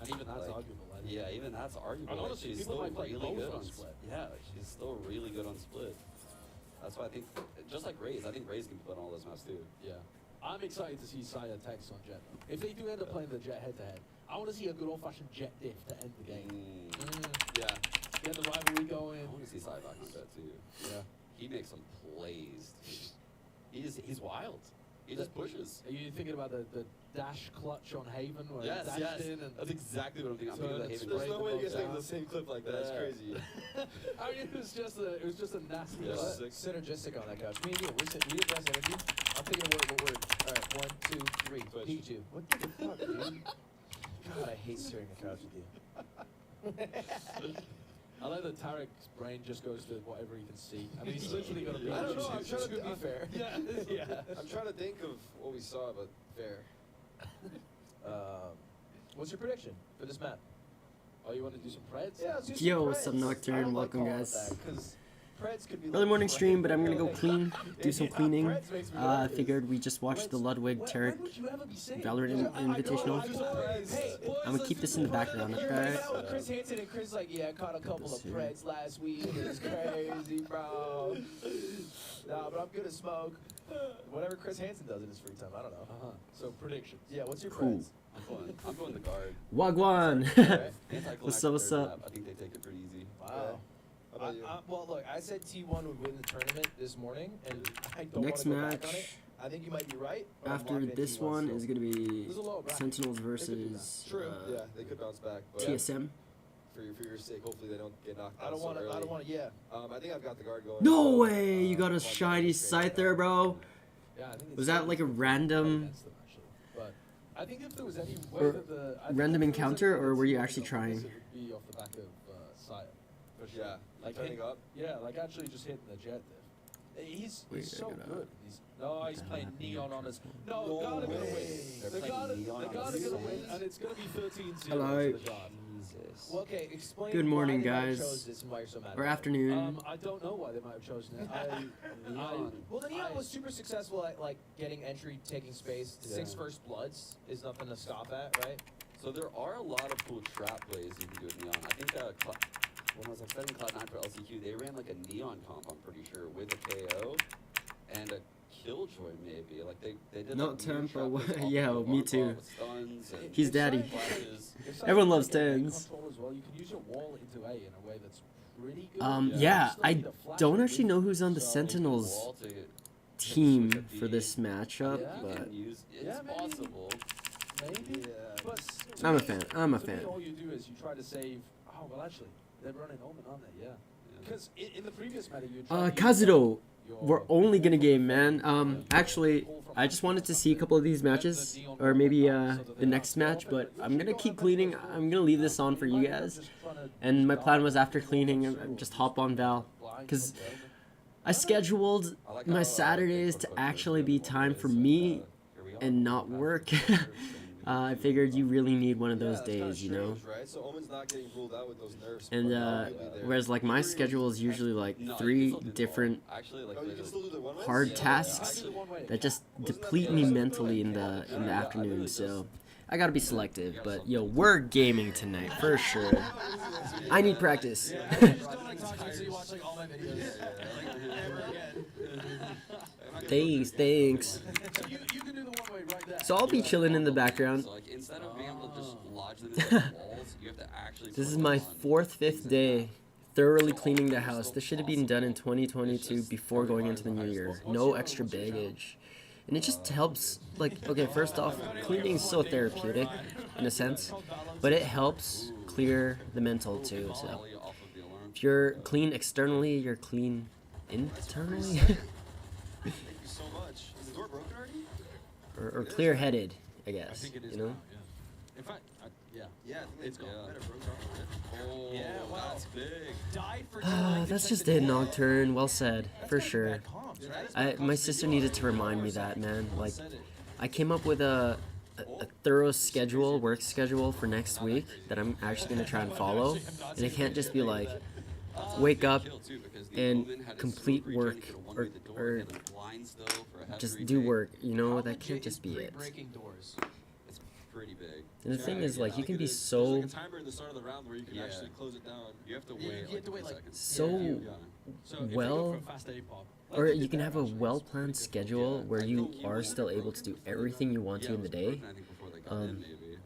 And even that's arguable. I think. Yeah, even that's arguable. And honestly, she's people still might play really both good on on split. Yeah, she's still really good on split. That's why I think, just like Raze, I think Raze can put on all those maps too. Yeah. I'm excited to see Saya Tex on Jet. If they do end up playing the Jet head-to-head, I want to see a good old-fashioned Jet diff to end the game. Yeah. Get the rivalry going. I want to see Sai back on Jet too. Yeah. He makes some plays. He's wild. He just pushes. Are you thinking about the dash clutch on Haven where Yes, he dashed in and that's exactly what I'm thinking. I'm thinking of the Haven. There's no way you guys down. think of the same clip like that. That's crazy. I mean, it was just a nasty. Yeah. Synergistic on that couch. Me and you, we address energy. I'll take a word. All right, 1, 2, 3. Twitch. Pikachu. What the fuck, dude? God, I hate sharing a couch with you. I like that Tarik's brain just goes to whatever he can see. I mean, he's literally got to be. I don't know. I'm trying to be fair. Yeah. Yeah. I'm trying to think of what we saw, but fair. What's your prediction for this map? Oh, you want to do some Preds? Yeah, let's do some Yo, Preds. what's up, Nocturne? I don't like Welcome, calling it guys. that, 'cause Preds could be Early like morning Preds. stream, but I'm gonna go Like, clean, do some yeah, cleaning. Preds makes me I nervous. figured we just watched the Ludwig Tarik Valorant Invitational. I'm gonna keep this in the background, You're okay? hanging out with Chris Hansen, and Chris like, yeah, I caught a couple this of here. Preds last week. It's crazy, bro. Nah, but I'm good at smoke. Whatever Chris Hansen does in his free time, I don't know. So predictions. Yeah, what's your Cool. Preds? I'm going the guard. Wagwan! Anticlimactic What's up, what's third up? map. I think they take it pretty easy. Wow. How about you? Well, look, I said T1 would win the tournament this morning, and I don't Next want to go back on match, it. I think you might be right. but I'm after locking in this T1 one still. is gonna be There's a lot of brackets. Sentinels They could do versus True. Yeah, they could bounce back. But TSM. for your sake, hopefully they don't get knocked out I don't want to. early. I don't want to. Yeah. I think I've got the guard going. No so, way! You got a I'll shiny get straight sight there, bro. Yeah, I think it's Was that like a random against them, actually. But I think if there was any way Or that the random I think if there was any encounter, way or that were you T1 actually could win this, trying? It would be off the back of Saya. For sure. Yeah, Like turning hit- up. Yeah, like actually just hitting the jet diff. He's Wait, so I gotta- good. He's playing Neon on us. No, No Guard are gonna way. win. They're The playing Guard are Neon on gonna us. win, and it's gonna be 13-0 Hello. to the Guard. Jesus. Well, okay. Explain. Good morning, why they might have guys. chose this and why you're so mad Or about it. afternoon. I don't know why they might have chosen it. Well, the Neon was super successful at like getting entry, taking space. Yeah. 6 first bloods is nothing to scoff at, right? So there are a lot of cool trap plays you can do with Neon. I think when I was studying Cloud9 for LCQ, they ran like a Neon comp, I'm pretty sure, with a KO and a Killjoy maybe. Like they did Not like weird tempo, trap plays off yeah, of me Armor too. with stuns and He's daddy. flashes. Everyone loves tens. Control as well. You can use your wall into A in a way that's pretty good. Yeah, You still I need a flash don't to actually win. know who's on the So- Sentinels Wall to team switch up for the- this matchup, Yeah. You but can use, it's Yeah, maybe. possible. Maybe. Yeah. But I'm a to me- fan. I'm a to me, fan. all you do is you try to save. Oh well, actually, they're running Omen, aren't they? Yeah. Because in the previous meta, you. Kazuto, we're only gonna game, man. Actually, I just wanted to see a couple of these matches, or maybe the next match, but I'm gonna keep cleaning. I'm gonna leave this on for you guys. And my plan was after cleaning, I'm just hop on Val, because I scheduled my Saturdays to actually be time for me and not work. I figured you really need one of those Yeah, it's kinda days, you know. strange, right? So Omen's not getting ruled out with those nerfs. And but now he'll be there. whereas like my schedule is usually like No, you can 3 still do the different wall. Actually, like Oh, you can still do the one-ways? hard Yeah. tasks that just deplete me mentally in the afternoon. So I gotta be selective. But yo, we're gaming tonight for sure. I need practice. Thanks. So I'll be chilling in the background. So like instead of being able to just lodge them into the walls, you have to actually This is put my them on. 4th, 5th day thoroughly cleaning the house. This should have been done in 2022 before going into the new year. No extra baggage. And it just helps, like, okay, first off, cleaning is so therapeutic, in a sense, but it helps clear the mental too, so. Ollie off of the alarm. If you're clean externally, you're clean internally? Thank you so much. Is the door broken already? or clear-headed, I I guess, think it is you know? now, yeah. In fact, yeah. Yeah, I think It's gone. gone. Better, bro. Oh, Yeah, wow. that's big. That's just it, Nocturne. Well said, for sure. My sister needed to remind me that, man. Like, I came up with a thorough schedule, work schedule for next week that I'm actually going to try and follow. And it can't just be like, wake up and complete work or just do work, you know? That can't just be it. Breaking doors. pretty big. And the thing is, like, you can be There's so like a timer in the start of the round where you can Yeah. actually close it down. You have to Yeah, wait you have to wait, 3 like, seconds. so So if they go well, for a fast A-pop, like or they you did can there, have a actually, it's well-planned pretty difficult. schedule Yeah, where I you think you are were still able to do everything you want Yeah, to it in the was day. broken, I think, before they got in, maybe.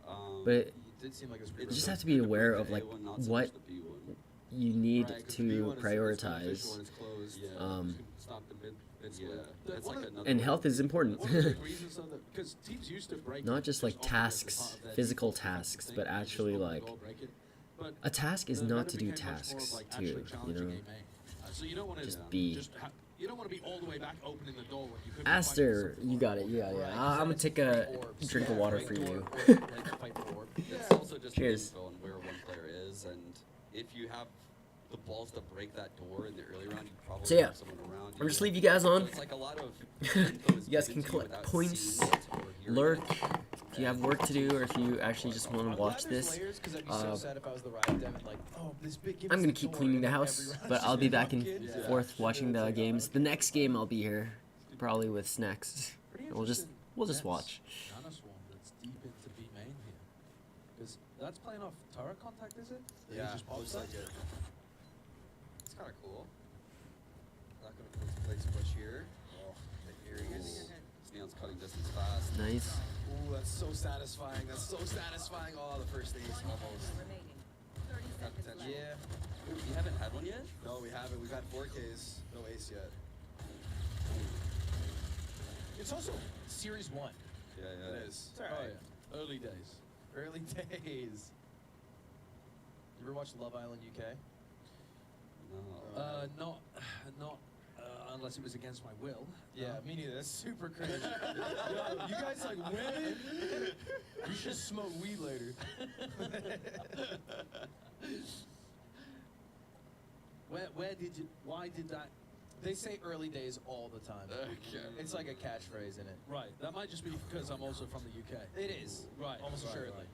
But It did seem like it was It pretty you just was have to be the aware broken of like A1, not so what much the B1. you need Right, 'cause to B1 is the prioritize. beneficial when it's closed. Yeah. Um, You can stop the mid Yeah, split. that's like another And way health to is do it. important. One of the big reasons, though, that because teams used to break Not it just like off as part tasks, of their physical default defensive tasks, thing, but you just actually open the like door, break it. But a task is the not meta to do became much more of, tasks like, too. actually You challenging know, a main. So you don't want to just be. you don't want to be all the way back opening the door when you could be Aster, fighting you got it. You got it. Right, Yeah. I'm gonna take a orbs. drink of Yeah, water break for door, you. or, like, fight the orb. It's also just Cheers. info on where one player is, and if you have the balls to break that door in the early round, you probably So yeah, have someone around you. I'll just leave you guys on. So it's like a lot of info is You guys given can to you collect without points, seeing it or hearing lurk. it. If you have work to do, or if you actually just want I'm to glad watch there's this, layers, 'cause I'd be so sad if I was the riot dem and like, oh, this big give I'm us gonna the keep door, cleaning and the then house, every round but just I'll be get back and fucking- forth watching the games. The next game I'll be here, probably with snacks. Pretty We'll just interesting watch. Nano Swarm that's deep into B main here. Because that's playing off turret contact, is it? That he Yeah, just pops looks that? like it. It's kind of cool. Not gonna play too much here. Oh, the earrings. Neon's cutting distance fast. Nice. Ooh, that's so satisfying. That's so satisfying. Oh, the first ace almost. Got potential. Yeah. You haven't had one yet? No, we haven't. We've had 4Ks. No ace yet. It's also Series 1. Yeah, yeah. It is. It's Oh alright. yeah, early days. Early days. You ever watch Love Island UK? No. Not unless it was against my will. Yeah, me neither. That's super cringe. Yo, you guys like women? You should smoke weed later. Where did you? Why did that? They say early days all the time. Okay. It's like a catchphrase in it. Right, that might just be because I'm also from the UK. It is. Right, Almost right, assuredly.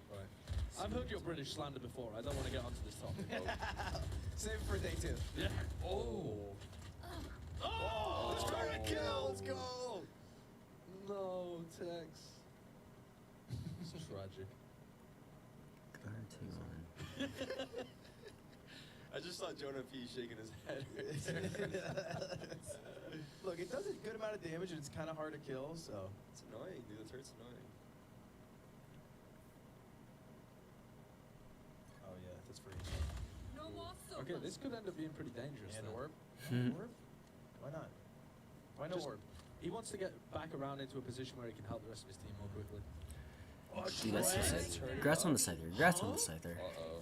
I've heard your British slander before. I don't want to get onto this topic. Save it for day 2. Yeah. Oh. Oh, let's go to kill. Let's go. No, Tex. This is tragic. I just saw Jonah P shaking his head. Look, it does a good amount of damage and it's kind of hard to kill, so. It's annoying, dude. The turret's annoying. Oh yeah, that's free. Okay, this could end up being pretty dangerous. And then. orb? Hmm. Orb? Why not? Why no Just- orb? He wants to get back around into a position where he can help the rest of his team more quickly. Dude, that's so sick. Congrats on the Scyther. Congrats on the Scyther. Uh-oh.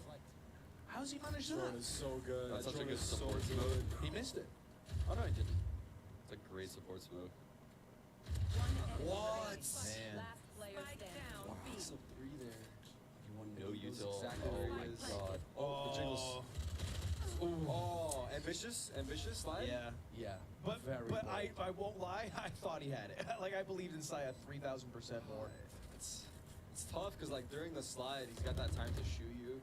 How's he managed Drone that? is so good. That's That such a drone good is so support good. mode. He missed it. Oh no, he didn't. It's a great support smoke. What? Man. Wow, so 3 there. You want no Knows util. exactly where Oh he my is. god. Oh, the jiggles. Oh, ambitious slide? Yeah. Yeah. But Very but bold. I won't lie, I thought he had it. Like I believed in Saya 3,000% more. It's tough because like during the slide he's got that time to shoot you,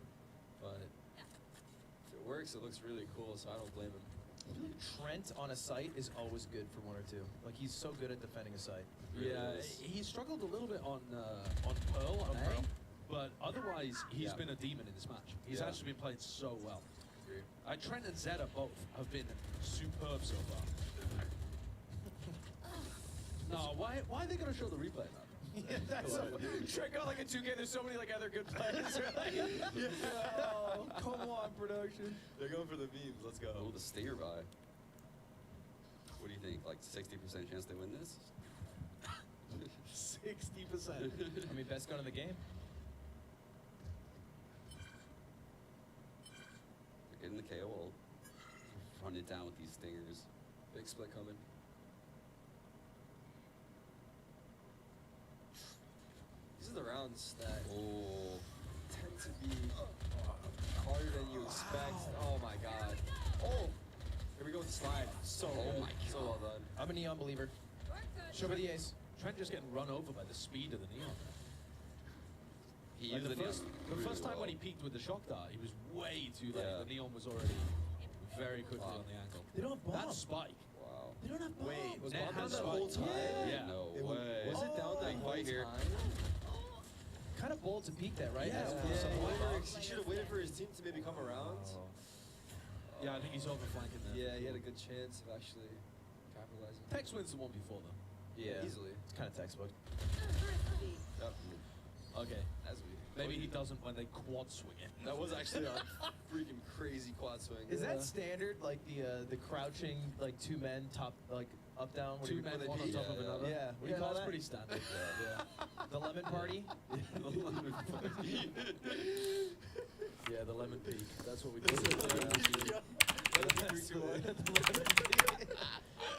but if it works it looks really cool, so I don't blame him. I believe Trent on a site is always good for 1 or 2. Like he's so good at defending a site. Really Yeah, is. he struggled a little bit on Pearl on On A, Pearl. but otherwise he's Yeah. been a demon in this match. He's Yeah. actually been playing so well. Trent and Zeta both have been superb so far. No, why are they gonna show the replay of that? Yeah, that's so Trent got like a 2K. There's so many like other good players. Like, oh, come on, production. They're going for the memes. Let's go. Oh, the stinger by. What do you think? Like 60% chance they win this? 60%. I mean, best gun in the game. They're getting the KO. We'll run it down with these stingers. Big split coming. These are the rounds that Oh. tend to be harder than you expect. Oh my god. Oh! Here we go with the slide. So Oh good. my So well done. I'm a Neon believer. Show me the ace. Trent just getting run over by the speed of the Neon. He Like used the the first, Neon the really first time when he well. peeked with the shock dart, he was way too late. Yeah. The Neon was already very quickly Wow. on the angle. They don't have bomb. That spike. Wow. They don't have bomb. Wait, was Net Bob down has that spike. whole time? Yeah. No It way. Was it down that Big whole fight here. time? Kind of bold to peek that, right? Yeah, That's something like that. he should have waited for his team to maybe come around. Yeah, I think he's overflanking there. Yeah, he had a good chance of actually capitalizing. Tex wins the 1v4 though. Yeah, easily. It's kind of textbook. Yep. Okay. As we. Maybe he doesn't when they quad swing it. That was actually a freaking crazy quad swing. Is that standard? Like the crouching, like two men top, like up down. What do Two you- men, they one on peek? top of Yeah, another. yeah. What do you call that's that? pretty standard. Yeah. The lemon party. Yeah, the lemon peak. That's what we do.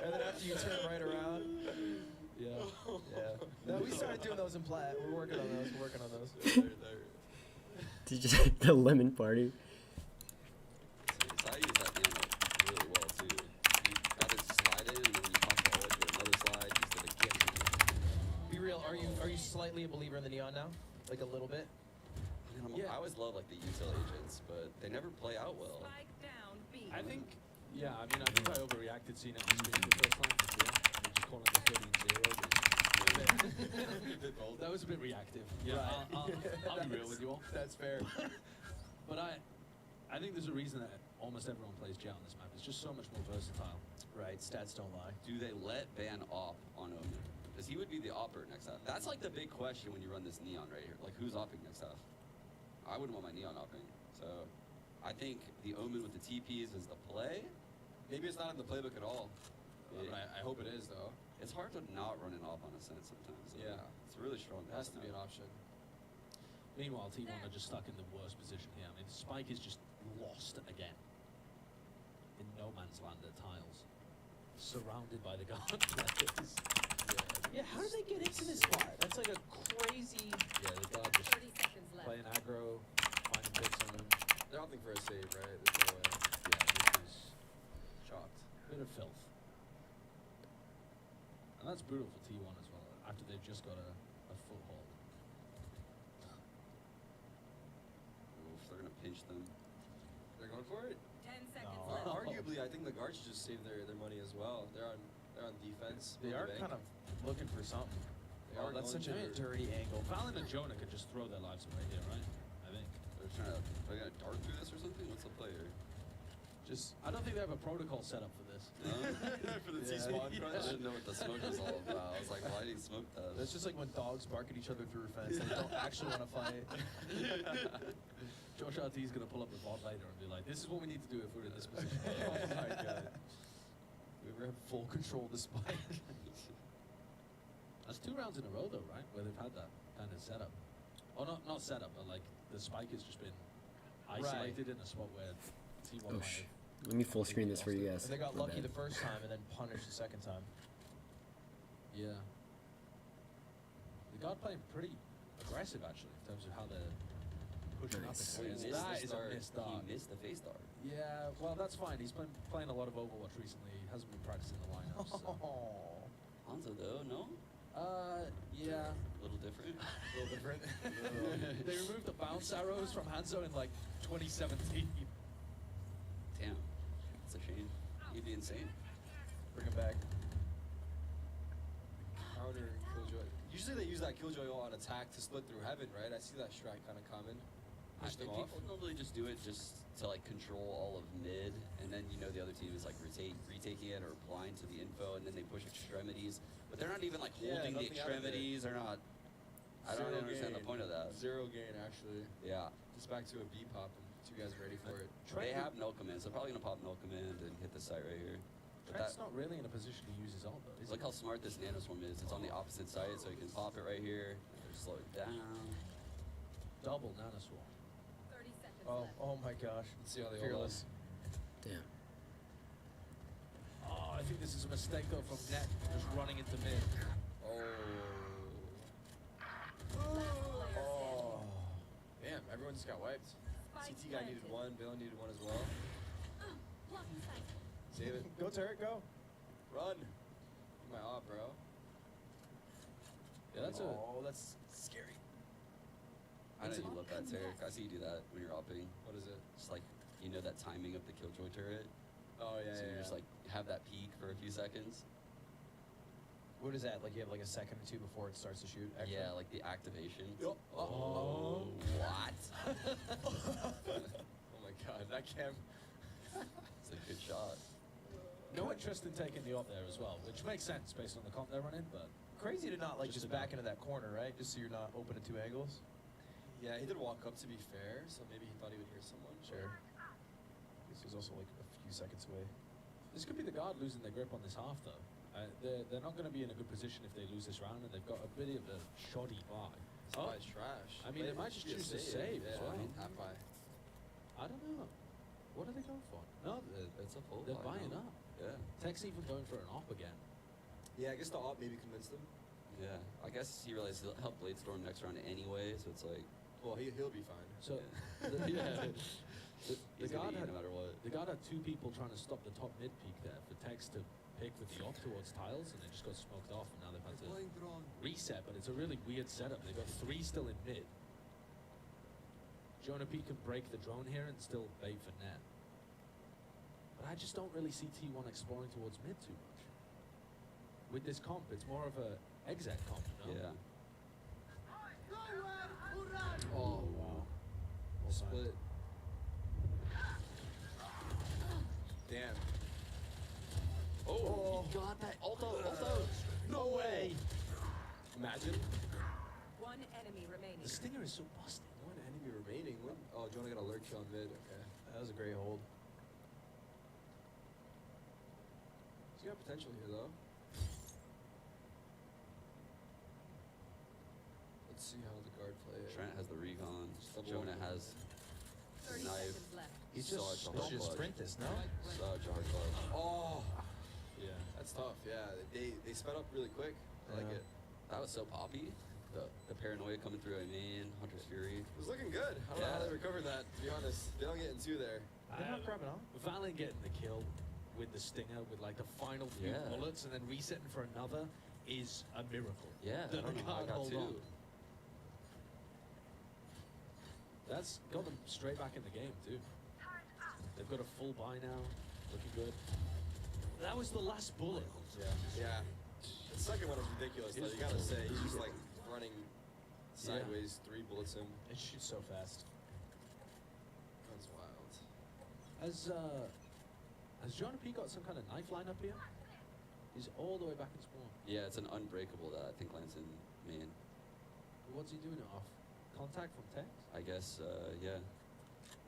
And then after you turn right around. Yeah. Yeah. No, we started doing those in Platt. We're working on those. We're working on those. Did you say the lemon party? So I use that thing really well too. You got it slide in, and then you pop the hole into another slide instead of getting. Be real. Are you slightly a believer in the neon now? Like a little bit? I always love like the util agents, but they never play out well. Spike down B. I think, yeah, I mean, I think I overreacted seeing it on screen the first time. Yeah. I'm just calling it 13-0. That was a bit reactive. Yeah, I'll be real with you all. That's fair. But I think there's a reason that almost everyone plays Jet on this map. It's just so much more versatile. Right. Stats don't lie. Do they let Ban op on Omen? Because he would be the opper next half. That's like the big question when you run this neon right here. Like, who's opping next half? I wouldn't want my neon opping. So I think the Omen with the TPs is the play. Maybe it's not in the playbook at all. Yeah. But I hope it is though. It's hard to not run an op on a sense sometimes. Yeah. It's a really strong. It has to be an option. Meanwhile, T1 are just stuck in the worst position here. I mean, Spike is just lost again. In no man's land at tiles. Surrounded by the guard players. Yeah. How did they get into this spot? That's like a crazy. Yeah, the guard just 30 seconds left. playing aggro, finding picks on him. They're opting for a save, right? There's no way. Yeah, this is Shocked. a bit of filth. And that's brutal for T1 as well, after they've just got a foothold. Oof, they're gonna pinch them. They're going for it. 10 seconds No. left. Arguably, I think the guards should just save their money as well. They're on defense. They build are the bank. kind of looking for something. They Oh, are that's going such a for it. dirty angle. Valen and Jonah could just throw their lives away here, right? I think. They're trying to. They're gonna dart through this or something. What's the play here? Just I don't think they have a protocol set up for this. No? For the Yeah. T-spawn Yeah. crunch? I didn't know what the smoke was all about. I was like, why did he smoke that? that's just like when dogs bark at each other through a fence. They don't actually want to fight. Josh RT is going to pull up the bot later and be like, this is what we need to do if we're in this position. Oh my god. We ever have full control of the spike. That's 2 rounds in a row though, right? Where they've had that kind of setup. Or not setup, but like the spike has just been isolated in a spot where T1 Oh, might have. Let me full screen this for you guys. And they got My lucky bad. the first time and then punished the second time. Yeah. The guard playing pretty aggressive actually in terms of how they're pushing Nice. up. He against. missed That the is a start. missed dart. He missed the face dart. Yeah, well that's fine. He's been playing a lot of Overwatch recently. He hasn't been practicing the lineups. So. Oh. Hanzo though, no? Yeah. A little different. A little different. They removed the bounce arrows from Hanzo in like 2017. Damn. It's a shame. He'd be insane. Bring him back. Counter Killjoy. Usually they use that Killjoy on attack to split through heaven, right? I see that strat kind of common. I Push them think off. people normally just do it just to like control all of mid, and then you know the other team is like retaking it or blind to the info, and then they push extremities. But they're not even like Yeah, holding the nothing out of it. extremities. They're not. I don't Zero understand the gain. point of that. Zero gain, actually. Yeah. Just back to a B pop, and you guys are ready for it. They have null command, so probably gonna pop null command and hit the site right here. But Trent's not really in a position to use his ult though, is look how smart this nanoswarm is. It's on the opposite side, so you can pop it right here. And slow it down. Double nanoswarm. 30 seconds Oh, left. oh my gosh. Let's see how they hold Fearless. Damn. Oh, I think this is a mistake though from Net just running into mid. Oh. Oh. Damn, everyone just got wiped. Spike CT guy needed planted. one, Bailey needed one as well. Blocking sight. Save it. Go, Tarik, go. Run. Be my op, bro. Yeah, that's Oh, that's scary. I know It's you love that, Tarik. I see you do that when you're upping. What is it? Just like, you know that timing of the Killjoy turret? Oh, yeah, So yeah, you just yeah. like have that peak for a few seconds. What is that? Like you have like a second or two before it starts to shoot? Extra? Yeah, like the activation. Yo. Oh, what? Oh my god, that cam. It's a good shot. No interest in taking the op there as well, which makes sense based on the comp they're running, but Crazy to not like Just just about. back into that corner, right? Just so you're not open at 2 angles. Yeah, he did walk up to be fair, so maybe he thought he would hear someone. Sure. This was also like a few seconds away. this could be the guard losing their grip on this half though. They're not going to be in a good position if they lose this round, and they've got a bit of a shoddy buy. This guy's trash. I mean, they might just choose to save as Yeah, well. half buy. I don't know. What are they going for? No, It's a full they're buy buying now. up. Yeah. Tech's even going for an op again. Yeah, I guess the op maybe convinced him. Yeah. I guess he realized he'll help Bladestorm next round anyway, so it's like, Well, he'll be fine. So, yeah. the He's gonna guard eat had no matter what. the guard had 2 people trying to stop the top mid peak there for Tex to pick with the op towards tiles, and they just got smoked off, and now they've had to reset. But it's a really weird setup. They've got 3 still in mid. Jonah P can break the drone here and still bait for net. But I just don't really see T1 exploring towards mid too much. With this comp, it's more of a exec comp, you know? Yeah. Oh, wow. split. Damn. Oh, he got that. Alto. No way! Imagine. One enemy remaining. The stinger is so busted. One enemy remaining. When? Oh, Jonah got a lurk kill on mid. Okay. That was a great hold. He's got potential here, though. Let's see how the guard play it. Trent has the recon. Just double Jonah up. has 30 knife. seconds left. He's Such just a let's hard just clutch. sprint this, no? Such a hard clutch. Oh, Yeah. that's tough. Yeah, they sped up really quick. I like Yeah. it. That was so poppy. The paranoia coming through, I mean, Hunter's Fury. It was looking good. I don't know how Yeah. they recovered that, to be honest. They don't get in 2 there. They're not grabbing on. Valen getting the kill with the stinger with like the final few Yeah. bullets and then resetting for another is a miracle. Yeah, I That don't the know how I guard got hold 2. on. That's got them straight back in the game too. They've got a full buy now, looking good. That was the last bullet. Yeah. The second one was ridiculous, though. You gotta say, he's just like running sideways, 3 bullets in. It shoots so fast. That's wild. Has Jonah P got some kind of knife line up here? He's all the way back in spawn. Yeah, it's an unbreakable that I think lands in main. What's he doing it off? Contact from Tex? I guess, yeah.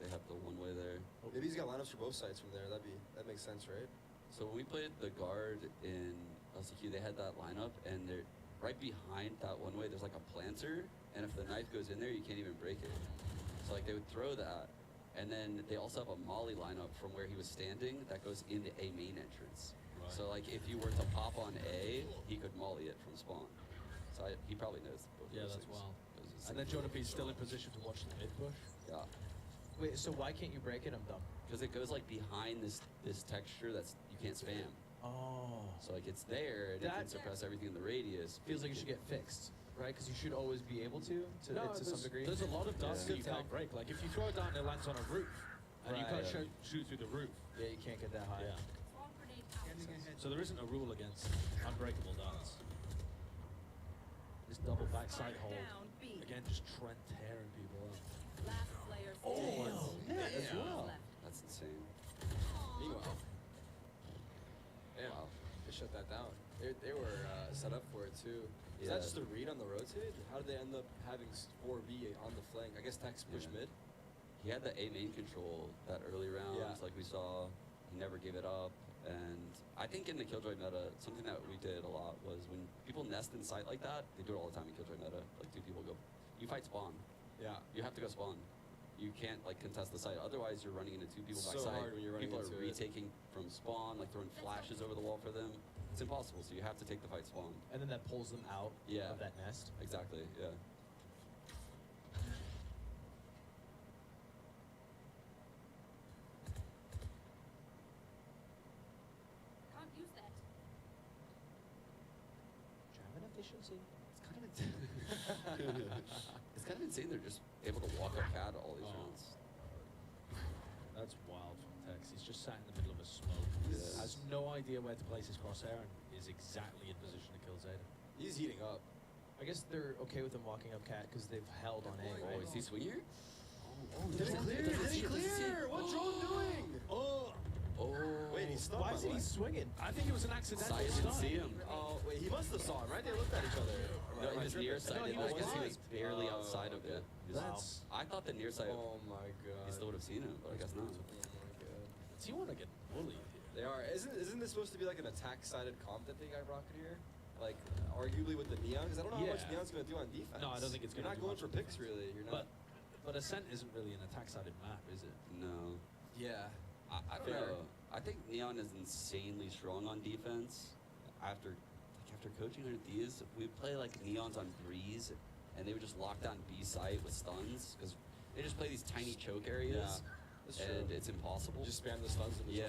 They have the one way there. Maybe he's got lineups for both sides from there. That makes sense, right? So when we played the guard in LCQ, they had that lineup, and they're right behind that one way. There's like a planter, and if the knife goes in there, you can't even break it. So like they would throw that, and then they also have a molly lineup from where he was standing that goes in the A main entrance. Right. So like if you were to pop on A, he could molly it from spawn. So he probably knows both Yeah, those that's things. wild. Those are And then sick. Jonah P's still in position to watch the mid push. Yeah. Wait, so why can't you break it? I'm dumb. Because it goes like behind this texture that's you can't spam. Oh. So like it's there and it can That- suppress everything in the radius. but Feels like you it should can- get fixed, right? Because you should always be able to some degree. There's a lot of darts Yeah. that you can't break. Like if you throw it down, it lands on a roof, and you Right. can't shoot through the roof. Yeah, you can't get that high. Yeah. Swarm grenade out. So there isn't a rule against unbreakable darts. This double backside hold. Down B. Again, just Trent tearing people up. Last player Oh, standing. net as 30 well. left. That's insane. Meanwhile, yeah, Wow. they shut that down. They were set up for it too. Is Yeah. that just a read on the rotate? How did they end up having 4B on the flank? I guess Tex push Yeah. mid. He had the A main control that early rounds, Yeah. like we saw. He never gave it up. And I think in the Killjoy meta, something that we did a lot was when people nest in sight like that, they do it all the time in Killjoy meta. Like 2 people go, you fight spawn. Yeah. You have to go spawn. You can't like contest the site. Otherwise, you're running into 2 people So backside. hard when you're running people into are it. retaking from spawn, like throwing flashes over the wall for them. It's impossible. So you have to take the fight spawn. And then that pulls them out Yeah. of that nest. Exactly. Yeah. Can't use that. Jamming efficiency. It's kind of it's kind of insane. They're just able to walk up CAD all these Oh. rounds. That's wild from Tex. He's just sat in the middle of a smoke. Yeah. Has no idea where to place his crosshair and is exactly in position to kill Zeta. He's heating up. I guess they're okay with him walking up cat because they've held on A, Oh, right? is he swinging here? Did he clear? Did he clear? What's Drone doing? Oh, Oh. Wait, he's stunned. Why by is he what? swinging? I think it was an accidental Sight didn't stun. see him. Oh, wait, he must have saw him, right? They looked at each other. No, Am he I was tripping? nearsighted. No, I guess he blind. was barely Oh, outside of okay. it. That's. I thought the near sight, Oh my god. he still would have seen him, but I guess not. Oh my god. Does he want to get bullied here? They are. Isn't this supposed to be like an attack-sided comp that they got Rocketeer? Like, arguably with the Neon? Because I don't know how much Yeah. Neon's going to do on defense. No, I don't think it's You're gonna not do going much for on picks, defense. really. You're not. But Ascent isn't really an attack-sided map, is it? No. Yeah. I don't Fair. know. I think Neon is insanely strong on defense. After coaching under these, we play like Neons on Breeze, and they would just lock down B site with stuns because they just play these tiny choke areas, That's and true. it's impossible. Just spam the stuns and Yeah.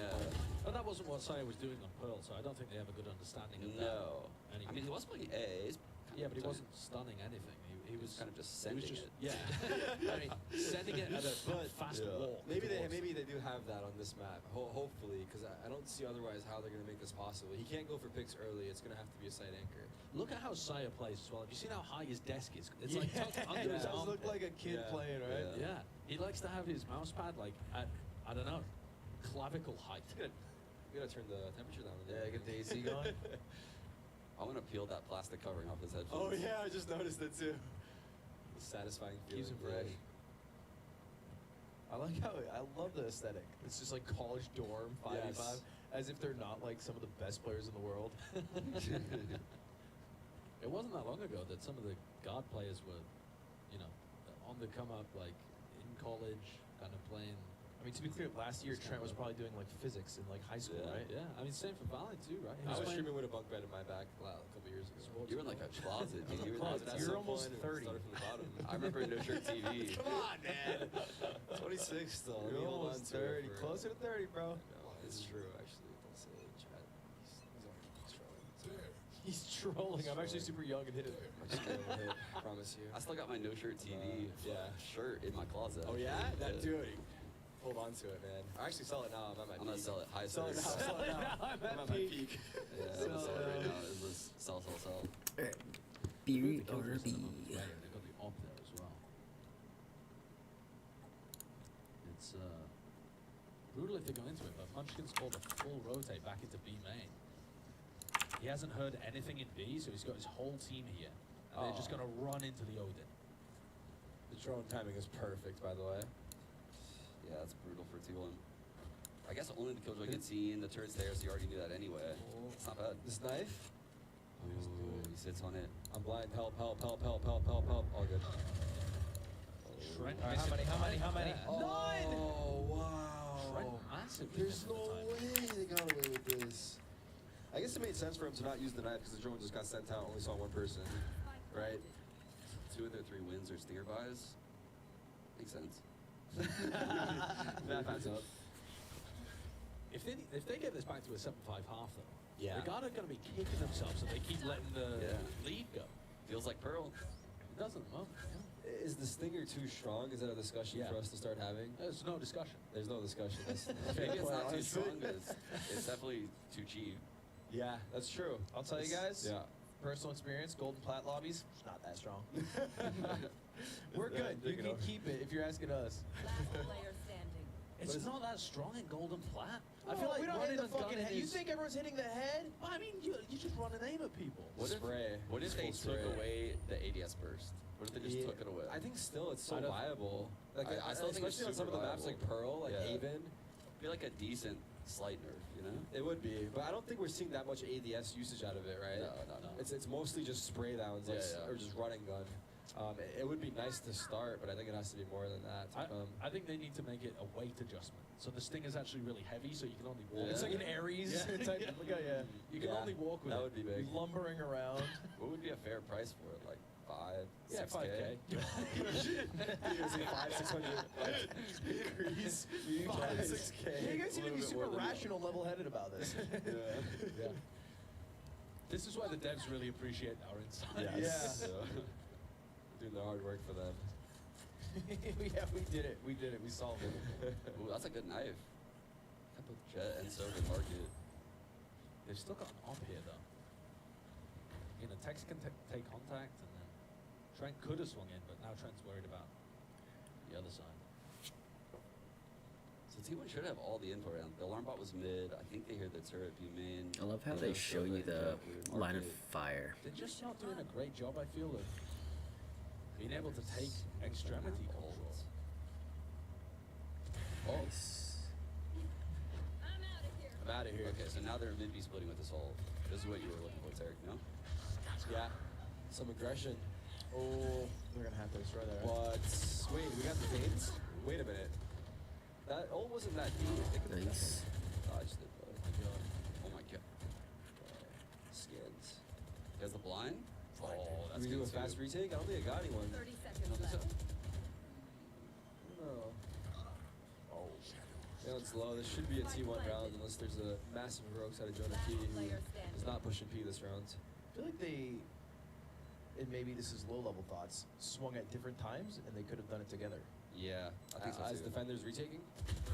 But that wasn't what Saya was doing on Pearl, so I don't think they have a good understanding of that. No. Anyway. I mean, he was playing A. Yeah, but he wasn't stunning anything. He was kind of just he was sending just, it. Yeah. I mean, sending it at a fast walk. Maybe towards- they do have that on this map. Hopefully, because I don't see otherwise how they're going to make this possible. He can't go for picks early. It's going to have to be a side anchor. Look at how Saya plays as well. Have you seen how high his desk is? It's like tucked under It his does look armpit. like a kid Yeah. playing, right? Yeah. Yeah, he likes to have his mouse pad like at, I don't know, clavicle height. We got to turn the temperature down. Yeah, get the AC going. I want to peel that plastic covering off his headphones. Oh yeah, I just noticed it too. Satisfying feeling. Keeps him fresh. I like how I love the aesthetic. It's just like college dorm 5v5, Yes. as if they're not like some of the best players in the world. It wasn't that long ago that some of the guard players were, you know, on the come up, like in college, kind of playing. I mean, to be clear, last year Trent was probably doing like physics in like high school, Yeah. right? Yeah, I mean, same for Valley too, right? I was playing- streaming with a bunk bed in my back a couple years ago. You were in like a closet, dude. You were Closet. in At You're some almost point, it 30. started from the bottom. I remember No Shirt TV. Come on, man. 26 still. Let me You're hold almost on to it 30, for- closer to 30, bro. No, it's true, actually. Don't say it, Chad. He's trolling. He's trolling. I'm actually super young and hit it. I'm just gonna hit, promise you. I still got my No Shirt TV shirt in my closet. Oh yeah? That Yeah. dude. Hold on to it, man. I actually sell it now. I'm at my I'm peak. gonna sell it high Sell it now. sell Sell it now. I'm at I'm at my peak. peak. Yeah, I'm gonna sell it right now. It was sell. B The or Killjoys B. at the moment, right, they've got the op there as well. It's brutal if they go into it, but Munchkin's called a full rotate back into B main. He hasn't heard anything in B, so he's got his whole team here, and they're just Oh. gonna run into the Odin. The drone timing is perfect, by the way. Yeah, that's brutal for T1. I guess only the Killjoy gets seen. The turret's there, so you already knew that anyway. It's not bad. This knife? Ooh, he sits on it. I'm blind. Help, help, help, help, help, help, help. All good. Trent All right, how many? How many? How many? None! Oh, wow. Trent massively There's missed no the time. way they got away with this. I guess it made sense for him to not use the knife because the drone just got sent out, only saw one person. Right? 2 of their 3 wins are stinger buys. Makes sense. Math adds up. If they get this back to a 7-5 half though, Yeah. the guard are going to be kicking themselves if they keep letting the Yeah. lead go. Feels like Pearl. It doesn't. Well, Is the stinger too strong? Is that a discussion Yeah. for us to start having? there's no discussion. There's no discussion. That's Maybe it's not too honestly. strong, but it's definitely too cheap. Yeah, that's true. I'll tell you guys. Yeah. Personal experience, golden plat lobbies, it's not that strong. We're Yeah, good. You take it can over. keep it if you're asking us. Last player standing. It's is- not that strong in Golden Plat. I I feel like we don't running hit the and fucking gunning head. You is- think everyone's hitting the head? I mean, you just run and aim at people. What if, Spray. what if Just they full took spray. away the ADS burst? What if they just Yeah, took it away? I think still it's so I don't- viable. Like I still think it's especially on some of the super maps like viable. Pearl, like Yeah. Haven. It'd be like a decent slight nerf, you know? It would be, but I don't think we're seeing that much ADS usage out of it, right? No. It's mostly just spray downs, like, Yeah, yeah. or just running gun. It would be nice to start, but I think it has to be more than that to come. I think they need to make it a weight adjustment. So the Stinger's actually really heavy, so you can only walk. Yeah. It's like an Aries Yeah. type. Look at yeah. You can Yeah, only walk with that it. would be big. Lumbering around. What would be a fair price for it? Like 5, Yeah, 6K? 5K. Using 500-600 increase. 5-6K. Yeah, you guys seem to little be bit super more than that. rational, level-headed about this. Yeah. This is why the devs really appreciate our insights. Yes. Doing the hard work for them. Yeah, we did it. We did it. We solved it. Ooh, that's a good knife. I put Jet and Silver Market. They've still got an op here though. You know, Tex can take contact, and then Trent could have swung in, but now Trent's worried about the other side. So T1 should have all the info around. The alarm bot was mid. I think they hear the turret be main. I love how they show you the line of fire. They're just not doing a great job, I feel, of being able to take extremity control. Oh, Nice. I'm out of here. Okay, so now they're mid B splitting with this ult. This is what you were looking for, Tarik, no? Yeah, some aggression. Oh, they're gonna have to destroy that. Right? What? Wait, we got the Danes? Wait a minute. That ult wasn't that deep. They could've Nice. Dodged it, though. Oh my god. Skins. He has the blind? Oh, that's Did we do a good fast too. retake? I don't think I got anyone. 30 You seconds don't think so? left. No. Oh. Yeah, it's low. This should be a T1 round unless there's a massive rogues out of Jonah P who is not pushing P this round. I feel like they, and maybe this is low-level thoughts, swung at different times, and they could have done it together. Yeah, I think so As too. defenders retaking?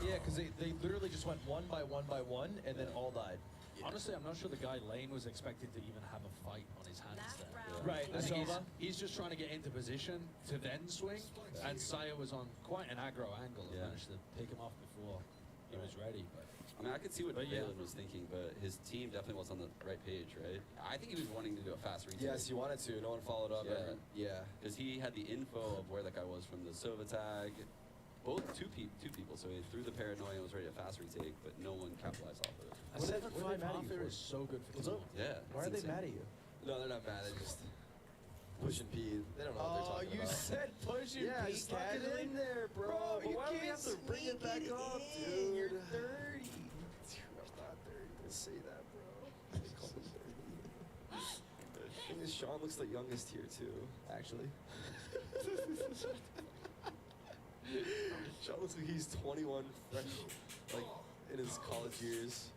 Yeah, because they literally just went one by one by one, and then all died. Honestly, I'm not sure the guy Lane was expecting to even have a fight on his hands Last there. round. Right, I think Sova. he's just trying to get into position to then swing, and Saya was on quite an aggro angle and Yeah. managed to pick him off before he was ready. But I mean, I could see what But yeah. Balin was thinking, but his team definitely was on the right page, right? I think he was wanting to do a fast retake. Yes, he wanted to. No one followed up. Yeah. Yeah. Because he had the info of where that guy was from the Sova tag. Both two people, so he threw the paranoia and was ready to fast retake, but no one capitalized off of it. I said, What what are they mad at you here for? is so good for What's T1. up? Yeah. Why are it's they insane. mad at you? No, they're not mad. They're just pushing P. They don't know what they're Oh, talking you about. said push your Yeah, P just lock it casually? in there, bro. Bro, But you why do we can't have to bring it back sneak up, in. dude? You're dirty. I'm not dirty. Just say that, bro. Just call me dirty. The thing is, Sean looks the youngest here too. Actually. Sean looks like he's 21, fresh, like in his college years.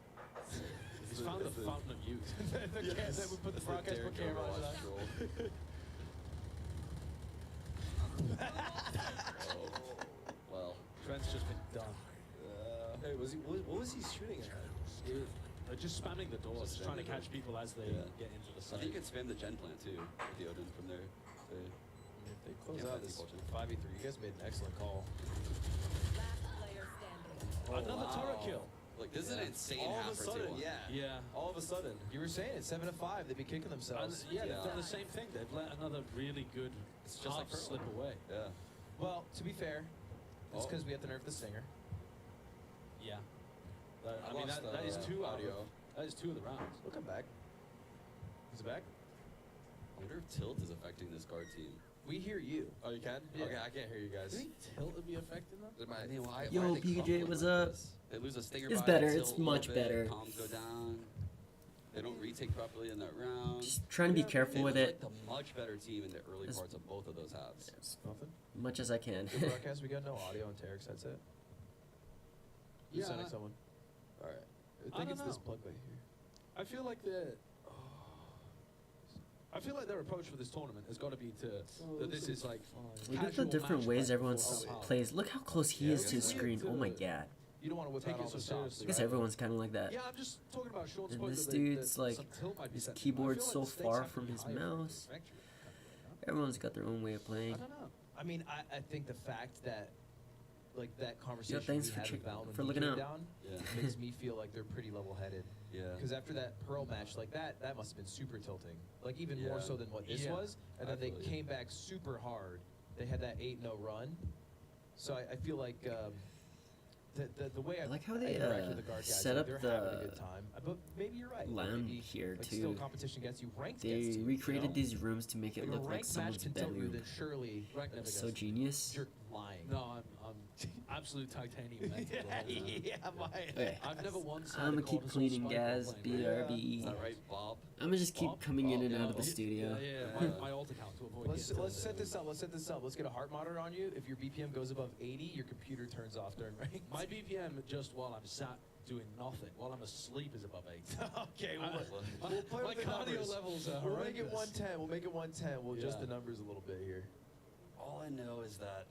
He's found the fountain of youth. Yes. Then we put the That's broadcast Derek camera on Overwatch that. troll. Oh, well, Trent's just been done. Hey, what was he shooting at? They're just spamming the doors, Just just trying to spamming catch people as they Yeah. get into the I site. think you could spam the gen plant too with the Odin from there. So, If they close Yeah, out that's this unfortunate. 5v3, you guys made an excellent call. Last player standing. Another wow. turret kill. like, this is an Yeah. insane All half of a for sudden, T1. yeah. Yeah. All of a sudden. You were saying it, 7-5, they'd be kicking And themselves. yeah, Yeah. they've done the same thing. They've let another really good It's just half like Pearl. slip away. Yeah. Well, to be fair, it's Oh. because we have to nerf the Stinger. Yeah. I I mean, lost that is the two audio. audio. That is two of the rounds. We'll come back. Is it back? I wonder if tilt is affecting this guard team. We hear you. Oh, you can? Yeah. Okay, I can't hear you guys. Do you think tilt would be affecting them? It might- I mean, why Yo, are they PJ, crumbling what's like up? this? They lose a stinger It's by better, tilt it's a little much bit, better. Comms go down. They don't retake properly in that round. Just trying to be They careful with look it like the much better team in the early As- parts of both of those halves. as Nothing? much as I can. Good broadcast, we got no audio on Tarik's headset. You're Yeah, sending I- someone. Alright. I I think don't it's this know. plug right here. I feel like their approach for this tournament has got to be to that this is like Look at the casual different match ways play everyone for half. plays. Look how close he Yeah, is to the it's screen. weird Oh my to- god. You don't want to whip Take out it all so the stops. seriously, I guess right? everyone's kind of like that. Yeah, I'm just talking about Sean's And point this that dude's that like, some tilt might be his set. I feel keyboard's like so the stakes far have to from be his higher for mouse. victory. Everyone's got their own way of I playing. don't know. I mean, I think the fact that, like, that conversation thanks we for had check- with Val when for he looking came out. down Yeah. makes me feel like they're pretty level-headed. Yeah. Because after that Pearl match, like that must have been super tilting. Like even more Yeah. so than what this Yeah. was. And then they Absolutely. came back super hard. They had that 8-0 run. So I feel like the way I I like how they, interact with the guard guys, set like, up they're having a the good time. But maybe you're right. like, LAN maybe, here like, still too. competition against you, ranked They against you. recreated you know? these rooms to make it Like, a look like ranked match someone's can tilt you, bedroom. then surely Ranked never That's so gets- genius. you're lying. No, I'm absolute titanium metal the whole time. yeah, my Okay. I've never once. I'm gonna keep cleaning, guys. BRB. Is that right, Bob? I'm gonna just keep Bob? coming in and Bob, out of the yeah. studio. Yeah, my alt account to avoid. Let's getting set this up. Let's set this up. Let's get a heart monitor on you. If your BPM goes above 80, your computer turns off during ranked. My BPM just while I'm sat doing nothing, while I'm asleep, is above 8. okay, I- we'll play my with the cardio numbers. levels are We'll make it horrendous. 110. We'll make it 110. We'll adjust Yeah. the numbers a little bit here. All I know is that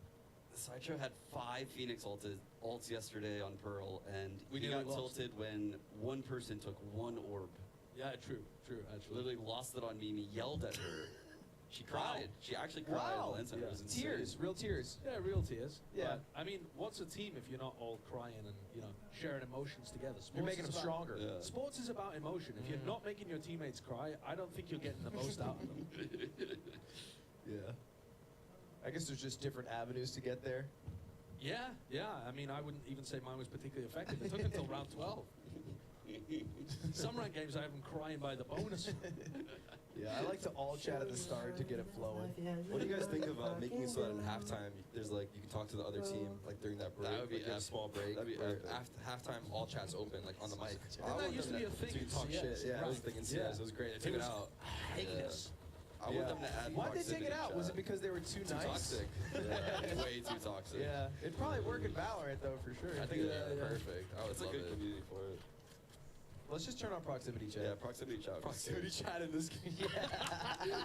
Sideshow had 5 Phoenix ults yesterday on Pearl, and We he nearly got lost. tilted when one person took one orb Yeah, true, actually. Literally lost it on Mimi, yelled at her. She cried. She actually cried in the LAN center. It was insane. Tears, real tears. Yeah, real tears. Yeah. But, I mean, what's a team if you're not all crying and, you know, sharing emotions together? You're making is them about- stronger. Yeah. Sports is about emotion. If you're not making your teammates cry, I don't think you're getting the most out of them. Yeah. I guess there's just different avenues to get there. Yeah. I mean, I wouldn't even say mine was particularly effective. It took until round 12. Some ranked games I have them crying by the bonus. Yeah, I like to all chat at the start to get it flowing. What do you guys think of making it so that in halftime, there's like you can talk to the other team like during that break? That would be like, you have a epic. small break. That'd be where epic. after halftime, all chats open like on the mic. Didn't that used to be a thing So you in can talk CS? shit. Yeah, it was a thing in CS. Yeah. It was great. They took it out. Heinous. I want them to add Why'd they take it proximity out? Was chat. it because they were too Too nice? toxic. Yeah, way too toxic. Yeah, it'd probably work in Valorant though for sure. I think it'd be perfect. I would It's a love good it. community for it. Let's just turn on proximity chat. Yeah, proximity chat. Proximity chat in this game.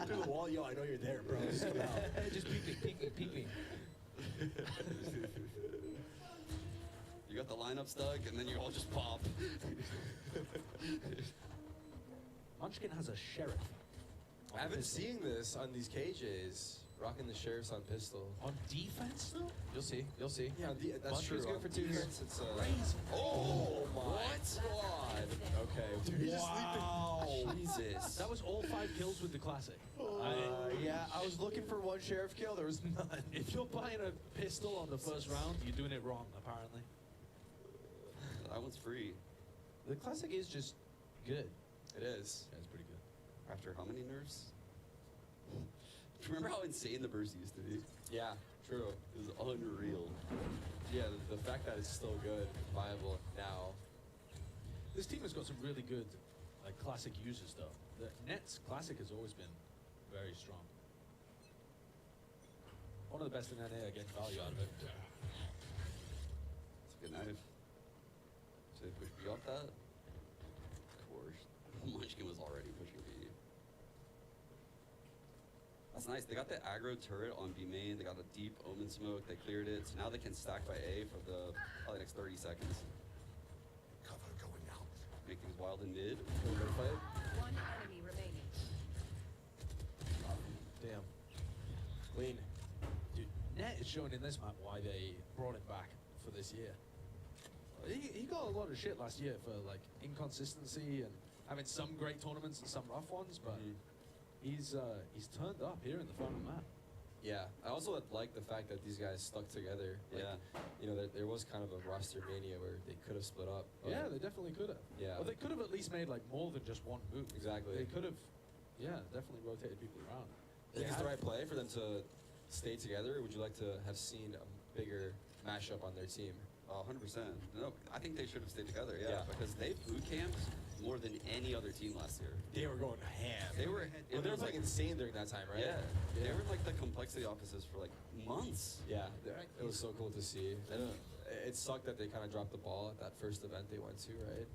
Through the wall, yo, I know you're there, bro. Just come out. Just peek me. You got the lineup stuck, and then you all just pop. Munchkin has a sheriff. I've been seeing this on these KJs, rocking the sheriffs on pistol. On defense, though? You'll see. You'll see. Yeah, that's Munchkin's true. good for 2 years. It's Crazy. Oh my What? god. Okay. Dude, he just Wow. Jesus. That was all 5 kills with the classic. Yeah, I was looking for one sheriff kill. There was none. If you're buying a pistol on the first round, you're doing it wrong, apparently. That one's free. The classic is just good. It is. That's pretty good. After how many nerfs? Remember how insane the burst used to be? Yeah, true. It was unreal. Yeah, the fact that it's still good, viable now. This team has got some really good classic users, though. The Nets classic has always been very strong. One of the best in NA getting value out of it. It's a good knife. Should they push B off that? Of course. Munchkin was already pushing B. That's nice. They got the aggro turret on B main. They got a deep omen smoke. They cleared it. So now they can stack by A for the probably next 30 seconds. Cover going out. Make things wild in mid. Fight. One enemy remaining. Damn. Clean. Dude, Net is showing in this map why they brought him back for this year. He got a lot of shit last year for inconsistency and having some great tournaments and some rough ones, but he's turned up here in the final map. Yeah, I also like the fact that these guys stuck together. Like, Yeah. You know, there was kind of a roster mania where they could have split up. but- Yeah, they definitely could have. Yeah. Well, they could have at least made more than just one move. Exactly. They could have, definitely rotated people around. I think it's the right play for them to stay together. Would you like to have seen a bigger mashup on their team? 100%. No, I think they should have stayed together, Yeah. because they boot camped more than any other team last year. They were going ham. They were, Well, they were playing insane during that time, right? Yeah, they were in the complexity offices for months. Yeah, it was so cool to see. And it sucked that they kind of dropped the ball at that first event they went to, right?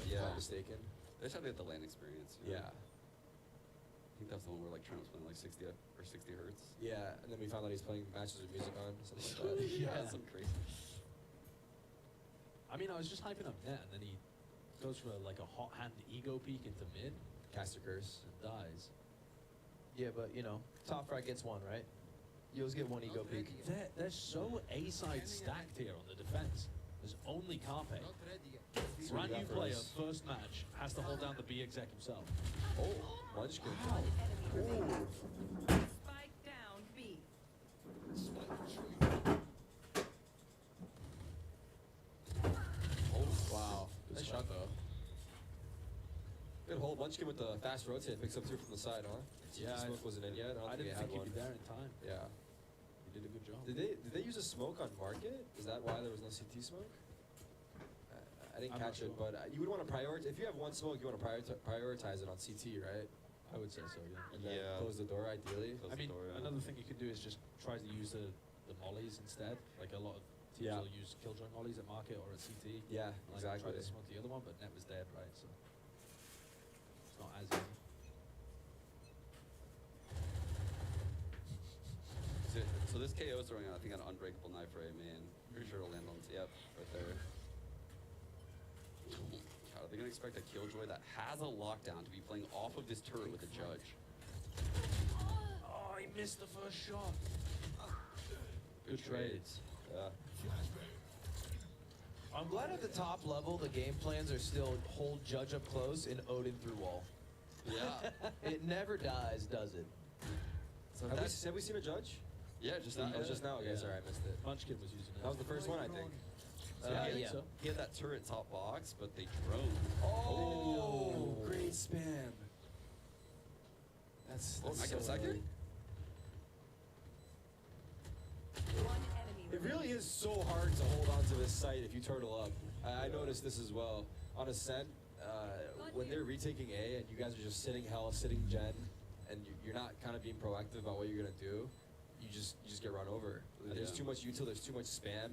If I'm not mistaken. They just had to get the LAN experience. you know? Yeah. I think that's the one where Trent was playing 60 or 60 hertz. Yeah, and then we found out he's playing matches with music on, something like that. Yeah. Some crazy. I mean, I was just hyping up Net, and then he goes for a hot hand ego peek into mid Caster curse. and dies. Yeah, but top frag gets one, right? You always get one ego peek. They're so A-side stacked here on the defense. There's only Carpe. Not ready yet. Brand new for player, us. first match, has to hold down the B exec himself. Oh, Munchkin. One enemy remaining. Spike down B. Oh, wow. Nice shot, though. Good hold. Munchkin with the fast rotate. Picks up 2 from the side, huh? Yeah, Smoke wasn't in yet. I don't I think didn't they had think one. he'd be there in time. Yeah. He did a good job. Did they use a smoke on market? Is that why there was no CT smoke? I didn't I'm catch not it, sure. but you would want to prioritize. If you have one smoke, you want to prioritize it on CT, right? I would say so, yeah. And then Yeah. close the door ideally. Close I mean, the door, yeah. another thing you could do is just try to use the mollies instead. A lot of teams Yeah. will use killjoy mollies at market or at CT. Yeah, Try exactly. to smoke the other one, but Net was dead, right? So it's not as easy. So this KO is throwing out, I think, an unbreakable knife for A main. Pretty sure it'll land on yep, right there. God, are they gonna expect a Killjoy that has a lockdown to be playing off of this turret with a judge. Oh, he missed the first shot. Good trades. Yeah. I'm glad at the top level the game plans are still hold judge up close and Odin through wall. Yeah. It never dies, does it? So Have we seen a judge? yeah, just Oh, just now? Okay, Yeah. sorry, I missed it. Munchkin was using it. That was the first one, I think. Yeah, Yeah. he had that turret top box, but they drone. Oh, great spam. That's Oh, I get a so second? early. One enemy It really remaining. is so hard to hold on to this site if you turtle up. I noticed this as well. On Ascent, when they're retaking A and you guys are just sitting hell, sitting gen, and you're not kind of being proactive about what you're gonna do, you just get run over. There's Yeah. too much util, there's too much spam.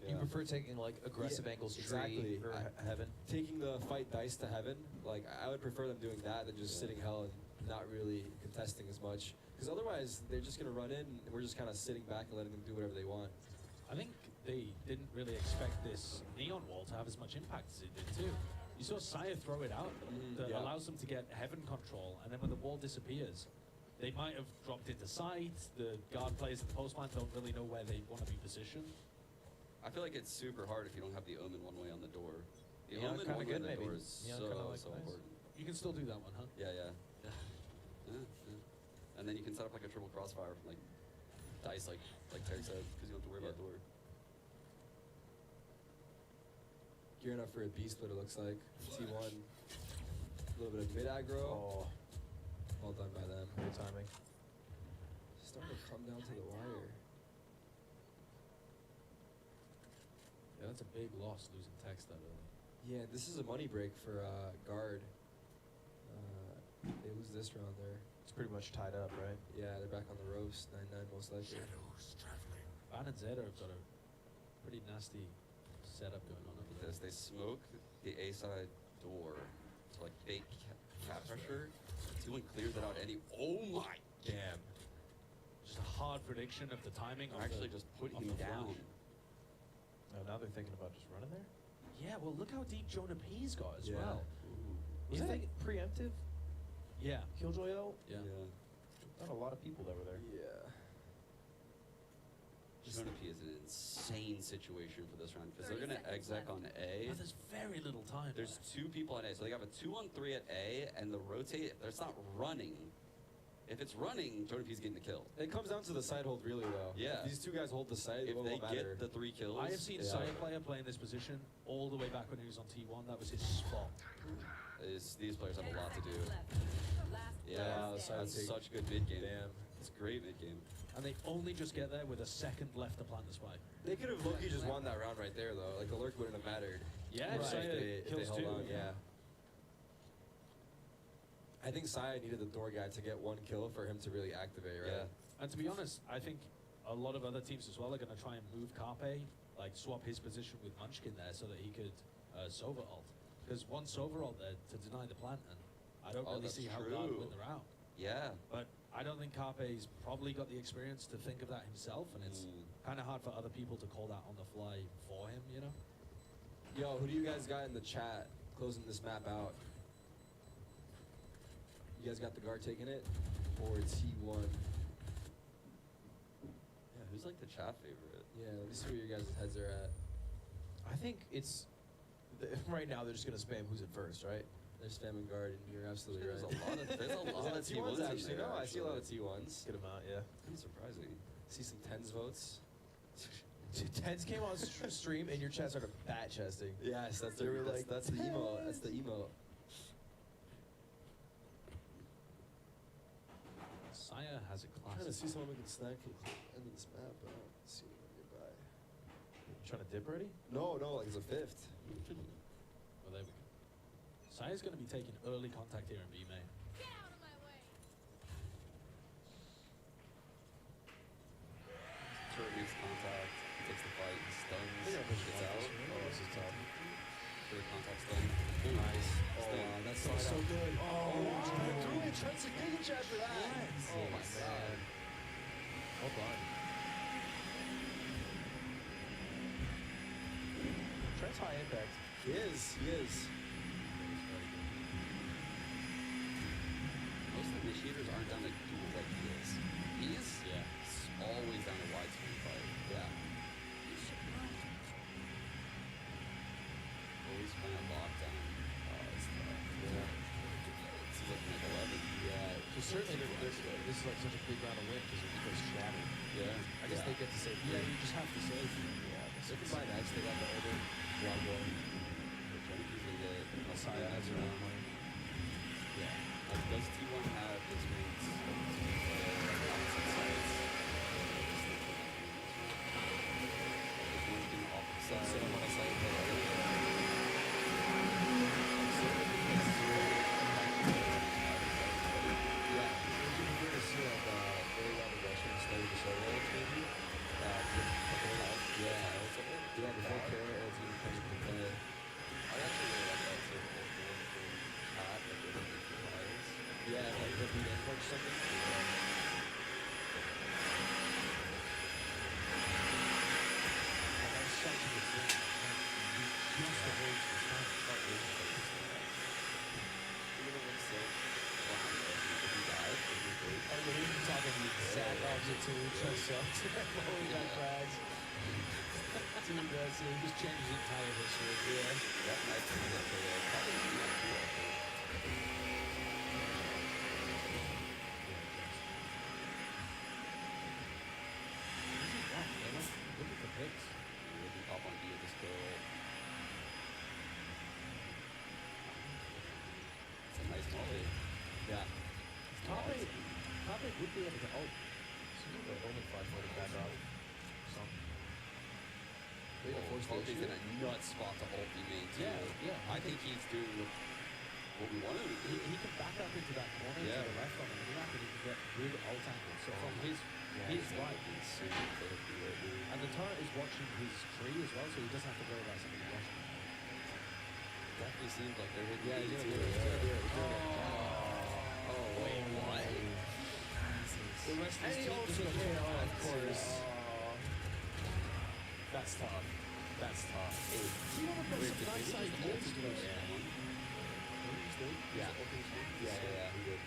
You prefer taking like aggressive Yeah, angles exactly. or I- heaven? Taking the fight dice to heaven, like I would prefer them doing that than just Yeah. sitting hell and not really contesting as much. Because otherwise, they're just gonna run in, and we're just kind of sitting back and letting them do whatever they want. I think they didn't really expect this neon wall to have as much impact as it did too. You saw Sire throw it out that yeah. allows them to get heaven control, and then when the wall disappears, they might have dropped into sight. The guard players and the postman don't really know where they want to be positioned. I feel like it's super hard if you don't have the omen one way on the door. The Neon omen kinda one way good, on the maybe. door is Neon so, kinda like so nice. important. You can still do that one, huh? Yeah, yeah. Yeah. Yeah. And then you can set up like a triple crossfire from like dice, like Tarik said, because you don't have to worry about door. Gearing up for a beast, what it looks like. T1, a little bit of mid aggro. Oh, Well done by them. great timing. Starting to come down to the wire. Yeah, that's a big loss losing text that early. Yeah, this is a money break for guard. They lose this round there. It's pretty much tied up, right? Yeah, they're back on the ropes, 9-9 most likely. Shadows traveling. Ban and Zeta have got a pretty nasty setup going on over there. This, they smoke the A side door to like fake cap pressure. T1 clears it out any. Oh my! Damn. Just a hard prediction of the timing. Or actually just put of him the down. flash. Oh, now they're thinking about just running there? Yeah, well, look how deep Jonah P's got as Yeah. well. Was If that they- preemptive? Yeah. Killjoy though? Yeah. Not a lot of people that were there. Yeah. Jonah P is an insane situation for this round because they're 30 gonna seconds exec left. on A. But there's very little time. There's left. 2 people on A, so they have a 2-on-3 at A, and the rotate. There's not running. If it's running, Jonah P's getting the kill. It comes down to the side hold, really, though. Yeah. If these two guys hold the side, If it they won't matter. get the 3 kills, I have seen Yeah. Sire player play in this position all the way back when he was on T1. That was his spot. these players have a lot to do. Yeah, Yeah, that's side take. such good mid game. Damn. It's great mid game. And they only just get there with a second left to plant the spike. They could have low-key just won that round right there, though. Like, the lurk wouldn't have mattered. Yeah, If if Sire if they kills held two. on, yeah. I think Saya needed the door guy to get 1 kill for him to really activate, right? Yeah. And to be honest, I think a lot of other teams as well are going to try and move Carpe, like swap his position with Munchkin there so that he could Sova ult. Because one Sova ult there to deny the plant, and I don't Oh, really that's see how Guard true. win the round. Yeah. But I don't think Carpe's probably got the experience to think of that himself, and it's kind of hard for other people to call that on the fly for him, you know? Yo, who do you guys got in the chat closing this map out? You guys got the guard taking it? Or T1? Yeah, who's like the chat favorite? Yeah, let me see where your guys' heads are at. I think it's right now they're just gonna spam who's at first, right? They're spamming guard, and you're absolutely There's right. a lot of T1s T1s in actually. there, No, I see a lot of actually. T1s. Good amount, yeah. Kind of surprising. See some 10s votes. Tens came on stream and your chat started bat chesting. Yes, that's They were like, that's the emote. That's the emote. Sire has a I'm trying to classic. see someone we can snack at the end of this map, but I don't see anyone nearby. Trying to dip already? No, like it's a 5th. Well, there we go. Sire's going to be taking early contact here in B main. Get out of my way. Turret makes contact, he takes the fight, he stuns, gets out. Oh, this is tough. Turret contact stun. Nice. Oh, Stun. wow, that's So good. Druid tries to giga chat for that. Oh my god. Well done. Trent's high impact. He is. initiators aren't down to duels like he is. He's always down to wide screen fight. Yeah. Always kind of locked down stuff. Yeah. This is looking like 11. Yeah. So certainly this is like such a big round of win because shattered. Yeah. I guess they get to say Yeah, you just have to say. They can buy next. They got the older Diablo. They're trying to easily get Messiah has around money. Yeah. Does T1 have experience of opposite sides? If one's doing opposite sides. So I want to say yeah, you're going to see like very well the Russians study the solo maybe. Yeah, before Kara or team comes to play. I actually really like that too. Cat, like they don't make two players. Yeah, like the beat in or something. That's such a good thing. He just avoids the stand. Not really focused on that. Even if it's so behind us, if he dies, it'd be great. Oh, yeah, we've been talking the exact opposite to each other. Oh, we got frags. Dude, that's it. Just changes the entire history. Yeah. That might be the probably not too actually. Looking for picks. We can pop on D with this kill. It's a nice molly. Yeah. Tarik would be able to ult. Seems like only 5 for the back off. Some. They got force He's in a nut spot to ult the main too. Yeah. I think he's doing what we wanted him to do. He can back up into that corner Yeah. to the left on him. He's not going to get good ult angles. So from his right, and the turret is watching his tree as well, so he doesn't have to worry about somebody rushing him. Definitely seems like they're hitting Yeah, he's me gonna too. do it. He's gonna do it. He's doing it. Oh, wait, what? The rest And of his he team ults just with got KO, to of course. That's tough. That's tough. You know what Wait, some did nice he just ideas ult to to this? the one? Yeah. Yeah, he did.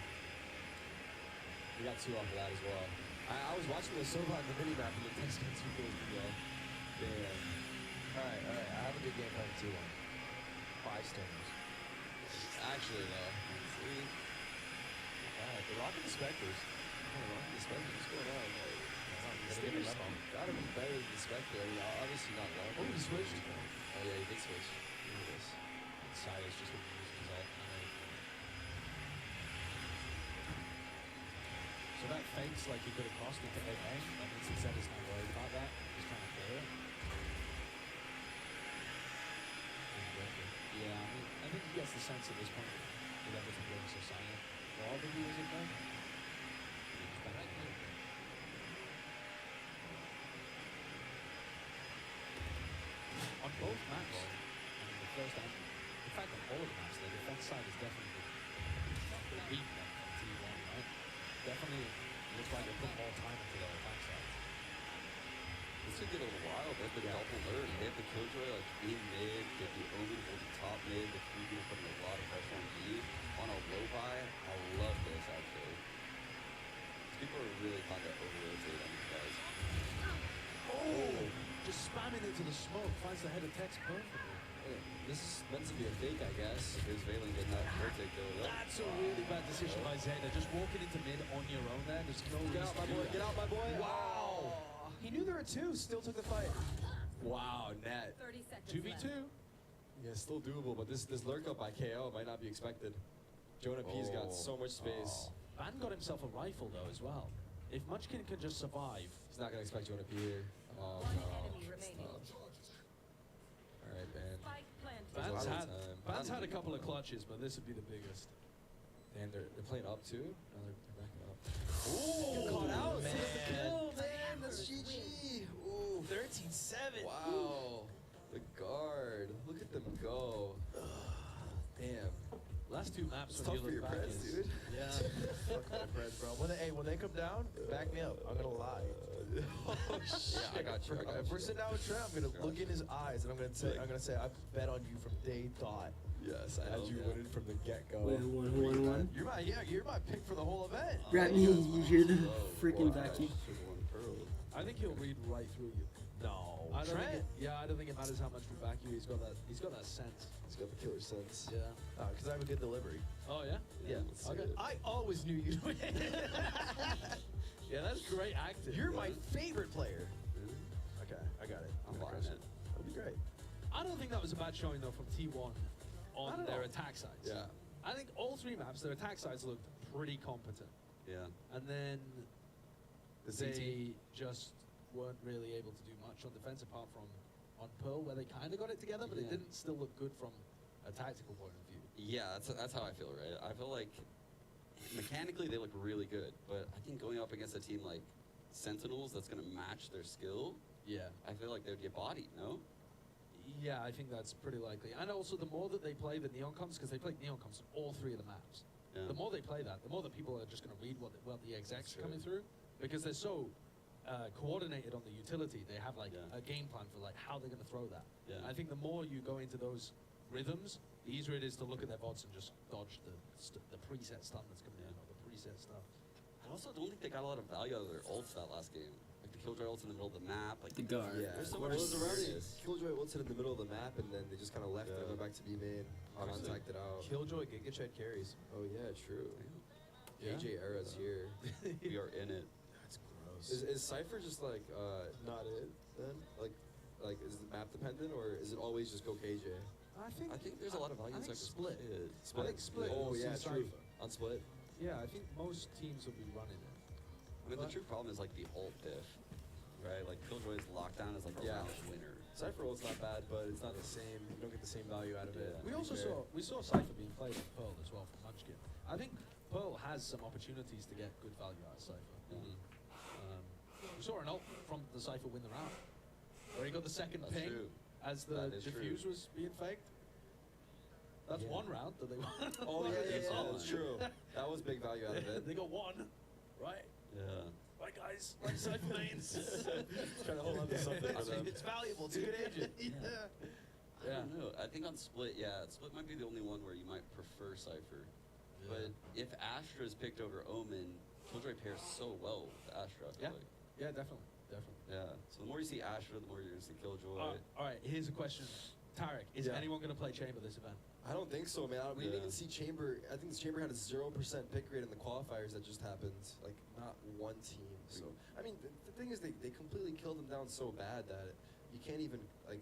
We got 2 off of that as well. I was watching the Sova on the mini map and the text got 2 kills as well. Damn. Alright. I have a good game plan for 2-1. Bystanders. Actually, though. See? Alright, they're rocking the Spectres. Oh, rocking the Spectres. What's going on? Gotta be better than the Spectre. I mean, obviously not low. Oh, he switched. Oh, yeah, he did switch. Look at this. Sire's just going to use his ult. So that fakes like he could have crossed into AA. That means Zed is not worried about that. He's trying to clear it. Yeah, I think he gets the sense at this point with everything going so silent. Probably was it though? On both maps, I mean, the first and in fact on all of the maps, the defense side is definitely the weak one on T1, right? Definitely looks like they put more time into their attack side. This could get a little wild. They have the double alert. They have the Killjoy like in mid. They have the Omen holding top mid. The 3 people putting a lot of pressure on D. On a low buy, I love this actually. These people are really kind of over-rotate on these guys. Oh! Just spamming into the smoke, finds the head of text perfectly. Hey, this is meant to be a fake, I guess. There's Valen getting that rotate kill. Yep. That's a really bad decision by Zeta. Just walking into mid on your own there. There's no Get out, my boy. Get out, my boy. Wow. He knew there were 2. Still took the fight. Wow, net. 30 seconds 2v2. Yeah, still doable, but this lurk up by KO might not be expected. Jonah P's got so much space. Van got himself a rifle though as well. If Munchkin can just survive, He's not gonna expect Jonah P here. Oh One no. enemy remaining. All right, man. Spike planted. There's a Van's lot had, of time. Van's had a couple of clutches, but this would be the biggest. And they're playing up too. No, they're backing up. Ooh, Caught out. man. That's the kill, man. That's GG. Ooh. 13-7. Wow. The guard. Look at them go. Damn. Last 2 maps It's when tough you for look your back press, is, dude. yeah. Fuck my friends, bro. When they come down, back me up. I'm gonna lie. Oh shit! Yeah, I got you. I got If we're you. sitting down with Trent, I'm gonna look in his eyes and I'm gonna say, I bet on you from day dot. Yes, I had you winning from the get-go. Wait, one. You're my pick for the whole event. Rat me, you hear the Oh, freaking boy, vacuum? should've won Pearl. I think he'll read right through you. No, I don't think Trent. I don't think it matters how much we back you. He's got that sense. He's got the killer sense. Yeah. Because I have a good delivery. Oh yeah. Yeah. let's see Okay. it. I always knew you'd win. Yeah, that's great acting. You're my favorite player. Really? Okay, I got it. I'm gonna buying crush it. That'll be great. I don't think that was a bad showing though from T1 I on don't their know. attack sides. Yeah. I think all three maps, their attack sides looked pretty competent, Yeah. and then The they CT. just weren't really able to do much on defense apart from on Pearl, where they kind of got it together, but it Yeah. didn't still look good from a tactical point of view. Yeah, that's how I feel, right? I feel like mechanically they look really good, but I think going up against a team like Sentinels that's going to match their skill, Yeah. I feel like they'd get bodied, no? Yeah, I think that's pretty likely. And also, the more that they play the neon comps, because they play neon comps on all three of the maps, Yeah. the more they play that, the more that people are just going to read what the execs True. are coming through, because they're so coordinated on the utility. They have like Yeah. a game plan for like how they're going to throw that. Yeah. I think the more you go into those rhythms, the easier it is to look at their VODs and just dodge the preset stun that's coming in, or the preset stuff. I also don't think they got a lot of value out of their ults that last game. Like the Killjoy ults in the middle of the map. Like The guard. Yeah. There's so What much was around it? weirdness. Killjoy ulted in the middle of the map, and then they just kind of left Yeah. and went back to B main. Honestly. Contacted out. Killjoy Giga Ched carries. Oh yeah, true. Yeah. AJ era's here. We are in it. That's gross. Is Cypher just like not it then? Like is it map dependent or is it always just go KJ? I think there's a lot of value I in think Cypher split. Split. I think split. Oh will yeah, see true. Cypher. On split. Yeah, I think most teams will be running it. I mean, the true problem is like the ult diff, right? Like Killjoy's lockdown is like a Yeah. round winner. Cypher ult's not bad, but it's not the same. You don't get the same value out of it. Yeah. We also saw Cypher being played on Pearl as well from Munchkin. I think Pearl has some opportunities to get good value out of Cypher. Mhm. We saw an ult from the Cypher win the round, where he got the second That's ping true. as the That is diffuse true. was being faked. That's Yeah. one round that they won. Oh yeah, It's all that's on. true. That was big value out of it. They got one, right? Yeah. Right, guys, like Cypher mains. Trying to hold on to something for them. It's valuable. It's a good agent. I don't know. I think on Split, yeah, Split might be the only one where you might prefer Cypher. But if Astra is picked over Omen, Killjoy pairs so well with Astra, I feel Yeah. like. Yeah, definitely. Yeah. So the more you see Astra, the more you're going to see Killjoy. All right, here's a question. Tarik, is Yeah. anyone going to play Chamber this event? I don't think so, man. We didn't Yeah. even see Chamber. I think this Chamber had a 0% pick rate in the qualifiers that just happened. Like, not one team. So, I mean, the thing is, they completely killed them down so bad that you can't even, like,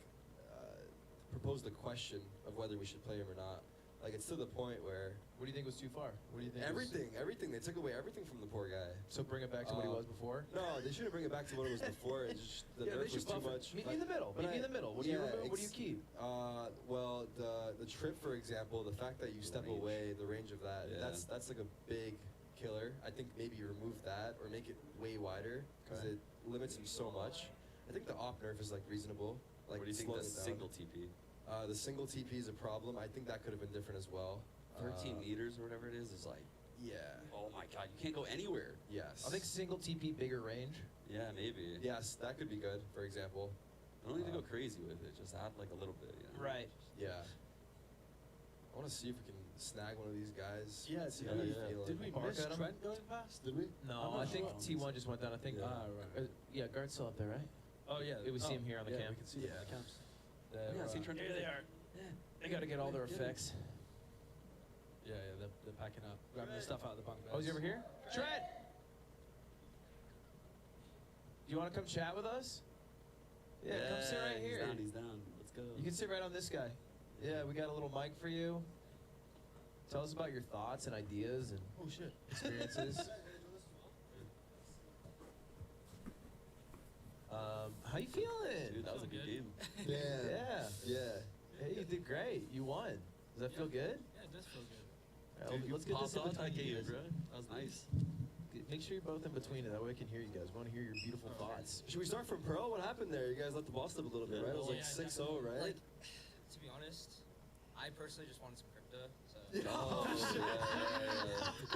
propose the question of whether we should play him or not. Like, it's to the point where What do you think was too far? What do you think? everything. They took away everything from the poor guy. So bring it back to what he was before. No, they shouldn't bring it back to what it was before. It's just the Yeah, they nerf was should too buff it. much. Meet me in the middle. but Meet me in the middle. What do you yeah, remove? What do you keep? Well, the trip, for example, the fact that you step range. away, the range of that, Yeah. that's like a big killer. I think maybe you remove that or make it way wider because Okay. it limits you so much. I think the op nerf is like reasonable. Like what do you think slowing the it down. single TP? The single TP is a problem. I think that could have been different as well. 13 meters or whatever it is like, Yeah. oh my god, you can't go anywhere. Yes. I think single TP, bigger range. Yeah, maybe. Yes, that could be good. For example. You don't need to go crazy with it. Just add like a little bit. You know? Right. Yeah. I want to see if we can snag one of these guys. Yeah, See yeah, how they yeah. feel. Did we Bark miss at him? Trent going past? Did we? No, I'm not I think sure. T1 just went down. I think. Yeah. Yeah, guard's still up there, right? Oh yeah, We see him here on the yeah, cam. we can see them in the camps. They're, Yeah, see Trent. Here they are. They got to get all their effects. Yeah, they're packing up, grabbing the stuff out of the bunk beds. Oh, is he over here? Trent! Do you want to come chat with us? Yeah, come sit right here. He's down. Let's go. You can sit right on this guy. Yeah, we got a little mic for you. Tell us about your thoughts and ideas and Oh shit. experiences. How you feeling? Dude, that was a good game. Yeah. Yeah. Yeah. Hey, you did great. You won. Does that feel good? Yeah, it does feel good. All right, let's get this in between you guys. That was nice. Make sure you're both in between it. That way I can hear you guys. We want to hear your beautiful thoughts. Should we start from Pearl? What happened there? You guys let the ball slip a little bit, right? It was like Yeah, 6-0, right? Like, to be honest, I personally just wanted some crypto, so. Oh,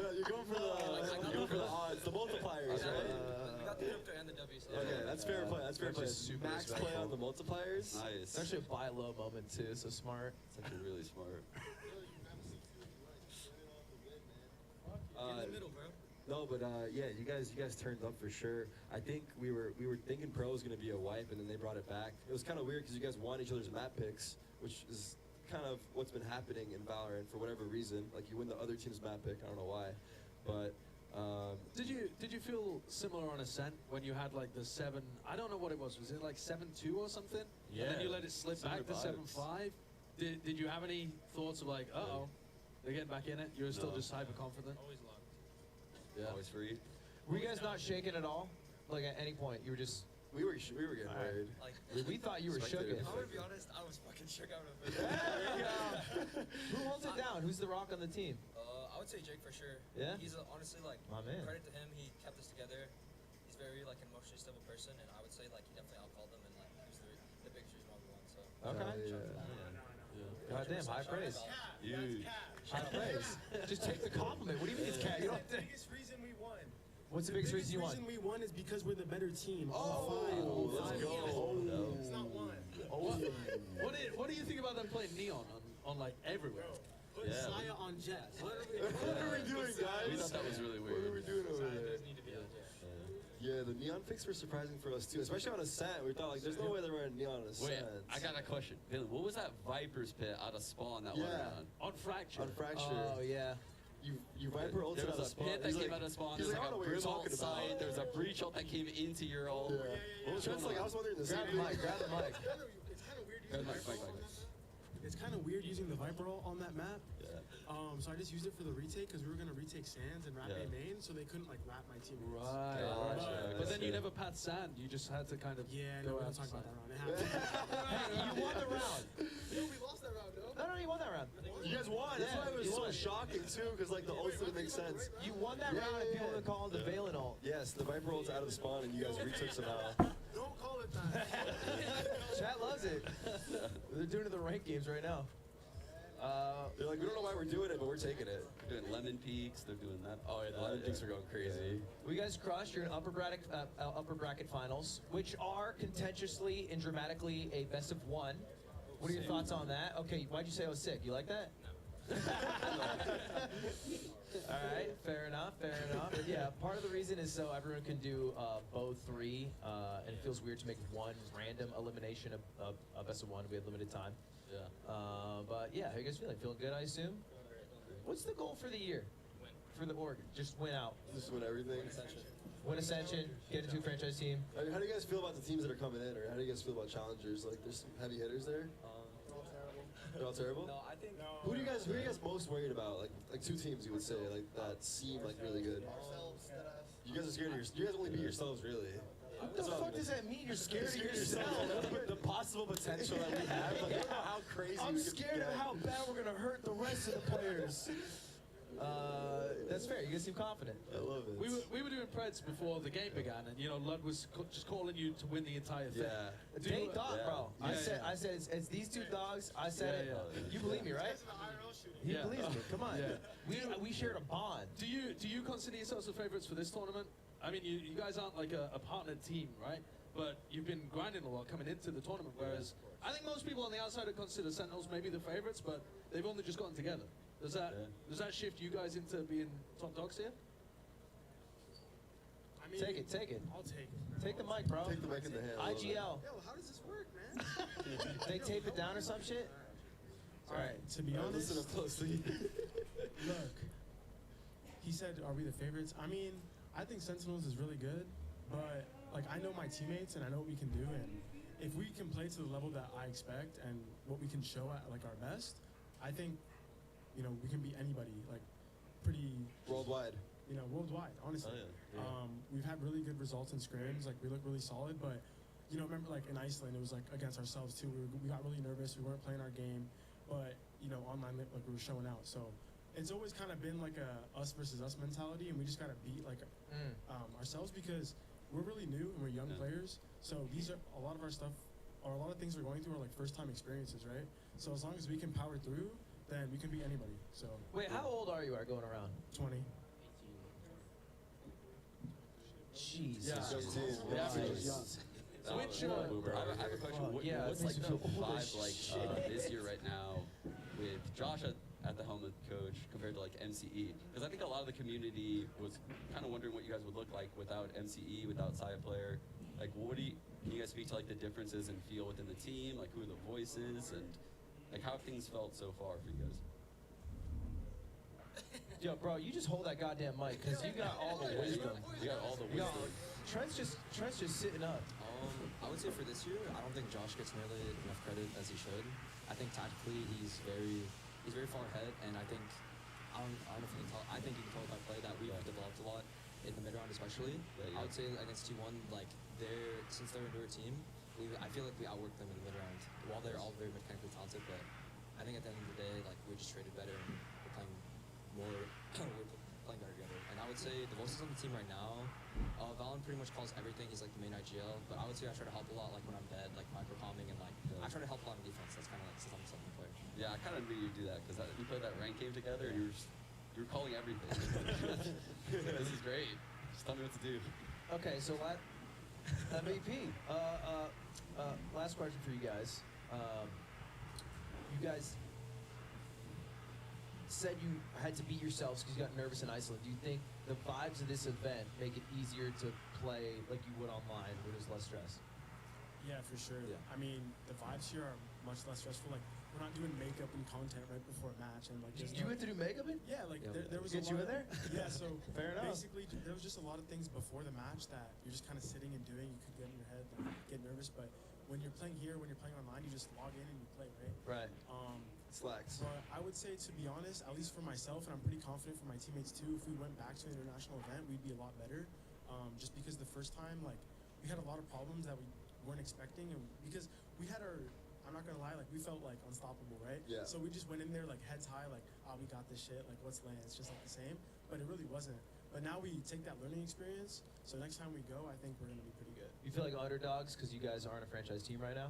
Yeah, you're going for the odds, the multipliers, right? We got the crypto and the W. So Okay, that's fair play. That's fair play. Actually super Max play respectful. on the multipliers. Nice. It's actually a buy low moment too, so smart. It's actually really smart. in the middle, bro. No, but yeah, you guys turned up for sure. I think we were thinking pro was gonna be a wipe, and then they brought it back. It was kind of weird because you guys won each other's map picks, which is kind of what's been happening in Valorant for whatever reason. Like you win the other team's map pick, I don't know why, but Did you feel similar on Ascent when you had like the 7? I don't know what it was. Was it like 7-2 or something? Yeah. And then you let it slip back to Similar 7-5. Did you have any thoughts of like, uh-oh, they're getting back in it? You're still No. just hyper confident. Always locked. Yeah. Always free. Were you guys not shaking at all? Like at any point, you were just. we were getting worried. Like, We thought you were Spectator. shooken. I'm gonna be honest, I was fucking shook out of it. Who holds it down? Who's the rock on the team? I would say Jake for sure. Yeah? He's honestly like, My man. credit to him, he kept us together. He's very like an emotionally stable person, and I would say like he definitely outcalled them, and like he was the biggest reason why we won. So. Okay. God damn, high praise. Huge. High praise. Just take the compliment. What do you mean it's cat? You don't have to. biggest reason we won. What's the biggest reason you won? reason we won is because we're the better team. Oh, let's go. It's not one. What do you think about them playing Neon on like everywhere? Put Yeah, Saya on Jets. What are we doing, guys? We thought that was really What are we weird. doing over It there? does need to be out there. Yeah, the neon picks were surprising for us too, especially on Ascent. We thought like, there's no way they're wearing neon on Wait, Ascent. I got a question. Billy, what was that Viper's pit out of spawn that one Yeah. round? On Fracture. On Fracture. Oh yeah. You Viper ulted There out of was a spawn. pit that He's came like- out of spawn. He's There's like, I like don't know a what you're broom talking outside. about. There was a breach ult that came into your ult. Yeah. What was Trent's going like, I on? was wondering the Grab same the thing. mic. Grab the mic. It's kind of weird using Grab the the mic, Viper mic, on mic. that map. It's kind of weird using the Viper roll on that map. Yeah. So I just used it for the retake because we were gonna retake Sands and wrap Yeah. A main, so they couldn't like wrap my teammates. Right. Gotcha. But then you never pat sand. You just had to kind of Yeah, go no, we're out not talking side. about that round. It happened. Hey, you won the round. No, we lost that round, though. No, you won that round. You guys won. That's Yeah, why it was you so won. shocking too, because like the ults didn't make sense. You won that Yeah, round, and yeah, people yeah. would call it the Valen ult. Yes, the Viper ult's out of the spawn, and you guys retook somehow. Don't call it that. Chat loves it. They're doing it in the rank games right now. They're like, we don't know why we're doing it, but we're taking it. They're doing lemon peaks. They're doing that. Oh yeah, the lemon picks are going crazy. We guys crushed. You're in upper bracket finals, which are contentiously and dramatically a best of one. What are your thoughts on that? Okay, why'd you say I was sick? You like that? All right, fair enough, fair enough. But yeah, part of the reason is so everyone can do both three, and it feels weird to make one random elimination of a best of one. We have limited time. Yeah. But yeah, how you guys feeling? Feeling good, I assume? What's the goal for the year? Win. For the org? Just win out. Just win everything. Win Ascension, get into a franchise team. How do you guys feel about the teams that are coming in, or how do you guys feel about challengers? Like, there's some heavy hitters there. They're all terrible. No, I think. Who are you guys most worried about? Like two teams you would say like that seem like really good. You guys are scared of you guys only beat yourselves really. What the fuck does that mean? You're scared of yourself. The possible potential that we have. Like, look how crazy. I'm we could scared get. of how bad we're gonna hurt the rest of the players. That's fair. You guys seem confident. I love it. We were doing Preds before the game began, and Lud was just calling you to win the entire thing. Yeah. They thought, yeah. bro. Yeah, I said, it's these two dogs. I said Yeah, it. yeah. You believe me, right? He Yeah. believes me. Come on. Yeah. We shared a bond. Do you consider yourselves the favorites for this tournament? I mean, you guys aren't like a partnered team, right? But you've been grinding a lot coming into the tournament, whereas I think most people on the outside would consider Sentinels maybe the favorites, but they've only just gotten together. Does that shift you guys into being top dogs here? I mean, Take it. I'll take it. Take the mic, bro. Take the mic in the hand. IGL. Yo, how does this work, man? They tape it down or some shit? All right. To be honest, Listen up closely. look. He said, "Are we the favorites?" I mean, I think Sentinels is really good, but like I know my teammates and I know what we can do, and if we can play to the level that I expect and what we can show at like our best, I think we can beat anybody like pretty Worldwide. worldwide. Honestly, we've had really good results in scrims. Like we look really solid, but remember like in Iceland, it was like against ourselves too. We got really nervous. We weren't playing our game, but online like we were showing out. So it's always kind of been like a us versus us mentality, and we just gotta beat like ourselves because we're really new and we're young players. So a lot of our stuff or a lot of things we're going through are like first time experiences, right? So as long as we can power through, then we can beat anybody. So Wait, how old are you going around? 20. Jesus. Yeah, Christ. Which one? I have a question. Yeah, What's it like makes the me feel old as vibe like shit. this year right now with Josh at the helmet coach compared to like MCE? Because I think a lot of the community was kind of wondering what you guys would look like without MCE, without Side Player. Like, can you guys speak to like the differences in feel within the team, like who are the voices, and like how have things felt so far for you guys? Yo, bro, you just hold that goddamn mic, because you got all the wisdom. You got all the You got, wisdom. Trent's just sitting up. I would say for this year, I don't think Josh gets nearly enough credit as he should. I think tactically he's very far ahead, and I think I don't know if you can tell. I think you can tell by play that we've developed a lot in the mid round, especially. Yeah. I would say against T1, like since they're a newer team, I feel like we outworked them in the mid round. While they're all very mechanically talented, but I think at the end of the day, like we just traded better and we're playing more. We're playing better together. And I would say the voices on the team right now. Valen pretty much calls everything. He's like the main IGL, but I would say I try to help a lot, like when I'm dead, like micro calming, and like I try to help a lot in defense. That's kind of like since I'm a second player. Yeah, I kind of knew you'd do that because we played that rank game together, and you were calling everything. This is great. Just tell me what to do. Okay, so MVP. Last question for you guys. You guys said you had to beat yourselves because you got nervous in Iceland. Do you think the vibes of this event make it easier to play like you would online where there's less stress? Yeah, for sure. Yeah. I mean, the vibes here are much less stressful. Like, we're not doing makeup and content right before a match, and like. Did there's you no- have to do makeup? Yeah, like there was Get a you lot in there? Yeah, so Fair enough. basically there was just a lot of things before the match that you're just kind of sitting and doing. You could get in your head, like, get nervous, but when you're playing here, when you're playing online, you just log in and you play, right? Right. Slacks. But I would say, to be honest, at least for myself, and I'm pretty confident for my teammates too, if we went back to an international event, we'd be a lot better. Just because the first time, like, we had a lot of problems that we weren't expecting, and because we had I'm not gonna lie, like, we felt like unstoppable, right? Yeah. So we just went in there like heads high, like, oh, we got this shit, like, what's LAN? It's just like the same, but it really wasn't. But now we take that learning experience, so next time we go, I think we're gonna be pretty good. You feel like underdogs because you guys aren't a franchise team right now?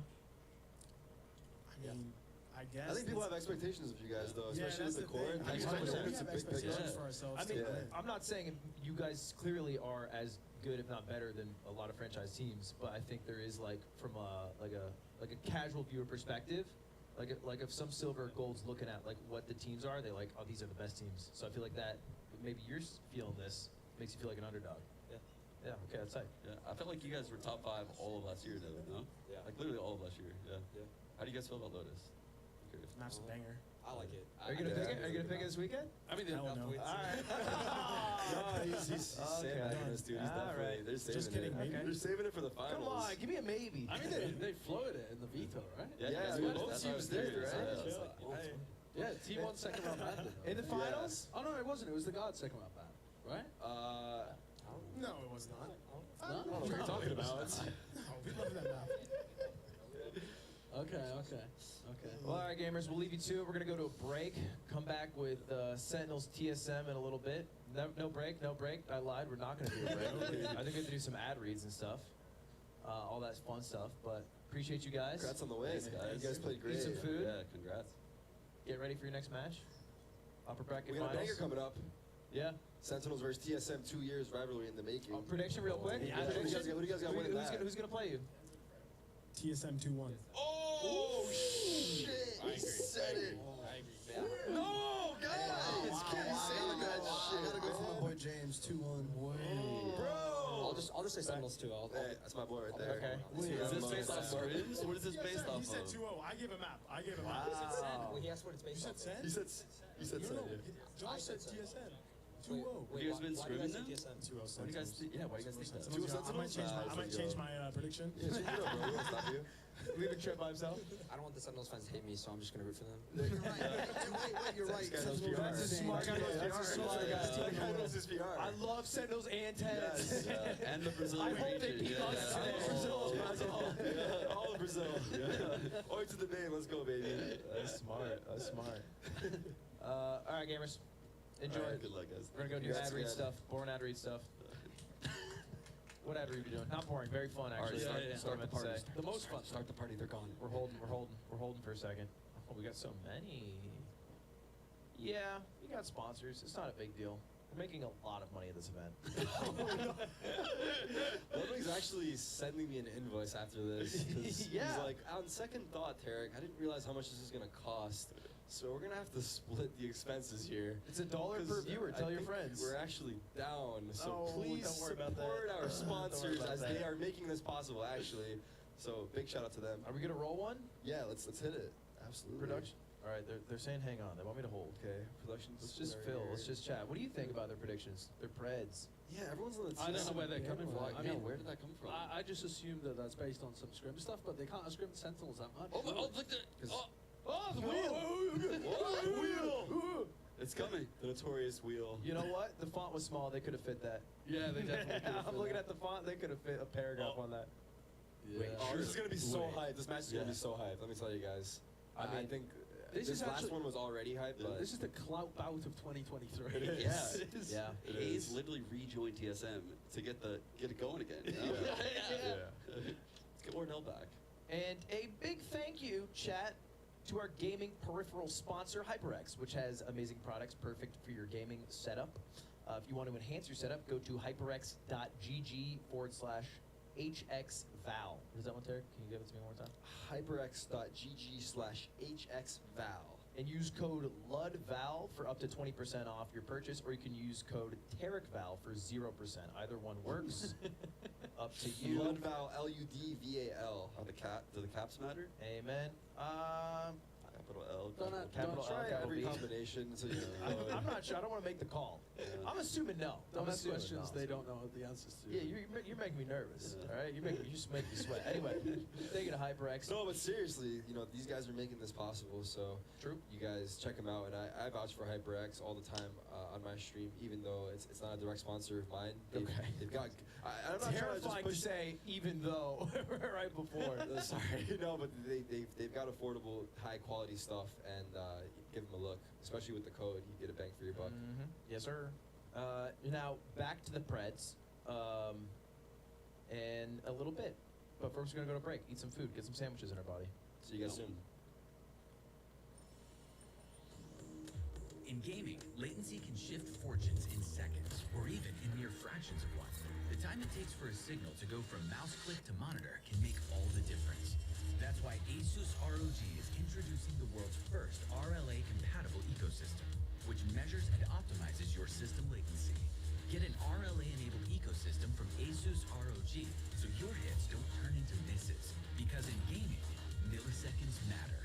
I mean, I guess. I think people it's- have expectations of you guys, though, Yeah, especially that's with the court. thing. I mean, I know we It's a have big picture. expectations Yeah. for ourselves. I mean, to win. I'm not saying you guys clearly are as good, if not better, than a lot of franchise teams, but I think there is like from a casual viewer perspective, like if some silver or gold's looking at like what the teams are, they like, oh, these are the best teams. So I feel like that maybe you're feeling this makes you feel like an underdog. Yeah. Yeah. Okay, that's tight. Yeah, I felt like you guys were top 5 all of last year, though. No? Yeah. Like literally all of last year. Yeah. Yeah. How do you guys feel about Lotus? I'm curious. Match a banger. I like it. Are you gonna pick it? Are you gonna pick it this weekend? I mean, Hell no. wait. All right. No, he's Okay. sandbagging us, dude. He's All definitely, right. they're saving Just kidding, it. maybe. They're saving it for the finals. Come on, give me a maybe. I mean, they floated it in the veto, right? Yeah, that's we what- both that's what I was teams did, curious. right? Yeah, I was Yeah. like, oh, Yeah, T1 second round band. In the finals? Oh no, it wasn't. It was the God second round band, right? No, it was not. No? I don't know what you're talking about. No, we love that map. Okay. Well, all right, gamers, we'll leave you to it. We're going to go to a break, come back with Sentinels TSM in a little bit. No break. I lied. We're not going to do a break. I think we have to do some ad reads and stuff. All that fun stuff. But appreciate you guys. Congrats on the win. Thanks, guys. You guys played great. Eat some food. Yeah, congrats. Get ready for your next match. Upper bracket We got a finals. banger coming up. Yeah. Sentinels versus TSM, 2 years rivalry in the making. Prediction real quick. Yeah, who do you guys got winning that? Who's going to play you? TSM 2-1. Oh, shit! He said it. No, guys! Can't say that shit. I gotta go for my boy James, 2-1. Bro! I'll just say Sentinels too. Hey, that's my boy right there. Okay. Is this based off scrims? What is this based off He said of? 2-0. I gave a map. Wow. Wait, he asked what it's You based said off. Sen? You said so, yeah. Josh said TSM. 2-0. Have you guys been why do you guys scrimming say them? TSM? 2-0 What do you guys think? Yeah, why do you guys think that? I might change my prediction. Yeah, check it out, bro. We won't stop you. Leaving Trip by himself. I don't want the Sentinels fans to hate me, so I'm just gonna root for them. You're right. This guy knows PR. That's a smart guy. That's a smart guy. This guy knows his PR. I love Sentinels and Teds. Yes. And the Brazilian I hope they region. beat Yeah. us today. Yeah, all of Brazil. Yeah. Oi to the bay, let's go, baby. That's smart. That's smart. All right, gamers. Enjoy. All right, good luck, guys. We're gonna go do Congrats ad read again. stuff. Boring ad read stuff. whatever you're doing. Not boring. Very fun, actually. Alright, Yeah, start the That's what I party. meant to say. The most fun. Start the party. They're gone. We're holding for a second. Oh, we got so many. Yeah, we got sponsors. It's not a big deal. We're making a lot of money at this event. Ludwig's actually sending me an invoice after this. 'Cause Yeah. He's like, on second thought, Tarik, I didn't realize how much this is gonna cost. So we're gonna have to split the expenses here. It's $1 per 'Cause viewer. I Tell your think friends. We're actually down. So Oh, please don't worry about that. support our Don't worry sponsors about as that. they are making this possible. Actually, so big shout out to them. Are we gonna roll one? Yeah, let's hit it. Absolutely. Production. All right, they're saying hang on. They want me to hold. Okay, production. Let's just fill. Let's just chat. What do you think about their predictions? Their Preds. Yeah, everyone's on the team. I don't know where they're coming from. Like, I yeah, mean, where did that come from? I just assume that that's based on some scrim stuff, but they can't have scrim Sentinels that much. Oh, look at Oh, the wheel! Whoa, the wheel! It's coming. The notorious wheel. You know what? The font was small. They could have fit that. Yeah, they definitely could have I'm fit looking that. at the font. They could have fit a paragraph on that. Yeah. Oh, this is gonna be so Wait. hyped. This match is gonna be so hyped. Let me tell you guys. I I mean, think this this is last actually- one was already hyped, but This is the clout bout of 2023. It is. Yeah. It is. Yeah. It Hayes is. literally rejoined TSM to get it going again. You know? Yeah. Let's get Ornell back. And a big thank you, chat, to our gaming peripheral sponsor, HyperX, which has amazing products perfect for your gaming setup. If you want to enhance your setup, go to hyperx.gg/HXVal. What is that one, Tarik? Can you give it to me one more time? hyperx.gg/HXVal. And use code LUDVAL for up to 20% off your purchase, or you can use code TARIKVAL for 0%. Either one works. Up to you. Ludval, LUDVAL. Do the caps matter? Amen. Capital L. Capital Try L, every capital V. combination so you I'm not sure. I don't want to make the call. I'm assuming no. Don't I'm ask assuming questions no. they don't know the answers to. Yeah, you're making me nervous. All right, you just make me sweat. Anyway, thank you to HyperX. No, but seriously, these guys are making this possible, so True. you guys check them out. And I vouch for HyperX all the time on my stream, even though it's not a direct sponsor of mine. They've got. I'm not trying to just Terrifying to push. say, even though right before. Sorry, no, but they've got affordable, high quality stuff, and give them a look. Especially with the code, you get a bang for your buck. Mhm. Yes, sir. Now back to the Preds, in a little bit. But first, we're gonna go to break, eat some food, get some sandwiches in our body. See you guys soon. In gaming, latency can shift fortunes in seconds, or even in mere fractions of one. The time it takes for a signal to go from mouse click to monitor can make all the difference. That's why ASUS ROG is introducing the world's first RLA-compatible ecosystem, which measures and optimizes your system latency. Get an RLA-enabled ecosystem from ASUS ROG, so your hits don't turn into misses. Because in gaming, milliseconds matter.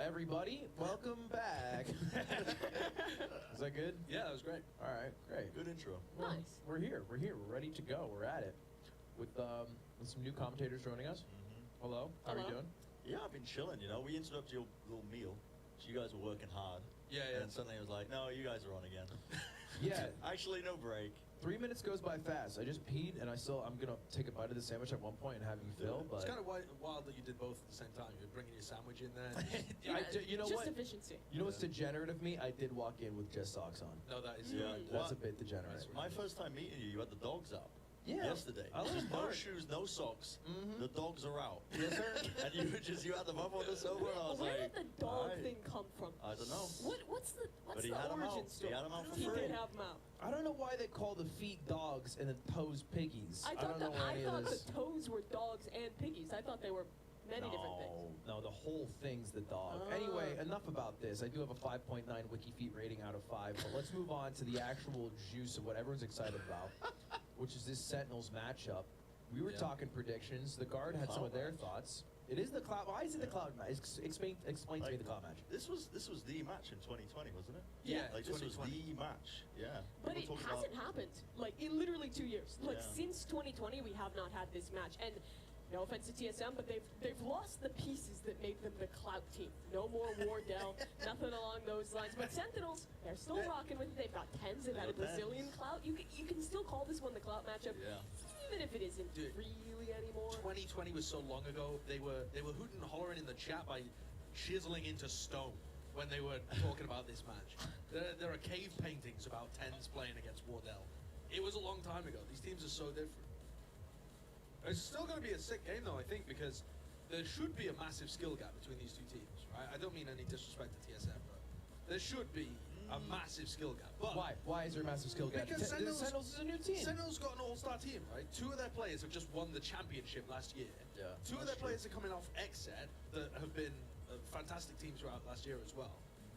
everybody. Welcome back. Is that good? Yeah, that was great. All right, great. Good intro. Nice. We're here. We're ready to go. We're at it. With some new commentators joining us. Hello. How are you Hello. doing? Yeah, I've been chilling, you know. We interrupted your little meal. So you guys were working hard. Yeah. And suddenly I was like, no, you guys are on again. Yeah. Actually, no break. 3 minutes goes by fast. I just peed, and I'm gonna take a bite of the sandwich at one point and have you fill. But It's kind of wild that you did both at the same time. You're bringing your sandwich in there. you know Just what? efficiency. You know what's degenerate of me? I did walk in with just socks on. No, that is. Yeah. That's a What? bit degenerate. My first time meeting you, you had the dogs out. Yeah. Yesterday. I Just like no Mark. shoes, no socks. Mhm. The dogs are out. Yes, sir. And you had them up on the sofa, and I was Where like, did the dog "Alright." thing come from? I don't know. What's the But he had 'em origin out. He story? had 'em out for He free. did have them out. I don't know why they call the feet dogs and the toes piggies. I don't thought know that any of this. the toes were dogs and piggies. I thought they were many different things. No, the whole thing's the dog. Ah. Anyway, enough about this. I do have a 5.9 WikiFeet rating out of 5, but let's move on to the actual juice of what everyone's excited about, which is this Sentinels matchup. We were talking predictions. The Guard had some of their thoughts. It is the Cloud. Why is it the Cloud match? Explain to me the Cloud match. This was the match in 2020, wasn't it? Yeah, Like this was 2020. the match. Yeah. But We're it talking hasn't about- happened. Like in literally 2 years. Like Yeah. since 2020, we have not had this match. And no offense to TSM, but they've lost the pieces that made them the clout team. No more Wardell, nothing along those lines. But Sentinels, they're still rocking with it. They've got tens. They've had a They're tens. Brazilian clout. You can still call this one the clout matchup, Yeah. even if it isn't Dude. really anymore. 2020 was so long ago. They were hooting and hollering in the chat by chiseling into stone when they were talking about this match. There are cave paintings about tens playing against Wardell. It was a long time ago. These teams are so different. It's still going to be a sick game though, I think, because there should be a massive skill gap between these two teams, right? I don't mean any disrespect to TSM, but there should be a massive skill gap. But Why? Why is there a massive skill gap? Because The Sentinels is a new team. Sentinels got an all-star team, right? Two of their players have just won the championship last year. Yeah, Two of that's their players are coming off XZ that have been fantastic teams throughout last year as well.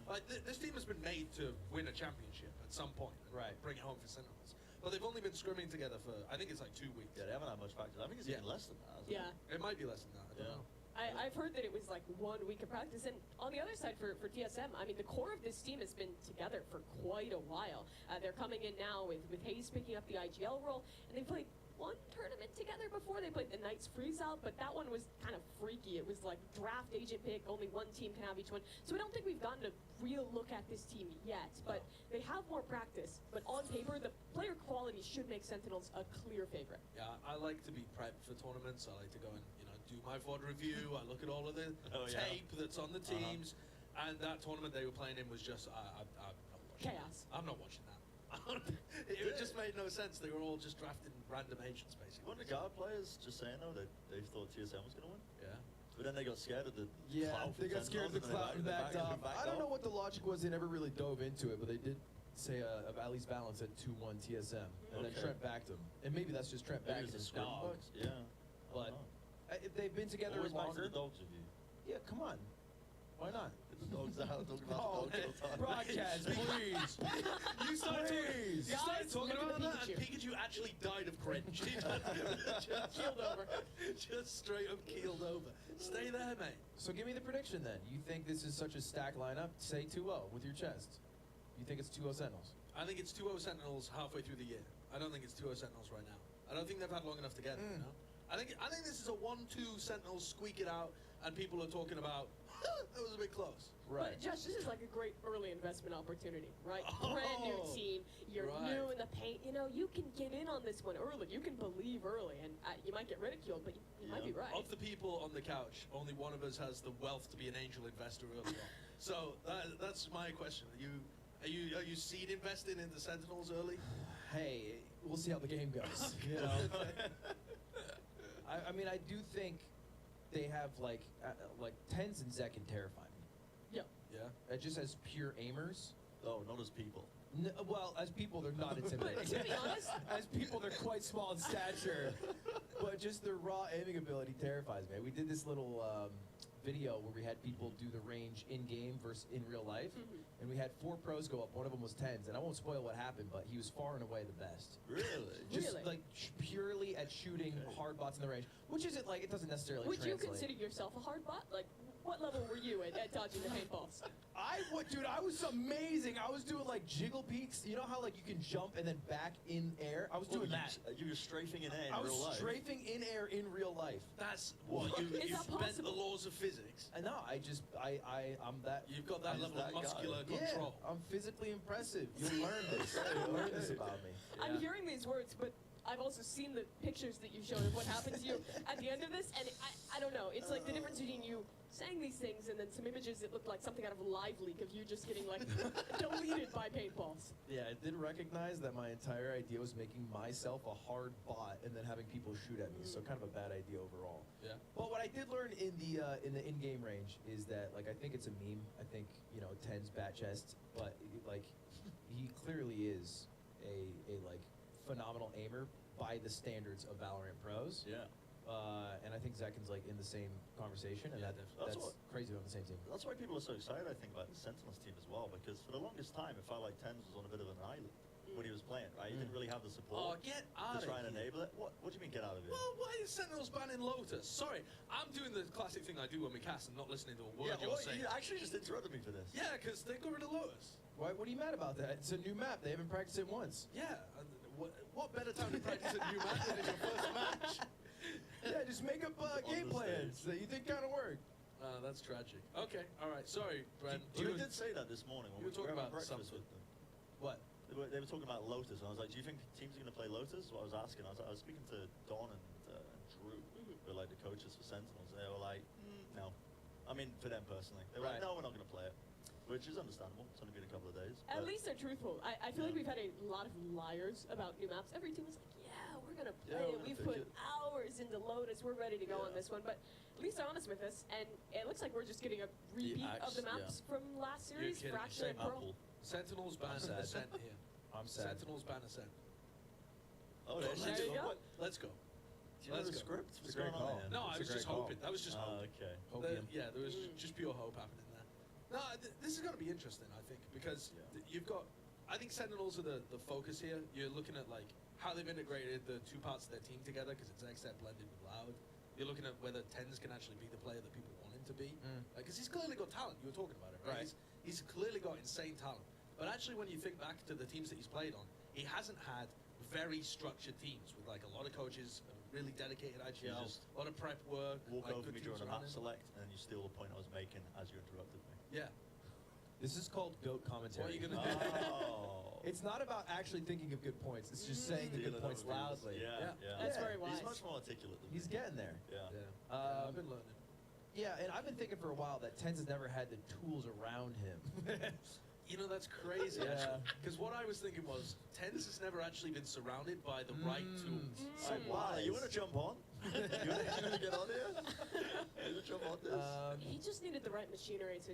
Like this team has been made to win a championship at some point, and Right. bring it home for Sentinels. But they've only been scrimming together for I think it's like 2 weeks. Yeah, they haven't had much practice. I think it's Yeah. even less than that. Isn't Yeah. It? It might be less than that. I don't Yeah. know. I've heard that it was like 1 week of practice, and on the other side for TSM, I mean the core of this team has been together for quite a while. They're coming in now with Hayes picking up the IGL role, and they played one tournament together before. They played the Knights Freeze Out, but that one was kind of freaky. It was like draft agent pick, only one team can have each one. So I don't think we've gotten a real look at this team yet, but they have more practice. But on paper, the player quality should make Sentinels a clear favorite. Yeah, I like to be prepped for tournaments. I like to go and do my VOD review. I look at all of the Oh, yeah. tape that's on the teams, and that tournament they were playing in was just I'm not watching Chaos. that. I'm not watching that. It just made no sense. They were all just drafting random agents basically. Weren't the guard players just saying though that they thought TSM was going to win? Yeah. But then they got scared of the Yeah, clout from they got scared of the Sentinels, cloud and and backed they off. backed I don't know off. what the logic was. They never really dove into it, but they did say a Valley's balance at 2-1 TSM, and then Okay. Trent backed him. And maybe that's just Trent Maybe backing it was his a scrim dog. box? Yeah. But if they've been together Always back to longer. the dogs with you. Yeah, come on. Why not? Get the dogs out. Talk about Oh, the dogs all the time. broadcast, please. You started Please. Guys, talking look at about the that, and Pikachu actually died of cringe. He just Keeled over. Just straight up keeled over. Stay there, mate. So give me the prediction then. You think this is such a stacked lineup? Say 2-0 with your chest. You think it's 2-0 Sentinels? I think it's 2-0 Sentinels halfway through the year. I don't think it's 2-0 Sentinels right now. I don't think they've had long enough to get it, you know? I think this is a 1-2 Sentinels squeak it out, and people are talking about, that was a bit close. But Josh, this is like a great early investment opportunity, right? Brand new Oh, team, you're right. new in the paint. You can get in on this one early. You can believe early, and you might get ridiculed, but you might be right. Of the people on the couch, only one of us has the wealth to be an angel investor early on. So that's my question. Are you seed investing into Sentinels early? Hey, we'll see how the game goes. You know? I mean, I do think they have like Tens and Zek can terrify me. Yeah. Yeah. Just as pure aimers. Oh, not as people. Well, as people, they're not intimidating. To be honest, As people, they're quite small in stature, but just their raw aiming ability terrifies me. We did this little video where we had people do the range in game versus in real life, and we had 4 pros go up. One of them was tens, and I won't spoil what happened, but he was far and away the best. Really? Just Really? like purely at shooting hard bots in the range, which isn't like it doesn't necessarily. Would you translate. consider yourself a hard bot? Like, what level were you at dodging the paintballs? Dude, I was amazing. I was doing like jiggle peaks. You know how like you can jump and then back in air? I was doing that. You were strafing in air in I real was life. strafing in air in real life. That's what you Is that bent the possible? laws of physics. I know. I'm that. You've got that I'm level that of guy. muscular Yeah, control. I'm physically impressive. You'll learn this. You'll learn this about me. I'm hearing these words, but I've also seen the pictures that you showed of what happened to you at the end of this, and I don't know. It's like the difference between you saying these things and then some images that looked like something out of a live leak of you just getting like deleted by paintballs. Yeah, I did recognize that my entire idea was making myself a hard bot and then having people shoot at me. So kind of a bad idea overall. Yeah. But what I did learn in the in-game range is that like I think it's a meme. I think Ten's bat chest, but like he clearly is a like phenomenal aimer by the standards of Valorant pros. Yeah. And I think Zekin's like in the same conversation, and Yeah, that's definitely. crazy on the same team. That's why people are so excited, I think, about the Sentinels team as well, because for the longest time, it felt like Tens was on a bit of an island when he was playing, right? He didn't really have the Oh, support get to out of try and here. enable it. What do you mean, get out of here? Well, why is Sentinels banning Lotus? Sorry, I'm doing the classic thing I do when we cast and not listening to a word Yeah, you're well, saying. you actually just interrupted me for this. Yeah, because they got rid of Lotus. What are you mad about that? It's a new map. They haven't practiced it once. Yeah, what better time to practice a new match than in your first match? Yeah, just make up game the plans that you think kind of work. That's tragic. Okay, all right, sorry, Brad. You did say that this morning when you we were talking were having about breakfast something. with them. What? They were talking about Lotus, and I was like, do you think teams are going to play Lotus? Is what I was asking. I was speaking to Don and Drew, who are like the coaches for Sentinels, and they were like, no. I mean, for them personally. They were like, no, we're not going to play it. Which is understandable. It's only been a couple of days. At but- least they're truthful. I feel like we've had a lot of liars about new maps. Every team was like, yeah, we're going to play Yeah, it. we're We've gonna put pick it." hours into Lotus. We're ready to go on this one. But at least they're honest with us. And it looks like we're just getting a repeat of the maps from last You're series. kidding me. Fracture and Pearl. Apple. Sentinels ban sad. Ascent here. I'm sad. Sentinels ban Ascent. Oh, Let's There you go. go. Let's go. Do you know Let's the go. script? It's What's a great going on call. here? No, I It's a was just great call. hoping. That was just hope. Okay. Hopium. Yeah, there was just pure hope happening there. No, this is going to be interesting, I think, because you've got. I think Sentinels are the focus here. You're looking at like how they've integrated the two parts of their team together because it's XZ blended with Loud. You're looking at whether Tens can actually be the player that people want him to be, because he's clearly got talent. You were talking about it, right? Right. He's clearly got insane talent. But actually, when you think back to the teams that he's played on, he hasn't had very structured teams with like a lot of coaches, a really dedicated IGL, just a lot of prep work. Walk like, over good me during teams a around map him. select, and then you steal the point I was making as you interrupted me. Yeah. This is called GOAT commentary. What are you gonna do? Oh. It's not about actually thinking of good points. It's just saying the good points loudly. Yeah, Yeah. yeah. That's Yeah. very wise. He's much more articulate than He's me. getting there. Yeah. Yeah. I've been learning. Yeah, and I've been thinking for a while that Tens has never had the tools around him. You know, that's crazy, Yeah. actually. Because what I was thinking was, Tens has never actually been surrounded by the right tools. Hey, wow, you want to jump on? you want to get on here? You want to jump on this? He just needed the right machinery to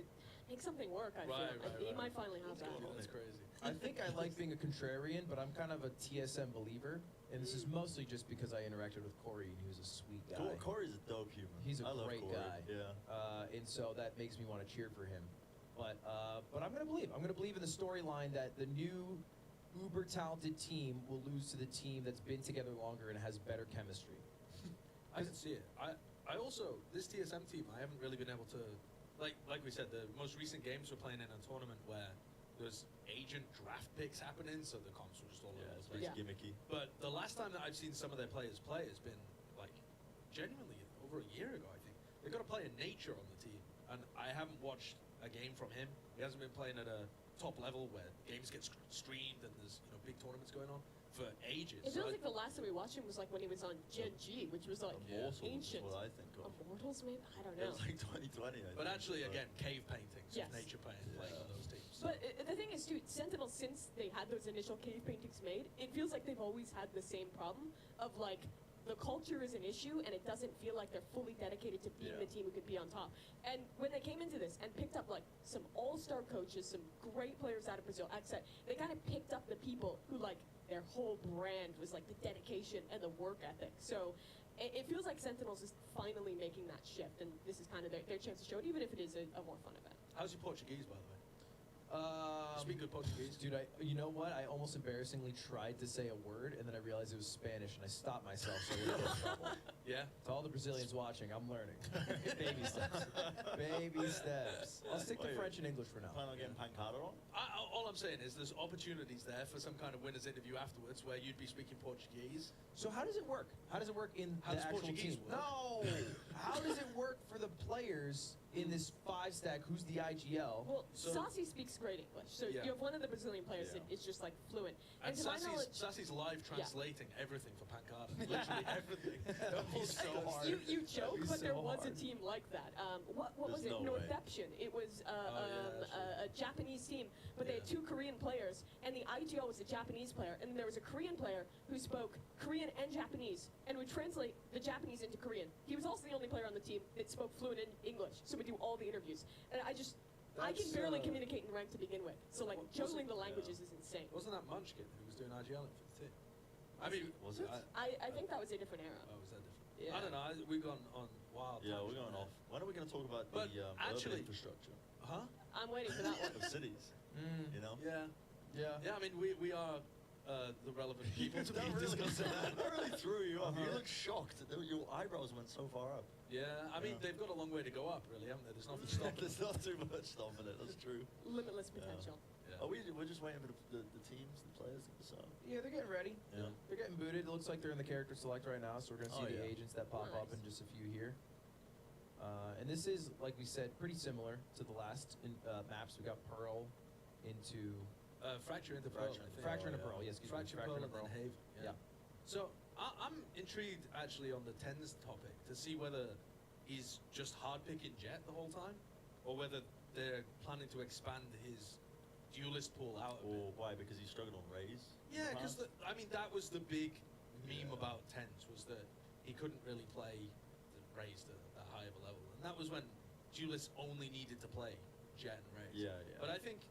make something work, I feel. Right, And right, he right. might finally have that. That's crazy. I think I like being a contrarian, but I'm kind of a TSM believer. And this is mostly just because I interacted with Corey, and he was a sweet guy. Corey's a dope human. He's a I love great Corey. guy. Yeah. And so that makes me want to cheer for him. But I'm going to believe. I'm going to believe in the storyline that the new uber talented team will lose to the team that's been together longer and has better chemistry. I can see it. I also, this TSM team, I haven't really been able to, like we said, the most recent games were playing in a tournament where there's agent draft picks happening, so the comps were just all over Yeah, the it's place. very gimmicky. But the last time that I've seen some of their players play has been, like, genuinely over a year ago, I think. They've got a player Nature on the team, and I haven't watched a game from him. He hasn't been playing at a top level where games get streamed and there's big tournaments going on for ages. It So feels like the last time we watched him was like when he was on Gen G, which was like Immortals ancient. is what I think of. Immortals, maybe? I don't It know. was like 2020, I But think, actually, again, cave paintings Yes. of Nature playing on those teams. But the thing is, too, Sentinel, since they had those initial cave paintings made, it feels like they've always had the same problem of like, the culture is an issue, and it doesn't feel like they're fully dedicated to being the team who could be on top. And when they came into this and picked up like some all-star coaches, some great players out of Brazil, XZ, they kind of picked up the people who like their whole brand was like the dedication and the work ethic. So it feels like Sentinels is finally making that shift, and this is kind of their chance to show it, even if it is a more fun event. How's your Portuguese, by the way? You speak good Portuguese? Dude, you know what? I almost embarrassingly tried to say a word, and then I realized it was Spanish, and I stopped myself, so I wouldn't get in trouble. Yeah? To all the Brazilians watching, I'm learning. Baby steps. Baby steps. I'll stick to Wait. French and English for now. Plan on getting pancada on? All I'm saying is there's opportunities there for some kind of winner's interview afterwards where you'd be speaking Portuguese. So how does it work? How does it work in How the does actual Portuguese team? work? No! How does it work for the players in this 5-stack? Who's the IGL? Well, So- Saucy speaks great English, so Yeah. you have one of the Brazilian players Yeah. that is just like fluent. And to my knowledge, Sassy's live translating everything for Pancada. Literally everything. He's so hard. you joke, He's but there so was hard. a team like that. What was There's it? no way. Northeption. It was yeah, a Japanese team, but they had 2 Korean players, and the IGL was a Japanese player, and then there was a Korean player who spoke Korean and Japanese, and would translate the Japanese into Korean. He was also the only player on the team that spoke fluent in English, so we do all the interviews. And I can That's, barely communicate in rank to begin with, so like juggling the languages is insane. Wasn't that Munchkin who was doing IGL for the team? I mean, Was it? I think that was a different era. Oh, was that different? Yeah. I don't know. We've gone on wild. Yeah, we're tangent going there. off. When are we going to talk about But the actually- urban infrastructure Huh? I'm waiting for that one. of cities? You know? Yeah. Yeah. Yeah, I mean, we are the relevant people to be That really, discussing that. that really threw you off. You Uh-huh. look shocked. Your eyebrows went so far up. Yeah, I mean, Yeah. they've got a long way to go up, really, haven't they? There's nothing stopping There's not too much stopping it. That's true. Limitless potential. Yeah. We're just waiting for the teams, the players. So Yeah, they're getting ready. yeah. They're getting booted. It looks like they're in the character select right now, so we're going to see Oh, the yeah. agents that pop up Nice. in just a few here. And this is, like we said, pretty similar to the last maps. We got Pearl into Fracture into Pearl, I think. Fracture into yeah. Pearl. Yes, excuse me. Fracture, Pearl, into and then Haven. Yeah. So I'm intrigued actually on the tens topic to see whether he's just hard picking Jet the whole time, or whether they're planning to expand his duelist pool out a bit. Or why? Because he struggled on Rays. Yeah, because I mean that was the big meme Yeah. about tens was that he couldn't really play the Rays to that high of a level, and that was when duelists only needed to play Jet and Rays. Yeah, yeah. But I think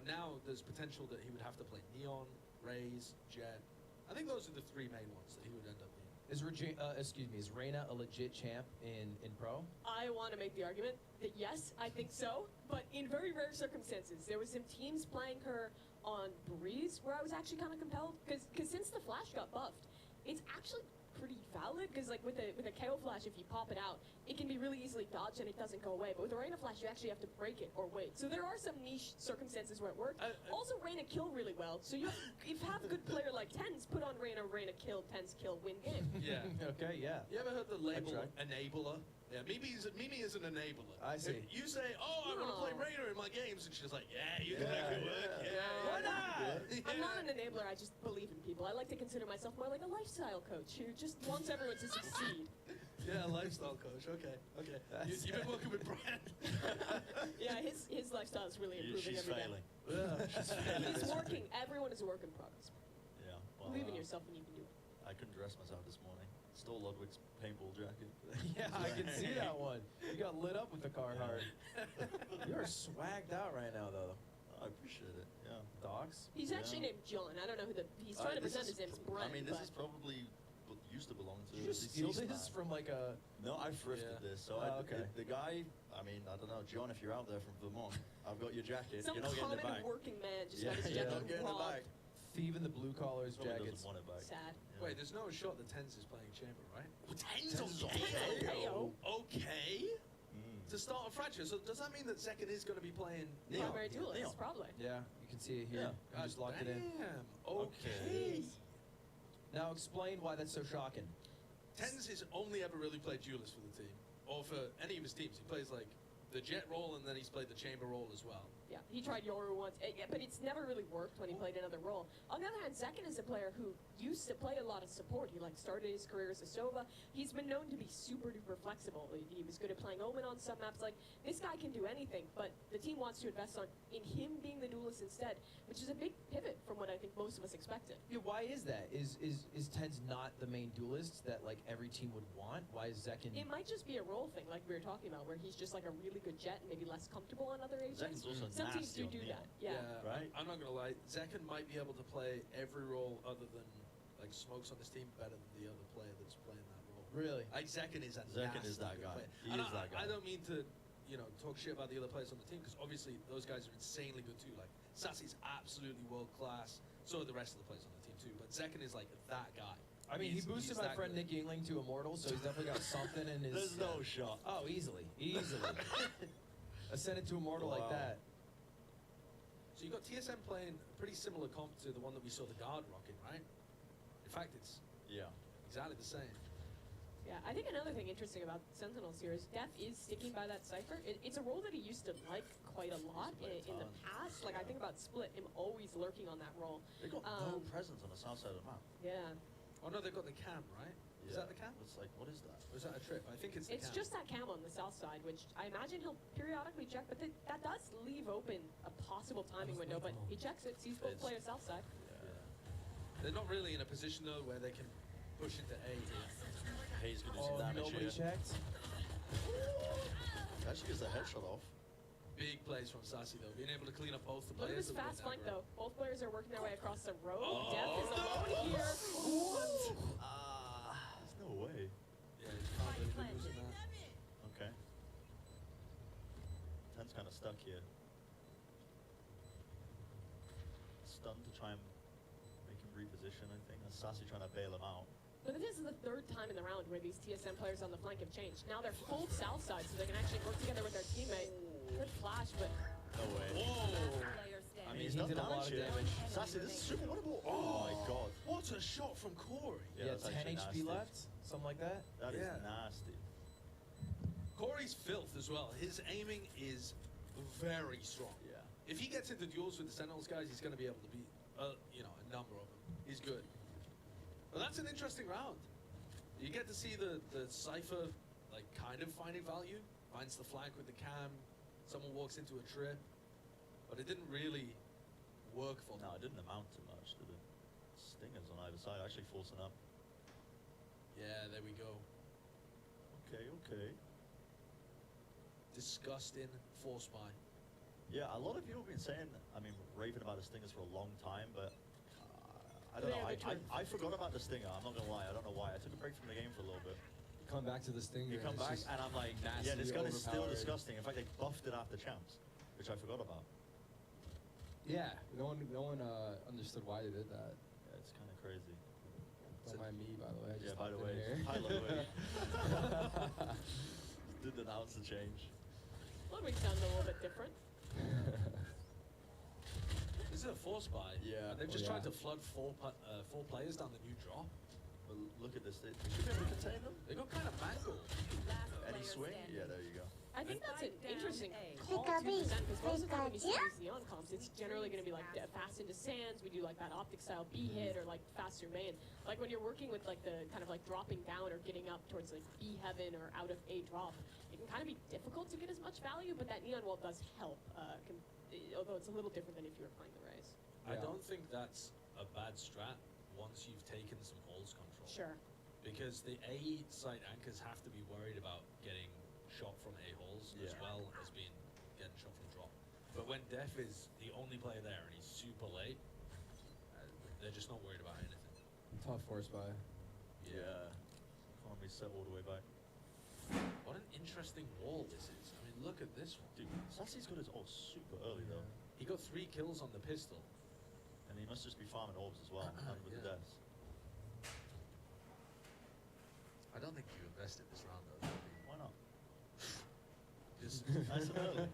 now there's potential that he would have to play Neon, Rays, Jet. I think those are the 3 main ones that he would end up being. Is Reyna a legit champ in Pro? I want to make the argument that yes, I think so, but in very rare circumstances. There was some teams playing her on Breeze where I was actually kind of compelled, because since the flash got buffed, it's actually pretty valid, because like with a KO flash, if you pop it out, it can be really easily dodged and it doesn't go away, but with a Reyna flash, you actually have to break it or wait. So there are some niche circumstances where it worked. Also, Reyna kill really well, so if you have a good player like Tens, put on Reyna kill, Tens kill, win game. Yeah. Okay, yeah. You ever heard the label tried. enabler? Yeah, Mimi is an enabler. I see. If you say, "Oh, I want to play No. Reyna in my games," and she's like, "Yeah, you can Yeah, make it work. yeah. Yeah, Why not? I'm not an enabler, I just believe in people. I like to consider myself more like a lifestyle coach who just wants everyone to succeed. Yeah, lifestyle coach. Okay. You've been working with Brian. Yeah, his lifestyle is really improving She's every day. failing. Yeah, she's failing. He's working. Everyone is a work in progress. Yeah. Well, Believe in yourself and you can do it. I couldn't dress myself this morning. Stole Ludwig's paintball jacket. Yeah, I can see that one. You got lit up with the Carhartt. You're swagged out right now, though. I appreciate it. Yeah. Docs? He's actually named John. I don't know who he's trying to This present is his name as pro- Brian. I mean, this but is probably used to belong to. Did you just the steal deceased this man. from like a... No, I thrifted Yeah. this. So Okay. the guy, I mean, I don't know, John, if you're out there from Vermont, I've got your jacket. some You're not getting it common back. working man just Yeah, got his you're jacket not getting it robbed. back. Thief in the blue collars Probably jackets. doesn't want it back. Sad. Yeah. Wait, there's no shot that Tens is playing Chamber, right? Tens on KO. Okay. Mm. To start a Fracture, so does that mean that Second is going to be playing Neon. Primary duelist, Neon. probably. Yeah, you can see it here. Yeah. You just locked it in. Damn. Okay. Now explain why that's so shocking. Tens has only ever really played duelist for the team, or for any of his teams. He plays like the Jet role, and then he's played the Chamber role as well. Yeah, he tried Yoru once, yeah, but it's never really worked when he played another role. On the other hand, Zekin is a player who used to play a lot of support. He started his career as a Sova. He's been known to be super duper flexible. He was good at playing Omen on some maps. Like, this guy can do anything, but the team wants to invest in him being the duelist instead, which is a big pivot from what I think most of us expected. Yeah, why is that? Is Tens not the main duelist that like every team would want? Why is Zekin? It might just be a role thing, like we were talking about, where he's just like a really good jet and maybe less comfortable on other agents. Zekin's also Some teams nasty do on Neon. that. Yeah. Right? I'm not going to lie. Zekin might be able to play every role other than like Smokes on this team better than the other player that's playing that role. Really? Like Zekken is a Zekken is nasty that good guy. player. He And is that guy. I don't mean to, talk shit about the other players on the team because obviously those guys are insanely good too. Like Sassy's absolutely world class. So are the rest of the players on the team too. But Zekken is like that guy. I mean, he He's boosted my that friend good. Nick Yingling to Immortal, so he's definitely got something in his... There's no shot. Oh, easily. Ascended to Immortal like Wow. that. So you got TSM playing a pretty similar comp to the one that we saw the guard rocking, right? In fact, it's Yeah. exactly the same. Yeah, I think another thing interesting about Sentinels here is Def is sticking by that Cypher. It's a role that he used to like quite a lot in the past. Like, I think about Split, him always lurking on that role. They got no presence on the south side of the map. Yeah. Oh no, they've got the cam, right? Is that the cam? It's like, what is that? Or is that a trip? I think it's the It's cam. just that cam on the south side, which I imagine he'll periodically check, but that does leave open a possible timing window, but he checks it, sees both It's- players south side. They're not really in a position though where they can push into A here. Hayes gonna do Oh, some damage nobody here. checked? Actually gets a headshot off. Big plays from Sassy though, being able to clean up both the Look at players. this that were in fast that flank row. though. Both players are working their way across the road. Oh. Def is alone here. There's no way. Yeah, you can't really be losing that. Okay. Ten's kind of stuck here. Stunned to try and make him reposition, I think. And Sassy trying to bail him out. But this is the third time in the round where these TSM players on the flank have changed. Now they're full south side, so they can actually work together with their teammate. Good flash, but No way. Whoa! I mean, He he's done did a lot of here. damage. Sassy, this is super winnable. Oh my god. What a shot from Corey! Yeah, that's 10 actually HP nasty. left? Something like that? That is Yeah. nasty. Corey's filth as well. His aiming is very strong. Yeah. If he gets into duels with the Sentinels guys, he's going to be able to beat, a number of them. He's good. But that's an interesting round. You get to see the Cypher, like, kind of finding value. Finds the flank with the cam. Someone walks into a trip. But it didn't really work for them. No, it didn't amount to much, did it? Stingers on either side, actually forcing up. Yeah, there we go. Okay, okay. Disgusting force buy. Yeah, a lot of people have been saying, I mean, raving about the Stingers for a long time, but I don't know. I forgot about the Stinger. I'm not gonna lie. I don't know why. I took a break from the game for a little bit. You come back to this thing. You come back, and I'm like, yeah, this gun is still overpowered. disgusting. In fact, they buffed it after champs, which I forgot about. Yeah, no one understood why they did that. Yeah, it's kind of crazy. Don't mind me, by the way. I just Yeah, by the popped in way, here. hi Ludwig. Didn't announce the change. Ludwig sounds a little bit different. This is a force buy. Yeah. And they've Oh, just yeah. tried to flood four players down the new drop. But look at this. They should be able to contain them. They got kind of mangled. Any swing? Yeah, there you go. I think that's an interesting call to present because most of the time when you see these Neon comps, it's generally going to be like fast into sands. We do like that optic style B hit or like faster main. Like when you're working with like the kind of like dropping down or getting up towards like B heaven or out of A drop, it can kind of be difficult to get as much value. But that Neon wall does help, although it's a little different than if you were playing the Rays. I Yeah. don't think that's a bad strat once you've taken some holes control. Sure. Because the A side anchors have to be worried about getting shot from A holes as Yeah. well as getting shot from drop. But when Def is the only player there and he's super late, they're just not worried about anything. Tough force buy. Yeah. Can't be set all the way back. What an interesting wall this is. I mean, look at this one. Dude, Sassy's got his ult super early though. He got 3 kills on the pistol. And he must just be farming orbs as well, and with the Yeah. deaths. I don't think you invested this round though. Why not? Just Nice and early.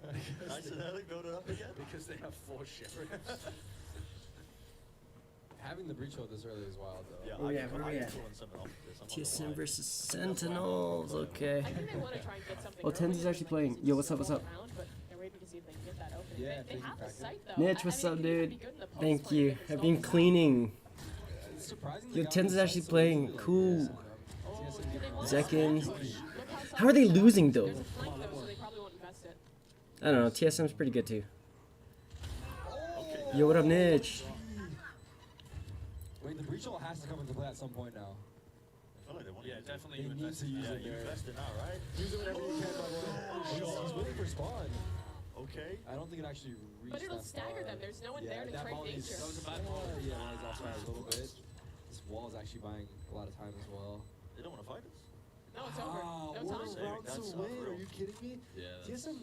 Nice and early, build it up again. because they have 4 shivers. Having the breach hold this early is wild, though. Yeah, Oh, I yeah, can where we at? influence them off this. I'm not gonna TSM lie. versus Sentinels. Okay. I think they want to try and get something. Oh, Tens is early actually and, playing. like, Yo, what's up, just what's up? around, but they're waiting to see if they can get that open. Yeah, they taking have the practice. site though. Mitch, what's I mean, up, it could even dude? be good in the post Thank play you. if it's I've not been bad. cleaning. It's surprisingly Yo, got Tens the is actually site so playing. easily like Cool. this, Oh, TSM do they did want really Zekken. to well. push? Look How are they solid it is. losing, though? There's a flank though, so they probably won't invest it. I don't know. TSM's pretty good too. Okay. Yo, what up, Niche? Wait, the breach hold has to come into play at some point now. I feel like they want Yeah, to use it. definitely They you need invested. to use Yeah, it you there. invest in now, right? Use it whenever you can, by the way. He's waiting for spawn. Okay. I don't think it actually reached But it'll that stagger far. them. There's no one Yeah, there to that trade ball is- nature. That was a bad ball. Yeah, that was offside a little bit. This wall is actually buying a lot of time as well. They don't want to fight us. No, it's over. Wow, No what time. a round That's to win. unreal. Are you kidding me? Yeah. TSM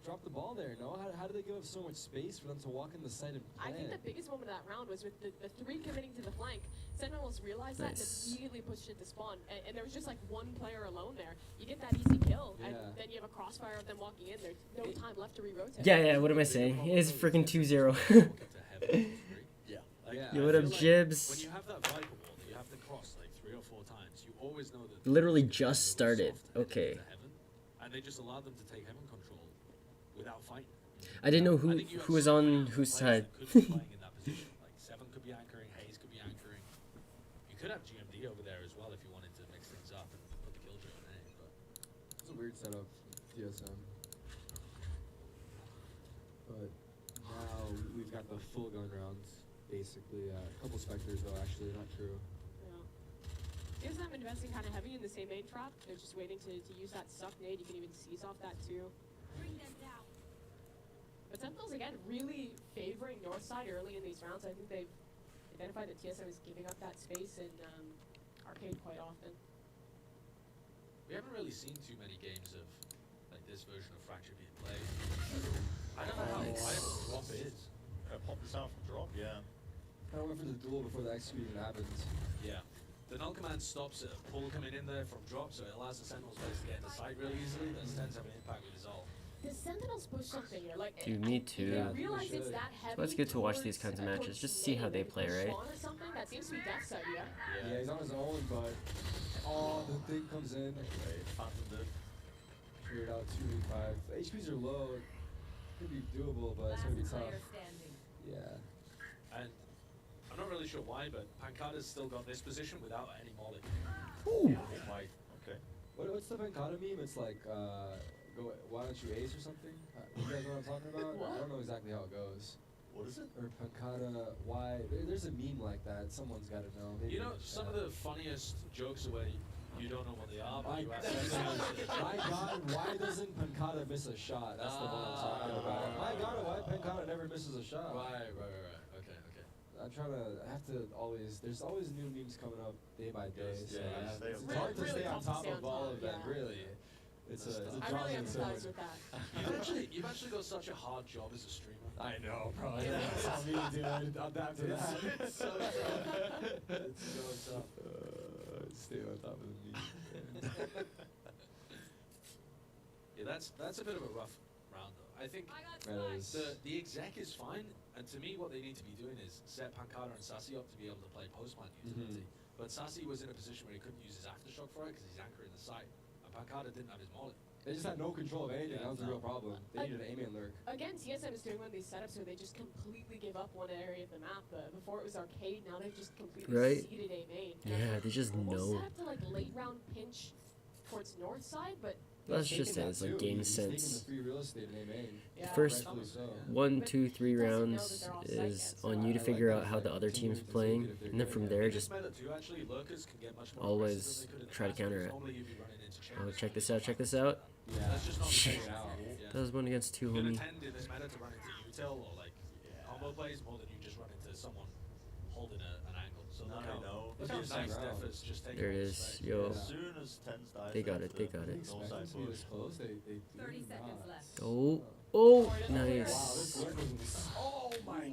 dropped the ball there, no? How did they give up so much space for them to walk in the site and I plan? think the biggest moment of that round was with the 3 committing to the flank. Sentinels realized that and Nice. immediately pushed it to spawn. And there was just like one player alone there. You get that easy kill, and Yeah. then you have a crossfire of them walking in. There's no time left to re-rotate. Yeah, what am I saying? It's freaking 2-0. Yeah. Yeah. Yo, I what up, feel like Jibs? When you have that Viper wall that you have to cross like 3 or 4 times, you always know that. Literally they're just so started. soft heading Okay. into heaven, and they just allowed them to take heaven control without fighting. I didn't know I who think you have was so on many whose players side. that could be playing in that position. Like Seven could be anchoring, Hayes could be anchoring. You could have GMD over there as well if you wanted to mix things up and put the killjoy on A. But It's a weird setup, TSM. But now we've got the full gun rounds, basically. A couple specters, though, actually, not true. Yeah. TSM investing kind of heavy in the same main trap. They're just waiting to use that suck nade. You can even seize off that too. Bring them down. But Sentinels, again, really favoring north side early in these rounds. I think they've identified that TSM is giving up that space in arcade quite often. we haven't really seen too many games of like this version of Fracture being played. I don't know how viable drop is. Pop this out from drop, yeah. I went for the duel before the execute even happens. Yeah. The null command stops a pull coming in there from drop, so it allows the Sentinels players to get into sight really easily. That tends to have an impact with his ult. The Sentinels push something here. Like, Dude, me too. They Yeah, they realize it's should. that heavy. So it's good to watch these towards- kinds of matches, towards just to see how main they and play, right? Spawn or something. That seems to be death side, yeah. Yeah, he's on his own, but the thing comes in. Phantom diff. Cleared out 2v5. HPs are low. Could be doable, but it's gonna be Last tough. player standing. Yeah. And I'm not really sure why, but Pancada's still got this position without any molly. Ooh. Might. Okay. What's the Venkata meme? It's like, why don't you ace or something? You guys know what I'm talking about? I don't know exactly how it goes. What is it? Or Pancada, why? There's a meme like that. Someone's got to know. Maybe You know, in the some of chat. the funniest jokes are where you don't know what they are, but My you actually my God, why doesn't Pancada miss a shot? That's the one I'm talking about. My God, why Pancada never misses a shot? Right. Okay. I'm trying to. I have to always. There's always new memes coming up day by day. So Yeah, I have, stay it's up hard to Really stay on tough to top stay of on all top, of them. yeah. Really, it's a I job really in its empathize own. with that. You've actually got such a hard job as a streamer. I know, bro. That's on me, dude. I'll adapt to that. It's so tough. It's so tough. Stay on top of the meme. Yeah, that's a bit of a rough round though. I think That is. the exec is fine, and to me what they need to be doing is set Pancada and Sassy up to be able to play postman utility. But Sassy was in a position where he couldn't use his aftershock for it because he's anchoring the site, and Pancada didn't have his molly. They just had no control of anything. That was the real problem. They needed an aim and lurk. Again, TSM is doing one of these setups where they just completely give up one area of the map. Before it was arcade, now they've just completely Right. ceded A main. Yeah, they just Almost know. set up to like late round pinch towards north side, but Let's He's just say taking it's that like too. game He's taking sense. the free real estate in A main. yeah. First Rightfully so. 1, 2, 3 Doesn't know that rounds they're offside is yet, so on you I to like figure that. out how the other team's playing, and then from there In just this meta too, actually, lurkers can get much more always aggressive than they could in the try to past, counter because it. normally you'd be running into Oh, chambers. check this out, check this out. Yeah. That's just not the Check case it out. Yeah. That was 1 against 2, You can homie. attend in this meta to run into util or like combo plays more than you just run into someone holding an angle. So Now look they how, know. look It's how just nice like round. Deffer's just taking There it all the is, space. yo. As soon as Tens dies, They got it, to they got They it. expect north them side to be push. this close. They do 30 not. seconds left. Oh, Oh, Wow, this nice. lurk was. Oh my God,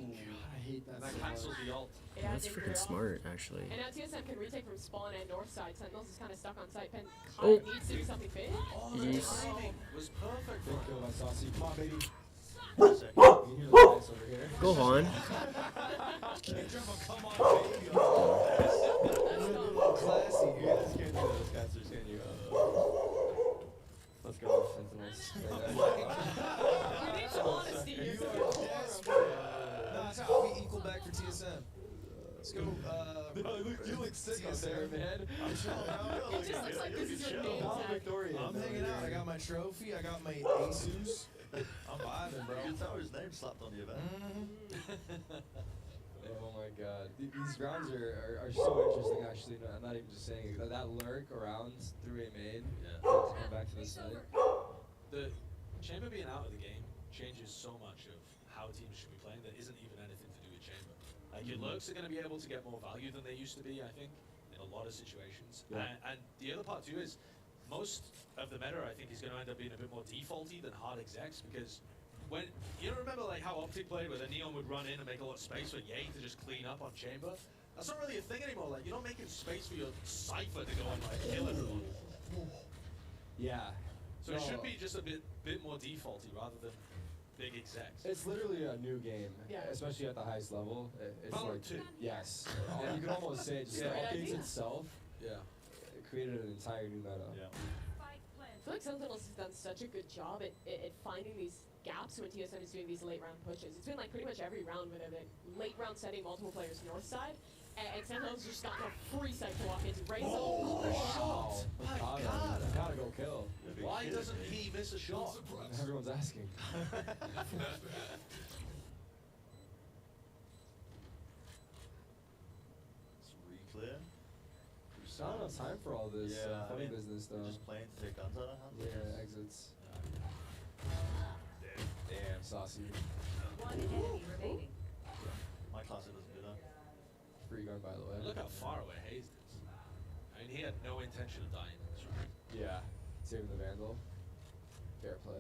I hate that And that so cancels much. the ult. Yeah, That's they freaking clear off. smart, actually. And now TSM can retake from spawn and north side. Sentinels is kind of stuck on site. Pen Oh. needs to do something big. Oh, the Yes. timing was perfect. Good kill by Saucy. Come on, baby. One second. You can hear the voice over here. Go on. Can't drop a come on, baby. Classy. You guys can't do those casters, can you? Let's go, Sentinels. We need some honesty. You here. are desperate. Nah, it's gotta be equal back for TSM. Let's go. You look sick out there, man. It just looks like this is your name Donald tag. Victoria. I'm hanging out. I got my trophy. I got my Asus. I'm vibing, bro. You can tell his name slapped on the event. Oh my God, these rounds are so interesting. Actually, no, I'm not even just saying it. That lurk around through a main. Yeah. To come back to the site. The chamber being out of the game changes so much of how teams should be playing that isn't even anything to do with chamber. Like your lurks are going to be able to get more value than they used to be, I think, in a lot of situations. Yeah. And the other part too is most of the meta, I think, is going to end up being a bit more defaulty than hard execs because when you remember like how Optic played, where the Neon would run in and make a lot of space for Ye to just clean up on chamber. That's not really a thing anymore. Like you're not making space for your Cypher to go and like kill everyone. Yeah. So it should be just a bit more defaulty rather than big execs. It's literally a new game, Yeah. especially at the highest level. It's Valorant like 2. Yes, you can almost say just the Great updates idea. itself created an entire new meta. Yeah. I feel like Sentinels has done such a good job at finding these gaps when TSM is doing these late round pushes. It's been like pretty much every round where they're like late round setting multiple players north side, and Sentinels just got a free site to walk into. Raise Wow. My Gotta- God. Gotta go kill. Why doesn't he miss a shot? Everyone's asking. It's re-clear. Not enough time for all this Yeah, funny business though. Just playing to take guns out of hand. Yeah, exits. Damn, saucy. One enemy remaining. My classic doesn't do that. Free gun, by the way. Look how far away Hayes is. I mean, he had no intention of dying in this round. Yeah, saving the Vandal. Fair play.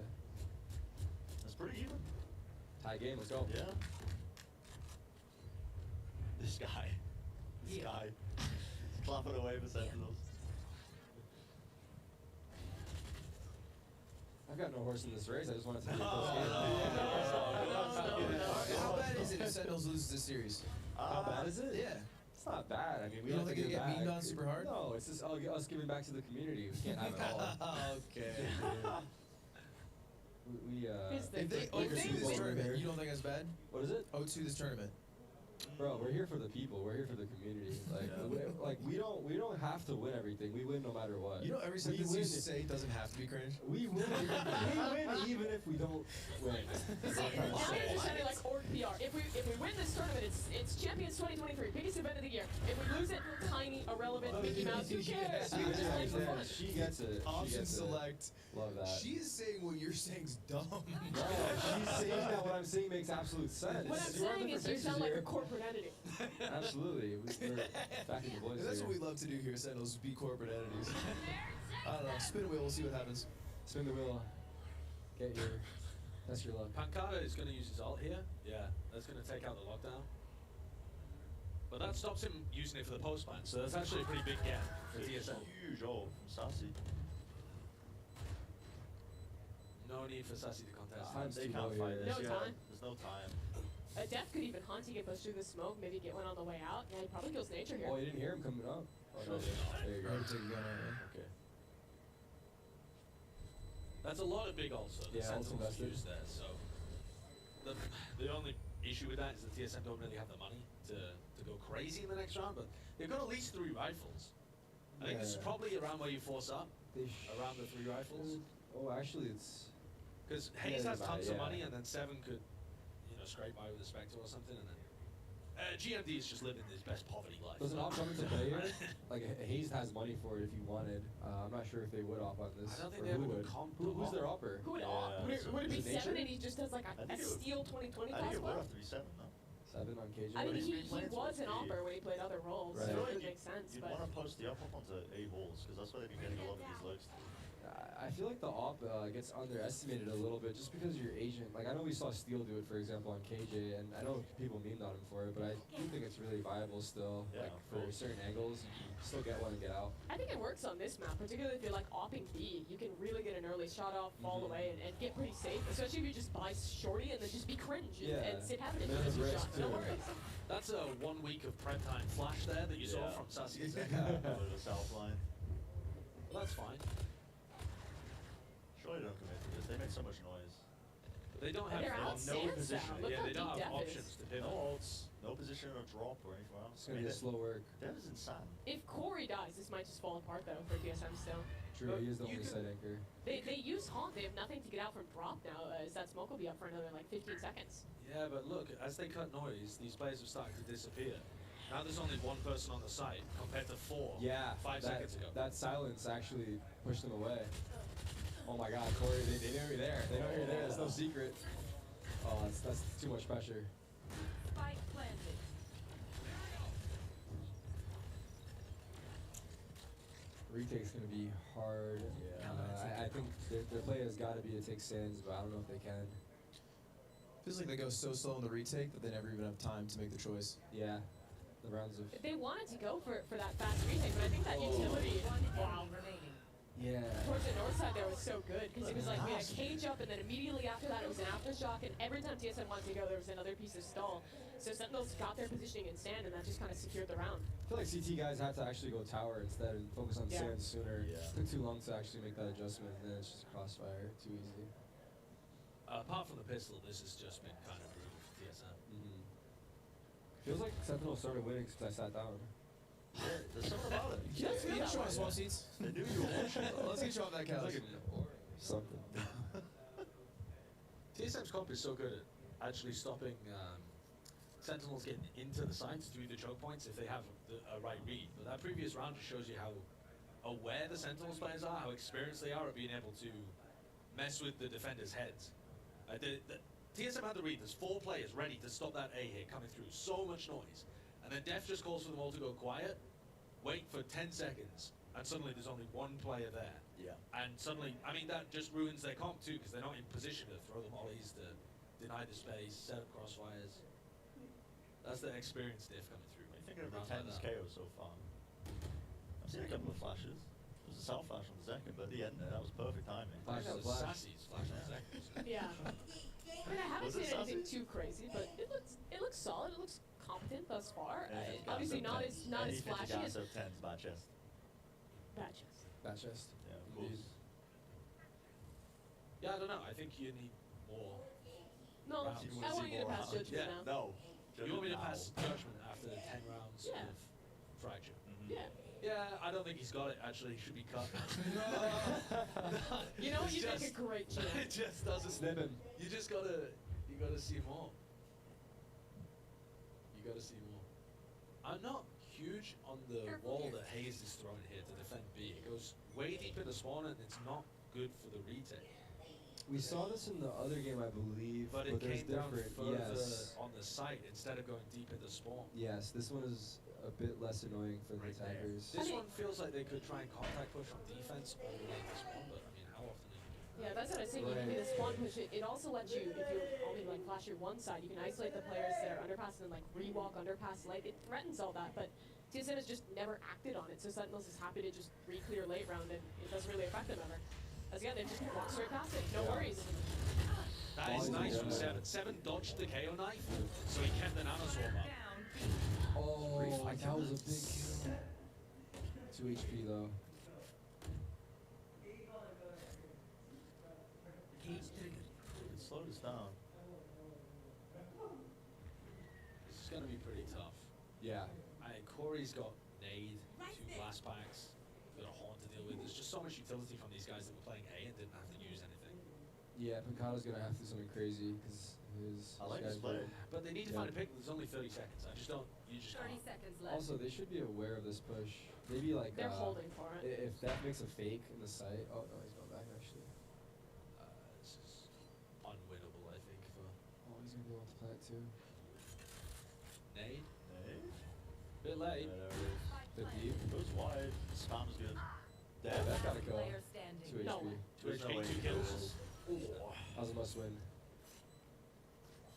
That's pretty even. Tie game, let's go. Yeah. This guy. This guy. He's clapping away for Sentinels. I've got no horse in this race. I just want it to be a close game. How bad is it if Sentinels loses this series? How bad is it? Yeah. It's not bad. I mean, we You don't have to think give it back. get meaned on super hard? No, it's just us giving back to the community. We can't have it all. Okay. Here's the If they thing. If they O2 this win- tournament, you don't think that's bad? What is it? O2 this tournament. Bro, we're here for the people. We're here for the community. Like, we don't have to win everything. We win no matter what. You know, every We sentence win you it. say doesn't have to be cringe. We win. We win even if we don't win. That's what I'm trying to Now say. you're just sounding like org PR. If we win this tournament, it's Champions 2023, biggest event of the year. If we lose it, tiny, irrelevant, Mickey Mouse, who cares? She We just play for fun. She gets it. She Option gets it. select. Love that. She's saying what you're saying's dumb. No, she's saying that what I'm saying makes absolute sense. What I'm We're on saying is different you sound pages like a here. corporate entity. Absolutely. We're backing the boys And that's here. what we love to do here at Sentinels, be corporate entities. I don't know. Spin a wheel, we'll see what happens. Spin the wheel. Get your. That's your luck. Pancada is going to use his ult here. Yeah, that's going to take out the lockdown. But that stops him using it for the post ban, so that's actually a pretty big gap for TSM. Huge ult from Sassy. No need for Sassy to contest. Time's They too can't low fight here. this. No Yeah, time. there's no time. A Death could even hunt, he can push through the smoke, maybe get one on the way out. Yeah, he probably kills nature here. Oh, you didn't hear him coming up? Oh, no. There you go. Take a gun on Okay. That's a lot of big ults though. The Yeah, ults Sentinels invested. use there, so the only issue with that is that TSM don't really have the money to go crazy in the next round, but they've got at least 3 rifles. I think this is Yeah. probably around where you force up, They around the 3 rifles. Oh, actually, it's. Because Hayes Yeah, has tons of yeah. money, and then Seven could, scrape by with a Spectre or something, and then GMD is just living his best poverty life. Does an op come into play here? Like, Hayes has money for it if you wanted. I'm not sure if they would op on this. I don't think or they have who a good would. comp Who's to their op. opper? Who would Yeah, op? Would it be is it 7 nature? and he just does like I a think it would- Steel 2020 I think class it would build? have to be 7, no? 7 on KJ. I mean, He's he been playing was an towards opper the- when he played other roles, Right. so I feel it like would make sense. You'd But want to post the up onto A halls, because that's where they'd be getting a lot of these looks. I feel like the op gets underestimated a little bit just because you're Asian. Like, I know we saw Steel do it, for example, on KJ, and I know people memed on him for it, but I do think it's really viable still. Yeah, like, of for course. certain angles, you can still get one and get out. I think it works on this map, particularly if you're like opping B. You can really get an early shot off, fall away, and get pretty safe. Especially if you just buy shorty and then just be cringe and, Yeah. and sit having a Minimum fantasy risk, shot. No too. worries. That's a 1 week of prep time flash there that you saw Yeah. from Sassy. Go to the south line. Well, that's fine. Surely they don't commit to this. They make so much noise. But they don't And have they're out no stands position. now. Look Yeah, how they don't deep have Death options is. to pivot. No ults, no position or drop or anything else. It's going to be a slow work. Dev is insane. If Corey dies, this might just fall apart though for DSM still. True, he is the You only could- side anchor. They use Haunt. They have nothing to get out from drop now, as that smoke will be up for another like 15 seconds. Yeah, but look, as they cut noise, these players have started to disappear. Now there's only 1 person on the site compared to 4 Yeah, 5 seconds ago. That silence actually pushed them away. Oh my god, Corey, they know you're there. They know you're there. It's no secret. Oh, that's too much pressure. Spike planted. Retake's gonna be hard. I think their play has got to be to take Sands, but I don't know if they can. Feels like they go so slow in the retake that they never even have time to make the choice. Yeah, the rounds of. They wanted to go for that fast retake, but I think that utility, wow, Yeah. towards the north side there was so good because it was like we had a cage up and then immediately after that it was an aftershock, and every time TSM wanted to go there was another piece of stall. So Sentinels got their positioning in sand and that just kind of secured the round. I feel like CT guys had to actually go tower instead and focus on Yeah. Sands sooner. Yeah. It took too long to actually make that adjustment, and then it's just crossfire too easy. Apart from the pistol, this has just been kind of brutal for TSM. Feels like Sentinel started winning since I sat down. Yeah, there's something about it. Let's get you on swap seats. They knew you were watching. Let's get you off that couch. Something. TSM's comp is so good at actually stopping Sentinels getting into the sites through the choke points if they have a right read. But that previous round just shows you how aware the Sentinels players are, how experienced they are at being able to mess with the defenders' heads. TSM had the read. There's 4 players ready to stop that A hit coming through. So much noise. And then Def just calls for them all to go quiet, wait for 10 seconds, and suddenly there's only 1 player there. Yeah. And suddenly, I mean, that just ruins their comp too, because they're not in position to throw the mollies, to deny the space, set up crossfires. That's the experienced diff coming through. What do you think of the Rounds like 10's that. KO so far? I've seen a couple of flashes. There was a south flash on the second, but at the end there, that was perfect timing. Flash That on was flash. Sassy's flash on second. Yeah. I mean, I haven't Was it seen anything sausage? too crazy, but it looks solid. It looks competent thus far. Anything Obviously gas not up as 10. not as Anything flashy gas as up 10's bad chest. bad chest. Bat chest. Yeah, of Indeed. course. Yeah, I don't know. I think you need more. No, Rounds. You I wanna want see you to more pass rounds? judgment Yeah. now. No. You want me to Now. pass judgment after 10 rounds Yeah. of fracture? Yeah. Yeah, I don't think he's got it. Actually, he should be cut. You know what? It's You'd make a just- great GM. It just doesn't. Snip him. You just gotta see more. You gotta see more. I'm not huge on the wall that Hayes is throwing here to defend B. It goes way deep in the spawn and it's not good for the retake. We saw this in the other game, I believe, But it there's came down different. further Yes. on the site instead of going deep into spawn. Yes, this one is a bit less annoying for the Right there. attackers. This one feels like they could try and contact push on defense all the way into spawn, but I mean, how often do you do that? Yeah, that's what I was saying. You can do this one push. It also lets you, if you only like flash your one side, you can isolate the players that are underpass and then like re-walk underpass light. It threatens all that, but TSM has just never acted on it. So Sentinels is happy to just re-clear late round, and it doesn't really affect them ever. As again, they just walk straight past it. No worries. That is nice from Seven. Seven dodged the KO knife, so he kept the nano swarm up. Oh, that was a big kill. 2 HP though. It slowed us down. This is gonna be pretty tough. Yeah. Corey's got nade, 2 blast packs, got a horn to deal with. There's just so much utility from these guys that were playing A and didn't have to use anything. Yeah, Picado's gonna have to do something crazy because his. I like guys his play. are- But they need to Yeah. find a pick. There's only 30 seconds. I just don't. You just 30 can't. seconds left. Also, they should be aware of this push. Maybe like. They're holding for it. If that makes a fake in the site. Oh no, he's going back actually. This is unwinnable, I think, for Oh, he's gonna be able to play it too. nade. Hey. Bit Yeah, late. there it is. Bit deep. Goes wide. Spam's good. Yeah, Dev. that got a kill. Player standing. 2 No. HP. 2 There's no HP, way 2 he kills. kills. That was a must win.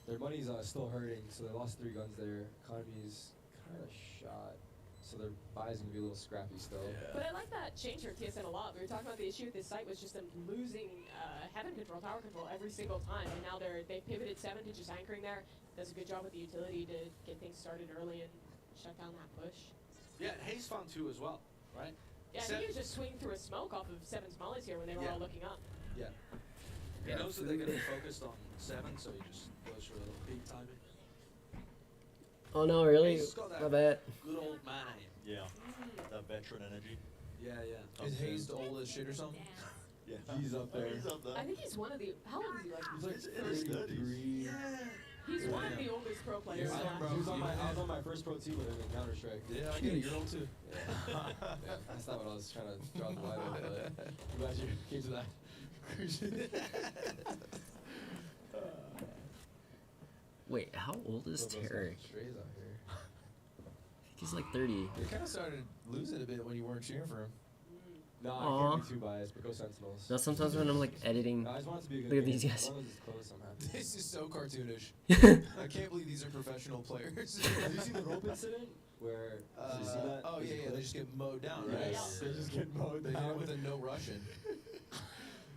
Their money's still hurting, so they lost 3 guns there. Economy's kind of shot, so their buy's gonna be a little scrappy still. But I like that change for TSN a lot. We were talking about the issue with this site was just them losing heaven control, tower control every single time, and now they've pivoted 7 to just anchoring there. Does a good job with the utility to get things started early and shut down that push. Yeah, Hayes found 2 as well, right? Yeah, I think he was just swinging through a smoke off of 7's mollies here when they were Yeah. all looking up. Yeah. He knows that they're going to be focused on 7, so he just goes for a little peak timing. Oh no, really? Hayes got that My bad. good old man aim. Yeah. That veteran energy. Yeah, yeah. Is Hayes old as shit or something? Yeah. He's up there. He's up there. I think he's one of the. How old is he? Like, He's like He's in his 33. he's one of the oldest pro players. Yeah, alive. bro. I was on my first pro team with him in Counter Strike. Yeah, I get it. You're old too. Yeah, that's not what I was trying to draw the line on, but I'm glad you came to that conclusion. Wait, how old is Tarik? Strays out here. I think he's like 30. You kind of started losing a bit when you weren't cheering for him. No, I Aw. can't be too biased, but go Sentinels. Now sometimes when I'm like editing, No, I just want it to be a good look at game. these guys. As long as it's close, I'm happy. This is so cartoonish. I can't believe these are professional players. Have you seen the rope incident? Where, did you see that? Oh There's a yeah, clip. they just get mowed down, right? Yes, they just get mowed They hit down. it with a no Russian.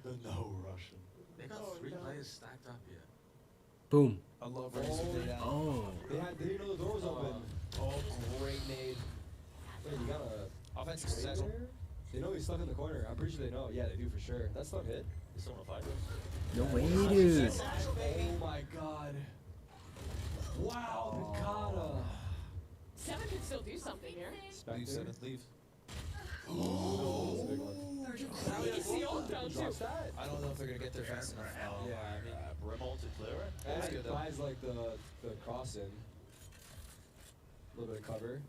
The no Russian. They got 3 players stacked up here. boom. I love when he's laid out. Oh. They didn't know the door was open. Oh, great nade. Wait, you got a Offensive trade successful. there? They know he's stuck in the corner. I'm pretty sure they know. Yeah, they do for sure. That's stuck hit. Is someone a fighter? No way, dude. Oh my god. Wow, Picada. 7 can still do something here. Leave 7th, leave. Oh, that's a big one. You see all down too. Drops that? I don't know if they're gonna get there fast enough. Yeah, I mean, Brimall to clear it. That's and good, though. buys like the cross in. A little bit of cover.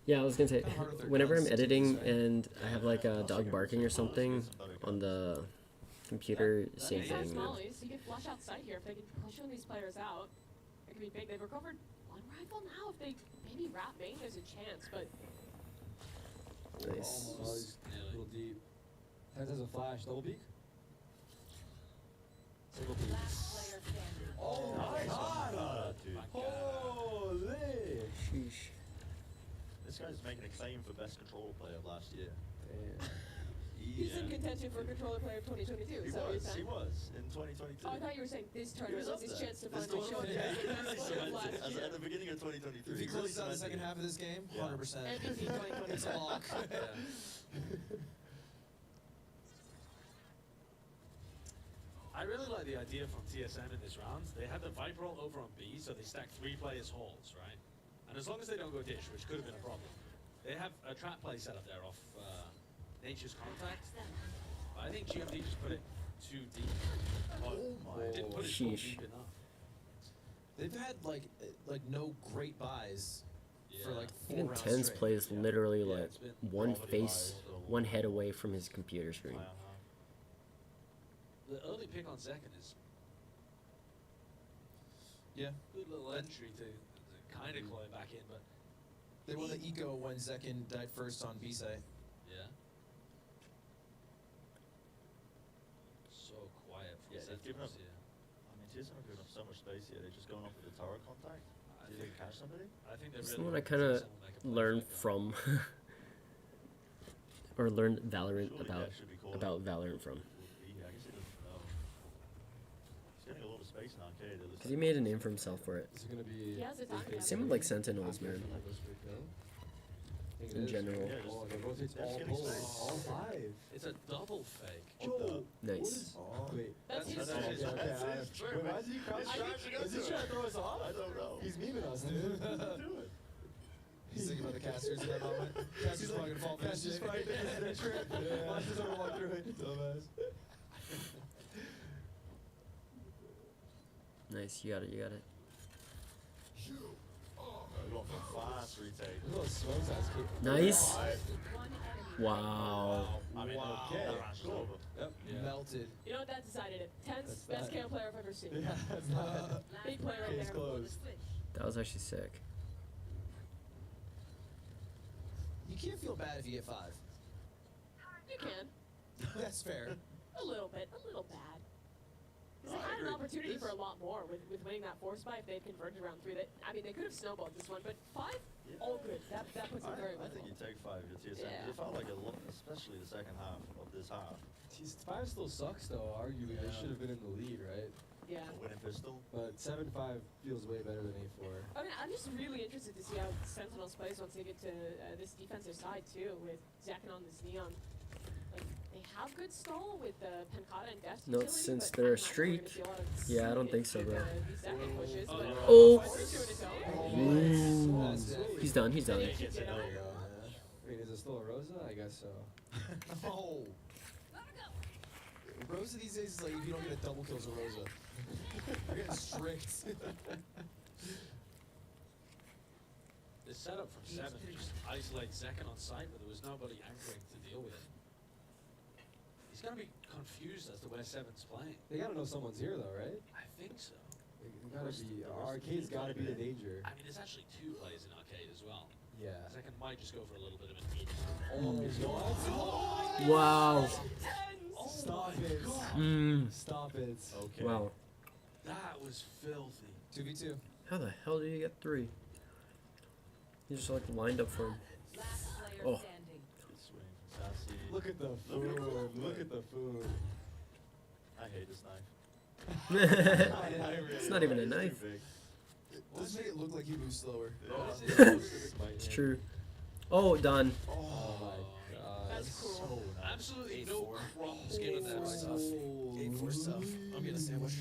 Yeah, I was gonna say, Kinda hard with their whenever I'm guns, editing right? and I have like a dog barking or something on the computer, same It's not thing. small, you can flush outside here. If they can push one of these players out, it could be big. They've recovered 1 rifle now. If they maybe wrap main, there's a chance, but Nice. Oh, he's a little deep. That has a flash. Double peek? Single peek. Last player standing. Oh my god! Dude. Holy! Sheesh. This guy's making a claim for best control player of last year. Damn. he's in contention for controller player of 2022. He Is that what you're was. He saying? was in 2022. Oh, I thought you were saying this He tournament was was up his there. chance to This finally show tournament, that yeah. he was the player of last As year. at the beginning of 2023. If he closes out the second cemented it. half of this game, Yeah. 100%. MVP 2022. It's a lock. I really like the idea from TSM in this round. They had the Viper roll over on B, so they stacked 3 players halls, right? And as long as they don't go dish, which could have been a problem, they have a trap play set up there off Nature's Contact. But I think GMD just put it too deep. Didn't put it full Sheesh. deep enough. They've had like no great buys for like 4 Even rounds Tens straight. plays literally Yeah, like it's been one quality face, buys. one head away from his computer screen. The early pick on second is Yeah. good little entry to kind of claw it back in, but They won the eco when Zekin died first on B site. yeah. So quiet from Yeah, they've given up. Sentinels here. I mean, TSM have given up so much space here. They're just going off with the tower contact. I Did they think- catch somebody? I think they This is really what I hope kind of TSM will make a play learned for it. from, or learned Valorant Surely about that should be called Valorant from. I guess he doesn't know. He's getting a lot of space in arcade. It looks Cause he like. made a name for himself for it. Is it gonna be? He has a time cap. Same with like Sentinels, man. In In general. Yeah, just- Oh, it rotates they're just all getting pulls. space. All 5. It's a double fake. Yo, Nice. Wait. That's his That's fault. his- that's his true, Wait, why man. is he crouching? He's Is he trying to throw us off? I don't know. He's memeing us, dude. Do it. He's thinking about the casters in that moment. Casters probably gonna fall That's just right there. That's the trip. Watch this one walk through it. Dumbass. Nice, you got it, you got it. We're going for fast retake. Look at those smokes ass kick. Nice. One enemy. Wow. I mean, Wow. okay. That round's over. Yep. Melted. You know what? That decided it. 10th That's best that. KO player I've ever seen. Yeah, that's not. Last Big player right player Case there. before the closed. switch. That was actually sick. You can't feel bad if you get 5. You can. That's fair. A little bit. A little bad. Because they had an opportunity for a lot more with winning that 4 spy if they had converted around 3. I mean, they could have snowballed this one, but 5, all good. That puts them very I well. think you take 5 if you're TSM. Yeah. It felt like a lot, especially the second half of this half. Geez, 5 still sucks though. Arguably, they Yeah. should have been in the lead, right? Yeah. A winning pistol. But 7-5 feels way better than 8-4. I mean, I'm just really interested to see how Sentinels plays once they get to this defensive side too, with Zekin on this Neon. Like, they have good stall with Pencata and Dest No, utility, since but they're a I'm not sure we're gonna streak. see a lot of Yeah, I don't speed think so, with, bro. these Zekin pushes, but Oh. Viper's doing his own. Ooh. That's it. He's done, he's done. He gets it Yeah. out. Wait, is it still a Rosa? I guess so. Oh. Rosa these days is like if you don't get a double kills a Rosa. You're getting strict. The setup from 7 just isolates Zekin on site, but there was nobody anchoring to deal with it. He's going to be confused as to where 7's playing. They gotta know someone's here though, right? I think so. They gotta be. Arcade's gotta be the danger. I mean, there's actually 2 players in arcade as well. Yeah. Second might just go for a little bit of an itch. Oh, Wow. Stop it. Mm. Stop it. Okay. Wow. That was filthy. 2v2. How the hell did you get 3? He just like lined up for him. Last player Oh. standing. Good swing from Sassy. Look at the food. Look at the food. I hate this knife. It's not even a knife. Let's make it look like he moves slower. It's true. Oh, done. Oh my god. That's cool. So nice. Absolutely no crumbs given there by Sass. 8-4 stuff. I'm getting a sandwich.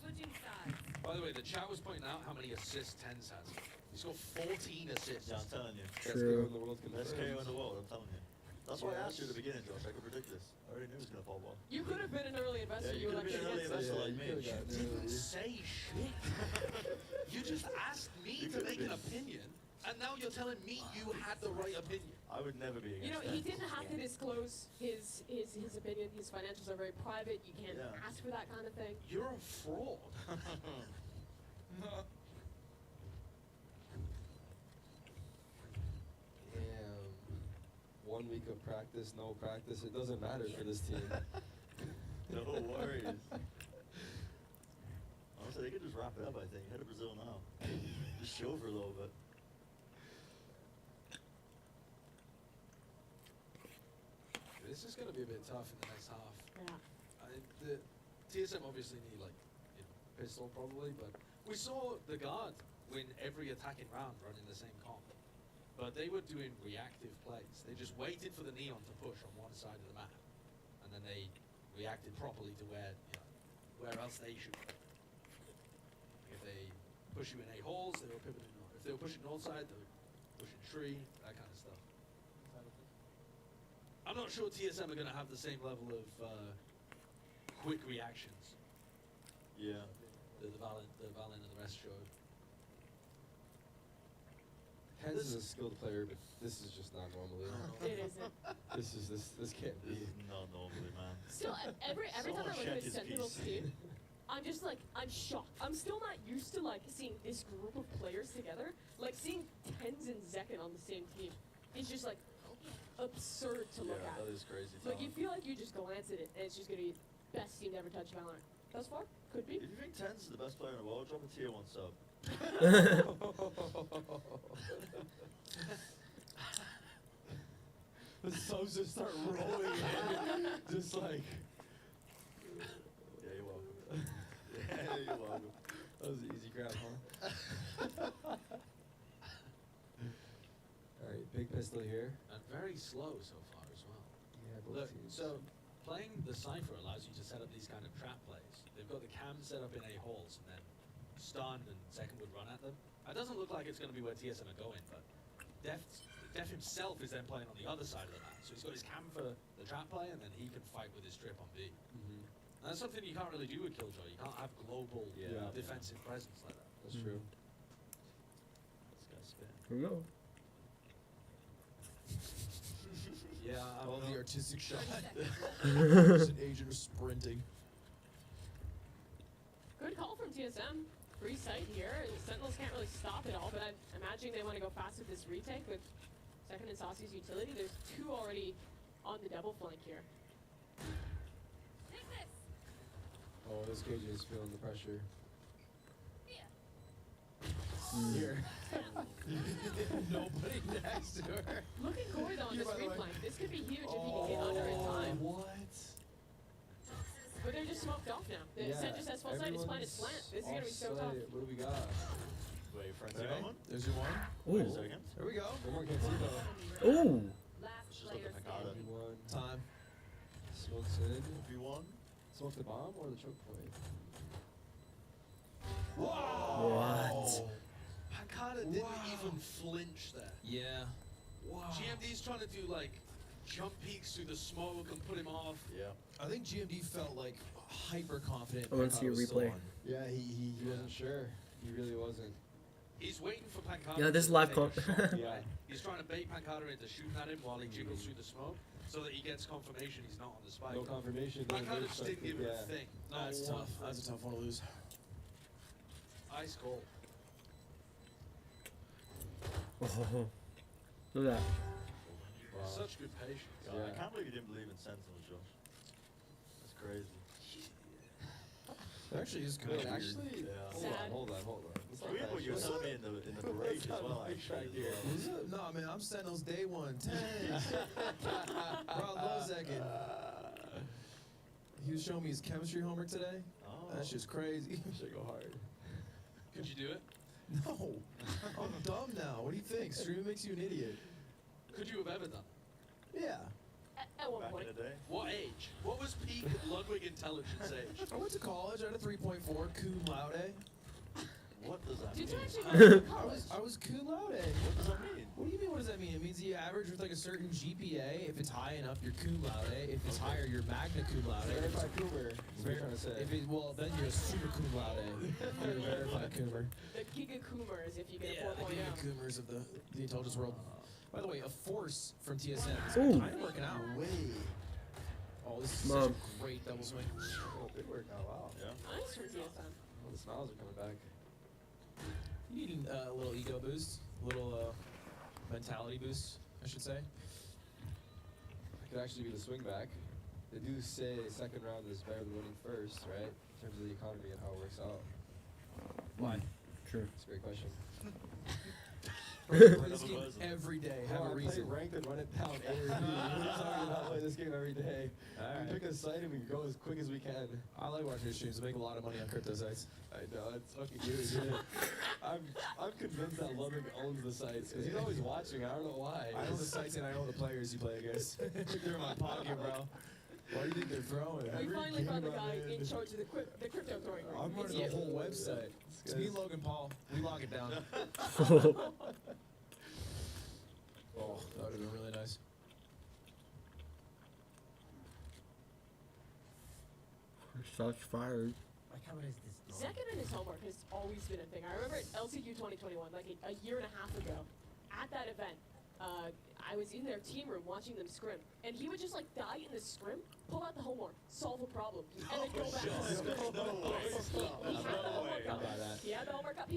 Switching sides. By the way, the chat was pointing out how many assists Tens has. He's got 14 assists. Yeah, I'm telling you. Best True. KO in the world Best confirmed. KO in the world, I'm telling you. That's why I asked you at the beginning, Josh. I could predict this. I already knew it was going to fall ball. You could have been an early investor. Yeah, you could have been an early actually investor against like me. you could've gotten Didn't say shit. You just asked me You to could've make an been. opinion, and now you're telling me you had the right opinion. I would never be against You know, that. he didn't have to disclose his opinion. His financials are very private. You can't Yeah. ask for that kind of thing. You're a fraud. Damn. 1 week of practice, no practice. It doesn't matter for this team. No worries. Honestly, they could just wrap it up, I think. Head to Brazil now. Just show for a little bit. This is going to be a bit tough in the next half. Yeah. The TSM obviously need like pistol probably, but we saw the guard win every attacking round running the same comp. But they were doing reactive plays. They just waited for the neon to push on one side of the map, and then they reacted properly to where else they should go. If they push you in A holes, they were pivoting north. If they were pushing north side, they were pushing tree, that kind of stuff. I'm not sure TSM are going to have the same level of quick reactions Yeah. that the Valen and the rest showed. Hens is a skilled player, but this is just not normally. It isn't. This can't This be. is not normally, man. Still, every time Someone I look check at his Sentinel's PC. team, I'm just like, I'm shocked. I'm still not used to like seeing this group of players together. Like seeing Tens and Zekken on the same team is just like absurd to look Yeah, at. that is crazy. Like you talent. feel like you just glance at it and it's just gonna be best team to ever touch Valorant. Thus far, could be. If you think Tens is the best player in the world, drop a tier 1 sub. The subs just start rolling in. Just like. Yeah, you're welcome. Yeah, you're welcome. That was an easy grab, huh? Alright, big pistol here. And very slow so far as well. Yeah, both Look, teams. so playing the Cypher allows you to set up these kind of trap plays. They've got the cam set up in A holes, and then stun and second would run at them. It doesn't look like it's going to be where TSM are going, but Def himself is then playing on the other side of the map. So he's got his cam for the trap play, and then he can fight with his trip on B. Mhm. And that's something you can't really do with Killjoy. You can't have global Yeah. defensive presence like that. That's true. This guy's spin. Here we go. Yeah, I don't know. artistic shot. 30 There's an agent sprinting. Good call from TSM. Free sight here. Sentinels can't really stop it all, but I'm imagining they want to go fast with this retake with second and Saucy's utility. There's 2 already on the double flank here. Take this. Oh, this KJ is feeling the pressure. Mm. Here. Nobody next to her. Looking gory though on Here, this by the way. reflank. This could be huge if he can get under in time. What? But they're just smoked off now. The Sen just has full sight. His plan is slant. This is going to be so tough. offside. What do we got? Wait, Frenzy Okay. moment? There's your one. Wait a Ooh. second. There we go. One more Cantino. Ooh. Last It's just like player a Picard. standing. One. Time. Smokes in. 1v1. Smoke the bomb or the choke point? What? Pancada didn't even flinch there. Yeah. Wow. GMD's trying to do like jump peeks through the smoke and put him off. Yeah. I think GMD felt like hyper confident. I wanna see a replay. Yeah, he wasn't sure. He really wasn't. He's waiting for Pancada. Yeah, this is to live take comp. a shot, Yeah. right? He's trying to bait Pancada into shooting at him while he jiggles through the smoke, so that he gets confirmation he's not on the spike. No confirmation. then Pancada they just didn't give him yeah. a thing. Not That's one tough. thing. That's a tough one to lose. Ice cold. Oh. Look at that. Wow. Such good patience. God, I can't believe you didn't believe in Sentinels, Josh. That's crazy. That actually is kind Wait, of actually, Yeah. hold on. It's weird what you were telling me in the break as well, actually. as well. Nah, man, I'm Sentinels day one. Tanks. Bro, love second. He was showing me his chemistry homework today. Oh. That's just crazy. Should go hard. Could you do it? No, I'm dumb now. What do you think? Streaming makes you an idiot. Could you have ever done it? Yeah. At one Back point. in the day. What age? What was peak Ludwig intelligence age? I went to college. I had a 3.4 cum laude. What does that Did mean? you actually go to I college? was cum laude. What does that mean? What do you mean? What does that mean? It means you average with like a certain GPA. If it's high enough, you're cum laude. If it's higher, you're magna cum laude. Verified coomer. Is what you're trying to say. If it, well, then you're a super cum laude. You're a verified coomer. The Giga Coomers, if you get Yeah, a the 4.0. Giga Coomers of the intelligence world. By the way, a force from TSM is Ooh. kind of working out. Way. Oh, this is Mom. such a great double swing. Oh, good work. Oh, wow. Yeah. Nice from TSM. Well, the smiles are coming back. You need a little ego boost, a little mentality boost, I should say. I could actually be the swing back. They do say second round is better than winning first, right? In terms of the economy and how it works out. Why? True. That's a great question. Play this Another game buzzer. every day. Have Well, a I reason. play ranked and run it down every week. We're talking about play this game every day. Alright. We pick a site and we go as quick as we can. I like watching your streams. They make a lot of money on crypto sites. I know, it's fucking huge. Yeah. I'm convinced that Ludwig owns the sites because he's always watching. I don't know why. I own the sites and I own the players you play against. They're in my pocket, bro. Why do you think they're throwing? We finally found the game guy I'm in in. charge of the crypto throwing ring. I'm It's running you. the whole website. It's me, Logan Paul. We lock it down. Oh, that would have been really nice. Shots fired. Second in his homework has always been a thing. I remember at LCQ 2021, like a year and a half ago, at that event, I was in their team room watching them scrim, and he would just like die in the scrim, pull out the homework, solve a problem, and then go back to the scrim. He had the homework up. He had the homework up.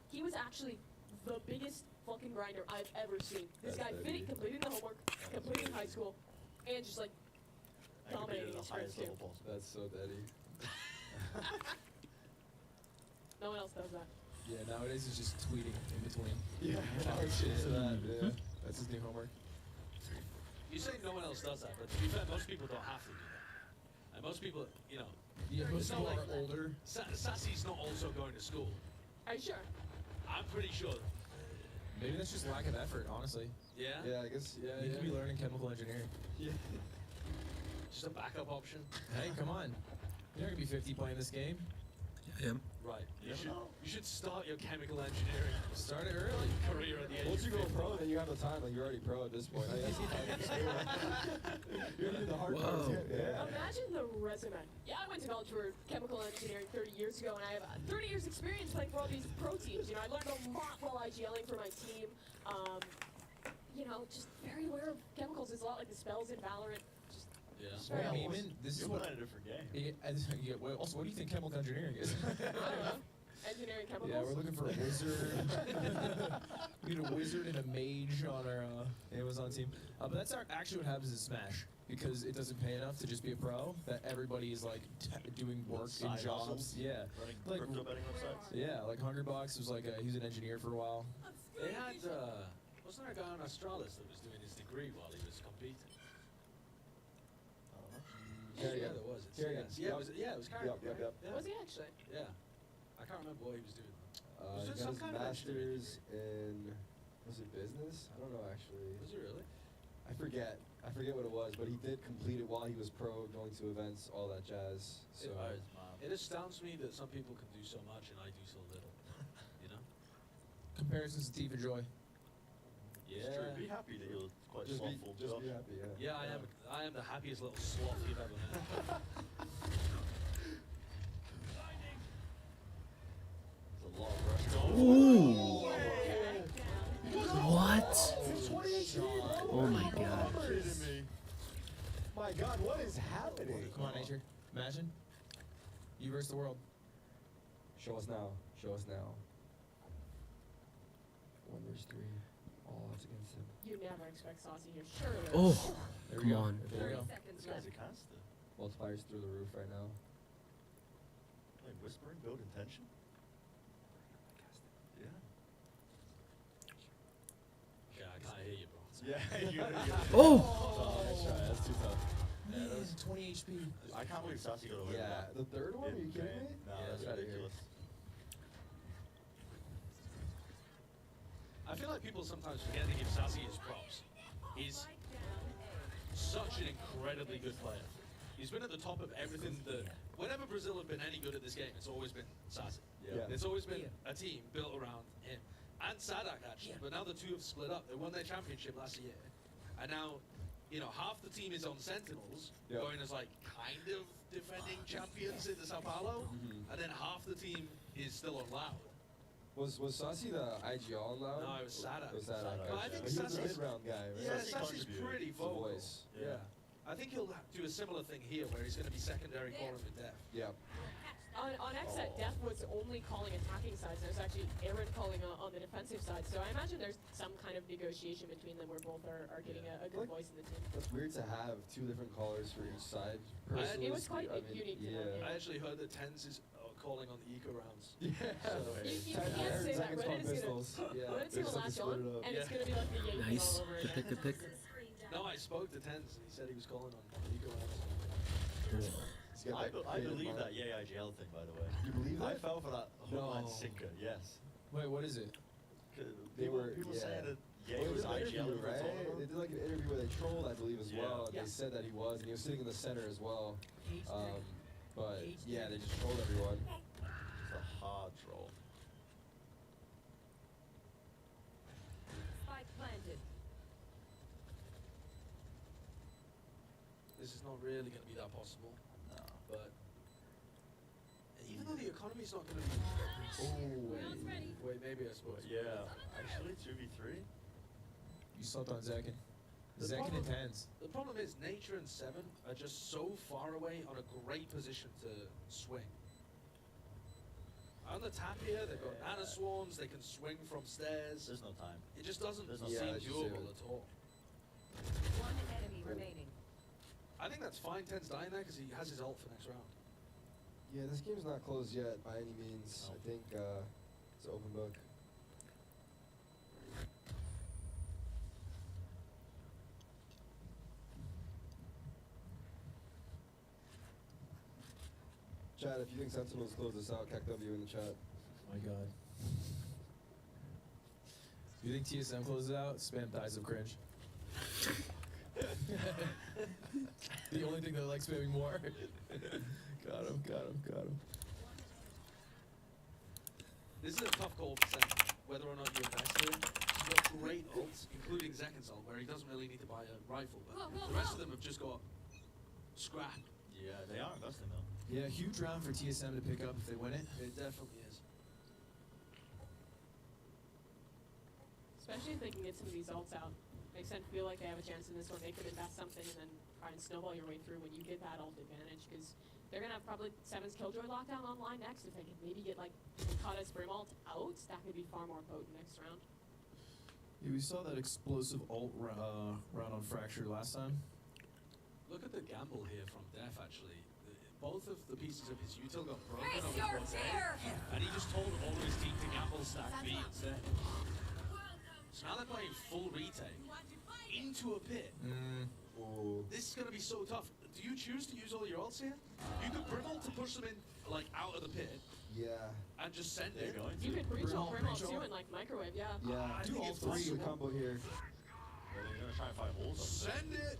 He was actually the biggest fucking grinder I've ever seen. This guy completing the homework, completing high school, and just like I could be dominating at his the highest scrims too. level possible. That's so daddy. No one else does that. Yeah, nowadays he's just tweeting in between. Yeah, Oh, I shit. to that. Yeah. That's his new homework. You say no one else does that, but to be fair, most people don't have to do that. And most people, you know, Yeah, most it's not people like are older. Sassy's not also going to school. Are you sure? I'm pretty sure. Maybe that's just lack of effort, honestly. Yeah? Yeah, I guess. Yeah, You yeah. could be learning chemical engineering. Yeah. Just a backup option. Hey, come on. You're not gonna be 50 playing this game. I am. Right. You should start your chemical engineering Start it early. career at the age Once you of go 50. pro, then you have the time. Like you're already pro at this point. You're doing the hard Whoa. part. Yeah. Imagine the resume. Yeah, I went to college for chemical engineering 30 years ago, and I have 30 years experience playing for all these pro teams. You know, I learned a lot while IGLing for my team. You know, just very aware of chemicals. It's a lot like the spells in Valorant. Just Yeah. very Well, aware. Eamon, this is You're what. playing a different game. Also, what do you think chemical engineering is? I don't know. Engineering chemicals. Yeah, we're looking for a wizard. We need a wizard and a mage on our Amazon team. But that's actually what happens in Smash. Because it doesn't pay enough to just be a pro, that everybody is like doing work in Side jobs. hustles? Yeah. Running Like- crypto betting websites. Yeah, like Hungerbox was like he was an engineer for a while. They had, wasn't there a guy on Astralis that was doing his degree while he was competing? I don't know. Yeah, there was. It's, Carrigan. yeah, it was Carrigan. Yep. Yeah. Was he actually? Yeah. I can't remember what he was doing. He Was it got some his kind of engineering master's in, was it business? I don't know actually. Was it really? I forget what it was, but he did complete it while he was pro, going to events, all that jazz. So It astounds me that some people can do so much and I do so little. You know? Comparisons to Tifa Joy. It's true. Be happy that you're quite just slothful. be Josh. happy, yeah. Yeah, I am the happiest little sloth you've ever met. It's a lot of pressure. Ooh. Okay. What? 28 Oh my god. Kidding me. My God, what is happening? Come on, Nature. Imagine. You versus the world. Show us now. Show us now. 1 versus 3. Oh, it's against him. You never expect Saucy here, surely. Oh, There we come go. on. There we go. Seconds This guy's left. a caster. Multipliers through the roof right now. Like whispering, build intention. Yeah. Yeah, I can't hear you, bro. Yeah. you Oh! Oh, nice try. That's too tough. Yeah, that was 20 HP. I can't believe Sassy got away with Yeah, that. the third one? Are you kidding me? No, Yeah, that's get outta here. ridiculous. I feel like people sometimes forget to give Sassy his props. He's such an incredibly good player. He's been at the top of everything that, whenever Brazil have been any good at this game, it's always been Sassy. Yeah. It's always been a team built around him. And Sadak, actually. But now the two have split up. They won their championship last year. And now, you know, half the team is on Sentinels, Yep. going as like kind of defending champions in the Sao Paulo. Mhm. And then half the team is still on Loud. Was Saucy the IGL loud? No, it was Sadak. It was Sadak. Sadak. But I think But he was a Sassy's- mid-round guy, right? Yeah, Sassy Sassy's contributed. pretty It's the vocal. voice. Yeah. I think he'll do a similar thing here, where he's going to be secondary calling with Def. Yeah. On XSET, Def was only calling attacking sides. There's actually Aaron calling on the defensive side. So I imagine there's some kind of negotiation between them where both are getting a good Like- voice in the team. That's weird to have two different callers for each side. It Personally was quite I mean, unique to yeah. them, I actually heard that Tens is calling on the eco rounds. Yeah. You Ten can't Aaron say that. seconds Reddit on is gonna, pistols. Yeah. Reddit's They gonna just have to latch split on, it up. and it's Yeah. gonna be like the Yankee Nice. all over Good again. pick, good pick. No, I spoke to Tens, and he said he was calling on the eco rounds. He's got that I creative believe mind. that Yay IGL thing, by the way. You believe I that? fell for that No. hook and sinker, yes. Wait, what is it? They People, were- people yeah. saying that Yay Well, was they did an IGL interview, in the right? tournament. They did like an interview where they trolled, I believe, as Yeah. well. And Yeah. they said that he was, and he was sitting in the center as well. But yeah, they just trolled everyone. It's a hard troll. Spike planted. This is not really going to be that possible. No. But even though the economy's not going to be... Round's ready. Wait, maybe I suppose. But yeah, actually 2v3. You slept on Zekin. The Zekin problem- and Tens. The problem is Nature and Seven are just so far away on a great position to swing. On the tap here, they've got Nana Swarms, they can swing from stairs. There's no time. It just doesn't There's no seem time. Yeah, it's just doable it. at all. One enemy remaining. I think that's fine, Ten's dying there because he has his ult for next round. Yeah, this game's not closed yet by any means. No. I think it's an open book. Chat, if you think Sentinels close this out, CACW in the chat. My God. You think TSM closes out? Spam dies of cringe. The only thing that I like spamming more. Got him, got him, got him. This is a tough call for Sen, whether or not you invest in him. He's got great ults, including Zekin's ult, where he doesn't really need to buy a rifle, but the rest of them have just got scrap. Yeah, they are investing though. Yeah, huge round for TSM to pick up if they win it. It definitely is. Especially if they can get some of these ults out. Makes sense. Feel like they have a chance in this one. They could invest something and then try and snowball your way through when you get that ult advantage, because they're gonna have probably Seven's Killjoy lockdown online next. If they can maybe get like Kata's Brim ult out, that could be far more potent next round. Yeah, we saw that explosive ult round on Fracture last time. Look at the gamble here from Def, actually. Both of the pieces of his util got broken Face over your one day, fear! and he just told all of his team to gamble stack B instead. So now they're playing full retake into a pit. Ooh. This is going to be so tough. Do you choose to use all your ults here? You could Brim ult to push them in, like, out of the pit, Yeah. and just send They're it. going You to. could breach ult, Brim ult breach too, ult. and like microwave, yeah. Yeah. I Do think all it's three in possible. combo here. Well, they're going to try and fight walls. Send it!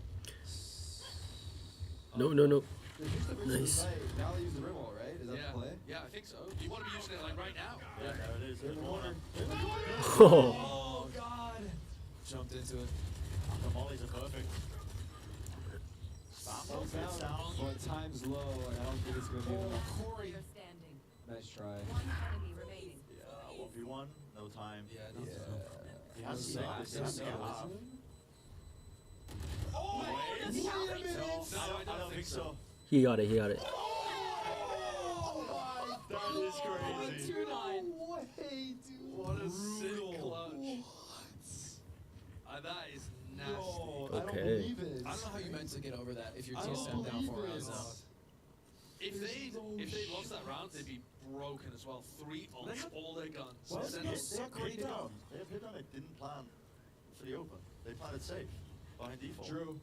No, no, no. They used the bridge to the Nice. site. Now they use the rim wall, right? Is that Yeah. the play? Yeah, I think so. You want to be using it, like, right now. Yeah, there it is. They're In in the the corner. Oh, Oh, God. Jumped into it. The mollies are perfect. Slows down, but time's low, and I don't think it's going to be enough. Warrior standing. Nice try. One enemy remaining. Yeah, 1v1, no time. Yeah, no Yeah. time. He has to Yeah. say this. He has to get half. Oh, Wait. does he have it? No, No, I don't think so. he got it, he got it. That is crazy. 2-9. Way, dude. What a sick clutch. That is nasty. No, I don't Okay. believe it. I don't know how you meant to get over that if you're I don't TSM down 4 believe rounds it. now. If they no lost that round, they'd be broken as well. 3 ults, all their guns. Well, Then they they'll- have hit down. They have hit down. They didn't plan for the open. They planned it safe behind default. True.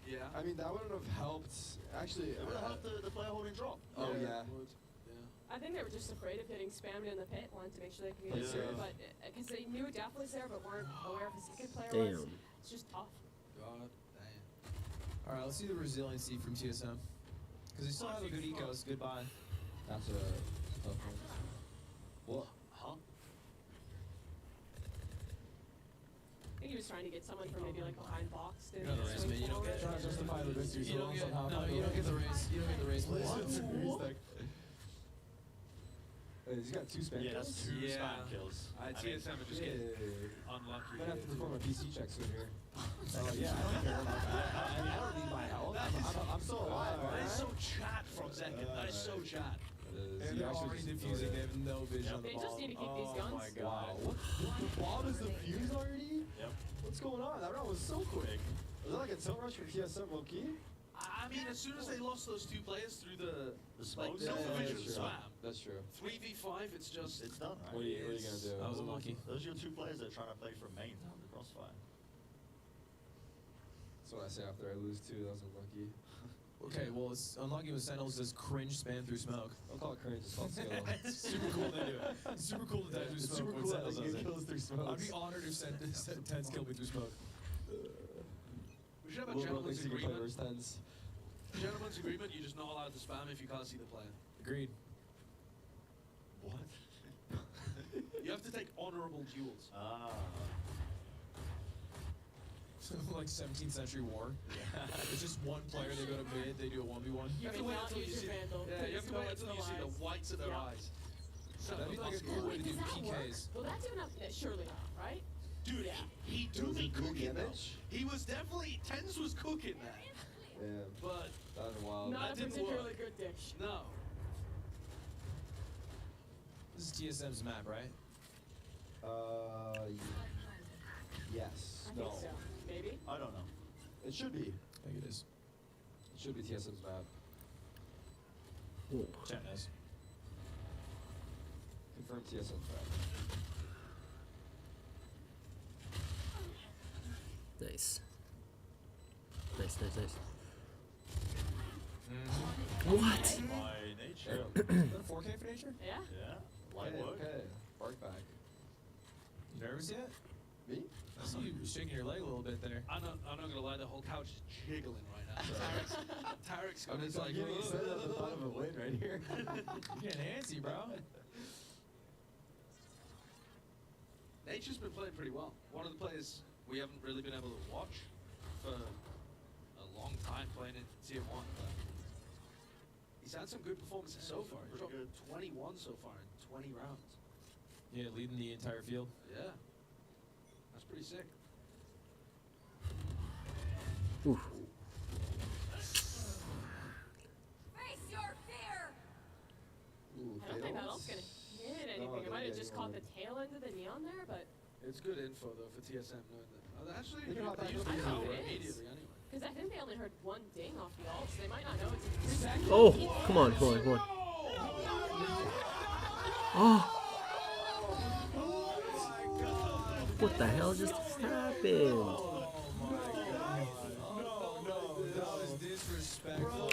Yeah. I mean, that wouldn't have helped. Actually, It would have helped the player holding drop. Oh yeah. I think they were just afraid of getting spammed in the pit, wanted to make sure they could get Yeah. it through, but because they knew Daffle was there, but weren't aware if the second player was. Damn. It's just tough. God damn. All right, let's see the resiliency from TSM. Because they still have a good ecos. Goodbye. That's a tough one. What? Huh? I think he was trying to get someone from maybe like behind box to You know the race, swing man. You don't forward. get. Trying to justify the victory, You so don't get. somehow No, find you a don't get the way. race. You don't get the race. What? Hey, he's got 2 spam Yeah, kills. that's 2 Yeah. spam kills. TSM are just getting unlucky. Might have to perform a PC check soon here. Oh yeah, I don't care about that. I mean, I don't need my health. I'm still alive. That is Right? so chat from second. That is so chat. He And they're actually already just defusing. They have no vision on the They ball. just need to keep these guns. Oh my god. What? The bomb is defused already? Yep. What's going on? That round was so quick. Was that like a tilt rush for TSM low key? I mean, as soon as they lost those 2 players through the smokes? like, Yeah, vision that's true. spam, That's true. 3v5, it's just. It's done, right? What are you gonna do? I was unlucky. Those are your 2 players that are trying to play for main down the crossfire. That's what I say after I lose 2. That was unlucky. Okay, well, it's unlucky when Sentinels does cringe spam through smoke. Don't call it cringe. It's called skill. It's super cool they do it. It's super cool to die through It's smoke super when cool that Sentinels they does get it. kills through smoke. I'd be honored if Tens killed me through smoke. We should have a Will gentleman's thinks he can play agreement. verse 10s. Gentleman's agreement, you're just not allowed to spam if you can't see the player. Agreed. What? You have to take honorable duels. Ah. Like 17th century war. It's just one player, they go to mid, they do a 1v1. You have to I mean, wait not until you use see. your vandal, Yeah, you have to please, wait no until you one's see the alive. whites of their Yeah. eyes. That'd be like a cool way to do Does that work? PKs. Will that do enough? Surely not, right? Dude, Yeah. he do Was be it good cooking though. damage? He was definitely Tens was cooking there, Yeah. but That was wild. Not a didn't particularly work. good dish. no. This is TSM's map, right? Yes. I No. think so. Maybe. I don't know. It should be. I think it is. It should be TSM's map. Ooh. Chat knows. Confirm TSM's map. Nice. Nice, nice, nice. Mm-hmm. What? By nature. 4K for nature? Yeah. Yeah. Light work. Okay. Bark back. You nervous yet? Me? I see you shaking your leg a little bit there. I'm not gonna lie, the whole couch is jiggling right now. Tarek's I'm got just his like. getting excited at the thought of a win right here. You're getting antsy, bro. Nature's been playing pretty well. One of the players we haven't really been able to watch for a long time playing in Tier 1. But he's had some good performances so far. He's Pretty dropped good. 21 so far in 20 rounds. Yeah, leading the entire field. Yeah. That's pretty sick. Oof. Face your fear! Ooh, I don't think that fails. ult's gonna hit anything. No, It might have yeah, just you caught won't. the tail end of the neon there, but It's good info though for TSM knowing that. Actually, They can hop back use over the here. power I know it is. immediately anyway. because I think they only heard one ding off the ult, so they might not know it's in 3 seconds. Oh, come on, come on, come on. Oh. What the hell just happened? Oh my god. No, that was disrespectful.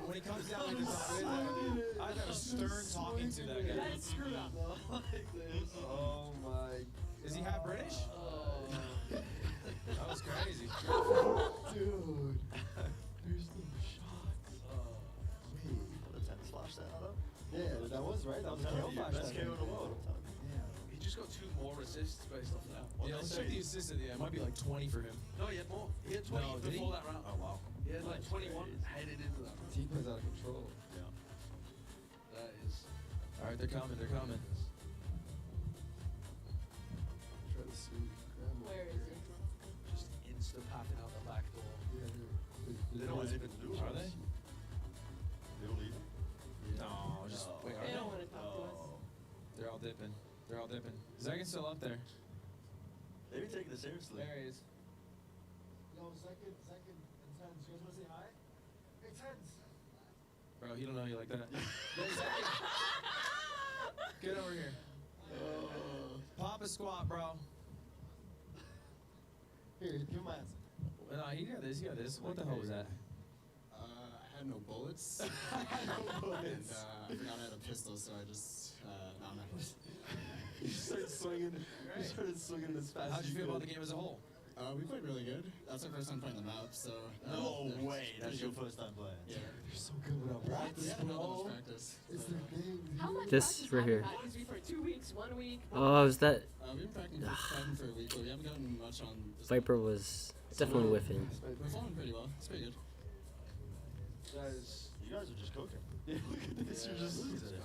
When he comes down like this, I have a stern talking to that guy. That is screwed up. Oh my. Is he half British? That was crazy. Dude. There's no shots. Wait. The 10 slash there, though. Yeah, that was right. That was a KO flash. Best KO in the world. He just got 2 more assists based off that. What Yeah, they let's say? check the assist at the end. It might be like 20 for him. No, he had more. He had 20 No, did he? before that round. Oh wow. He had like 21 heading into that round. Team plays out of control. Yeah. That is. All right, they're coming. They're coming. Try to see. Where is he? Just instant pathing out the back door. Yeah, They don't want anything to do with Are us. they? They'll leave. No, just wait. Are They they? don't want to talk to us. Oh. They're all dipping. They're all dipping. Zagan's still up there. They be taking it seriously. There he is. Yo, second and tens. You guys want to say hi? Hey, tens. Bro, he don't know you like that. Get over here. Pop a squat, bro. Here, give him my answer. No, he got this. He got this. What the hell was that? I had no bullets. And I forgot I had a pistol, so I just, no, I'm not. You started swinging as fast How'd as you feel could. about the game as a whole? We played really good. That's our first time playing the map, so. No yeah, way, that's pretty your good. first time playing. Yeah. They're so good without practice, Yeah, not that bro. much practice. It's their game. How much This practice right have you here. had? Has it been for 2 weeks, 1 week? Oh, is that We've been practicing for a week, but we haven't gotten much on this Viper was definitely whiffing. We're falling pretty well. It's pretty good. You guys are just cooking. Yeah, look at this, you're just losing it.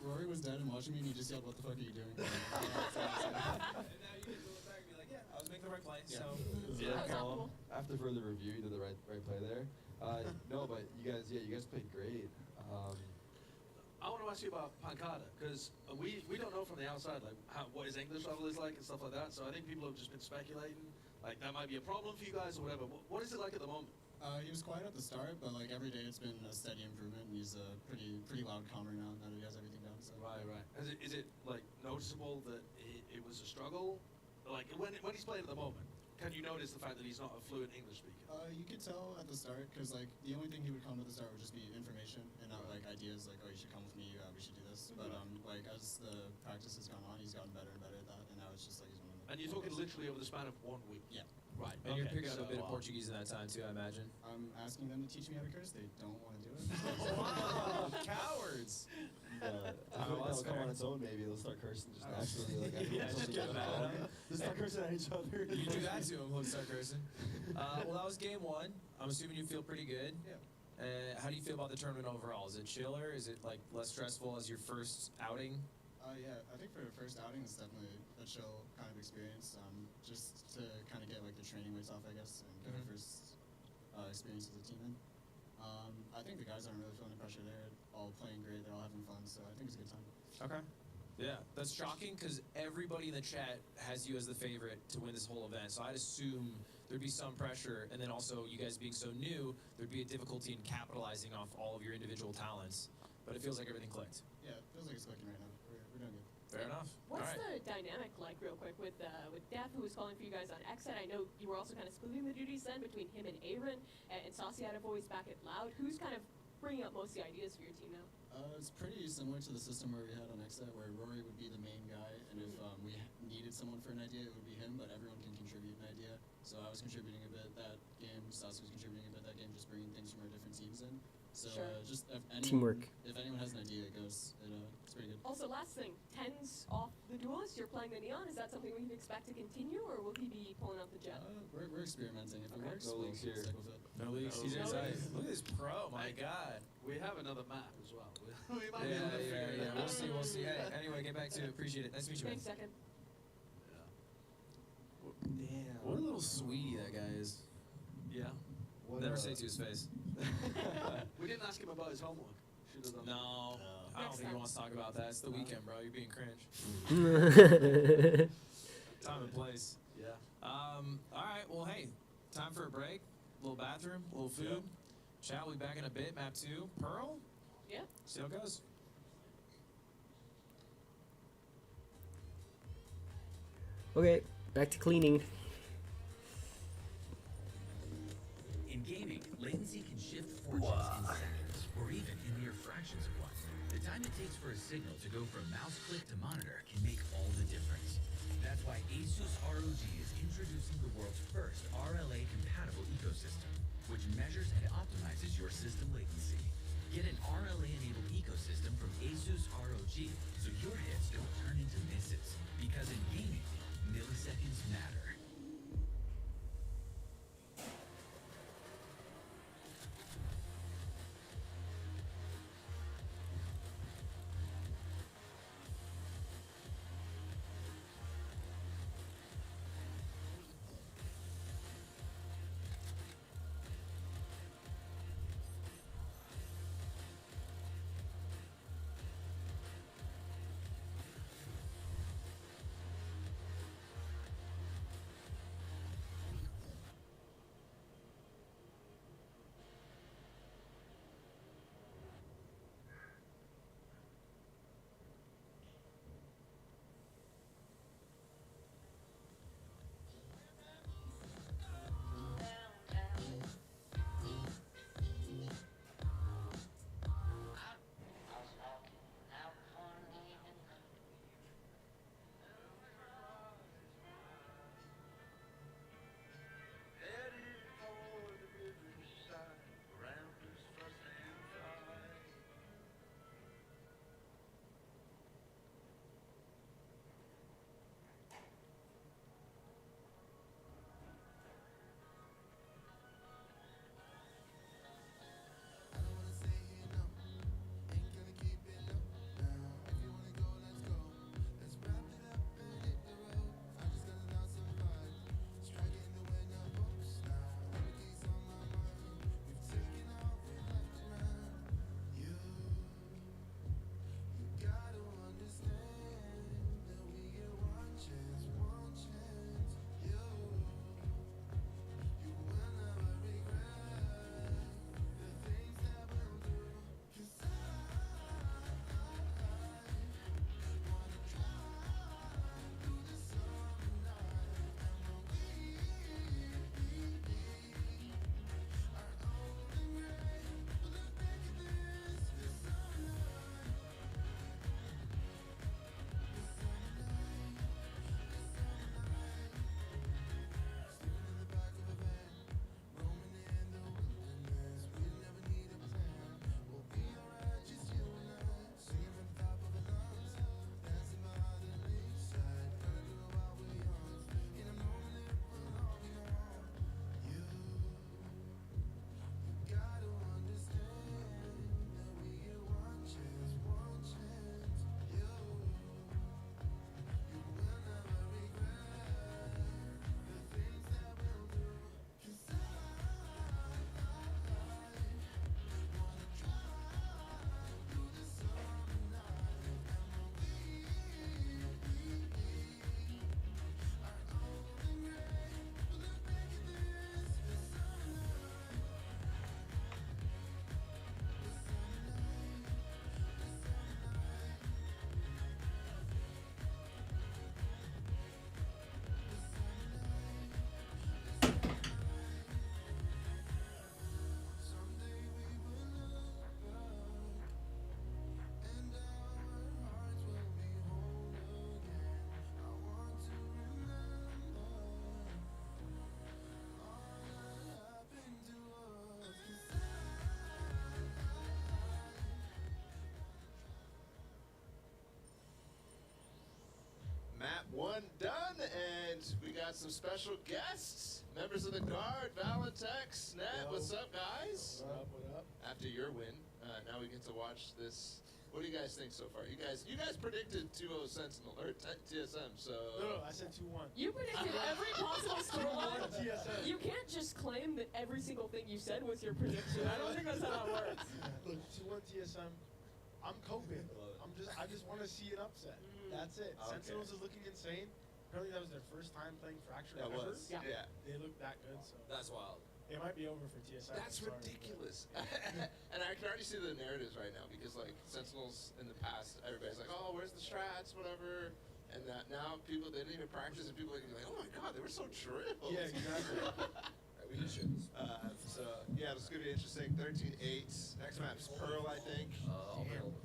Rory was dead and watching me, and he just yelled, "What the fuck are you doing?" And now you can look back and be like, yeah, I was making the right play. Yeah. So That was cool. After further review, you did the right play there. No, but you guys played great. I want to ask you about Pancada, because we don't know from the outside like what his English level is like and stuff like that. So I think people have just been speculating like that might be a problem for you guys or whatever. What is it like at the moment? He was quiet at the start, but like every day it's been a steady improvement. And he's a pretty loud calmer now that he has everything down. So. Right. Is it like noticeable that it was a struggle? Like when he's playing at the moment, can you notice the fact that he's not a fluent English speaker? You could tell at the start, because like the only thing he would come at the start would just be information and not like ideas like, oh, you should come with me, we should do this. But like as the practice has gone on, he's gotten better and better at that, and now it's just like he's one of the. And you're talking literally over the span of 1 week. Yeah. Right. and you're okay, picking up so, a bit of Portuguese in that time too, I imagine. I'm asking them to teach me how to curse. They don't want to do it. Cowards. I feel like that's that'll come fair. on its own. Maybe they'll start cursing just naturally. Like Yeah, just get mad at him. Just start cursing at each other. You do that to him, he'll start cursing. Well, that was game 1. I'm assuming you feel pretty good. Yeah. How do you feel about the tournament overall? Is it chiller? Is it like less stressful as your first outing? Yeah, I think for the first outing, it's definitely a chill kind of experience. Just to kind of get like the training weights off, I guess, and get our first experience as a team in. I think the guys aren't really feeling the pressure. They're all playing great. They're all having fun, so I think it's a good time. Okay. Yeah, that's shocking because everybody in the chat has you as the favorite to win this whole event. So I'd assume there'd be some pressure, and then also you guys being so new, there'd be a difficulty in capitalizing off all of your individual talents. But it feels like everything clicked. Yeah, it feels like it's clicking right now. We're doing good. Fair enough. What's all right. the dynamic like, real quick, with Def, who was calling for you guys on Xset? I know you were also kind of splitting the duties then between him and Aaron, and Saucy had a voice back at Loud. Who's kind of bringing up most of the ideas for your team now? It's pretty similar to the system where we had on Xset, where Rory would be the main guy, and if we needed someone for an idea, it would be him, but everyone can contribute an idea. So I was contributing a bit that game, Saucy was contributing a bit that game, just bringing things from our different teams in. So Sure. just if anyone, Teamwork. If anyone has an idea, it's pretty good. Also, last thing, Tens off the Duelist, you're playing the Neon. Is that something we can expect to continue, or will he be pulling out the Jet? We're experimenting. If it works, No we'll leaks here. stick with it. No leaks. He's No excited. leaks. Look at this pro. My God. We have another map as well. We might be Yeah, able to figure it out. We'll see. Hey, anyway, get back to it. Appreciate it. Nice to meet you, man. Thanks, second. Damn. What a little sweetie that guy is. Yeah. Never say it to his face. We didn't ask him about his homework. Should have done that. No. I don't think he wants to talk about that. It's the weekend, bro. You're being cringe. Time and place. Yeah. All right. Well, hey, time for a break. A little bathroom, a little food. Yep. Chat. We'll be back in a bit. Map 2. Pearl. Yeah. See how it goes. Okay, back to cleaning. In gaming, latency can shift fortunes in seconds, or even in mere fractions of one. The time it takes for a signal to go from mouse click to monitor can make all the difference. That's why ASUS ROG is introducing the world's first RLA-compatible ecosystem, which measures and optimizes your system latency. Get an RLA-enabled ecosystem from ASUS ROG so your hits don't turn into misses. Because in gaming, milliseconds matter. one done, and we got some special guests, members of the guard, Valentex, Nat. What's up, guys? What up, what up? After your win, now we get to watch this. What do you guys think so far? You guys predicted 2-0 Sentinel or TSM, so. No, I said 2-1. You predicted every possible storyline. TSM. You can't just claim that every single thing you said was your prediction. I don't think that's how that works. Look, 2-1 TSM. I'm coping. I just want to see an upset. That's it. Okay. Sentinels is looking insane. Apparently that was their first time playing Fractured That ever. was, yeah. They look that good, so That's wild. it might be over for TSM. That's I'm sorry, ridiculous. And I can already see the narratives right now because, like, Sentinels in the past, everybody's like, oh, where's the strats, whatever. And that now people, they didn't even practice, and people are like, oh my god, they were so drilled. Yeah, exactly. We can shoot this. So, yeah, this is going to be interesting. 13-8. Next map's Pearl, I think.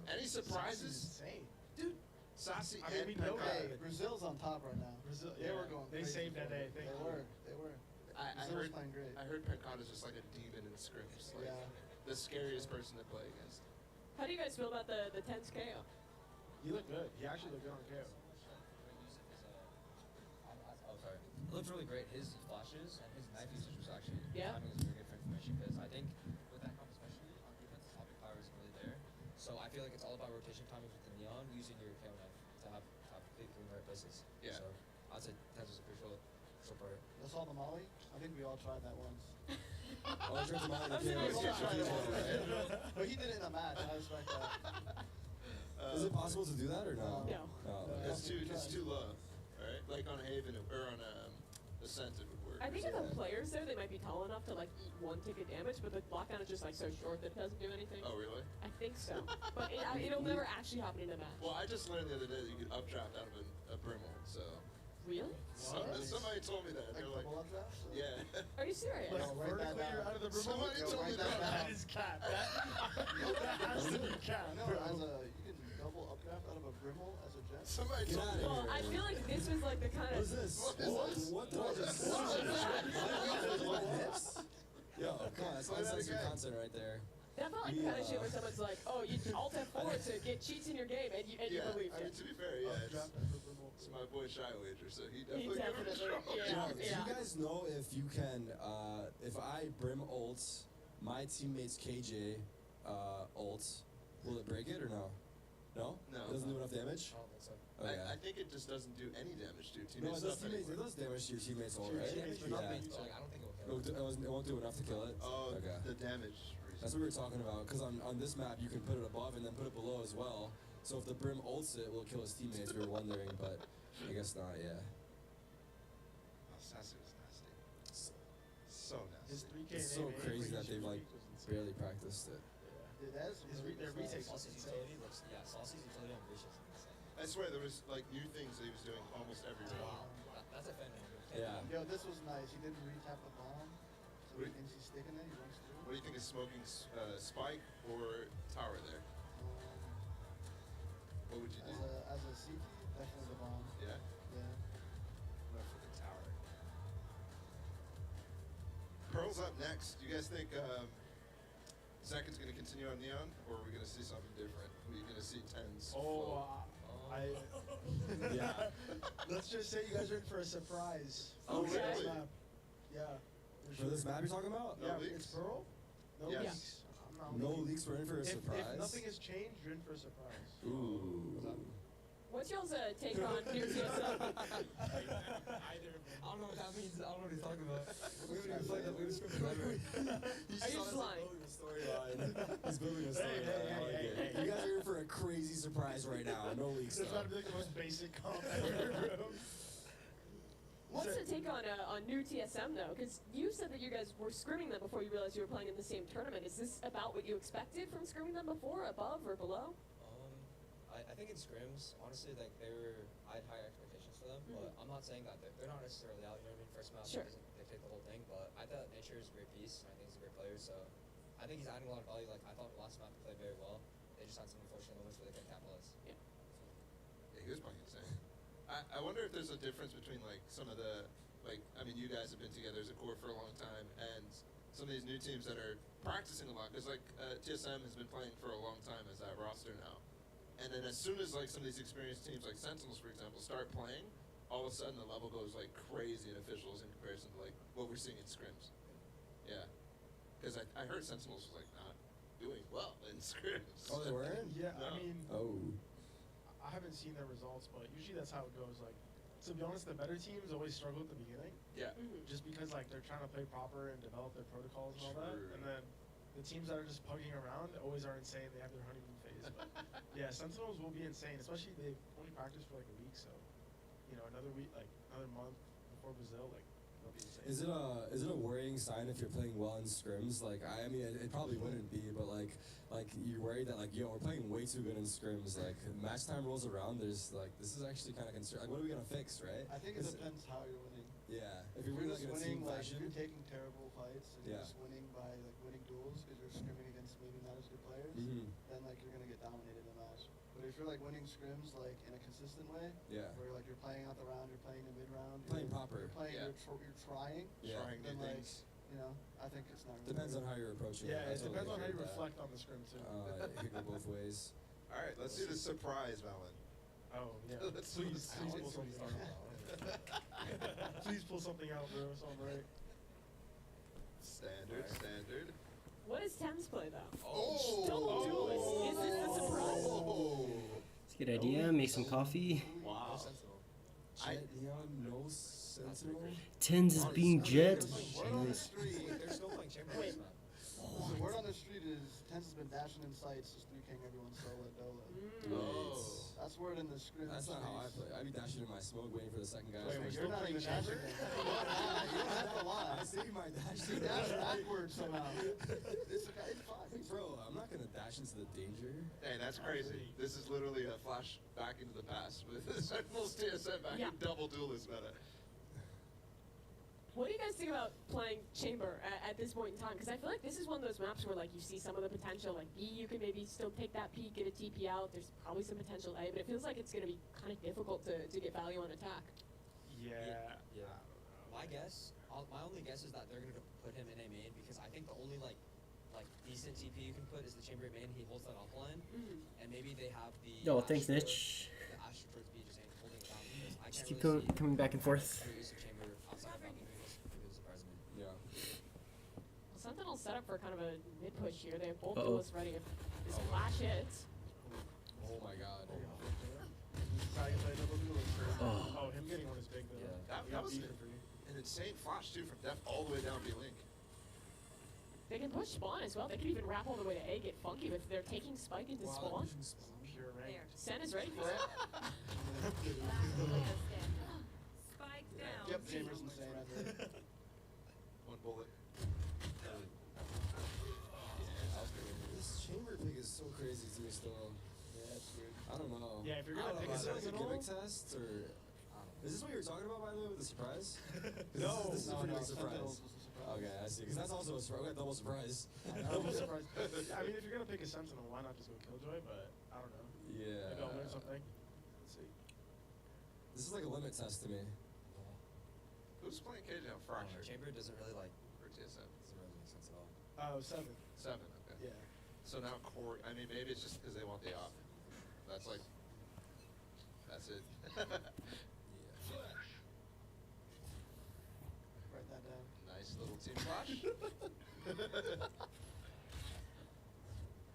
Any surprises? Insane. Dude, Sassy I mean, and we know Pencott. Hey, Brazil's on top right now. Brazil, They yeah, were going They crazy saved that for day. it. Thank They you. were. They were. I Brazil was heard playing great. I heard Pencott is just like a demon in scrims. Like, Yeah. the scariest person to play against. How do you guys feel about the 10's KO? He looked good. He actually looked good on KO. Oh, sorry. It looked really great. His flashes and his knife usage was actually Yeah. timing was very good for information because I think with that comp especially on defense, the topic power isn't really there. So I feel like it's all about rotation timings with the neon using your KO knife to have clean in the right places. Yeah. So I'd say Tens was a crucial part. That's all the Molly. I think we all tried that once. Oh, I tried to mine. I was Okay, gonna let's say- get Tried it try once. it. But he did it in a match. I respect that. Is it possible to do that or no? No. Oh, It's too low, right? Like on Haven or on Ascent it would work. I think if the players there, they might be tall enough to like eat one ticket damage, but the lockdown is just like so short that it doesn't do anything. Oh, really? I think so. But it'll never actually happen in a match. Well, I just learned the other day that you could updraft out of a Brimble, so. Really? Somebody told me that. Like They're like, double updraft? So- yeah. Are you serious? Like, Yo, write that vertically you're down. out of the Brimble? Somebody Yo, told me write that that. That is cap. That has to be cap. No, bro. you can double updraft out of a Brimble as a jet. Somebody Get told out me of Well, here. I feel like this was like the kind What of. is this? What is this? What did I just Yo, come on, that's Play that uncensored again. content right there. That felt like the kind of shit where someone's like, "Oh, you Alt F4 to get cheats in your game," and you Yeah, believed I mean, it. to be fair, yeah, Updraft out of a Brimble. it's my boy Shy Wager, so he He definitely gave it a definitely, try. yeah, Do yeah. you guys know if you can, if I brim ult my teammate's KJ ult, will it break it or no? No? No. It doesn't do enough damage? I don't think so. Okay. I think it just doesn't do any damage to your No, teammates. it does, it does damage to your teammates ult, To your right? teammates, but not Yeah. me. So, like, I don't think it will kill. It won't do enough to kill it? Oh, Okay. the damage reason. That's what we were talking about, because on this map you can put it above and then put it below as well. So if the Brim ults it, will it kill his teammates? We were wondering, but I guess not, yeah. Oh, Sassy was nasty. So nasty. His 3K It's so name, crazy that range they've like was insane. barely practiced it. Dude, that is His really their good retake stuff. Saucy's utility looks, yeah, Saucy's utility on Breach is insane. I swear there was like new things that he was doing almost every round. That's a fan. Yeah. Yo, this was nice. He didn't retap the bomb. So he Wait. thinks he's sticking it. He runs through. What do you think of smoking Spike or Tower there? What would you do? As a CT, definitely the bomb. Yeah? Yeah. Went for the tower. Pearl's up next. Do you guys think Second's going to continue on Neon, or are we going to see something different? Are we going to see tens? Oh, Yeah. let's just say you guys are in for a surprise. Oh, For this really? map. Yeah. For this map you're talking about? No Yeah, leaks? it's Pearl. No Yes. leaks. I'm not No leaking. leaks, we're in for a surprise. If nothing has changed, you're in for a surprise. Ooh. What's y'all's take on new TSM? I don't know what that means. I don't know what he's talking about. We haven't even played that. We haven't scripted ever. Are you just lying? Building a storyline. He's building a storyline. hey, I like hey, it. hey. You guys are in for a crazy surprise right now. No leaks That's though. about to be like the most basic comp ever, bro. What's the take on new TSM though? Because you said that you guys were scrimming them before you realized you were playing in the same tournament. Is this about what you expected from scrimming them before, above or below? I think in scrims, honestly, like I had higher expectations for them, but I'm not saying that they're not necessarily out. You know what I mean? First match Sure. doesn't dictate the whole thing, but I thought Nature is a great piece, and I think he's a great player. So I think he's adding a lot of value. Like I thought last map he played very well. They just had some unfortunate moments where they couldn't capitalize. Yeah. Yeah, he was playing insane. I wonder if there's a difference between like some of the I mean, you guys have been together as a core for a long time, and some of these new teams that are practicing a lot, because like TSM has been playing for a long time as that roster now. And then as soon as like some of these experienced teams like Sentinels, for example, start playing, all of a sudden the level goes like crazy in officials in comparison to like what we're seeing in scrims. Yeah, because I heard Sentinels was like not doing well in scrims. Oh, they weren't? Yeah, No. I mean, Oh. I haven't seen their results, but usually that's how it goes. Like, to be honest, the better teams always struggle at the beginning. Yeah. Just because like they're trying to play proper and develop their protocols and all that, True. and then the teams that are just pugging around always are insane. They have their honeymoon phase. But yeah, Sentinels will be insane, especially they've only practiced for like a week, so another week, like another month before Brazil, like they'll be insane. Is it a worrying sign if you're playing well in scrims? Like I mean, it probably wouldn't be, but like you're worried that like we're playing way too good in scrims. Like match time rolls around, there's like this is actually kind of concern. Like what are we gonna fix, right? I think it depends how you're winning. Yeah, if If you're you're winning just like in a team winning, like if fashion. you're taking terrible fights and you're Yeah. just winning by like winning duels because you're scrimming against maybe not as good players, Mhm. then like you're gonna get dominated in the match. But if you're like winning scrims like in a consistent way, Yeah. where like you're playing out the round, you're playing the mid round, Playing proper. you're playing, Yeah. you're trying, Yeah. Trying then new like things. I think it's not. Depends on how you're approaching Yeah, it. it depends on how you reflect on the scrim too. It could go both ways. All right, let's do the surprise, Valen. Oh yeah. Let's please let's pull something out. Please pull something out, bro. So I'm right. Standard. What does Thames play though? Oh! Double duelist. Is this the surprise? Oh! It's a good idea. Make some coffee. Wow. Jet Neon, no Sentinel. Tens is being jet. Word on the Nice. street. They're still playing Chamber Wait. this map. The word on the street is Tense has been dashing in sights, just 3King everyone solo Dola. Oh. That's word in the script. That's not how I play. I be dashing in my smoke, waiting for the second guy. Wait, to wait, switch. You're not even dashing. You don't have to lie. I see my dash. You dash backwards somehow. It's fine. Bro, I'm not gonna dash into the danger. Hey, that's crazy. This is literally a flash back into the past with the Sentinels TSM back Yeah. in double duelist meta. What do you guys think about playing Chamber at this point in time? Because I feel like this is one of those maps where like you see some of the potential. Like B, you can maybe still take that peek, get a TP out. There's probably some potential A, but it feels like it's going to be kind of difficult to get value on attack. Yeah. Yeah. My only guess is that they're gonna put him in a main because I think the only like decent TP you can put is the Chamber main. He holds that offline, and maybe they have the. Yo, thanks, Astro- Nitch. The Astro towards B just holding it down because I Just can't keep really see coming back and forth. the use of Chamber outside of Falcon. It would surprise me. Yeah. Well, Sentinel's set up for kind of a mid push here. They have both Uh-oh. duelists ready. If this flash hits. Oh my god. This is how you play double duelist. Oh. Oh, him getting one is big though. Yeah. That We got was B for free. an insane flash too from Def all the way down B Link. They can push spawn as well. They can even wrap all the way to A, get funky, but they're taking Spike into spawn. Pure rank. Sen is ready for it. Spike down. Yep, Chambers insane. I think. One bullet. This chamber pick is so crazy to me still. Yeah, it's weird. I don't know. Yeah, if you're I gonna don't pick know, a is it like a Sentinel- gimmick test or? Is this what you were talking about, by the way, with the surprise? 'Cause No. This is a pretty big surprise. Sentinels was a surprise. Okay, I see. Because that's also a surprise. We got double surprise. I'm surprised. I mean, if you're gonna pick a Sentinel, why not just go Killjoy? But I don't know. Yeah. Maybe I'll learn something. Let's see. This is like a limit test to me. Who's playing KJ on Oh, Fracture Chamber doesn't really like for TSM? doesn't really make sense at all. 7. 7, okay. Yeah. So now Core, I mean, maybe it's just because they want the op. That's like, that's it. Write that down. Nice little team flash.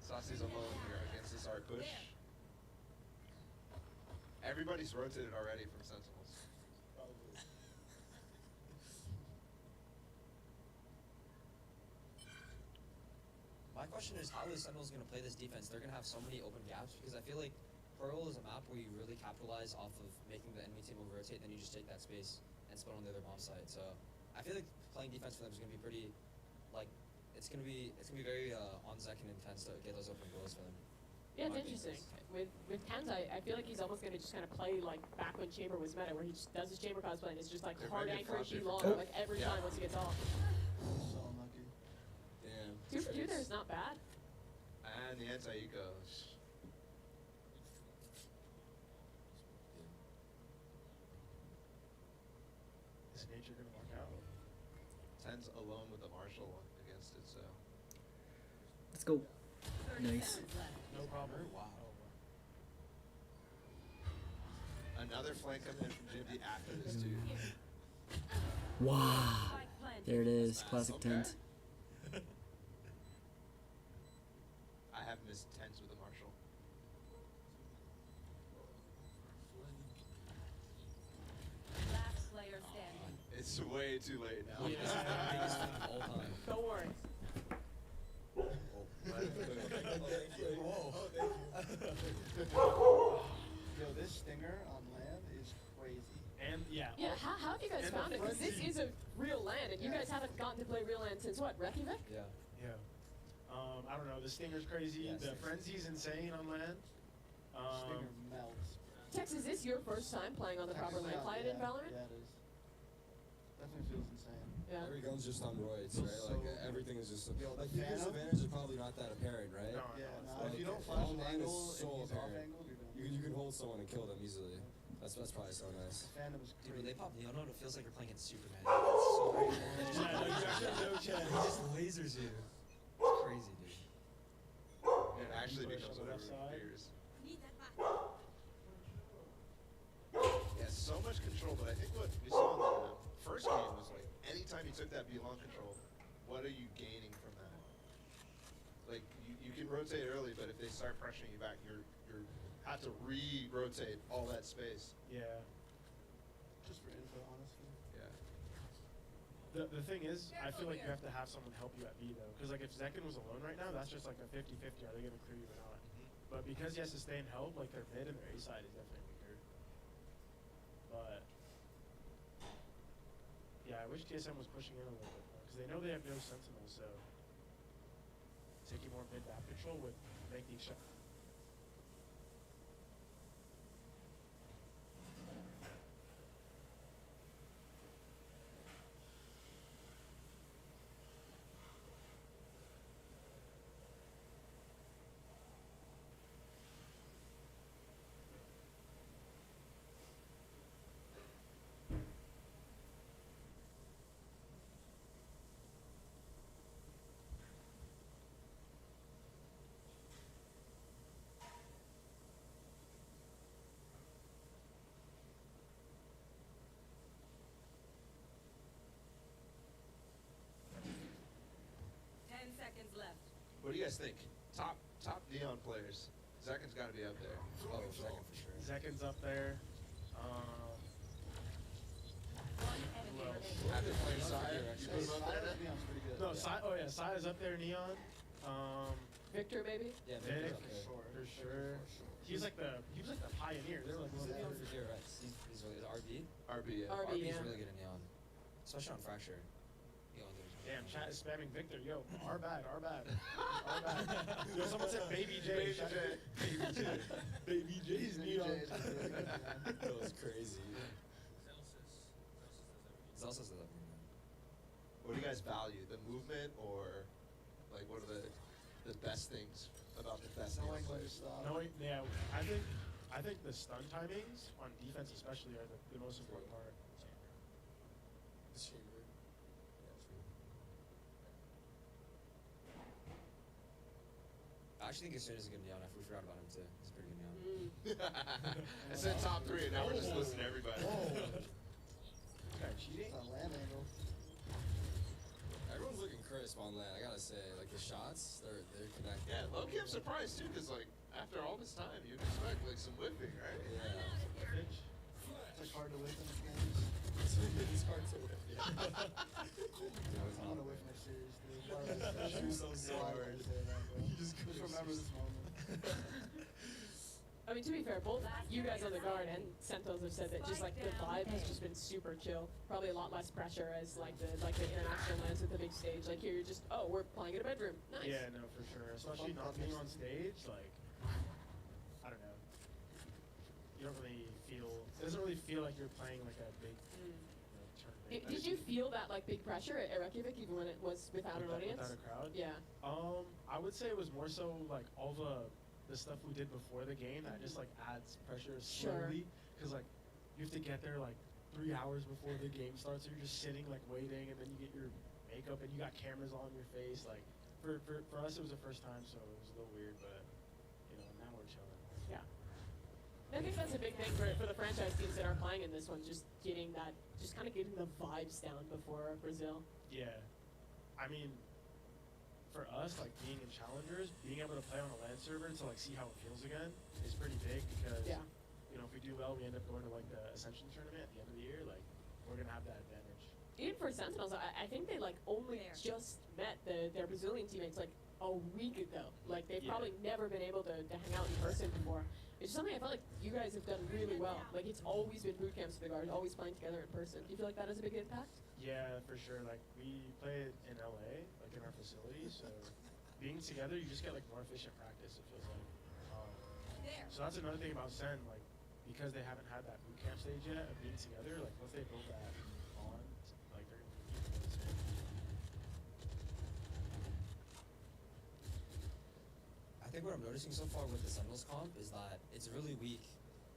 Saucy's alone here against this art push. Everybody's rotated already from Sentinels. Probably. My question is, how is Sentinels going to play this defense? They're going to have so many open gaps because I feel like Pearl is a map where you really capitalize off of making the enemy team over-rotate, then you just take that space and spawn on the other bomb side. So I feel like playing defense for them is going to be pretty, like, it's going to be very on-Zek and intense to get those open goals for them. Yeah, it's My interesting. opinion. With Tens, I feel like he's almost going to just kind of play like back when Chamber was meta, where he just does his Chamber cosplay and it's just like They're hard very anchor flashy too for long, both. like every Yeah. time once he gets off. So unlucky. Damn. 2 for 2 there is not bad. And the anti-eco. Is nature gonna work out? 10's alone with the Marshall against it, so. Let's go. Nice. No problem. Wow. A another flank coming in from Jimmy after this too. Wow. There it is. Classic Okay. tent. I have missed tents with a Marshall. Last player standing. It's way too late now. Yeah, this is the biggest thing of all time. Don't worry. Yo, this stinger on land is crazy. And yeah. Yeah, how have you guys And found the it? Because this frenzy. is a real land, and you guys haven't gotten to play real land since what, Reykjavik? Yeah. Yeah. I don't know. The stinger's crazy. Yeah, the Stinger's frenzy's insane on land. Stinger melts. Tex, is this your first time playing on the proper land client in Valorant? Yeah, it is. Definitely feels insane. Yeah. Every gun's just on roids, Feels right? so Like good. everything is just Yo, like the the Phantom? disadvantage is probably not that apparent, right? No, Yeah, no, nah, if you don't Like, flash an online is angle so and he's off apparent. angle, you're done. You can hold someone and kill them easily. That's probably so nice. The Phantom is Dude, when crazy. they pop Neon out, it feels like you're playing against Superman. It's so crazy. Yeah, no, you actually have no chance. He just lasers you. It's crazy, dude. It actually Push becomes on the whatever left side. it fears. Need that back. Yeah, so much control, but I think what we saw in the first game was like anytime you took that belong control, what are you gaining from that? Like you can rotate early, but if they start pressuring you back, you're have to re-rotate all that space. Yeah. Just for info, honestly. Yeah. The thing is, I feel like you have to have someone help you at B though, because like if Zekken was alone right now, that's just like a 50-50. Are they gonna clear you or not? But because he has to stay and help, like their mid and their A side is definitely weaker. But yeah, I wish TSM was pushing in a little bit more, because they know they have no sentinel, so taking more mid map control would make these shots. Seconds left. What do you guys think? Top Neon players. Zekken's got to be up there. Oh, second for sure. Zeken's up there. One enemy Well, remaining. After playing Sire, you put him up there then? Neon's pretty good. No, oh yeah, Saya's up there, Neon. Victor, maybe? Yeah, Vic, Victor's okay. for sure. He was like the pioneer. They were like, He's "Who's in Neon that?" for DRX. He's really, is RB? RB, yeah. RB, RB's yeah. really good at Neon. Especially on Fracture. Damn, chat is spamming Victor. Yo, our bad, our bad, our bad. Yo, someone said Baby J. Baby Shout- J. Baby J. Baby J's Baby Neon. J's is really good, man. That was crazy. Zelsa's the left wing. What do you guys value? The movement or like what are the best things about the best Neon Knowing when to players? stop. No, yeah, I think the stun timings on defense especially are the most important part. The chamber. Yeah, true. I actually think Asun is a good Neon. We forgot about him too. He's a pretty good Neon. Mm. I said top 3 and now we're just listening to everybody. Okay, cheating? It's on land angle. Everyone's looking crisp on land. I gotta say, like the shots, they're connected. Yeah, low-key I'm surprised too, because like after all this time you'd expect like some whipping, right? Yeah. Bitch. It's like hard to whip in this game. It's hard to whip. Yeah. I want to whip my series, dude. Why would I say that? Shoot so Why would I hard. say that, bro? You just Just remember this moment. I mean, to be fair, both you guys on the guard and Sentinels have said that just like the vibe has just been super chill. Probably a lot less pressure as like the international lands at the big stage. Like here, you're just we're playing in a bedroom. Nice. Yeah, no, for sure. Especially not being on stage, like I don't know. You don't really feel. It doesn't really feel like you're playing like a big tournament. Did you feel that like big pressure at Reykjavik even when it was without an audience? Without a crowd? Yeah. I would say it was more so like all the stuff we did before the game that just like adds pressure slowly, because like you have to get there like 3 hours before the game starts. So you're just sitting like waiting, and then you get your makeup and you got cameras all in your face. Like for us it was the first time, so it was a little weird, but you know now we're chilling. Yeah. I think that's that's a big thing for the franchise teams that are playing in this one, just getting that, just kind of getting the vibes down before Brazil. Yeah. I mean, for us, like being in challengers, being able to play on a LAN server to like see how it feels again is pretty big because Yeah. you know, if we do well, we end up going to like the Ascension tournament at the end of the year. Like, we're gonna have that advantage. Even for Sentinels, I think they like only just met their Brazilian teammates like a week ago. Like they've Yeah. probably never been able to hang out in person before. It's something I felt like you guys have done really well. Like it's always been boot camps for the guards, always playing together in person. Do you feel like that has a big impact? Yeah, for sure. Like we play in LA, like in our facility, so being together, you just get like more efficient practice. It feels like. So that's another thing about Sen, like because they haven't had that boot camp stage yet of being together. Like once they build that bond, like they're gonna be really sick. I think what I'm noticing so far with the Sentinels comp is that it's really weak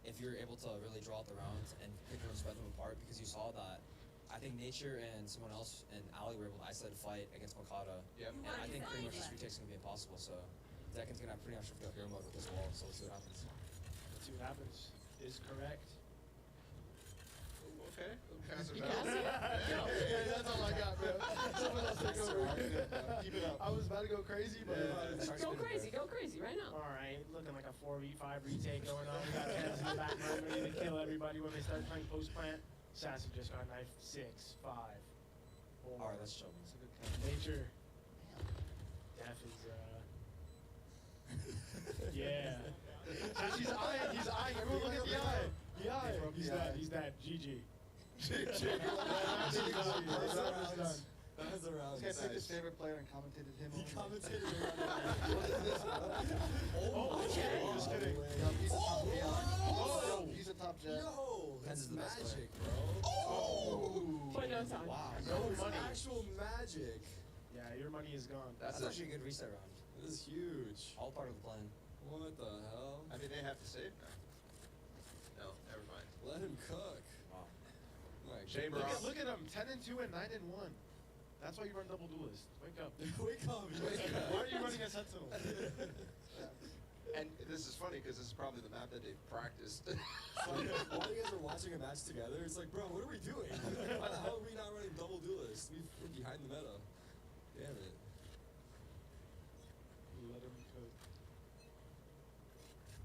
if you're able to really draw out the rounds and pick them and spread them apart, because you saw that I think Nature and someone else and Ali were able to isolate a fight against Makata. Yep. And I think pretty much this retake's gonna be impossible, so Zekken's gonna have pretty much a hero mode with this wall, so let's see what happens. Let's see what happens. Is correct. Okay. Pass it You back. pass it? Hey, that's all I got, bro. Someone else take over. Keep it up. I was about to go crazy, but Go crazy right now. All right, looking like a 4v5 retake going on. We got Tens in the background ready to kill everybody when they start playing post plant. Sassy just got knifed 6, 5, 4. Alright, let's show them. Nature. Def is yeah. So he's eyeing. Everyone look at the eye. The eye. He's that. GG. That was around. this guy picked his favorite player and commentated him. He commentated Okay. Just kidding. He's a top jet. Yo, Tens is the best magic, player. bro. But no time. Wow. No money. Actual magic. Yeah, your money is gone. That's actually a good reset round. This is huge. All part of the plan. What the hell? I mean, they have to save now. No, never mind. Let him cook. Wow. My Chamber goodness. Look at him, 10-2 and 9-1. That's why you run double duelist. Wake up. Wake up. Why are you running a sentinel? And this is funny because this is probably the map that they've practiced. While you guys are watching a match together, it's like, bro, what are we doing? Why the hell are we not running double duelist? We're behind the meta. Damn it. Let him cook.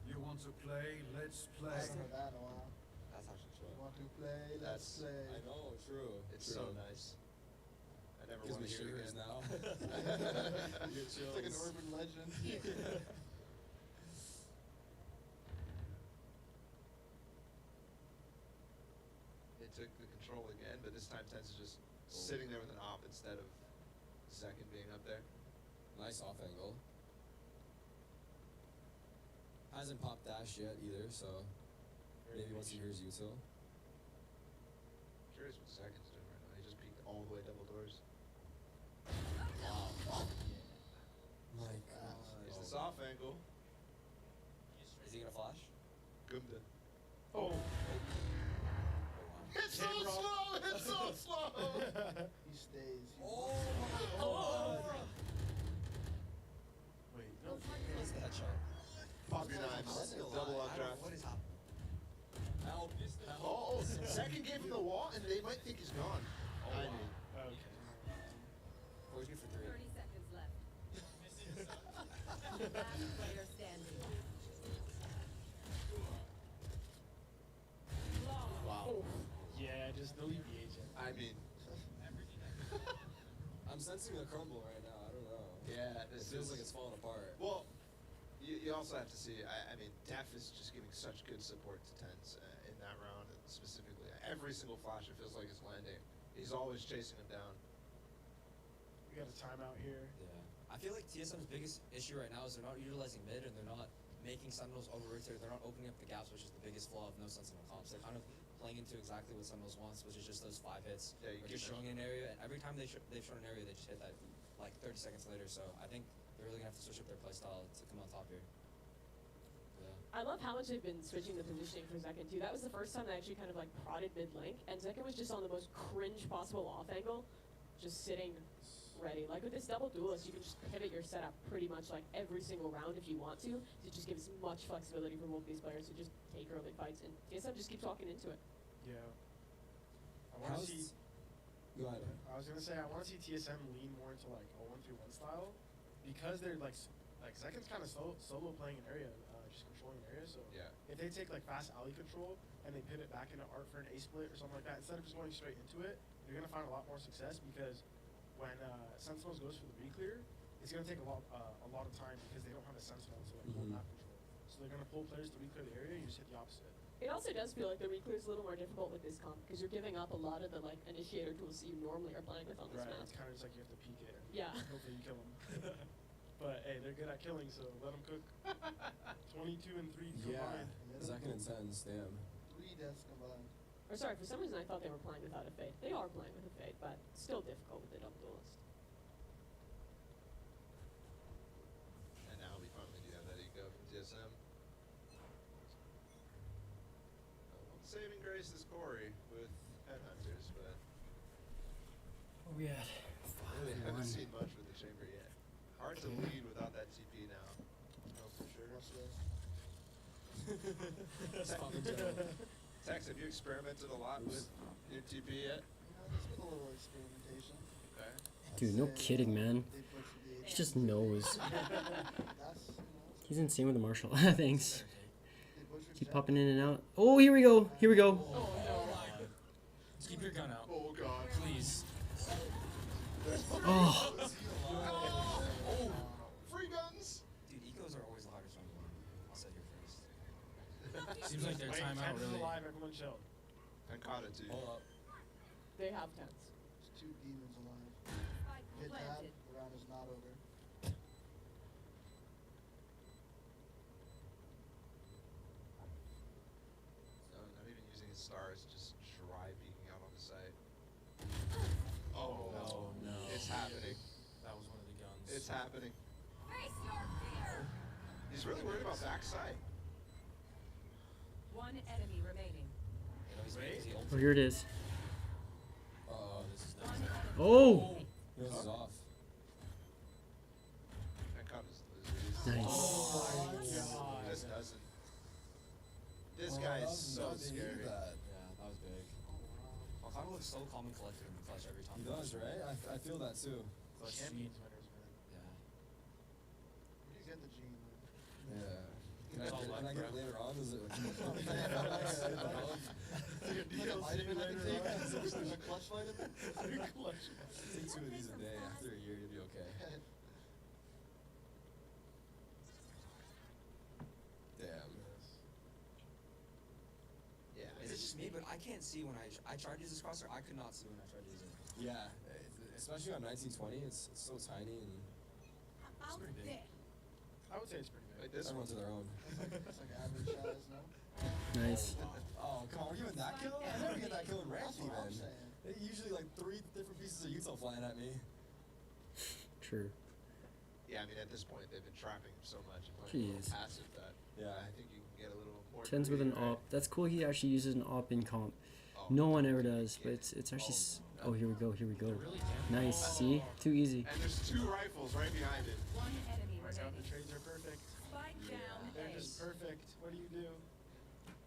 You want to play? Let's play. I haven't heard that in a while. That's actually true. Want to play? Let's That's- play. I know, true. It's true. so nice. I never Gives want me to hear it shivers again. now. You get It's like an chills. urban legend. They took the control again, but this time Tens is just sitting there with an op instead of Zekken being up there. Nice off angle. Hasn't popped dash yet either, so maybe once he hears you two. Curious what Zekken's doing right now. He just peeked all the way double doors. My god. He's this off angle. Is he gonna flash? Gumda. Oh. It's so slow! It's so slow! He stays. Oh my god! Wait, no. What's the headshot? Pop your knives. That's a Double lie. up draft. What is happening? Help. Oh, Zekken gave him the wall, and they might think he's gone. I mean, Okay. Always good for 3. 30 seconds left. Last player standing. wow. Yeah, just delete the agent. I mean, I'm sensing a crumble right now. I don't know. yeah, It this feels is like it's falling apart. Well, you also have to see. I mean, Def is just giving such good support to Tens in that round specifically. Every single flash, it feels like it's landing. He's always chasing him down. We got a timeout here. Yeah. I feel like TSM's biggest issue right now is they're not utilizing mid and they're not making Sentinels over-rotate. They're not opening up the gaps, which is the biggest flaw of no Sentinel comps. They're kind of playing into exactly what Sentinels wants, which is just those 5 hits. Yeah, you They're get just showing an area, and every time they've shown an area, they just hit that like 30 seconds later. So I think they're really gonna have to switch up their playstyle to come on top here. Yeah. I love how much they've been switching the positioning for Zekken too. That was the first time they actually kind of like prodded mid link, and Zekken was just on the most cringe possible off angle, just sitting ready. Like with this double duelist, you can just pivot your setup pretty much like every single round if you want to just give as much flexibility for both these players to just take early fights, and TSM just keeps walking into it. Yeah. I want to see. Go ahead. I was gonna say I want to see TSM lean more into like a 1-3-1 style, because they're like Second's kind of solo playing an area, just controlling an area. So Yeah. if they take like fast alley control and they pivot back into art for an A split or something like that, instead of just going straight into it, you're gonna find a lot more success, because when Sentinels goes for the re-clear, it's gonna take a lot of time because they don't have a Sentinel to like hold map control. So they're gonna pull players to re-clear the area, and you just hit the opposite. It also does feel like the re-clear is a little more difficult with this comp, because you're giving up a lot of the like initiator tools that you normally are playing with on this Right, map. it's kind of just like you have to peek it. And Yeah. hopefully you kill them. But hey, they're good at killing, so let them cook. 22 and 3 combined. Second and 10s, damn. 3 deaths combined. Or sorry, for some reason I thought they were playing without a fade. They are playing with a fade, but still difficult with the double duelist. And now we finally do have that eco from TSM. Saving grace is Corey with Headhunters, but Where we at? really haven't seen much with the chamber yet. Hard to lead without that TP now. Oh, for sure. Watch this. Tex, have you experimented a lot with your TP yet? There's been a little experimentation. Okay. Dude, no kidding, man. He just knows. He's insane with the martial. Thanks. Keep popping in and out. Oh, here we go. Here we go. Keep your gun out. Oh god. Please. Oh. Free guns! Dude, ecos are always the hardest one to learn. I'll sit here first. Seems like their Wait, timeout 10's really. alive, everyone chill. And caught it too. Hold up. They have tents. There's 2 demons alive. Spike Hit that. planted. The round is not over. No, not even using his stars, just dry peeking out on the site. Oh no. It's happening. That was one of the guns. It's happening. Face your fear. He's really worried about backside. 1 enemy remaining. You know, he's busy Oh, here it is. This is nice. Oh. Yours is off. That caught his lizards. Nice. This doesn't. This Oh, guy that is was so nuts. He scary. did that. Yeah, that was big. Alcano looks so calm and collected in the clutch every time. He does, right? I feel that too. Clutch Champions speed. winners, man. Yeah. You get the gene, man. Yeah. Can It's all I luck, get it bro. later on? Is it like Like a vitamin I can take? There's a clutch vitamin? Take 2 of these a day. After a year, you'll be okay. Damn. Yeah. Is it just me? But I can't see when I tried to use this crosser. I could not see when I tried to use it. Yeah, especially on 1920, it's so tiny and It's pretty big. I would say it's pretty big. Like this everyone one. to their own. It's like average size, no? Nice. Oh, come on, we're giving that kill? I never get that kill in ranked That's what I'm even. saying. Usually like 3 different pieces of Utah flying at me. True. Yeah, I mean, at this point, they've been trapping him so much and playing a Jeez. little passive that Yeah. I think you can get a little more. Tens with an greedy, right? op. That's cool. He actually uses an op in comp. Oh, No one ever does, but it's actually. Oh, here we go. Here we go. Nice. See? Too easy. And there's 2 rifles right behind it. 1 enemy Right now, the remaining. trades are perfect. Spike down They're A. just perfect. What do you do?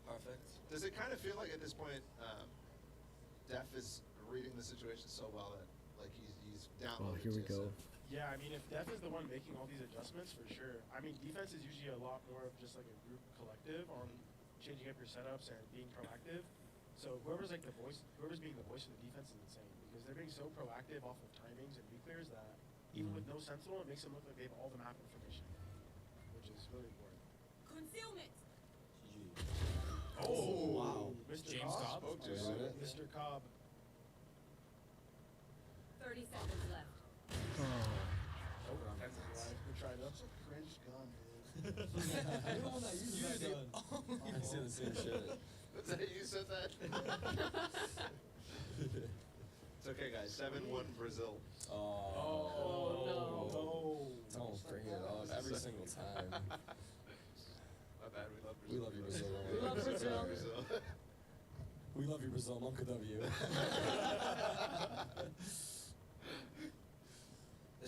Perfect. Does it kind of feel like at this point, Def is reading the situation so well that like he's downloaded? Oh, here we TSM? go. Yeah, I mean, if Def is the one making all these adjustments, for sure. I mean, defense is usually a lot more of just like a group collective on changing up your setups and being proactive. So whoever's like the voice, whoever's being the voice of the defense is insane, because they're being so proactive off of timings and re-clears that even with no sentinel, it makes them look like they have all the map information, which is really important. Concealment. Oh, wow. Mr. James Cobb? Cobb? Spoke to it. Mr. Cobb. 30 seconds left. Oh, Tens is alive. We tried to. That's a cringe gun, dude. You're the one that uses that gun. I say the same shit. Was that you said that? It's okay, guys. 7-1 Brazil. Oh, no. Don't bring it up every single time. My bad. We love you, Brazil. We love Brazil. We love you, Brazil. Monka W.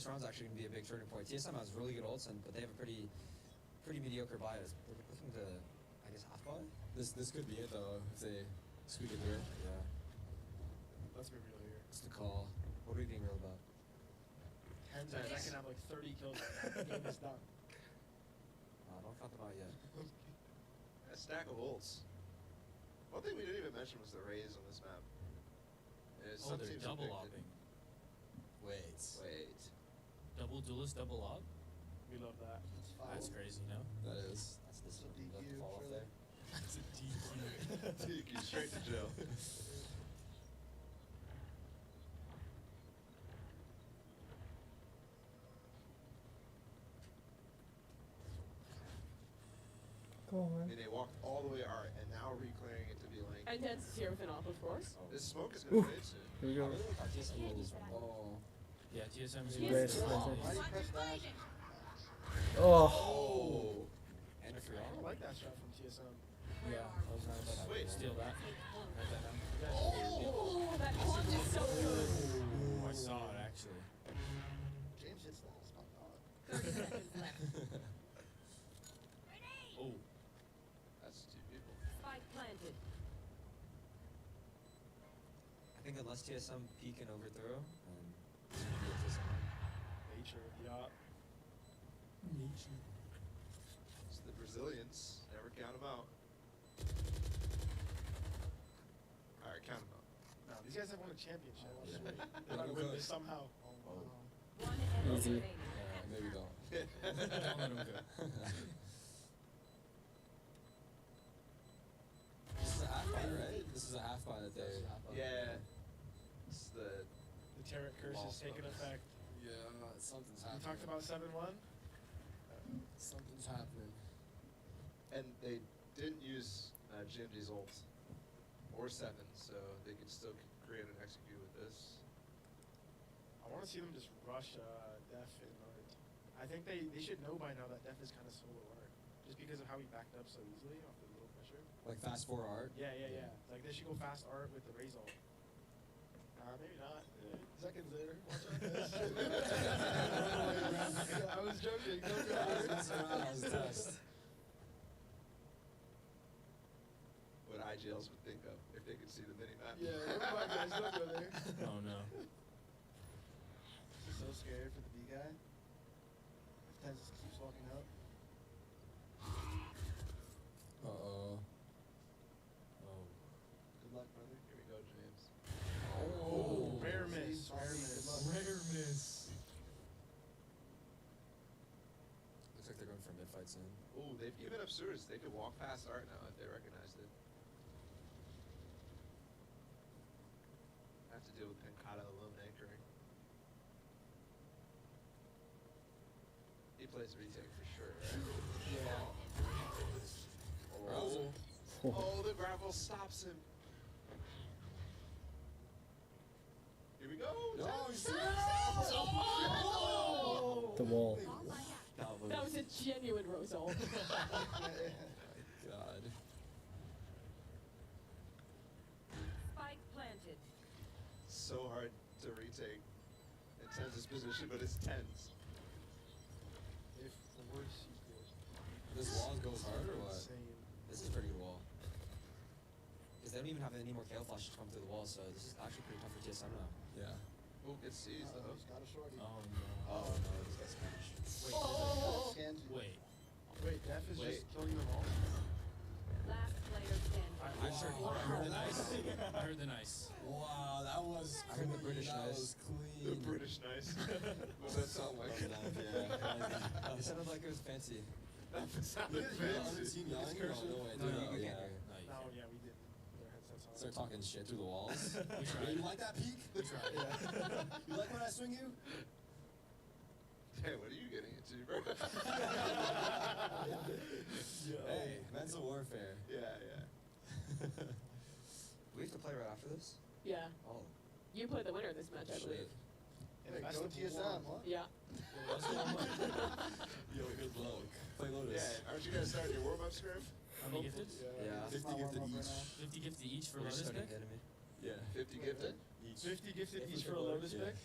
this round's actually going to be a big turning point. TSM has really good ults, but they have a pretty mediocre bias. They're looking to, I guess, half buy? This could be it though if they squeak it through. Yeah. Let's be real here. It's the call. What are we being real about? Hands are I can have like 30 kills. The game is done. Don't count them out yet. A stack of ults. One thing we didn't even mention was the raise on this map. Oh, they're double opping. Wait. Double duelist, double op? We love that. That's crazy, no? That is. That's this It's a one. DQ Fall off for there. That's a DQ. DQ straight to jail. Go I mean, they walked all the way art and now reclearing it to be like. And Dance is here with an op, of course. This smoke is gonna fade soon. Here we go. I really like how TSM rolled this one. Oh. Yeah, TSM is Yes. Why do you press dash? Oh. Oh. And a free I op. like that shot from TSM. Yeah, that was nice. Wait. Steal that. Write that down. Oh, that launch is so good. Ooh, I saw it actually. James hits that. It's my dog. 30 seconds left. Oh, That's two people. Spike planted. I think unless TSM peek and overthrow, it's going to be a TSM win. Nature, yeah. It's the Brazilians. Never count them out. Alright, count them out. No, these guys have won a championship. Yeah. They're not gonna win this somehow. Oh, wow. One enemy Easy. remaining. Maybe don't. don't let him go. This is a half buy, right? This is a half buy that they. Yeah. It's the. The Tarik curse is Lost taking focus. effect. Yeah, something's We happening. talked about 7-1. Something's happening. And they didn't use GMD's ult or 7, so they could still create and execute with this. I want to see them just rush Def in Art. I think they should know by now that Def is kind of solo Art. Just because of how he backed up so easily off the low pressure. Like fast 4 art. Yeah. Like they should go fast Art with the raise ult. Maybe not. Seconds later. Watch out, guys. I was joking. Don't go there. That was a test. What IGLs would think of if they could see the mini map. Yeah, never mind, guys. Don't go there. Oh no. So scared for the B guy. If Taz just keeps walking up. Uh-oh. Oh. Good luck, brother. Here we go, James. Oh. Rare miss. Rare miss. Rare miss. Looks like they're going for a mid-fight soon. Ooh, they've given up sewers. They could walk past art now if they recognized it. Have to deal with Pincata alone anchoring. He plays retake for sure, right? Yeah. Oh. Oh, the grapple stops him. Here we go. No, James. The wall. That was a genuine Rose ult. God. Spike planted. So hard to retake in Tenz's position, but it's Tenz. If the worst you could. This wall goes hard or what? Insane. This is a pretty good wall. Because they don't even have any more KO flashes come through the wall, so this is actually pretty tough for TSM now. Yeah. Ooh, gets seized though. He's got a shorty. Oh no. Oh no, this guy's Spanish. Wait, Oh. Scans you. wait. Wait, Def is Wait. just killing them all. Last player standing. I heard the nice. I heard the nice. Wow, that was I heard the clean. British That nice. was clean. The British nice. What does that sound like? Yeah. It sounded like it was fancy. That sounded You haven't fancy. seen yelling? It's cursing. No way, No, dude. no, you Yeah. can't hear. No, you No, can't. yeah, we did. Their headsets on. Start talking shit through the walls. We tried. You like that peak? We tried. You like when I swing you? Hey, what are you getting into, bro? Hey, mental warfare. Yeah. We have to play right after this? Yeah. Oh. You play the winner of this match, I believe. Hey, Best go of TSM, one. what? Yeah. Yo, good luck. Play Lotus. Yeah, aren't you guys starting your warm-up scrim? How many gifted? Yeah. 50 my gifted warm-up each. right 50 gifted each for We're Lotus starting pick? enemy. Yeah. 50 gifted? Each. 50 gifted If each we for a could, Lotus yeah. pick.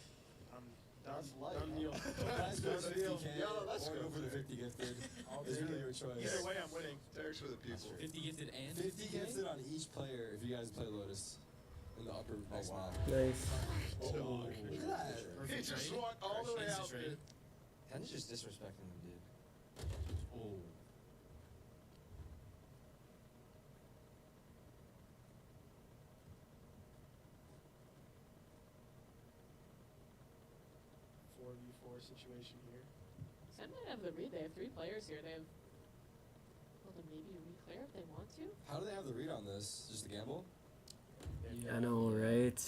Done deal. Guys go Done deal. 50K Yo, let's or go go for the for it. 50 gifted. I'll It's take really it. your choice. Either way, I'm winning. Tarek's for the people. 50 gifted and 50 gifted on each player if you guys play Lotus in the upper next map. Nice. Oh, look at that. He just walked all the way out, dude. Ken's just disrespecting them, dude. oh. 4v4 situation here. Sen might have the read. They have 3 players here. They have. Well, then maybe reclear if they want to. How do they have the read on this? Just a gamble? I know, right?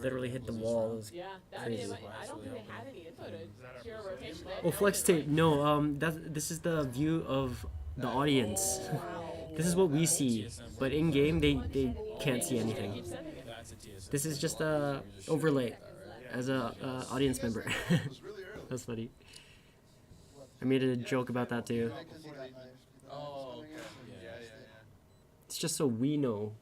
Literally hit the wall. It was Yeah, I crazy. mean, I don't think they had any info to hear a rotation. They had Oh, no flex idea. tape. No, this is the view of the audience. This is what we see, but in game they can't see anything. This is just a overlay as a audience member. That's funny. I made a joke about that too. Oh, okay. Yeah. It's just so we know.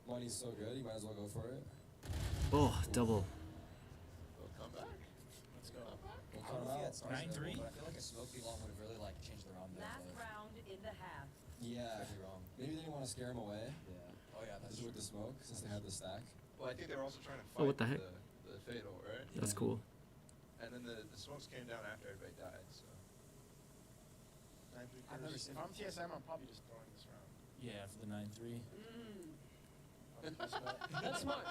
Money's so good, you might as well go for it. Oh, double. We'll come back. Let's go. We'll I cut don't him know if he out. had stars 9-3? available, but I feel like a smoke be long would have really like changed the round. Last round in the half. Yeah. Could be wrong. Maybe they didn't want to scare him away. Yeah. Oh yeah, that's Just with the smoke, since they had the stack. Well, I think they were also trying to fight Oh, what the heck? the fatal, right? That's cool. And then the smokes came down after everybody died, so. I've never seen If I'm TSM, I'm probably just throwing this round. Yeah, for the 9-3. That's smart.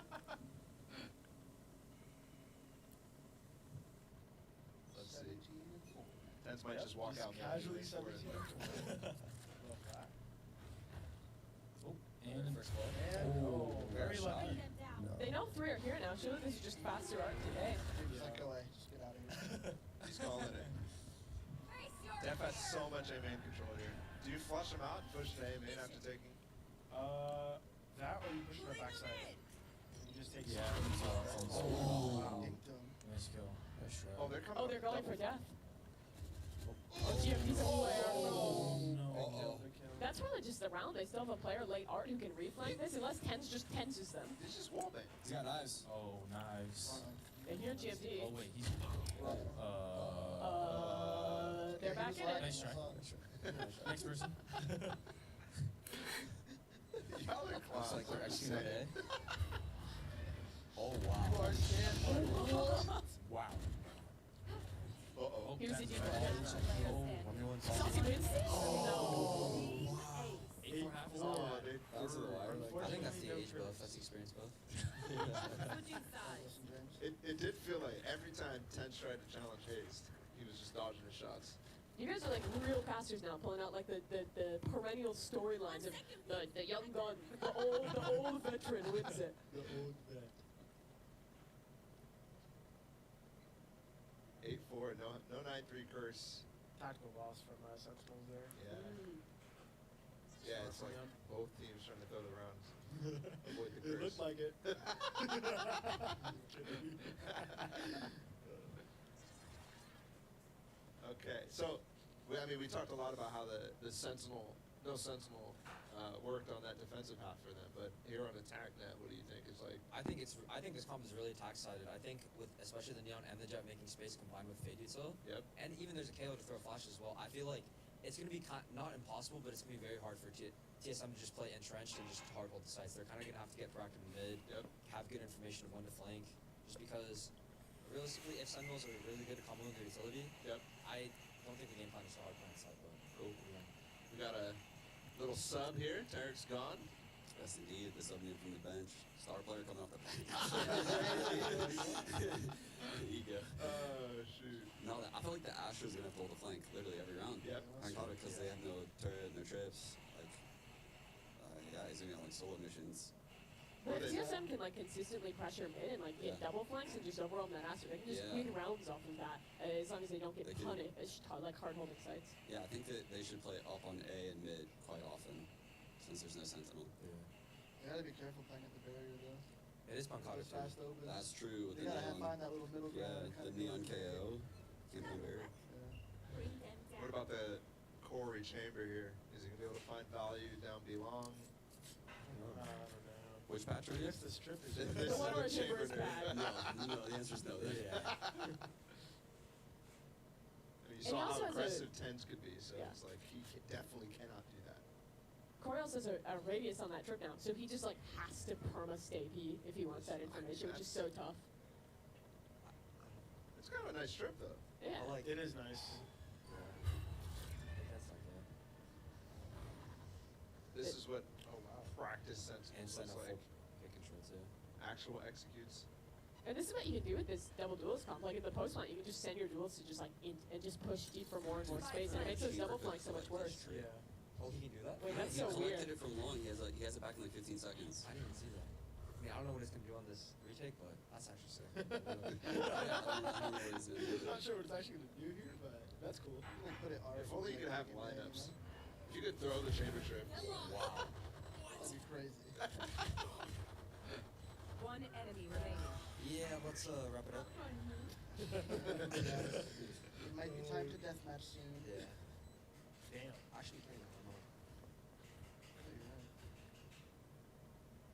Let's see. Tens might just walk out. Casually and for it. 17. And first ball. Oh, very shot. lucky. They know 3 are here now. Surely this is just faster art today. Just go away. Just get out of here. He's calling it. Def has so much A main control here. Do you flush him out and push to A main after taking? That or you push to the backside. You just take Yeah, some. wow. Dinked him. Nice kill. Nice shot. Oh, they're coming. Oh, they're going for death. Oh, GMP's a player. Uh-oh. That's really just the round. They still have a player late art who can reflank this, unless Tens just tenses them. He's just wallbang. He's got knives. Oh, knives. They hear GMP. Oh, wait, he's. They're back in it. Nice try. Next person. Y'all are Looks clowns. like they're I'm actually not saying. A. Oh wow. Wow. Uh-oh. Here's the deep Oh, everyone's Chelsea wins. No. 8 for half is Oh, all. they That's a wire. I think that's the age buff. That's the experience buff. Switching sides. It did feel like every time Tens tried to challenge Haste, he was just dodging his shots. You guys are like real casters now, pulling out like the perennial storylines of the young gun, the old veteran wins it. The old vet. 8-4, no 9-3 curse. Tactical loss from Sentinels there. Yeah. Mm. Yeah, it's like both teams trying to throw the rounds. Avoid the It curse. looked like it. Okay, so we talked a lot about how the Sentinel, no Sentinel, worked on that defensive half for them, but here on attack net, what do you think is like? I think this comp is really attack sided. I think with especially the Neon and the Jet making space combined with Fade Util, and even there's a KO to throw flash as well. I feel like it's gonna be not impossible, but it's gonna be very hard for TSM to just play entrenched and just hard hold the sites. They're kind of gonna have to get proactive in mid, have good information of when to flank, just because realistically, if Sentinels are really good at comboing their utility, I don't think the game plan is so hard playing side, but Cool. We got a little sub here. Tarik's gone. Yes, indeed. The sub from the bench. Star player coming off the bench. Ego. Oh, shoot. No, I feel like the Astra's going to hold the flank literally every round. Yep. Probably because they have no turret, no trips. Like, yeah, he's going to be on like solo missions. But TSM can like consistently pressure mid and like get double flanks and just overwhelm that Aster. They can just win rounds off of that as long as they don't get punished, like hard holding sites. Yeah, I think that they should play up on A and mid quite often since there's no Sentinel. You gotta be careful playing at the barrier though. It is Pancada Those fast opens. That's true. You gotta find that little middle ground. and the kinda Neon do it. KO. Can't play barrier. What about the Corey chamber here? Is he gonna be able to find value down B long? I don't know. Which patch are I you? guess the strip is. This The one where Chamber is chamber bad. No, the answer's no. I mean, you And he saw also how has a- aggressive Tens could be, so Yeah. it's like he definitely cannot do that. Corey also has a radius on that trip now, so he just like has to perma stay P if he wants that information, which is so tough. It's kind of a nice trip, though. Yeah. I like It is nice. That's not good. This is what practice sense And looks send out like. full kick control too. Actual executes. And this is what you can do with this double duels comp. Like in the post line, you can just send your duels to just like and just push deep for more and more space, and it makes those double flanks so much worse. Yeah. Oh, he can do that? Wait, that's He so collected weird. it from long. He has it back in like 15 seconds. I didn't even see that. I mean, I don't know what it's gonna do on this retake, but that's actually sick. I don't know what he's doing. I'm not sure what it's actually gonna do here, but that's cool. We'll put it R. If only you could have lineups. If you could throw the chamber trip. Wow. That'd be crazy. One enemy remaining. Yeah, let's wrap it up. It might be time to deathmatch soon. Yeah. Damn. Actually, pretty normal.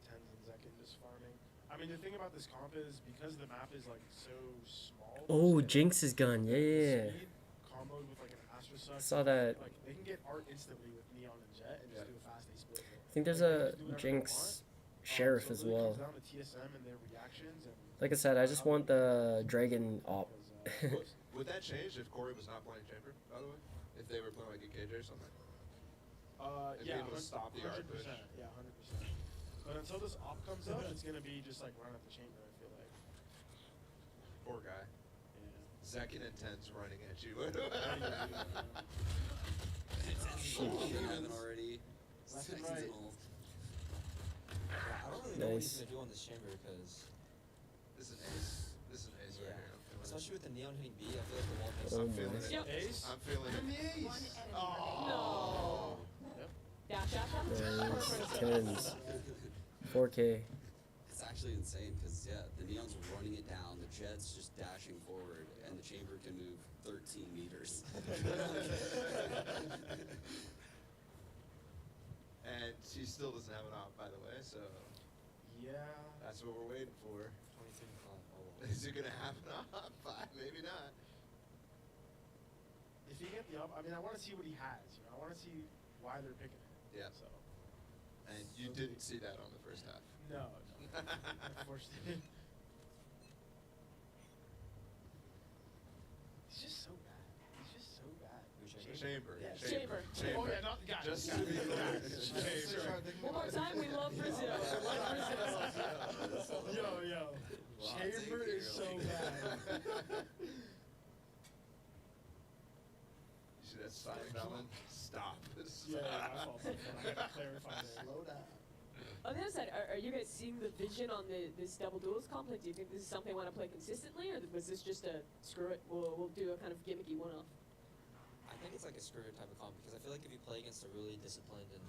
Tens and Zekin just farming. I mean, the thing about this comp is because the map is like so small. Oh, like, Jinx's gun. Yeah, yeah. speed comboed with like an Astra Suck. Saw that. Like they can get art instantly with Neon and Jet and just do a fast A split. I think there's Like, a they can just do whatever they Jinx want. Sheriff So it as really well. comes down to TSM and their reactions and Like I said, I just want the Dragon op. Would that change if Corey was not playing chamber, by the way? If they were playing like a KJ or something? If yeah, they would stop the art push. 100%. Yeah, 100%. But until this op comes up, it's gonna be just like run at the chamber. I feel like. Poor guy. Yeah. Zekin and Tens running at you. Haven't already. Left and Seconds right. and all. Yeah, I don't really know what he's Nice. gonna do on this chamber because, This is an ace. This is an ace right here. I'm feeling it. especially with the neon hitting B, I feel like the wall makes Oh I'm feeling my. it. Yep. Ace. I'm feeling Give me it. ace. One enemy Oh. No. Dash after. Nice. Tens. 4K. It's actually insane because the Neon's running it down, the Jet's just dashing forward, and the chamber can move 13 meters. And she still doesn't have an op, by the way, so Yeah. that's what we're waiting for. 23 and 5. Oh, Is it gonna have an op? Maybe not. If you get the up, I mean, I want to see what he has. You know, I want to see why they're picking it. Yeah. So. And you didn't see that on the first half. No. Unfortunately. He's just so bad. He's just so bad. Chamber. Yeah, Chamber. Oh yeah, not got Just got to be clear. Chamber. One more time, we love Brazil. We love Brazil. Yo. Chamber is so bad. You see that sign coming? Stop. Yeah, my fault. I have to clarify there. Slow down. On the other side, are you guys seeing the vision on this double duels comp? Like, do you think this is something they want to play consistently, or was this just a screw it? We'll do a kind of gimmicky one-off. I think it's like a screw type of comp because I feel like if you play against a really disciplined and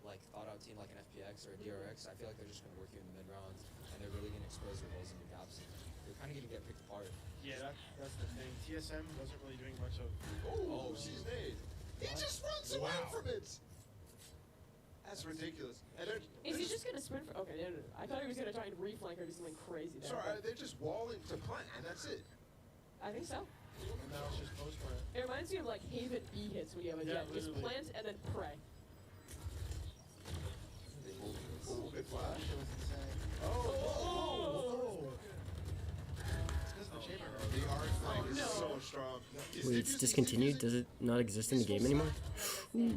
like thought out team like an FPX or a DRX, I feel like they're just gonna work you in the mid rounds and they're really gonna expose your holes and your gaps. You're kind of gonna get picked apart. Yeah, that's the thing. TSM wasn't really doing much of. Oh, she's made. He just runs away from it. That's ridiculous. And Is he just gonna sprint for? Okay, no. I thought he was gonna try and reflank or do something crazy there. Sorry, but they're just walling to plant, and that's it. I think so. And now it's just post plant. It reminds me of like Haven B hits when you have a Yeah, jet. Just literally. plant and then pray. Oh, good flash. It was insane. Oh! It's because of the chamber. The art flank is so strong. Wait, it's discontinued? Does it not exist in the game anymore? Wait.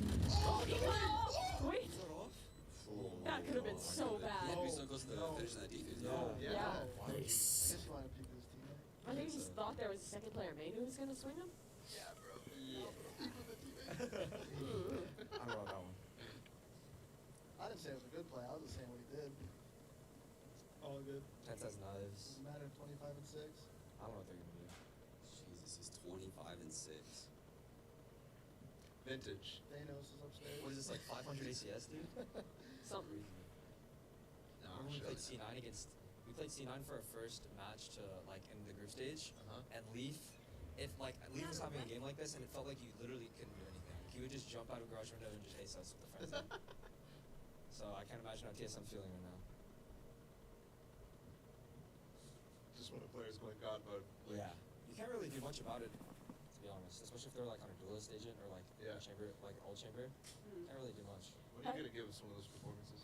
That could have been so He'd bad. be so close to finishing that defense. Yeah. Yeah. Nice. Just want to pick his teammate. I think he just thought there was a second player main who was gonna swing him. I don't know that one. I didn't say it was a good play. I was just saying what he did. All good. Tens has knives. Doesn't matter. 25 and 6. I don't know what they're gonna do. Jesus, he's 25 and 6. Vintage. Thanos is upstairs. What is this, like 500 ACS, dude? Something. No, Remember we played C9 against. We played C9 for our first match to like in the group stage, and Leaf. If like Leaf was having a game like this, and it felt like you literally couldn't do anything. Like, he would just jump out of a garage window and just ace us with the friends. So I can't imagine how TSM feeling right now. Just when the player's going God mode. Like, Yeah. You can't really do much about it, to be honest. Especially if they're like on a duelist agent or like a chamber, like old chamber. Can't really do much. What are you gonna give us one of those performances?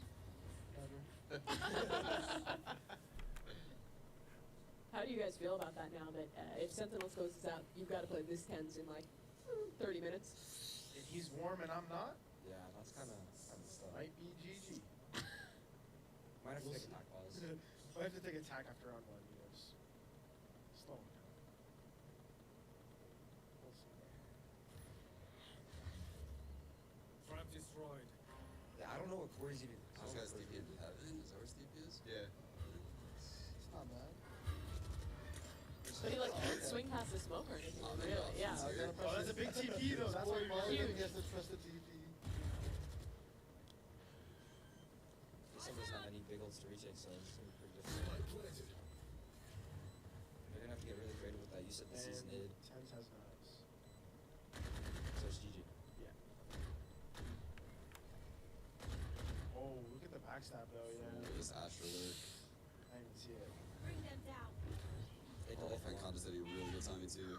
How do you guys feel about that now that if Sentinels goes out, you've got to play this tens in like 30 minutes? If he's warm and I'm not, Yeah, that's kind of stuff. might be GG. Might have to take attack pause. Might have to take attack after round 1, yes. Slow him down. We'll see. Front destroyed. Yeah, I don't know what Corey's even. This guy's DP into heaven. Is that where his DP is? Yeah. It's not bad. But he like can't swing past the smoke or anything, really. Yeah. Oh, that's a big TP though. That's why Huge. he has to trust the TP. TSM doesn't have any big ults to retake, so it's gonna be pretty difficult. They're gonna have to get really creative with that. You said this is And mid, Tens has knives. so it's GG. Yeah. Oh, look at the backstab though, yeah. This Astro lurk. I didn't see it. Bring them down. They Oh, delay for Frank long. Condas did a really good timing too.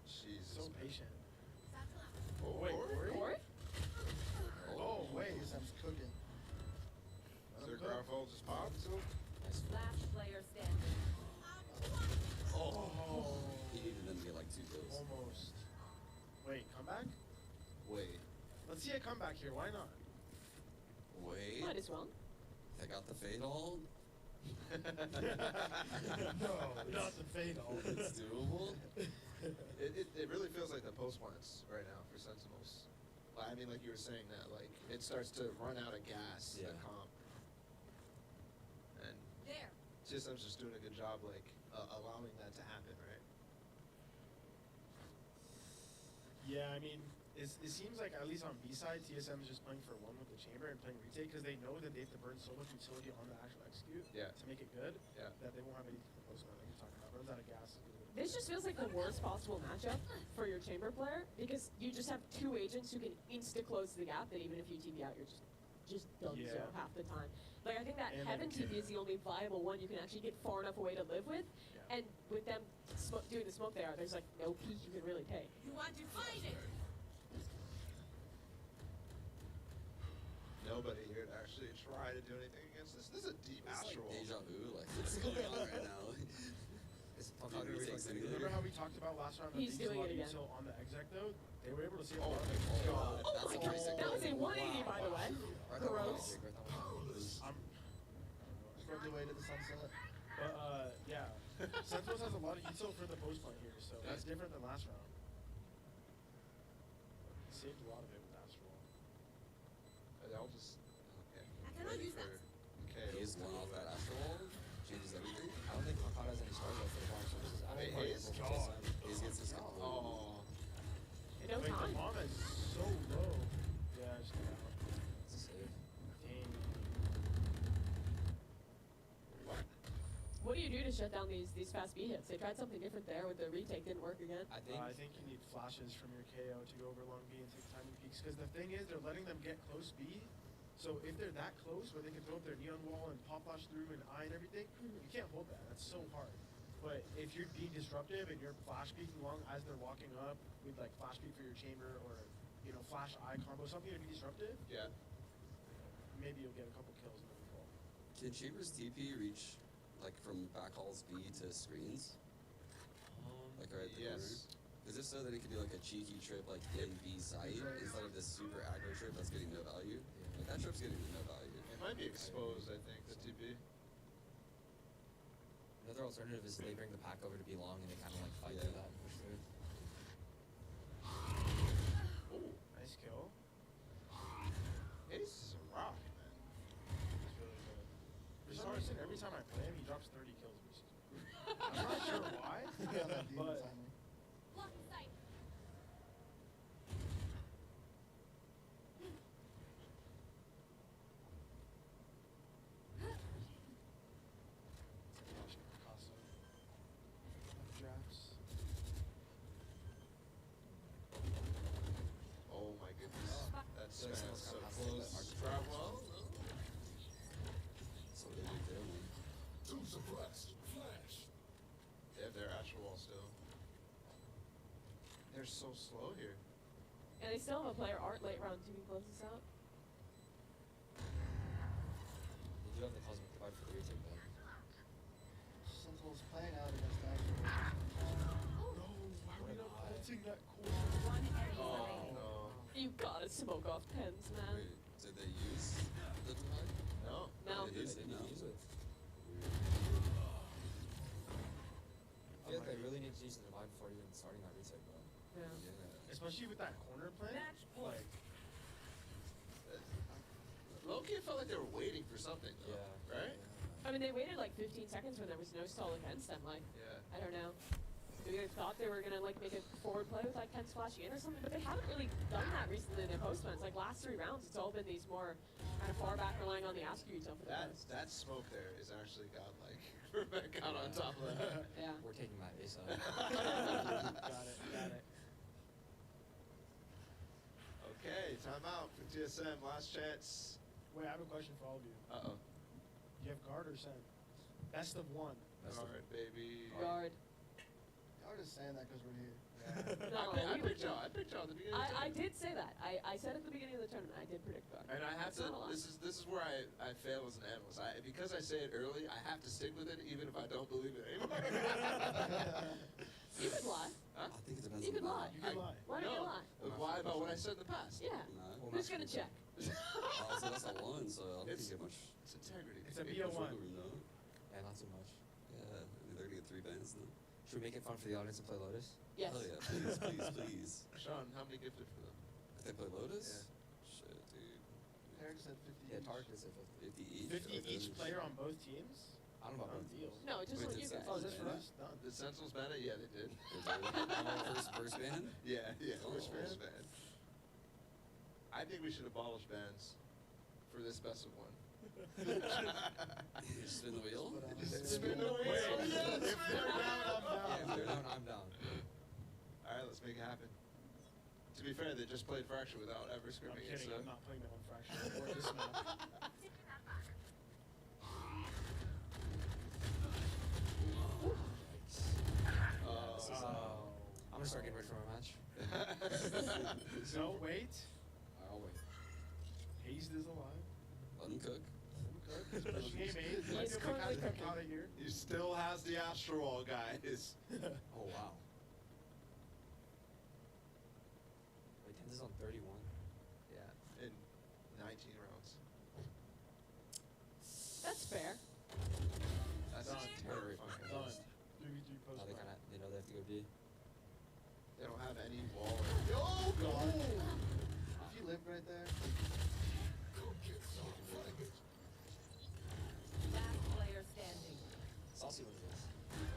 Jesus. So patient. Oh, Wait, Corey? Corey? Oh, wait, Sam's cooking. Is there ground fall just pop? So? Last player standing. Oh. He needed them to get like 2 kills. Almost. Wait, comeback? Wait. Let's see a comeback here. Why not? Wait. Might as well. Take out the fatal. No, not the fatal. It's doable. It really feels like the post plants right now for Sentinels. I mean, like you were saying that, like, it starts to run out of gas, the Yeah. comp. And There. TSM's just doing a good job, like, allowing that to happen, right? Yeah, I mean, it seems like at least on B side, TSM is just playing for one with the chamber and playing retake because they know that they have to burn so much utility on the actual execute to make it good that they won't have anything to post on like you're talking about. Runs out of gas. This just feels like the worst possible matchup for your chamber player because you just have 2 agents who can insta close the gap that even if you TP out, you're just done so half the time. Like I think that And Heaven then- TP is the only viable one you can actually get far enough away to live with, and with them doing the smoke there, there's like no peek you can really take. You want to fight it? Nobody here to actually try to do anything against this. This is a deep It's like astral. deja vu. Like what's going on right now? It's Dude, retakes simulator. Remember how we talked about last round that He's they used a doing lot it of again. util on the exec though? They were able to see a Oh, lot of God. That's a pretty sick That was a goal. 180 by the way. Gross. I'm swept away to the sunset. But yeah, Sentinels has a lot of util for the post plant here, so that's different than last round. Saved a lot of it with Astral. I'll just. Okay. I cannot use that. Okay. He's one off that Astro wall. Changes everything. I don't think Makata has any stars left for the bomb, so this is Hey, actually Hayes? quite able for TSM. Hayes gets his combo. Oh. No Wait, the time. bomb is so low. Yeah, just get out. It's a save. Dang. What do you do to shut down these fast B hits? They tried something different there with the retake, didn't work again. I think. I think you need flashes from your KO to go over long B and take timing peaks. Because the thing is, they're letting them get close B. So if they're that close where they can throw up their neon wall and pop flash through and eye and everything, you can't hold that. That's so hard. But if you're being disruptive and you're flash peeking long as they're walking up with like flash peek for your chamber or flash eye combo, something to be disruptive, Yeah. maybe you'll get a couple kills in the fall. Can Chambers TP reach like from back halls B to screens? Like right at the corner? Yes. Is it so that it could be like a cheeky trip like in B site instead of this super aggro trip that's getting no value? Like that trip's getting no value. It might be exposed, I think, the TP. Another alternative is they bring the pack over to be long and they kind of like fight Yeah. through that and push through. Oh, nice kill. Ace is a rock, man. That's really good. For some reason, every time I play him, he drops 30 kills versus me. I'm not sure why, but Block the sight. drafts. Oh my goodness. That So span's it's so kinda close. passive. Trap well. They're so slow here. And they still have a player, Art, late round 2 can close this out. They do have the cosmic divide for the retake though. Sentinel's playing out against Astro. No, why are we not ulting that core? Oh no. You gotta smoke off pens, man. Wait, did they use the divide? No. No. They did say no. Use it. I feel like I really need to use the divide before even starting that retake though. Yeah. Yeah. Especially with that corner play. Like, Low-key, I felt like they were waiting for something though. Yeah. Right? I mean, they waited like 15 seconds when there was no stall against them. Like, Yeah. I don't know. Maybe they thought they were gonna like make a forward play with like 10 splashing in or something, but they haven't really done that recently in their post-mans. Like last 3 rounds, it's all been these more kind of far back relying on the Askew util for the most. That smoke there is actually godlike. Got on top of that. Yeah. We're taking that ASAP. got it. Okay, timeout for TSM. Last chance. Wait, I have a question for all of you. Uh-oh. You have guard or send? Best of 1. Alright, baby. Guard. Y'all just saying that because we're here. No, I we picked y'all. I picked y'all at the beginning of the I tournament. did say that. I said at the beginning of the tournament, I did predict guard. And I have It's to. not a lot. This is where I fail as an analyst. Because I say it early, I have to stick with it, even if I don't believe it anymore. You could lie. Huh? I think it depends You on could the lie. You can lie. Why don't you lie? Why about what I said in the past? Yeah. No. Who's gonna check? Oh, so that's a 1, so I don't think you get much. It's integrity. It's a much BO1. wiggle room, though. Yeah, not too much. Yeah, they're gonna get 3 bans though. Should we make it fun for the audience and play Lotus? Yes. Hell yeah, please, please, please. Sean, how many gifted for them? If they play Lotus? Shit, dude. Tarik said 50 Yeah, each. Tarik is at 50. 50 each? 50 Okay. each player on both teams? I don't know about Done deal. No, just Wait, like did you guys. Sentinels Oh, is this for ban us? Done. The Sentinels ban it? Yeah, they did. First ban? Yeah, Oh. first ban. I think we should abolish bans for this best of 1. Spin the wheel? Spin the wheel. If they're down, I'm down. Yeah, if they're down, I'm down. Alright, let's make it happen. To be fair, they just played Fraction without ever I'm scrimming it, kidding. so. I'm not playing that one fraction or this map. I'm gonna start getting ready for my match. No, wait. I'll wait. Hazed is alive. Let him cook. He's pushing game 8. He is currently cooking. Out of here. He still has the Astro Wall, guys. Oh wow. Wait, 10 is on 31. Yeah, in 19 rounds. That's fair. That's Done. terrifying. Done. 3v3 post. They know they have to go B. They don't have any wall. Oh, God! If you live right there, Last player standing. Saucy one of this.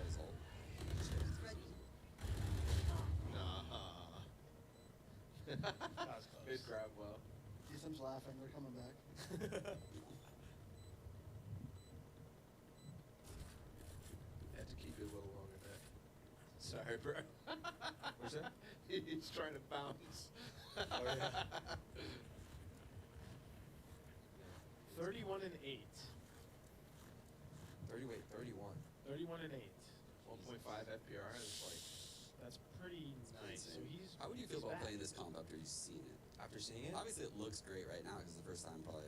That's all. Nah. That was close. Mid grab well. TSM's laughing. They're coming back. Had to keep it a little longer there. Sorry, bro. What's that? He's trying to bounce. Oh, yeah. 31 and 8. 31. 31 and 8. 1.5 FPR is like. That's pretty nice. So he's. How would you feel he's about back. playing this comp after you've seen it? After seeing it? Obviously, it looks great right now because it's the first time probably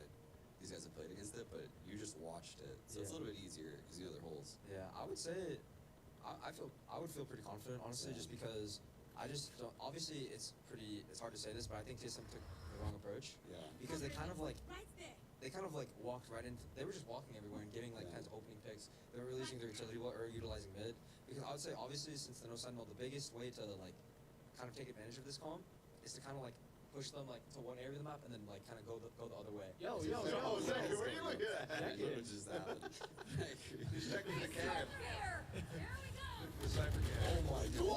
these guys have played against it, but you just watched it, so it's a Yeah. little bit easier because you know their holes. Yeah, I would say I would feel pretty confident, honestly, just because I just don't. Obviously, it's hard to say this, but I think TSM took the wrong approach. Yeah. Because they kind of like Right there. they kind of like walked right into. They were just walking everywhere and giving like Yeah. kinds of opening picks. They were releasing their utility wall or utilizing mid. Because I would say obviously since the no sentinel, the biggest way to like kind of take advantage of this comp is to kind of like push them like to one area of the map and then like kind of go the other way. Yo, Zach, what are you looking at? Which is that one. He's checking the cam. Here. There we go. The cyber cam. Oh my god.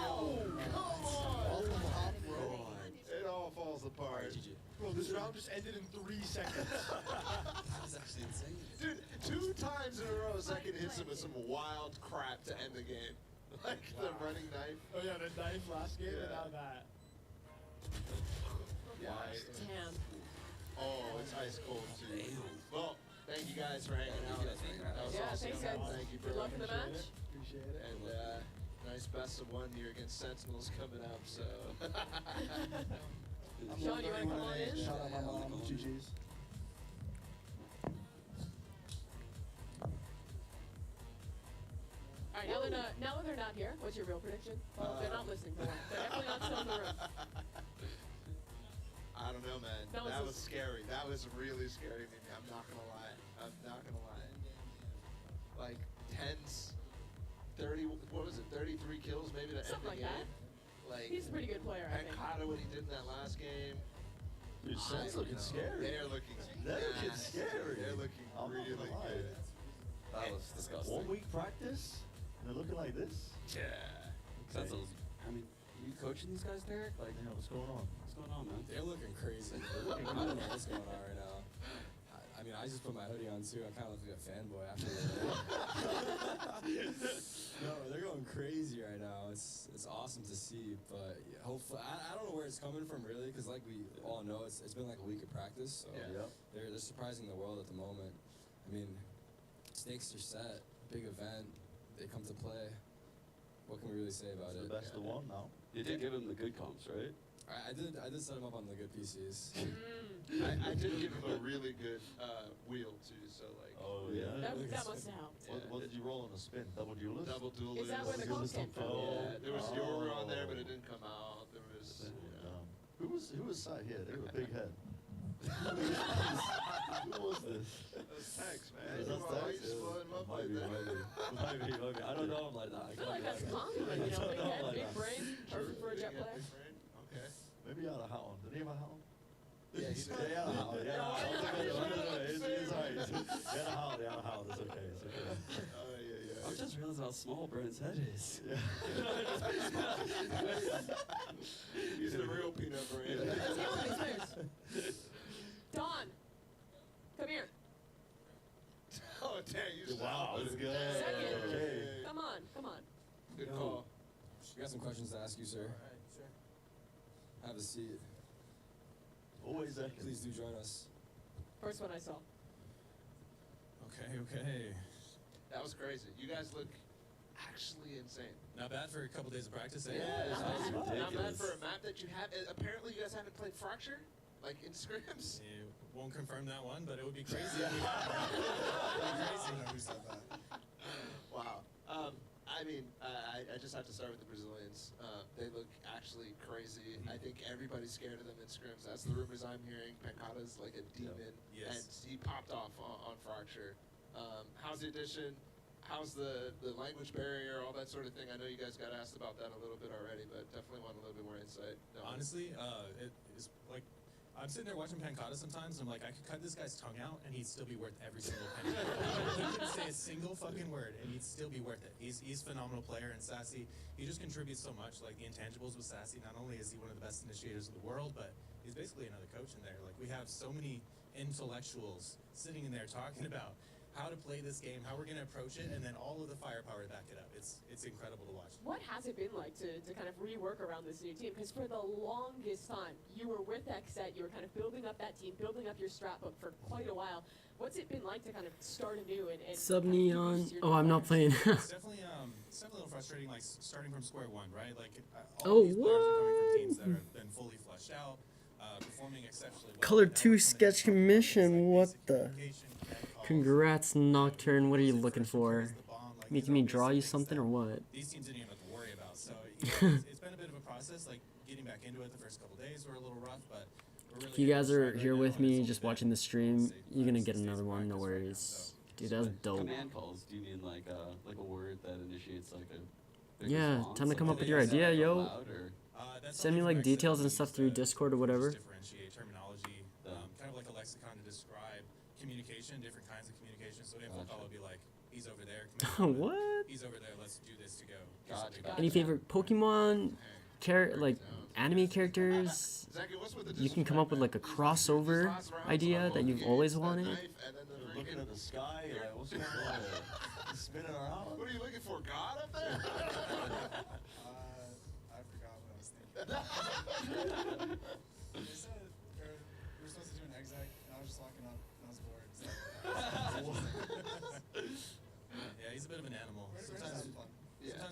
Oh, come on! Top row. It all falls apart. GG. Bro, this round just ended in 3 seconds. That's actually insane. Dude, 2 times in a row, Second hits him with some wild crap to end the game. Like the running knife. Oh yeah, the knife last game Yeah. and now that. Yeah. Damn. Oh, it's ice cold too. Damn. Well, thank you guys for hanging out. Thank you guys for hanging out. That was Yeah, awesome. thanks, guys. Thank you Good for luck in the match. Appreciate it. And Nice best of one here against Sentinels coming up, so. Sean, you want to come on in? Shout out my mom. GG's. All right, now that they're not here, what's your real prediction? They're not listening for one. They're definitely not still in the room. I don't know, man. That was scary. That was really scary to me. I'm not gonna lie. Like 10s, 30. What was it? 33 kills maybe to end the Something like game. that. Like He's a pretty good player, I think. Pancata, what he did in that last game. Dude, Sen's looking scary. They're looking scary. They're looking really good. That was disgusting. 1 week practice, and they're looking like this. Yeah. Sentinels. I mean, you coaching these guys, Tarik? Like, Yeah, what's going on? what's going on, man? They're looking crazy. I don't know what's going on right now. I mean, I just put my hoodie on too. I kind of look like a fanboy after that. No, they're going crazy right now. It's awesome to see, but yeah, hopefully, I don't know where it's coming from really, because like we all know, it's been like a week of practice, so they're surprising the world at the moment. I mean, stakes are set, big event, they come to play. What can we really say about It's it? the best of one now. You did give him the good comps, right? I did set him up on the good PCs. I did give him a really good wheel too, so like. Oh yeah. That must have helped. What did you roll on the spin? Double duelist? Double duelist. Is that where the comps came from? Yeah, there was Yoru on there, but it didn't come out. There was. Who was sat here? They were a big head. Who was this? That's Tex, man. Is that Come on, why Tex? you just blowing him up Might like be, that? maybe. I don't know him like that. I feel like that's common, you know, big head, big brain, perfect for a jet player. Okay. Maybe he had a hat on. Did he have a hat on? Yeah, he did. Yeah, he had a hat on. Yeah, No, it's alright. He had a hat on. He had a hat on. It's okay. It's okay. I just realized how small Brandon's head is. Yeah. He's a real peanut brain. Let's hear one of these players. Don, come here. Oh, dang, you Wow, stopped. that's good. Second. Okay. Come on, come on. Good call. We got some questions to ask you, sir. Have a seat. Always there. Please do join us. First one I saw. Okay. That was crazy. You guys look actually insane. Not bad for a couple days of practice, eh? Yeah, not bad ridiculous. for a map that you have. Apparently, you guys haven't played Fracture, like in scrims. Yeah, won't confirm that one, but it would be crazy. Who said that? Wow. I mean, I just have to start with the Brazilians. They look actually crazy. I think everybody's scared of them in scrims. That's the rumors I'm hearing. Pancata's like a demon, Yes. and he popped off on Fracture. How's the addition? How's the language barrier, all that sort of thing? I know you guys got asked about that a little bit already, but definitely want a little bit more insight. Honestly, it is like I'm sitting there watching Pancata sometimes, and I'm like, I could cut this guy's tongue out, and he'd still be worth every single penny. He couldn't say a single fucking word, and he'd still be worth it. He's a phenomenal player, and Sassy, he just contributes so much. Like the intangibles with Sassy, not only is he one of the best initiators in the world, but he's basically another coach in there. Like we have so many intellectuals sitting in there talking about how to play this game, how we're going to approach it, and then all of the firepower to back it up. It's incredible to watch. What has it been like to kind of rework around this new team? Because for the longest time, you were with Xset, you were kind of building up that team, building up your strat book for quite a while. What's it been like to kind of start anew and Sub kind of Neon. boost your Oh, I'm not playing. It's definitely a little frustrating, like starting from square one, right? Like Oh, all these players are coming from teams that have been fully fleshed out, performing exceptionally well. Color Now 2 we're coming sketch from commission. What basic the? communication, calls, Congrats, Nocturne. What are you looking for? the bomb, like, Making me draw you something or what? these teams didn't even have to worry about. So it's been a bit of a process. Like getting back into it, the first couple days were a little rough, but we're really If you guys getting are started here now, with and it's me, only just been watching the stream, you're gonna get 6 days another of one. No practice right now, worries. so- Dude, that's dope. Command calls. Do you mean like a word that initiates like a big Yeah, response? time to Like, come do up with they your use that idea, out yo. loud, or- That's Send me something like from details Xset and we stuff use through to Discord or just whatever. differentiate terminology, kind of like a lexicon to describe communication, different kinds of communication. So the info call would be like, he's over there. What? He's over there. Let's do this to go. Gotcha. Any favorite Pokemon, like anime characters? You can come up with like a crossover idea that you've always wanted. Looking at the sky, like, what's going on? He's spinning around. What are you looking for, God up there? I forgot what I was thinking. They said we're supposed to do an exec, and I was just locking up, and I was bored. So. Yeah, he's a bit of an animal. We're just Sometimes having fun.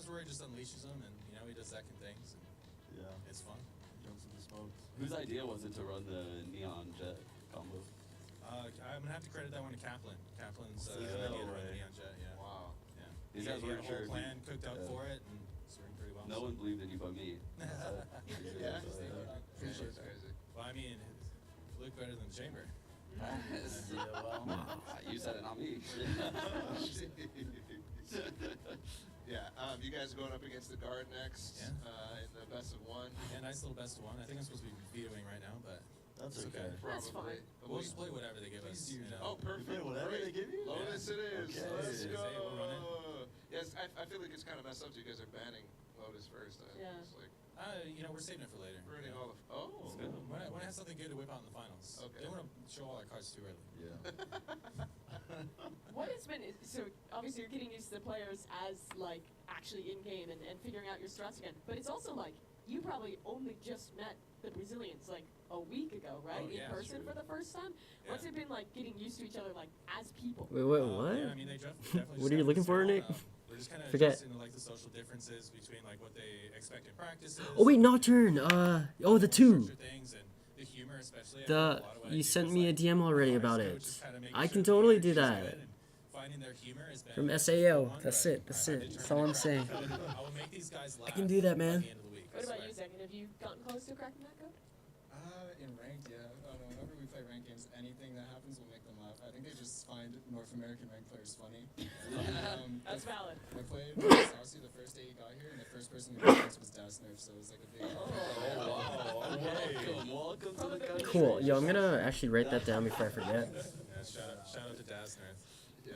where he just unleashes him, of second things. And Yeah. it's fun. Jumps in the smokes. Whose idea was it to run the neon jet combo? I'm gonna have to credit that one to Kaplan. Kaplan's Yeah, idea to run the right. neon jet. Yeah. Wow. Yeah. These He guys had weren't a sure whole if plan you- cooked up yeah. for it, and it's working pretty well. No one believed in you but me. Yeah. Appreciate That's crazy. Well, I mean, it looked better than the chamber. Yes. You said it, not me. Yeah, you guys are going up against the guard next in the best of one. Yeah, nice little best of one. I think I'm supposed to be vetoing right now, but That's it's okay. That's Probably. fine. We'll just play whatever they give us. You know. Oh, perfect. You play whatever they give you? Lotus it is. Okay. Let's Hey, go. we're running. Yes, I feel like it's kind of messed up that you guys are banning Lotus first. Yeah. It's like We're saving it for later. ruining you know. all the. It's good. When I have something good to whip out in the finals. Okay. Don't want to show all our cards too early. Yeah. What has been so obviously you're getting used to the players as like actually in game and figuring out your strats again. But it's also like you probably only just met the Brazilians like a week ago, right? Oh, yeah, in person true. for the first time. What's it been like getting used to each other like as people? Wait, what? Yeah, I mean, they definitely What just are you got looking this for, down. Nick? We're just kind of Forget. adjusting to like the social differences between like what they expect in practices. Oh wait, Nocturne. The two. structure things and the humor especially. I think The a lot of what I you do sent is, me a like, DM already our about coach it. is kinda making I sure can the totally humor do is that. good, and finding their humor has been From a SAO. difficult one, That's but it. That's I'm it. That's all I'm determined to saying. crack it. I will make these guys I laugh can do that, by man. the end of the week, I What about swear. you, Zach? Have you gotten close to cracking that code? In ranked, yeah. I don't know, whenever we play ranked games, anything that happens will make them laugh. I think they just find North American ranked players funny. That's valid. I played with Saucy the first day he got here, and the first person we played against was Dasnerf, so it was like a big. Welcome to the country. Cool. Yo, I'm gonna actually write that down before I forget. Yeah, shout out to Dasnerth. Yeah.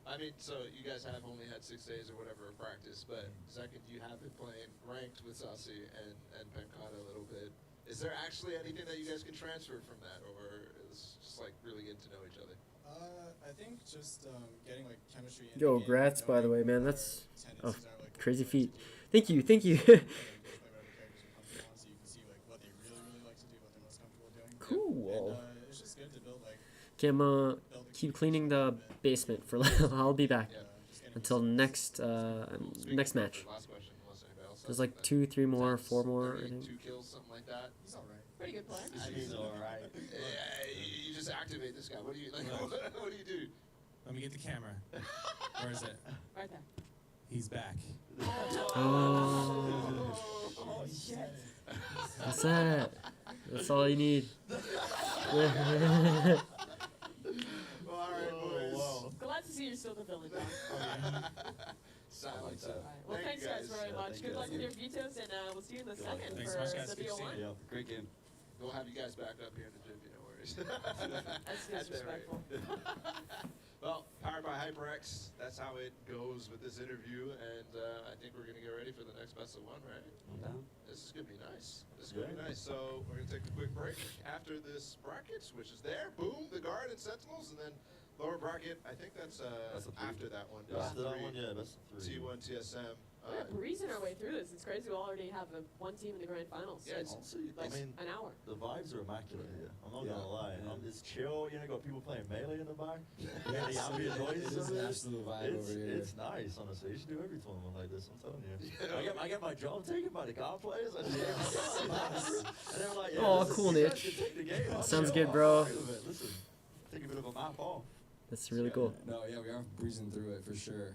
I mean, so you guys have only had 6 days or whatever of practice, but second, you have been playing ranked with Saucy and Pencada a little bit. Is there actually anything that you guys can transfer from that, or is it just like really getting to know each other? I think just getting like chemistry. In Yo, the game, grats by the way, knowing man. what That's our a tendencies are, like, crazy what feat. to- Thank you. Thank you. and then just play whatever characters you're comfortable on, so you can see like what they really like to do, what they're most comfortable doing. Cool. And it's just good to build like. Okay, I'm keep cleaning the basement for. I'll be back until next next match. Last question, unless anybody else There's has like 2, 3 more, 4 more. I think. 2 kills, something like that. He's alright. Pretty good player. He's alright. You just activate this guy. What do you like? What do you do? Let me get the camera. Where is it? Right there. He's back. Oh, Oh shit. that's it. That's all you need. Well, all right, boys. Glad to see you're still the villain, Don. Silence. Alright. Well, Thank thanks you guys very much. thank Good you. luck with your vetoes, and we'll see you in the second Thanks for so much, guys. the Good to see BO1. you. Yeah. Great game. We'll have you guys back up here in the gym, no worries. That's At that rate. disrespectful. Well, powered by HyperX, that's how it goes with this interview, and I think we're gonna get ready for the next best of one, right? I'm down. This is gonna be nice. This is gonna be nice. So we're gonna take a quick break after this bracket, which is there. Boom, the guard and sentinels, and then lower bracket. I think that's a 3. after that one. Best of that Three. one, yeah, best of 3. T1 TSM. We're breezing our way through this. It's crazy. We already have one team in the grand finals. Yeah, in, Honestly, like I mean, an hour. the vibes are immaculate here. I'm not Yeah. gonna lie. Yeah. It's chill. You know, got people playing melee in the back. Yeah, the ambient noises It is of an it. absolute vibe over here. It's nice, honestly. You should do every tournament like this. I'm telling you. Yeah. I get my job taken by the car players. I just get and they're like, yeah, Oh, this is- cool, you guys Nick. can take the game. I'm Sounds chill. good, bro. I'm fine with it. Listen, take a bit of a map off. That's really cool. No, yeah, we are breezing through it for sure.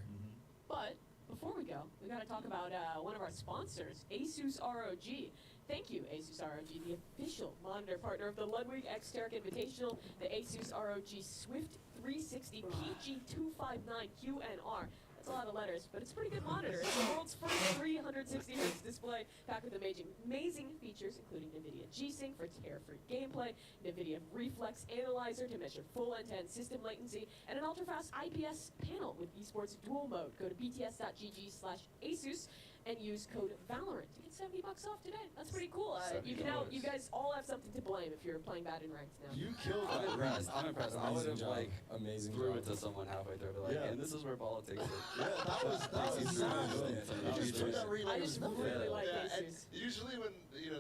But before we go, we got to talk about one of our sponsors, Asus ROG. Thank you, Asus ROG, the official monitor partner of the Ludwig X Tarik Invitational, the Asus ROG Swift 360 PG259 QNR. That's a lot of letters, but it's a pretty good monitor. It's the world's first 360 Hz display, packed with amazing features, including NVIDIA G-Sync for tear-free gameplay, NVIDIA Reflex Analyzer to measure full end-to-end system latency, and an ultra-fast IPS panel with esports dual mode. Go to bts.gg/Asus and use code Valorant to get $70 off today. That's pretty cool. You guys all have something to blame if you're playing bad in ranked now. You killed I'm that. impressed. I'm impressed. I would Amazing have job. like Amazing threw job. it to someone halfway through, like, Yeah. and this is where politics is. Yeah, that was I just really like Yeah, and Asus. usually when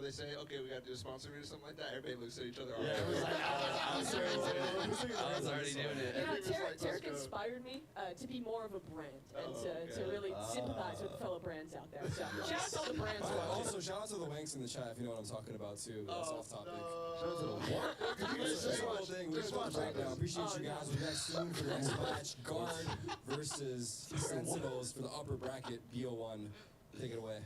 they say, okay, we gotta do a sponsor meet or something like that, everybody looks at each other. Yeah, it was like, I was already doing it. I was already doing it. You know, Everybody's like, Tarik let's go. inspired me to be more of a brand and Oh, to okay. really sympathize with fellow brands out there. there. So shout out to all the brands. Also, shout out to the Wanks in the chat if you know what I'm talking about too. But that's off topic. Shout out to the what? Just one thing. We're just going to break down. Appreciate you guys. We'll be back soon for the next match. Guard versus Sentinels for the upper bracket BO1. Take it away.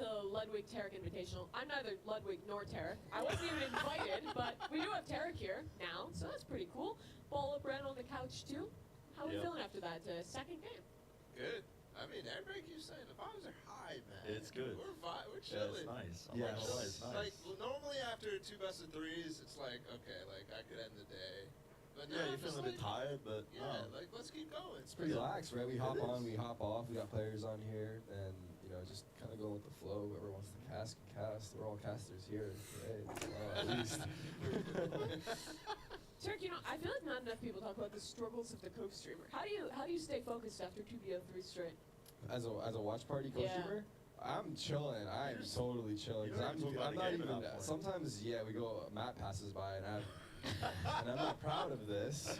to Ludwig Tarik Invitational. I'm neither Ludwig nor Tarik. I wasn't even invited, but we do have Tarik here now, so that's pretty cool. Ball up ran on the couch too. How are we feeling after that second game? Good. I mean, everybody keeps saying the vibes are high, man. It's good. We're chilling. Yeah, it's nice. Yes. It's nice. Like normally after 2 best of 3s, it's like okay, like I could end the day. But now Yeah, I'm you're just feeling a bit like, tired, but yeah, like let's keep going. It's pretty relaxed, right? We hop It on, is. we hop off. We got players on here, and you know, just kind of going with the flow. Whoever wants to cast can cast. We're all casters here today, at least. Tarik, you know, I feel like not enough people talk about the struggles of the co-streamer. How do you stay focused after 2 BO3 straight? As a watch party co-streamer, I'm chilling. I'm totally chilling. you don't even talk about I'm the not game at even. that point. Sometimes, yeah, we go. Matt passes by, and I'm not proud of this.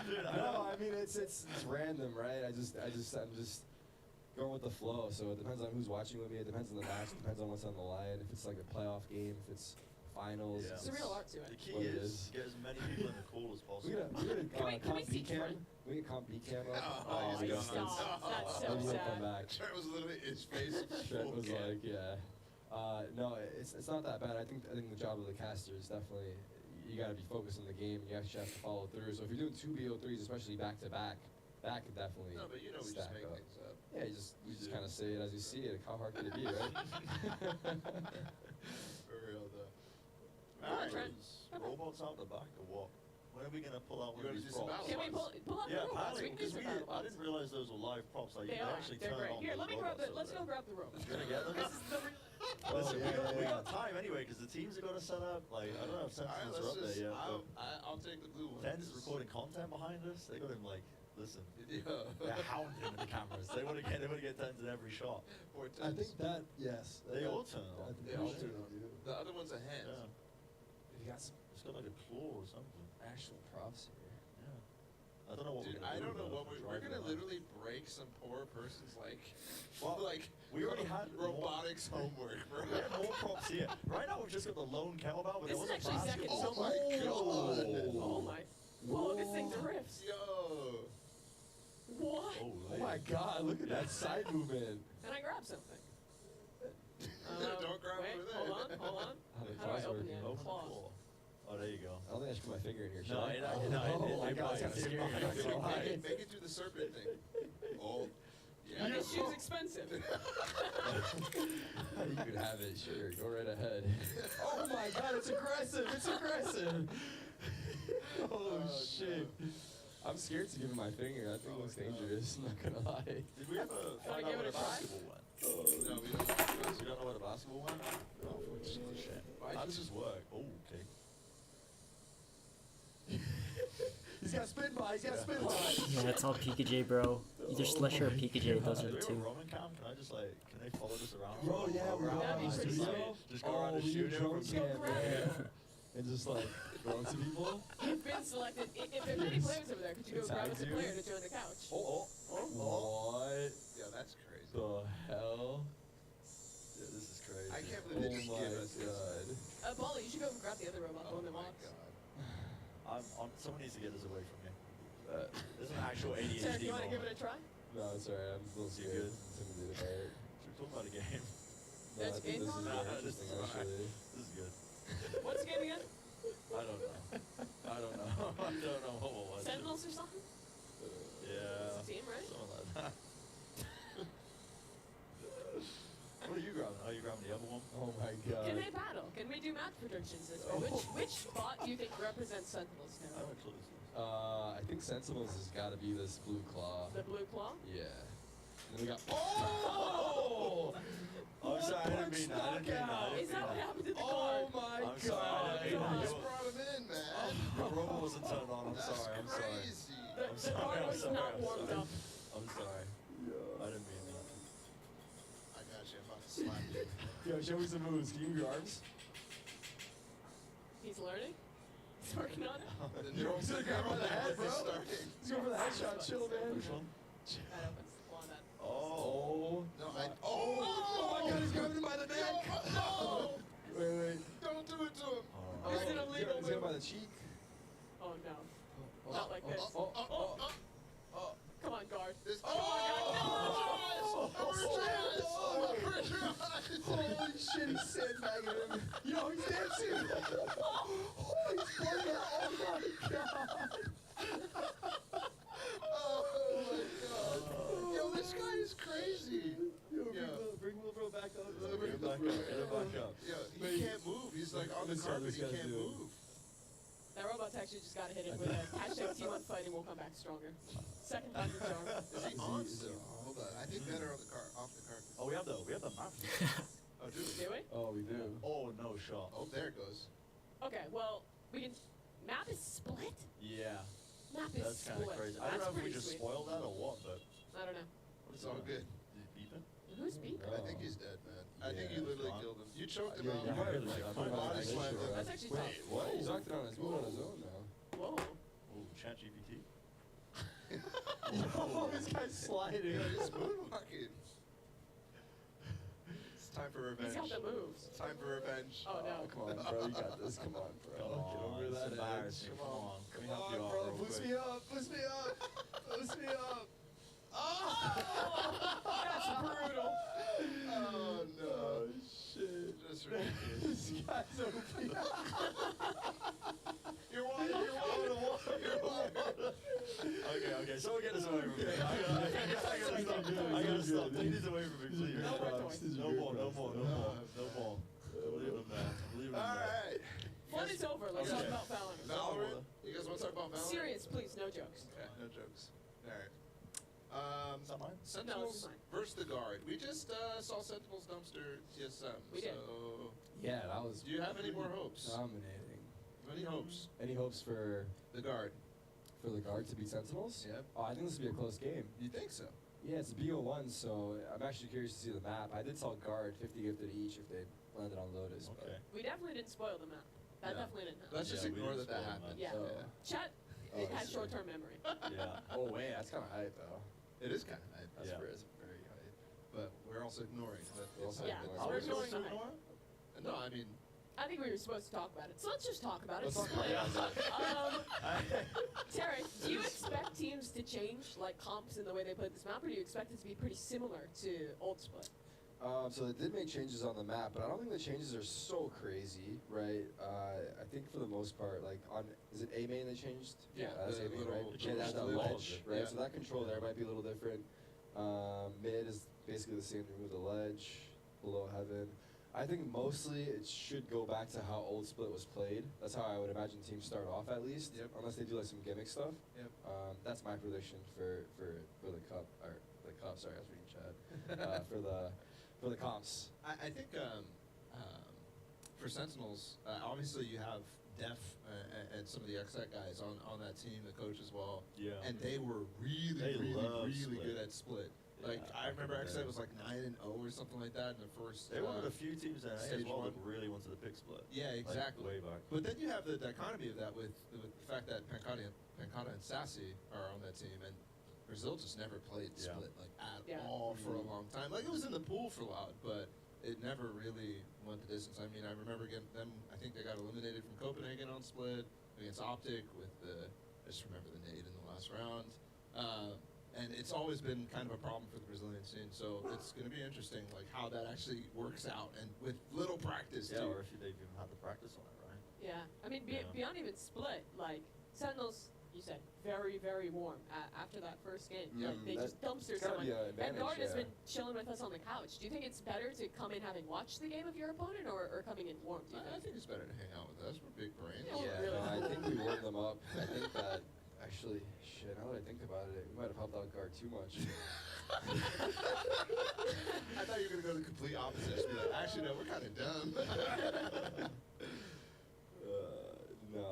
Dude, No, I mean it's random, right? I'm just going with the flow. So it depends on who's watching with me. It depends on the match. It depends on what's on the line. If it's like a playoff game, if it's finals. Yeah. It's a real art to it. The key What it is get as many people in the call as possible. We Can comp we see B cam. Trent? We can comp B cam up. Oh, he's stop. gone. That's so Maybe he'll sad. come back. Trent was literally his face. Trent was full like, yeah. No, it's not that bad. I think the job of the caster is definitely you got to be focused on the game. You actually have to follow through. So if you're doing 2 BO3s, especially back to back, that could definitely No, but you know we just stack make up. things up. Yeah, we just kind of say it as you see it. How hard could it be, right? For real though. Robots out the back or what? When are we gonna pull out one of You wanna these do some props? Can we pull up the Yeah, robots? apparently, We can do because some I robots. didn't realize those were live props. Like, They you can are. actually They're turn great. on Here, those let me grab robots the. Let's over go there. grab the robot. You gonna get them? This is the. Listen, yeah, we yeah. got time anyway because the teams are gonna set up. Like, I don't know if Alright, Sentinels are up let's there just. yet. I'll take the blue one. Ten's recording content behind us. They got him like, listen, Yo. they're hounding the cameras. They want to get Tens in every shot. Or I Tens. think that yes. They all turn on. They all turn on. The other one's a hand. Yeah. If you got some It's got like a claw or something. actual props here. Yeah. I don't know what Dude, we're gonna I do don't know though, what if we're driving gonna around. literally break some poor person's like we already had robotics homework, bro. We had more props here. Right now we've just got the lone kettlebell, but This there is was a actually second. basketball. Oh my god. Oh my. Whoa, this thing drifts. Yo. What? Oh my God! Look at that side movement. Can I grab something? Don't grab wait, over there. hold on. How the How do I claws open working? the Open the claw? claw. Oh, there you go. I don't think I should put my finger in here. Should No, I? no, Oh my it God, it's might, kind of it scary. might. I'm not gonna lie. Make it through the serpent thing. Oh. Yeah. This shoe's expensive. You could have it, sure. Go right ahead. Oh my God, it's aggressive! It's aggressive! Oh shit! I'm scared to give him my finger. That thing looks dangerous. I'm not gonna lie. Did we ever find out give where it the a try? basketball went? No, we don't. You don't know where the basketball went? Oh, shit. How does this work? Oh, okay. He's got spin by. He's got spin by. Yeah, it's all PKJ, bro. Either Slasher or PKJ. Those are the Do we have two. a Roman cam? Can I just like, can they follow us around? Bro, yeah, we're That'd be on pretty studio. sick. Just go around and we shoot do him drone from cam, grab yeah. And just like go into people. You've been selected. If there's any players over there, could you go grab us a player to join the couch? What Yeah, that's crazy. the hell? Yeah, this is crazy. I can't believe they just Oh give my us this. God. Bali, you should go and grab the other robot, the Oh one that my walks. god. Someone needs to get this away from me. There's an actual ADHD Sarah, do you want to give moment. it a try? No, it's alright. I'm a little You scared. good? Intimidated by it. Should we talk about a game? No, There's I think game this is going more on? interesting This is actually. This is good. What's the game again? I don't know. I don't know. I don't know what we'll watch. Sentinels or something? Yeah. It's a team, right? Something like that. What are you grabbing? Oh, you grabbing the other one? Oh my God. Can they battle? Can we do match predictions this way? Which spot do you think represents Sentinels I now? haven't clue. I think Sentinels has got to be this blue claw. The blue claw? Yeah. And then we got. Oh! I'm sorry, I didn't mean that. I didn't mean that. Is that what happened to the Oh card? my I'm God. sorry, I didn't mean You that. just brought him in, man. Your robot wasn't turned on. I'm That's sorry. I'm sorry. crazy. The card was not warmed up. I'm sorry. I didn't mean that. I got you. I'm about to slap you. Yo, show me some moves. Can you move your arms? He's learning. He's working on it. Yo, he's gonna grab by the head, bro. He's going for the headshot. Chill, man. Which one? That opens the claw then. Oh. No, Oh my God, he's grabbing him by the neck. No! Wait. Don't do it to him. Oh, it's an illegal He's got him by move. the cheek. Oh no. Not like this. Oh. Come on, guard. This- Oh my God, no! Oh, we're trash. Oh Holy shit, he's sandbagging him. Yo, he's dancing. Oh, he's bugging. Oh my god. Oh my god. Yo, this guy is crazy. Yo, bring Lil Bro back up. Get him back up. Get him back up. Yo, he can't move. He's like on the carpet. He can't move. That robot's actually just got to hit it with a hashtag T1 fight and we'll come back stronger. Second time the charm. Is he on still? Hold on. I think better on the off the carpet. Oh, we have the map. Oh, do we? Do we? Oh, we do. Oh, no shot. Oh, there it goes. Okay, well, we can. Map is split? Yeah. Map is That's kind split. of crazy. I That's don't know if we pretty just sweet. spoiled that or what, but I don't know. It's all good. is it beeping? Who's beeping? I think he's dead, man. I think you literally killed him. You choked him Yeah, out. you might have, Really? like, I put him thought on I his made shoulder. sure. That's actually Wait, tough. What? He's acting on his own now. Whoa. Ooh, ChatGPT. Oh, this guy's sliding. He's moonwalking. It's time for revenge. He's got the moves. It's time for revenge. Oh no. Come on, bro. You got this. Come on, bro. Come on, Get over it's that edge. embarrassing. Come on. Let me help you out bro. real Boost quick. me up. Boost me up. Boost me up. That's brutal. Oh no. Oh, shit. Just ridiculous. This guy's OP. You're one. You're one. You're one. Okay, someone get this away from me. I gotta stop. Take these away from me, please. No more toys. No more. Leave them there. Leave them All there. right. Fun is over. Let's talk Okay. about Valorant. Valorant. You guys want to talk about Valorant? Serious, please. No jokes. Okay, no jokes. All right. Is that mine? Sentinels mine. versus the Guard. We just saw Sentinels dumpster TSM. We did. So, Yeah, that was. do you have any more hopes? Dominating. Any hopes? Any hopes for The Guard. the Guard to beat Sentinels? Yep. Oh, I think this will be a close game. You think so? Yeah, it's a BO1, so I'm actually curious to see the map. I did tell Guard 50 gifted each if they landed on Lotus. but- Okay. We definitely didn't spoil the map. That No. definitely didn't happen. Let's just Yeah, we ignore didn't that spoil happened. Yeah. So- Chat, Oh, it I has see. short-term memory. Yeah. Oh, wait, that's kind of hype, though. It is kind of hype. That's Yeah. very hype. But we're also ignoring that. We're also Yeah, ignoring so it. we're Are we ignoring supposed the to hype. ignore it? No, I mean, I think we were supposed to talk about it. So let's just talk about it. Let's talk about it. Terry, do you expect teams to change, like comps in the way they play this map, or do you expect it to be pretty similar to Old Split? So they did make changes on the map, but I don't think the changes are so crazy, right? I think for the most part, like on, is it A main they changed? Yeah. That's The A main, little- right? the Yeah, that's that little ledge, ledge, right? yeah. So that control there might be a little different. Mid is basically the same, remove the ledge, below heaven. I think mostly it should go back to how Old Split was played. That's how I would imagine teams start off at least, Yep. unless they do like some gimmick stuff. Yep. That's my prediction for the cup, or the cup. Sorry, I was reading Chad. For the comps. I think for Sentinels, obviously you have Def and some of the XSET guys on that team, the coach as well. Yeah. And they were really, They really, love really Split. good at Split. Like, Yeah, I remember back in the XSET day. was like 9-0 or something like that in the first. They were one of the few teams that as stage well one. that really wanted the pick split. Yeah, Like, exactly. way back. But then you have the dichotomy of that with the fact that Pancata and Sassy are on that team, and Brazil just never played Yeah. Split like at Yeah. all for a long time. Like, it was in the pool for a while, but it never really went the distance. I mean, I remember getting them. I think they got eliminated from Copenhagen on Split against Optic with the. I just remember the nade in the last round. And it's always been kind of a problem for the Brazilian scene, so it's going to be interesting, like how that actually works out, and with little practice Yeah, too. or if they've even had the practice on it, right? Yeah, I mean, Yeah. beyond even Split, like Sentinels, you said very, very warm after that first game. Like, they just dumpster it's gotta someone. be an And advantage, Guard has yeah. been chilling with us on the couch. Do you think it's better to come in having watched the game of your opponent, or coming in warm? Do you I think? think it's better to hang out with us. We're big brains. Yeah, Yeah, really. no, I think we warmed them up. I think that actually, shit. Now that I think about it, we might have helped out Guard too much. I thought you were gonna go the complete opposite. Just be like, actually, no, we're kind of dumb. No,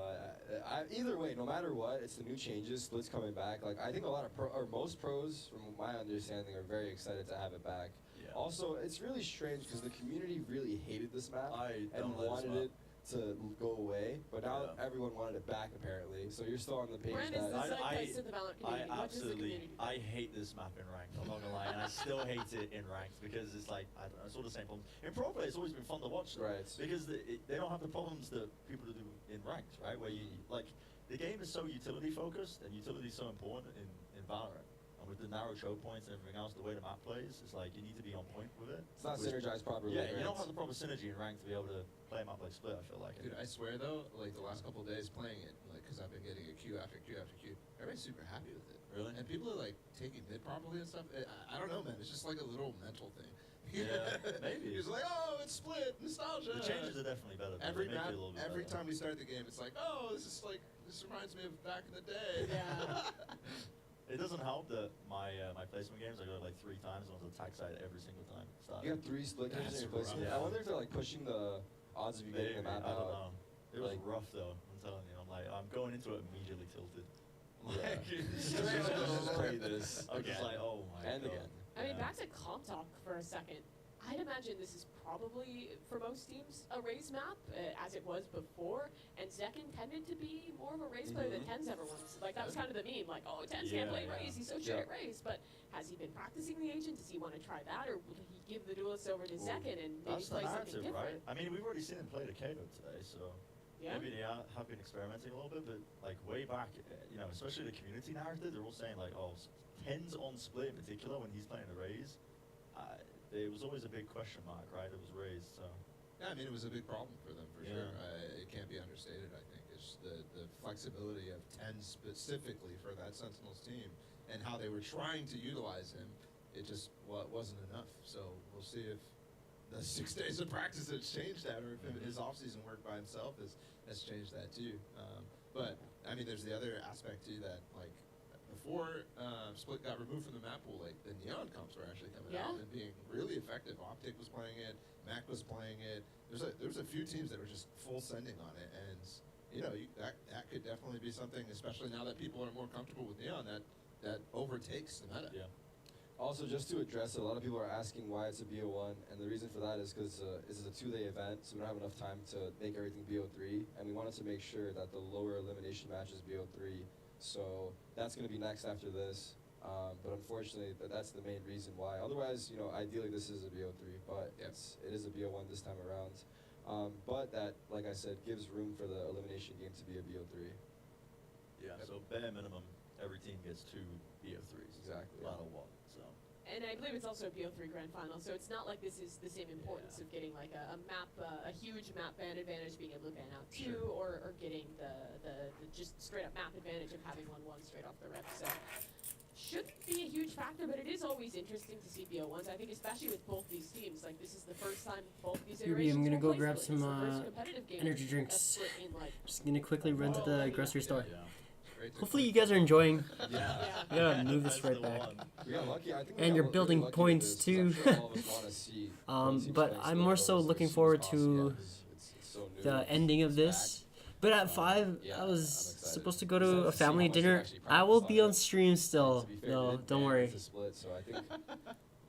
either way, no matter what, it's the new changes. Split's coming back. Like I think a lot of most pros, from my understanding, are very excited to have it back. Yeah. Also, it's really strange because the community really hated this map I and don't like this wanted map. it to go away, but now Yeah. everyone wanted it back apparently. So you're still on the page Brand is that. the zeitgeist of the Valorant I community. What does the absolutely, community I hate this map in ranked. I'm not gonna lie, and I still hate it in ranked because it's like I don't know, it's all the same problems. In pro play, it's always been fun to watch, though, Right. Because they don't have the problems that people do in ranked, right? Where you like the game is so utility focused, and utility is so important in Valorant. And with the narrow choke points and everything else, the way the map plays, it's like you need to be on point with it. It's not synergized properly. Yeah, you right? don't have the proper synergy in rank to be able to play a map like Split, I feel like. Dude, I swear though, like the last couple of days playing it, like, cause I've been getting a Q after Q after Q, everybody's super happy with it. Really? And people are like taking mid properly and stuff. I don't know, man. It's just like a little mental thing. Yeah, maybe. He's like, oh, it's Split, nostalgia. The changes are definitely better. but Every they make map, it a little bit every better. time we start the game, it's like, oh, this reminds me of back in the day. Yeah. It doesn't help that my placement games I go like 3 times on the attack side every single time. You have 3 split games in your placement. Yeah. I wonder if they're like pushing the odds of you getting the map I don't out. know. It was Like- rough though. I'm telling you. I'm going into it immediately tilted. Yeah. Straight up Just play this I'm just again. like, oh my And god. again. I mean, back to comp talk for a second. I'd imagine this is probably, for most teams, a raise map, as it was before, and Zekken tended to be more of a raise player than Tens ever was. Like, that was kind of the meme, like, oh, Tens can't play raise, he's so shit at raise. But has he been practicing the agent? Does he want to try that, or will he give the duelist over to Zekken and maybe That's play the something narrative, different? right? I mean, we've already seen him play the KO today, so Yeah. maybe they have been experimenting a little bit, but like way back, especially the community narrative, they're all saying like, oh, Tens on Split in particular when he's playing the raise, it was always a big question mark, right? It was raised, so. Yeah, I mean, it was a big problem for them, for Yeah. sure. It can't be understated, I think. It's the flexibility of 10 specifically for that Sentinels team and how they were trying to utilize him, it just wasn't enough. So we'll see if the 6 days of practice has changed that, or if his offseason work by himself has changed that too. But, I mean, there's the other aspect too that, like, before Split got removed from the map pool, like the neon comps were actually coming out and being really effective. Optic was playing it, Mac was playing it. There's a few teams that were just full sending on it, and that could definitely be something, especially now that people are more comfortable with neon, that overtakes the meta. Yeah. Also, just to address it, a lot of people are asking why it's a BO1, and the reason for that is because this is a 2-day event, so we don't have enough time to make everything BO3, and we wanted to make sure that the lower elimination match is BO3. So that's going to be next after this, but unfortunately, that's the main reason why. Otherwise, ideally this is a BO3, but it is a BO1 this time around. But that, like I said, gives room for the elimination game to be a BO3. Yeah, so bare minimum, every team gets 2 BO3s. Exactly. No matter what, so. And I believe it's also a BO3 grand final, so it's not like this is the same importance of getting like a map, a huge map ban advantage, being able to ban out 2, or getting the just straight up map advantage of having 1-1 straight off the rip. So shouldn't be a huge factor, but it is always interesting to see BO1s. I think especially with both these teams, like this is the first time both these iterations I'm gonna will go play grab Split. It's some the first competitive game energy of drinks. Split in, like, Just gonna quickly run to the grocery store. Yeah. Hopefully you guys are enjoying. Yeah. We gotta move this right back. We got lucky. I think we And got you're really building lucky with points this, 'cause too. I'm sure all of us wanna see both teams But playing I'm Split more as so soon looking as forward possible. to Yeah, it's so new. the ending of this. But at 5, yeah, I was I'm excited. supposed to go to Excited a to see family how much they dinner. actually I will practice be on on it. stream still. To be fair, they No, didn't don't ban worry. the Split, so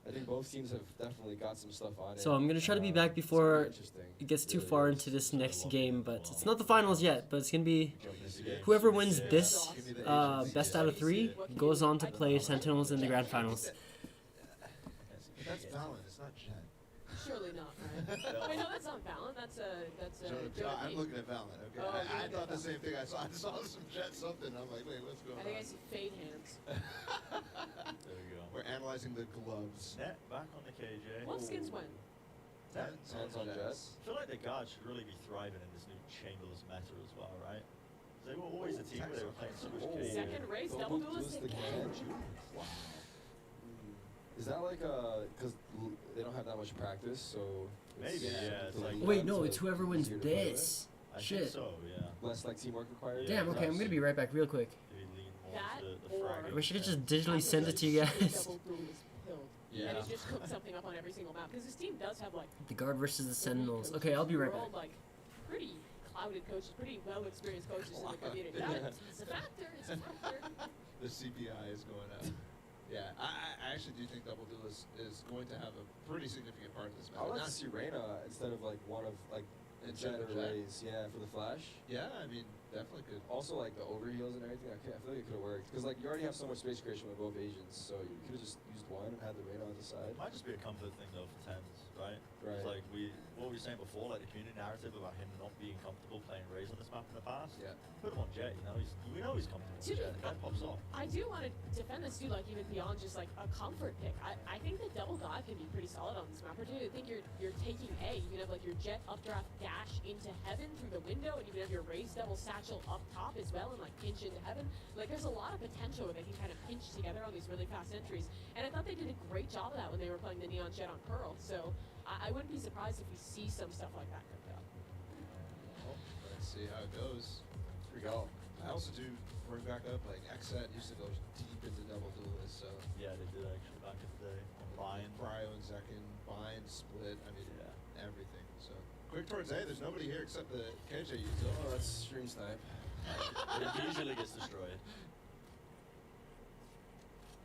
I think both teams have definitely got some stuff on it. So I'm gonna try to be back it's gonna before be interesting. it gets too Really far is. into this next game. But it's not the finals yet. But it's gonna be Yeah. whoever wins this Give me the agency. best out of 3 goes on to play Sentinels in the grand finals. But that's Valent, it's not Jen. surely not, right? Wait, no, that's not Valent. That's Joe, I'm looking at Valent, okay? Oh, I okay. thought the same thing. I saw some Jen something. I'm like, wait, what's going I think I on? see fade hands. There we go. We're analyzing the gloves. Net back on the KJ. What skins win? Hands on Jess. I feel like the guards should really be thriving in this new Chamberless meta as well, right? They were always a team where they were playing so much KJ. Second race, double duelist again. Wow. Is that like because they don't have that much practice, so Maybe, yeah, it's like- Wait, no, it's whoever wins this. I think Shit. so, yeah. less like teamwork required. Damn. Okay, I'm gonna be right back real quick. Maybe lean more That into the or- frag. I wish I could just digitally send it to you guys. Double duelist killed. Yeah. And he's just cooked something up on every single map. Because his team does have like The guard versus the elite Sentinels. coaches Okay, I'll be who right are all, back. like pretty clouded coaches, pretty well experienced coaches in the community. That is a factor. It's a factor. The CPI is going up. Yeah, I actually do think Double Duelist is going to have a pretty significant part of this I would meta. like to see Reyna instead of like one of like Instead Jet of or Jet? Raze, yeah, for the flash. Yeah, I mean, definitely could. Also like the overheals and everything. I feel like it could have worked because like you already have so much space creation with both agents, so you could have just used one and had the Reyna on the side. It might just be a comfort thing though for tens, right? It's Right. like what we were saying before, like the community narrative about him not being comfortable playing Raze on this map in the past. Yeah. Put him on Jet, you know, we know he's comfortable on Dude, Jet. The guy pops off. I do want to defend this dude, like even beyond just like a comfort pick. I think the double dive can be pretty solid on this map. Or do you think you're taking A? You can have like your Jet updraft dash into heaven through the window, and you can have your Raze double satchel up top as well, and like pinch into heaven. Like there's a lot of potential where they can kind of pinch together on these really fast entries. And I thought they did a great job of that when they were playing the Neon Jet on Pearl. So I wouldn't be surprised if we see some stuff like that cooked up. Well, let's see how it goes. Here we go. I also do bring back up like Xset used to go deep into double duelists, so Yeah, they did actually back in the day. On Bind. Cryo and Zekin, Bind, Split, I mean everything. So quick towards A, there's nobody here except the KJ user. Oh, that's stream snipe. It usually gets destroyed.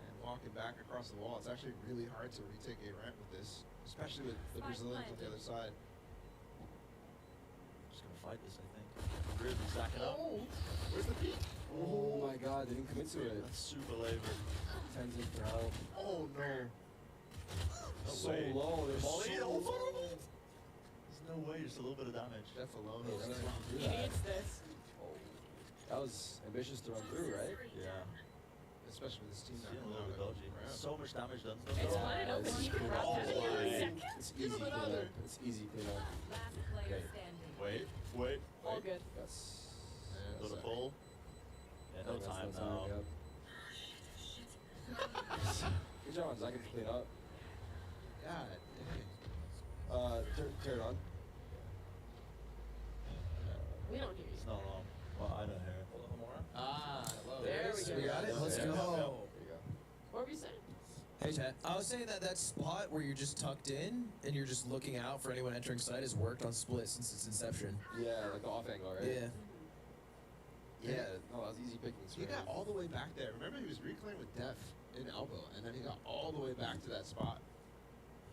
And walking back across the wall, it's actually really hard to retake a ramp with this, especially with the Brazilians on the other side. Just gonna fight this, I think. Really stacking up. Where's the peak? Oh my god, they didn't commit to it. That's super labor. Tens in for help. Oh no. No So way. low, they're Molly, so oh, low. There's no way, just a little bit of damage. Def alone. He needs this. That was ambitious to run through, right? Yeah. Especially with this team Feeling a not little bit allowed dodgy. to ramp. So much damage done to It's them. fine and open. He can wrap Oh, that in here in a my. second. It's easy cleanup. It's easy cleanup. Last player standing. Wait. All good. That's Go to pull. Yeah, no that's time no now. Yep. Good job on Zekin to clean up. God dang. Turn it on. We don't hear It's you. not long. Well, I don't hear it. Ah, hello. There we go. We got it. Let's Yeah. go. There you go. What were you saying? Hey, Chad. I was saying that spot where you're just tucked in and you're just looking out for anyone entering site has worked on Split since its inception. Yeah, like the off angle, right? Yeah. Yeah. No, that was easy pickings. He got all the way back there. Remember, he was reclaiming with Def in elbow, and then he got all the way back to that spot.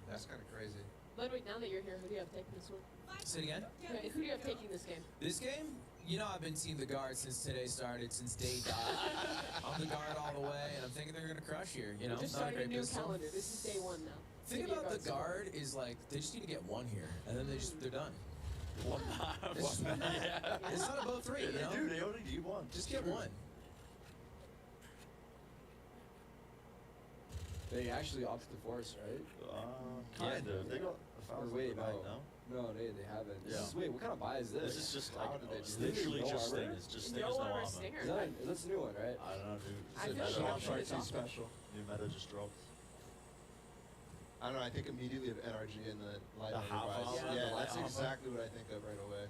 That's kind of crazy. Ludwig, now that you're here, who do you have taking this one? Say it again. Who do you have taking this game? This game, you know, I've been team the guard since today started, since day dot. I'm the guard all the way, and I'm thinking they're gonna crush here. You know, We're just not a starting a great new pistol. calendar. This is day one now. Thing Give me a about the support. guard is like they just need to get one here, and then they're done. One It's, yeah. it's not about three, you know. Dude, they only need one. Just get one. They actually opted to force, right? Kind of. They got a Or thousand wait, right no. now. No, they haven't. Yeah. Wait, what kind of buy is this? This is just How like, did they it's do this? literally No just armor? Sting. It's just Sting, No no armor armor. stinger. Is that a new one, right? I don't know, dude. I It's feel a like meta. I'm Sorry, pretty too special. New meta just dropped. I don't know. I think immediately of NRG and the light The armor half buys. armor, Yeah, the light that's armor. exactly what I think of right away.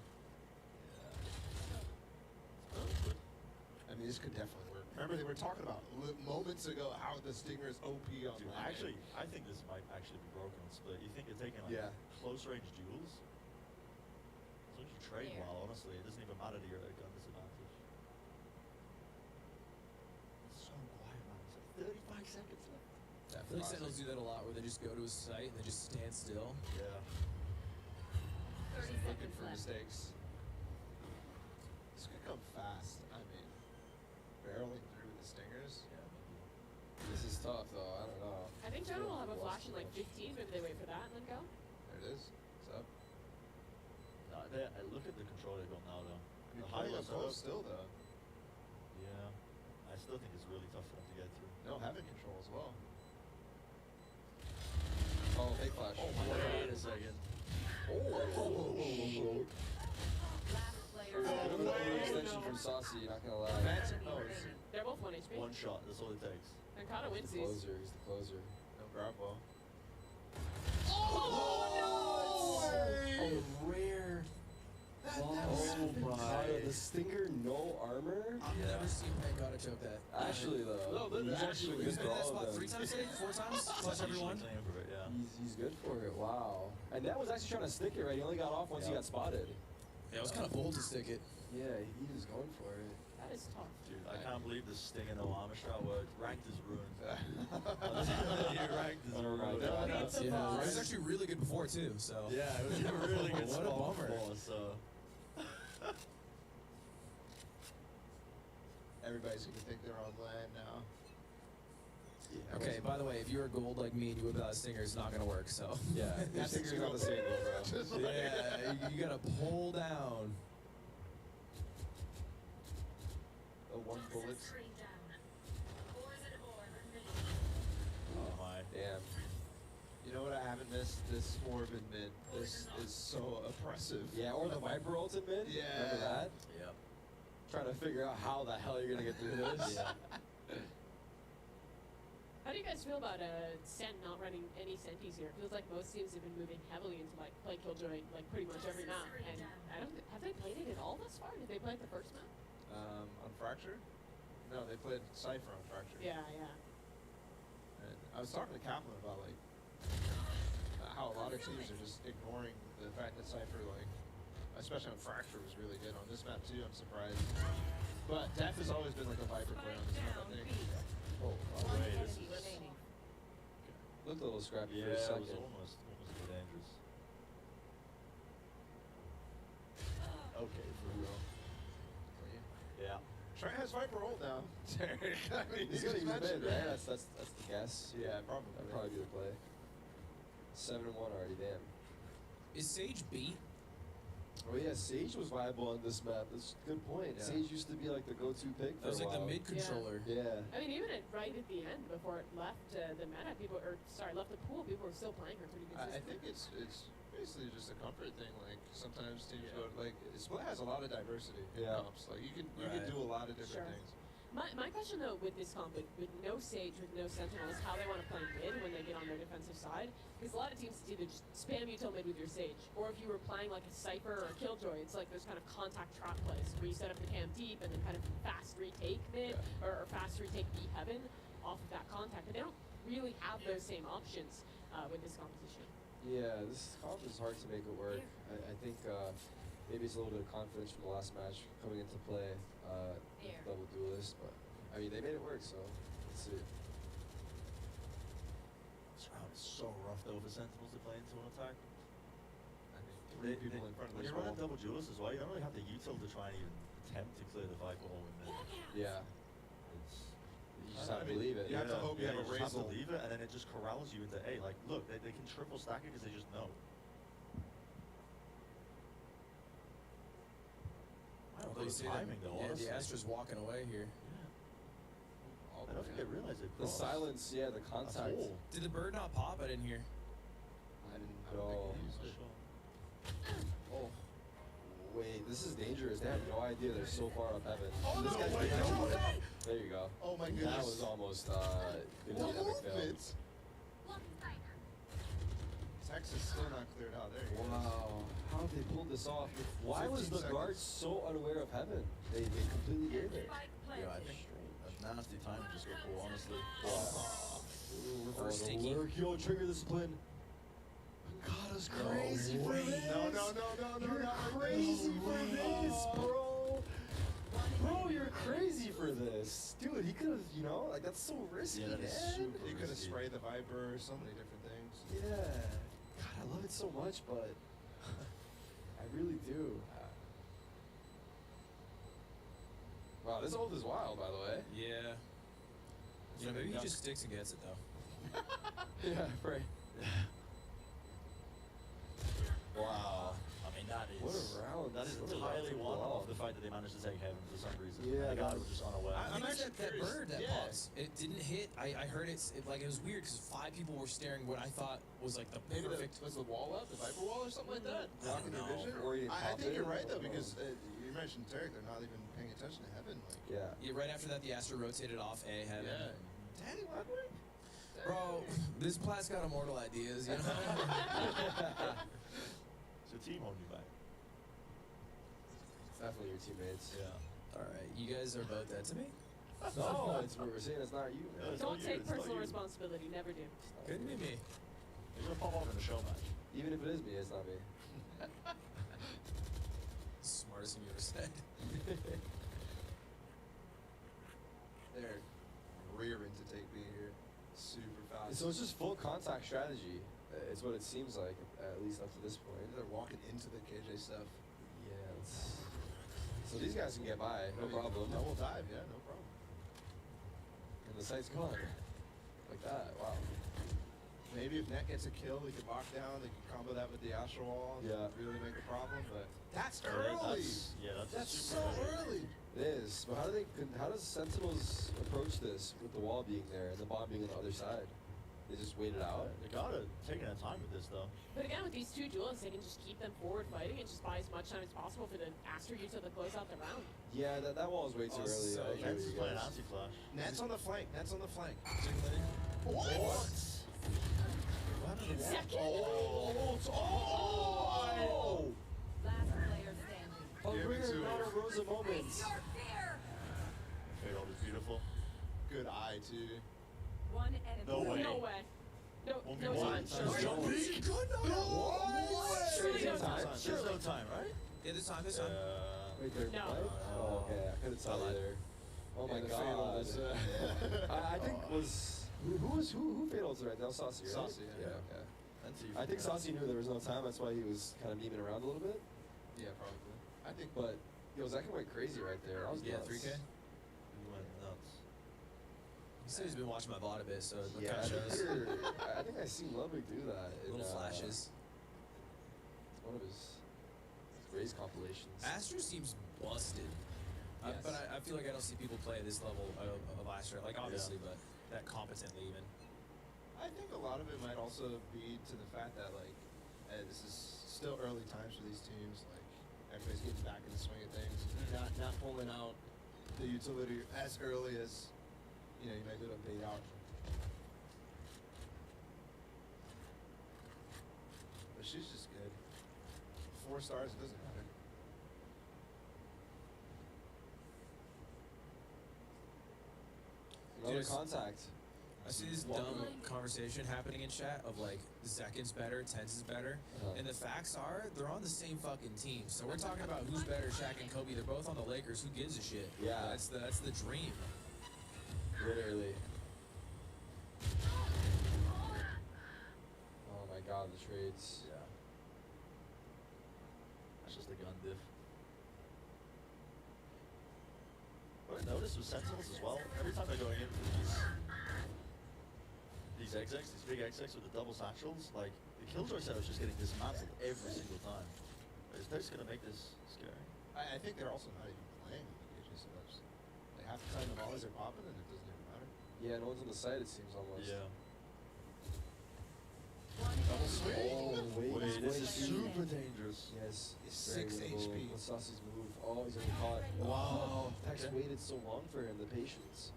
I mean, this could definitely work. Remember, they were talking about moments ago how the Stinger is OP on Dude, LAN. actually, I think this might actually be broken on Split. You think you're taking like Yeah. close range duels? As long as you trade Here. well, honestly, it doesn't even matter that you're at a gun disadvantage. It's so quiet, man. It's like 35 seconds left. I feel like Sentinels do that a lot, where they just go to a site and they just stand still. Yeah. 30 Looking seconds for left. mistakes. This could come fast. I mean, barreling through with the Stingers. This is tough, though. I don't know. I think Jonah will have a flash in like 15. Maybe they wait for that and then go. There it is. What's up? No, I look at the control they got now, though. You're The playing up highlights are close still, though. Yeah. I still think it's really tough for them to get through. No, having control as well. Oh, fake flash. Oh my god. Wait a second. Last player Good standing. extension from Saucy, not gonna lie. Phantom Enemy knows. remaining. They're both 1 HP. One shot, that's all it takes. And Kana He's wins the these. closer. He's the closer. No grab ball. Oh, rare. Oh my. The Stinger, no armor? I've never seen Pancata choke that. Actually, though. No, He's actually He's good been for in that all spot of 3 them. times today, 4 times, clutch everyone. Usually playing for it, yeah. He's good for it. Wow. And that was actually trying to stick it, right? He only got off once he Yeah. got spotted. Yeah, it was kind of bold to stick it. Yeah, he was going for it. That is tough. Dude, I can't believe this Sting and no armor strat word. Ranked is ruined. Ranked is Oh my ruined. God. It's a Yeah, boss. it was actually really good before too. So Yeah, it was a really good What a spot bummer. before, so. Everybody's gonna think they're on LAN now. Okay, by the way, if you're a gold like me and you whip out a stinger, it's not gonna work. So Yeah, your stinger's not the same goal, bro. Just like- yeah, you gotta pull down. Oh, one bullet. Oh my. Damn. You know what I haven't missed? This orb in mid. This is so oppressive. Yeah, or the Viper ult in mid. Yeah. Remember that? Yep. Trying to figure out how the hell you're gonna get through this. Yeah. How do you guys feel about Sen not running any senties here? It feels like most teams have been moving heavily into like play Killjoy like pretty much every map. And I don't have they played it at all thus far? Did they play it the first map? On Fracture? No, they played Cypher on Fracture. Yeah, yeah. And I was talking to Kaplan about like how a lot of teams are just ignoring the fact that Cypher, like, especially on Fracture, was really good on this map too. I'm surprised. But Def has always been like a Viper player on this map, I think. Oh, Oh, wait, this is. looked a little scrappy Yeah, for a it was second. almost dangerous. Okay, for real. Yeah. Trey has Viper ult now. I mean, He's you gonna use just mid, mentioned right? it. That's the guess. Yeah, probably. That'd probably be the play. 7-1 already, damn. Is Sage beat? Oh yeah, Sage was viable on this map. That's a good point. Yeah. Sage used to be like the go-to pick for That was a like the while. mid controller. Yeah. I mean, even right at the end, before it left the meta, left the pool, people were still playing her pretty I consistently. think it's basically just a comfort thing. Like sometimes teams go like Split has a lot of diversity in Yeah. comps. Like you can Right. do a lot of different Sure. things. My question though with this comp, with no Sage, with no Sentinel, is how they want to play mid when they get on their defensive side. Because a lot of teams, it's either just spam util mid with your Sage, or if you were playing like a Cypher or a Killjoy, it's like those kind of contact trap plays where you set up the cam deep and then kind of fast retake mid, or fast retake B heaven off of that contact. But they don't really have those same options with this composition. Yeah, this comp is hard to make it work. I think maybe it's a little bit of confidence from the last match coming into play, double duelist, but I mean they made it work, so let's see. This round is so rough though for Sentinels to play into an attack. I mean, three people in front of When this you're running wall. double duelists as well, you don't really have the util to try and even attempt to clear the Viper hole in mid. Yeah, It's, you just have to believe it. You have to hope you have a just have to Razel. leave it, and then it just corrals you into A. Like, look, they can triple stack it because they just know. Although you see timing though, yeah, honestly. the Astra's walking away here. I don't think they realize it. The silence, yeah, the contact. Did the bird not pop? I didn't hear. I didn't know. Oh, wait, this is dangerous. They have no idea they're so far up heaven. Oh, This no, guy's wait, behind no, you. no. There you go. Oh my That goodness. was almost gonna be an epic fail. movements. Texas still not cleared out. There you go. Wow, how did they pull this off? Why was 15 the guard so unaware of heaven? They completely gave it. Yeah, I think a nasty time to just go full, honestly. Reverse the stinky. lurk, yo, trigger discipline. God is crazy for this. No. You're crazy for this, bro. Bro, you're crazy for this. Dude, he could have, like, that's so risky, Yeah, that is man. super You could have risky. sprayed the Viper, so many different things. Yeah. God, I love it so much, but I really do. Wow, this ult is wild, by the way. Yeah. Yeah, maybe he just sticks and gets it though. Yeah, right. Wow. I mean, that is. What a round. That is What a round entirely to won pull off off. the fact that they managed to take heaven for some reason. Yeah, And the guy that was just unaware. I'm Even actually that curious. bird that Yeah. pops, it didn't hit. I heard it like it was weird because 5 people were staring what I thought was like the Maybe perfect. was the wall up, the Viper wall or something like that? Blocking their know. vision? Or he didn't I pop think it. you're right though, I don't because know. you mentioned Tarik, they're not even paying attention to heaven. Like, Yeah. Yeah, right after that, the Astra rotated off A heaven. yeah. Daddy Ludwig? Bro, this Plat's got immortal ideas, you know? It's your team holding you back. Definitely your teammates. Yeah. Alright, you guys are both dead to me? No, it's what we're saying. It's not you, man. It's Don't not you, take it's not personal you. responsibility. Never do. Couldn't be me. You're gonna pop off in the show match. Even if it is me, it's not me. Smartest thing you ever said. They're rearing to take B here. Super fast. So it's just full contact strategy. It's what it seems like, at least up to this point. They're walking into the KJ stuff. Yeah. So these guys can get by, no problem. Double dive, yeah, no problem. And the site's gone. like that. Wow. Maybe if Net gets a kill, they can lock down. They can combo that with the Astral Wall. And Yeah. really make a problem. But that's Yeah, early. that's so super early. It is. But how does Sentinels approach this with the wall being there and the bomb being on the other side? They just wait it out? They gotta take their time with this though. But again, with these two duelists, they can just keep them forward fighting and just buy as much time as possible for the Astro Util to close out the round. Yeah, that wall is way too early. so I agree Nets with is you playing guys. anti-flash. Net's on the flank. Net's on the flank. What? Second. Oh! Last player standing. A Give it rare, to not her. a Rosa moment. Face your fear. Fade ult is beautiful. Good eye too. One enemy. No way. No way. No, Won't no be time. one. Surely no. Surely no no time. time. There's no time, right? Yeah, this time, this time. Wait, they're No. what? Oh, okay. I couldn't tell either. Oh my the god. fatal is, I think was who failed right? That was Saucy, right? Saucy, yeah. Okay. I think Saucy knew there was no time. That's why he was kind of memeing around a little bit. Yeah, probably. I think. But yo, Zach went crazy right there. That was Yeah, nuts. 3K. He went nuts. He said he's been watching my VOD a bit, so it Yeah, kind of shows. I think I seen Ludwig do that. In, Little flashes. One of his Raze compilations. Astro seems busted. Yes. But I feel like I don't see people play at this level of Astro. Like, obviously, but that competently even. I think a lot of it might also be to the fact that like this is still early times for these teams. Like everybody's getting back in the swing of things. Not pulling out the utility as early as you might be able to bait out. But she's just good. 4 stars, it doesn't matter. Another Dude, contact. I see this dumb conversation happening in chat of like Zekin's better, Tense is better, and the facts are they're on the same fucking team. So we're talking about who's better, Shaq and Kobe. They're both on the Lakers. Who gives a shit? Yeah. that's the dream. Literally. Oh my god, the trades. Yeah. That's just a gun diff. What I noticed with Sentinels as well, every time they're going in for these XX, these big XX with the double satchels, like the Killjoy setup's just getting dismantled every single time. They're just gonna make this scary. I think they're also not even playing with the AJ setups. Like half the time the volleys are popping and it doesn't even matter. Yeah, no one's on the site, it seems almost. Yeah. Double swing. Oh, wait, This is super dangerous. Yes. It's very 6 winnable. HP. What's Saucy's move? Oh, he's gonna be caught. Wow. Tex waited so long for him, the patience.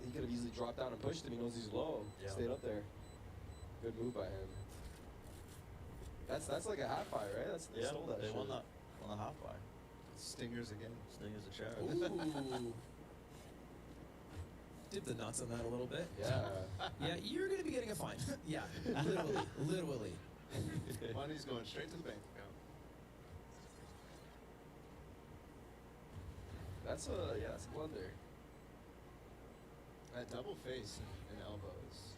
He could have easily dropped down and pushed him. He knows he's low. Yeah. Stayed up there. Good move by him. That's like a half buy, right? They Yeah, stole that they shit. won that on the half buy. Stingers again. Stingers a chair. Ooh. Dip the nuts on that a little bit. Yeah. Yeah, you're gonna be getting a fine. Yeah, literally. Money's going straight to the bank account. That's a blunder. That double face and elbows.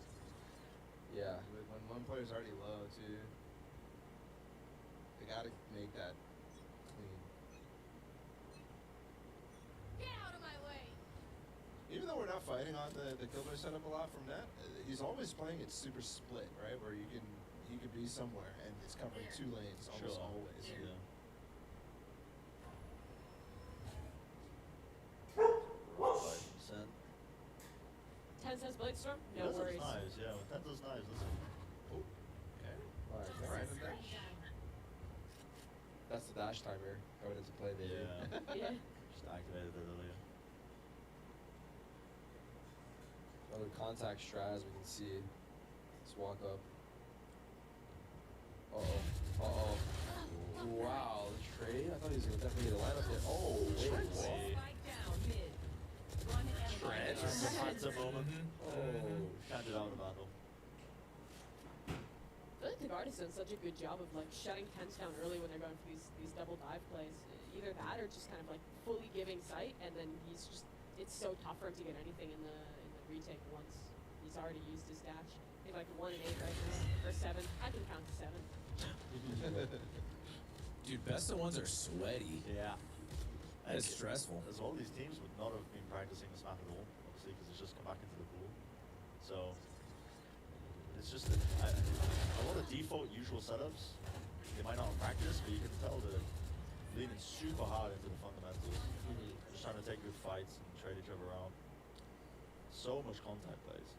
Yeah. When one player's already low too, they gotta make that clean. Get out of my way. Even though we're not fighting on the Killjoy setup a lot from Net, he's always playing it super split, right? Where he could be somewhere and it's covering 2 lanes almost always. Yeah. Tense has Blade Storm? No That's worries. knives, yeah. When Tenzo's knives, listen. Oh, okay. Alright, that's the dash timer going into play, baby. Yeah. Yeah. Just activated it earlier. Another contact strat, as we can see. Let's walk up. Uh-oh. Wow, the trade? I thought he was going to definitely get a lineup hit. Oh, wait. Spike down mid. One enemy. Just a phantom moment. Oh, Can't get out of the battle. I feel like the guard has done such a good job of like shutting Tense down early when they're going for these double dive plays. Either that or just kind of like fully giving sight, and then it's so tough for him to get anything in the retake once he's already used his dash. I think like 1 and 8 right now, or 7. I can count to 7. Dude, best of ones are sweaty. Yeah. That's stressful. As all these teams would not have been practicing this map at all, obviously, because it's just come back into the pool. So it's just that a lot of default usual setups, they might not practice, but you can tell they're leaning super hard into the fundamentals. Just trying to take good fights and trade each other around. So much contact plays.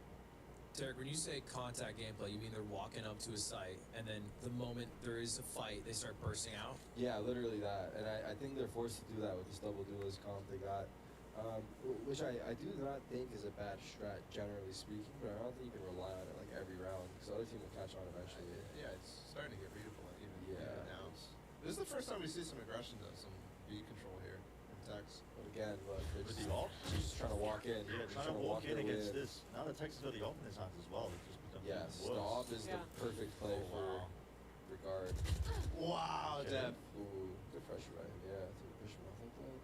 Tarik, when you say contact gameplay, you mean they're walking up to a site, and then the moment there is a fight, they start bursting out? Yeah, literally that. And I think they're forced to do that with this double duelist comp they got. Which I do not think is a bad strat, generally speaking, but I don't think you can rely on it like every round, because the other team will catch on eventually. Yeah, it's starting to get readable even now. This This is the first time we see some aggression though, some B control here in Tex. But again, look, they're With just, the ult? just trying to walk in. Yeah, They're trying to walk in their way against this. Now that Texas got the ult in his hands as well, it just becomes Yes, even the worse. op is the perfect play for regard. Wow, Okay. Deb. Ooh, good pressure by him. Yeah, to push him off like that.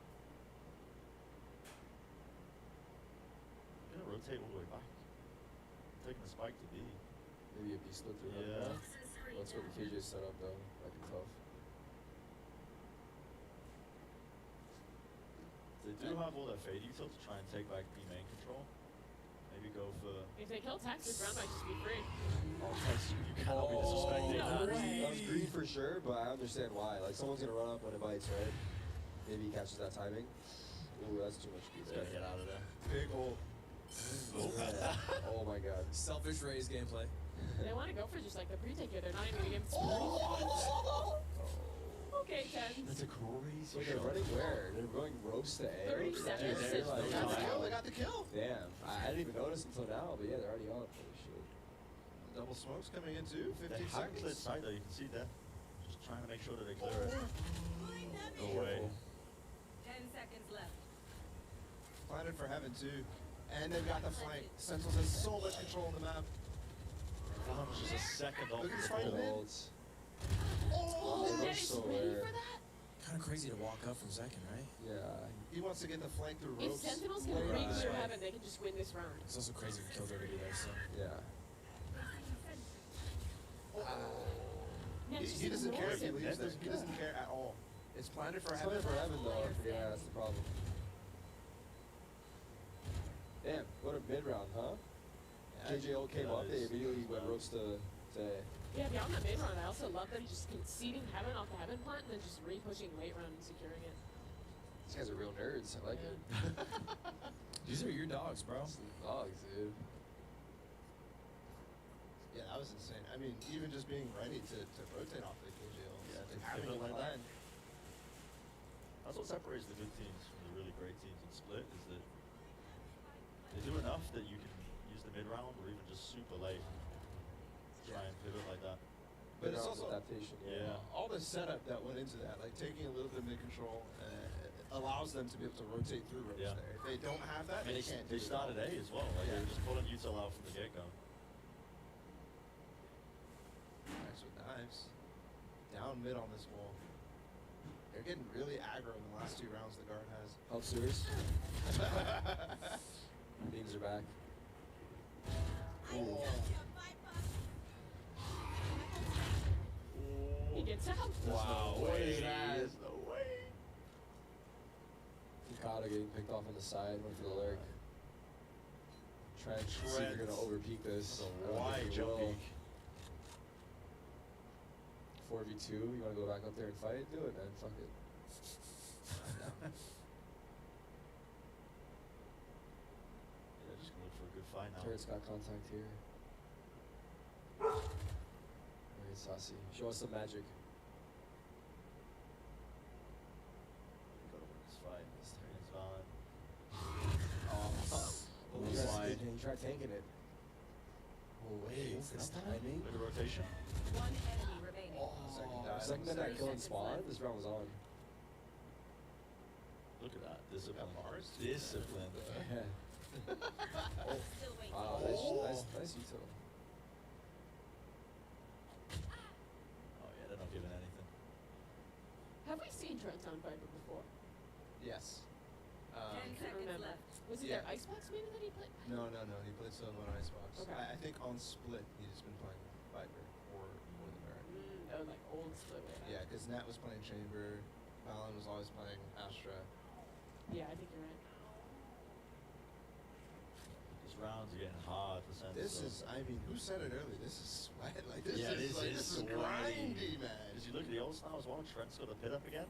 You're gonna rotate all the way back. Taking the spike to B. Maybe a B split through. Yeah. Let's go to KJ set up though. Might be tough. They do have all their fade util to try and take back B main control. Maybe go for. If they kill Tex, this round might just be free. Oh, Tex, you cannot be disrespecting no that. way. That was greedy for sure, but I understand why. Like someone's gonna run up when it bites, right? Maybe he catches that timing. Ooh, that's too much speed. Gotta get out of there. Big ult. Yeah. Oh my god. Selfish Rays gameplay. They want to go for just like the pre-take here. They're not even going to give it Okay, 10. That's a crazy So they're shot. running where? They're going roast to A. 30 seconds. Dude, they're like, They got the kill, they got the kill. damn. I didn't even notice until now, but yeah, they're already on. Holy shit. Double smokes coming in too, They 15 have cleared seconds. side though, you can see there. Just trying to make sure that they clear it. No way. 10 seconds left. Planted for heaven too. And they've got the flank. Sentinels has so much control on the map. That was just a second off Look at the this fight ball. mid. Bolts. Oh, they're that is so ready rare. for that? Kind of crazy to walk up from second, right? Yeah. He wants to get the flank through If ropes. Sentinels can Right. re-clear heaven, they can just win this round. It's also crazy for Killjoy to do that, so. Yeah. Yeah, He, just he doesn't care if he ignores him. leaves there. He doesn't care at all. It's planted for It's heaven. only for heaven though. Yeah, that's the problem. Damn, what a mid round, huh? KJO came up, they immediately went roast to A. Yeah, beyond that mid round, I also love them just conceding heaven off the heaven plant and then just re-pushing late round and securing it. These guys are real nerds. I like it. These are your dogs, bro. Dogs, dude. Yeah, that was insane. I mean, even just being ready to rotate off the KJL. Yeah, and to having pivot a like plan. That's what separates the good teams from the really great teams in Split, is that they do enough that you can use the mid round or even just super late. Try and pivot like that. But it's Mid-round also adaptation. Yeah. all the setup that went into that, like taking a little bit of mid control, allows them to be able to rotate through ropes Yeah. there. If they don't have that, I mean, they can't they do it. started A as well. Like Yeah. they were just pulling util out from the get go. Nice with knives. Down mid on this wall. They're getting really aggro in the last 2 rounds the guard has. Help sewers. Beams are back. Ooh. He gets out. Wow. What is Way. that? There's no way. Mikado getting picked off on the side, went for the lurk. Trench, see if you're Trent. gonna overpeak this. That's a I don't wide think you jump will. peak. 4v2, you wanna go back up there and fight? Do it, man. Fuck it. Yeah, just gonna look for a good fight now. Turret's got contact here. Very saucy. Show us some magic. We gotta win this fight. This turn is valid. He tried, he tried tanking it. Oh wait, Oof, this not timing? Bit of rotation. One enemy remaining. Second Second that kill in 30 seconds spawn, left. this round was on. Look at that. Discipline. bars? Discipline. Yeah. Still waiting. Wow, nice util. Oh yeah, they're not giving anything. Have we seen Trent on Viper before? Yes. 10 can't seconds remember. left. Was it Yeah. their Icebox maybe that he played? No. He played solo on Icebox. Okay. I think on Split, he's been playing Viper or more than Baron. Oh, like old split way. Yeah, because Nat was playing Chamber, Valen was always playing Astra. Yeah, I think you're right. This rounds are getting hard for Sense. This is, I mean, who said it earlier? This is sweat. Like, this Yeah, is like, this is sweaty. grindy, man. As you look at the old style as well, Trent's got the pit up again.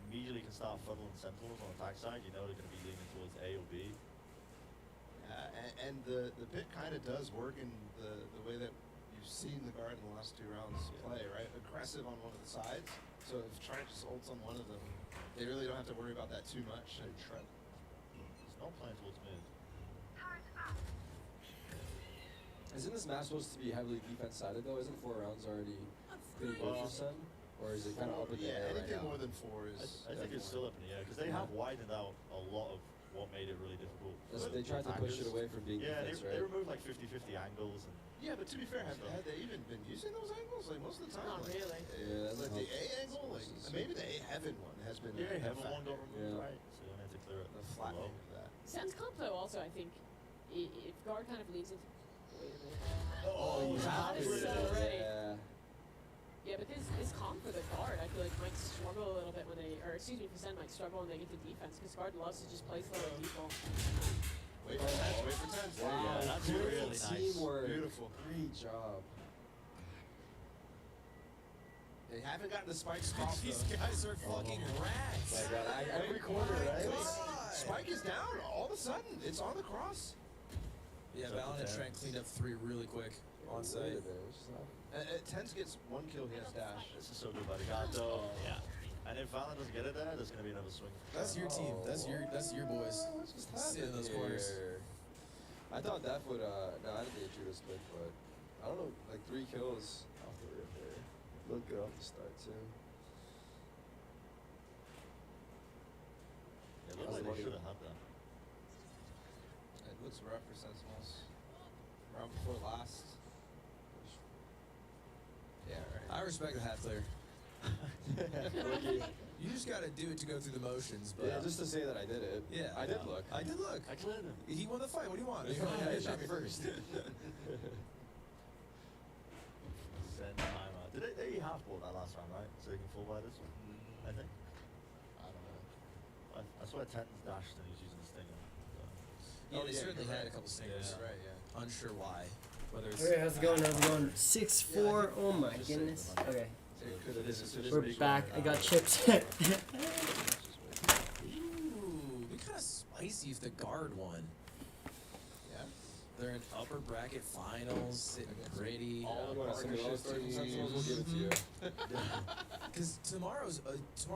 Immediately can start funneling Sentinels on attack side. You know they're going to be leaning towards A or B. And the pit kind of does work in the way that you've seen the guard in the last 2 rounds play, right? Aggressive on one of the sides. So if Trent just ults on one of them, they really don't have to worry about that too much. And Trent, he's not playing towards mid. Isn't this match supposed to be heavily defense-sided, though? Isn't 4 rounds already pretty good for Sen? Or is it kind of up in the air right anything now? more than 4 is. I think it's still up in the air because they have widened out a lot of what made it really difficult. They tried to push it away from being defense, they right? removed like 50-50 angles. And Yeah, but to be fair, had they even been using those angles? Like most of the time, Not like, really. Yeah, like the A angle, like maybe the A heaven one has been. yeah, a Heaven one got factor. removed, right? So they had to clear it. The flattening below. of that. Sense comp though also I think if guard kind of leans into. Wait a minute. Oh, you have That is to. so ready. Yeah. Yeah, but this comp for the guard, I feel like might struggle a little bit when they, or excuse me, for Sen might struggle when they get to defense because guard loves to just play slow and default. Wait for 10. Wait for 10. Yeah, that's Beautiful really nice. teamwork. Beautiful. Great job. They haven't gotten the spike spot. These guys are fucking rats. My God, every corner, right? God. Spike is down. All of a sudden, it's on the cross. Yeah, Valen and Trent cleaned up 3 really quick on site. Tens gets 1 kill. He has dash. This is so good by the guard though. Yeah. And if Valen doesn't get it there, there's going to be another swing. That's your team. That's your boys. Sit in those corners. I thought that would, no, I didn't think it shoot us quick, but I don't know, like 3 kills off the rip there. Looked good off the start, too. It looks like they should have had that. It looks rough for Sentinels. Round before last. Yeah, right. I respect the hat player. You just gotta do it to go through the motions, but Yeah, just to say that I did it. yeah, I did look. I did look. I cleared him. He won the fight. What do you want? Yeah, he shot me first. Send timeout. Did they half ball that last round, right? So they can full buy this one? I think. I don't know. I swear Ten's dashed and he's using the stinger. Yeah, they yeah, certainly you're had right. a couple singers. Right, yeah. Unsure why. Whether it's Alright, how's it going? How's it going? 6-4. Oh my goodness. Okay. We're back. I got chips. Ooh, be kind of spicy if the guard won. Yeah. They're in upper bracket finals, sitting pretty. All the Sentinels will give it to you. Because tomorrow's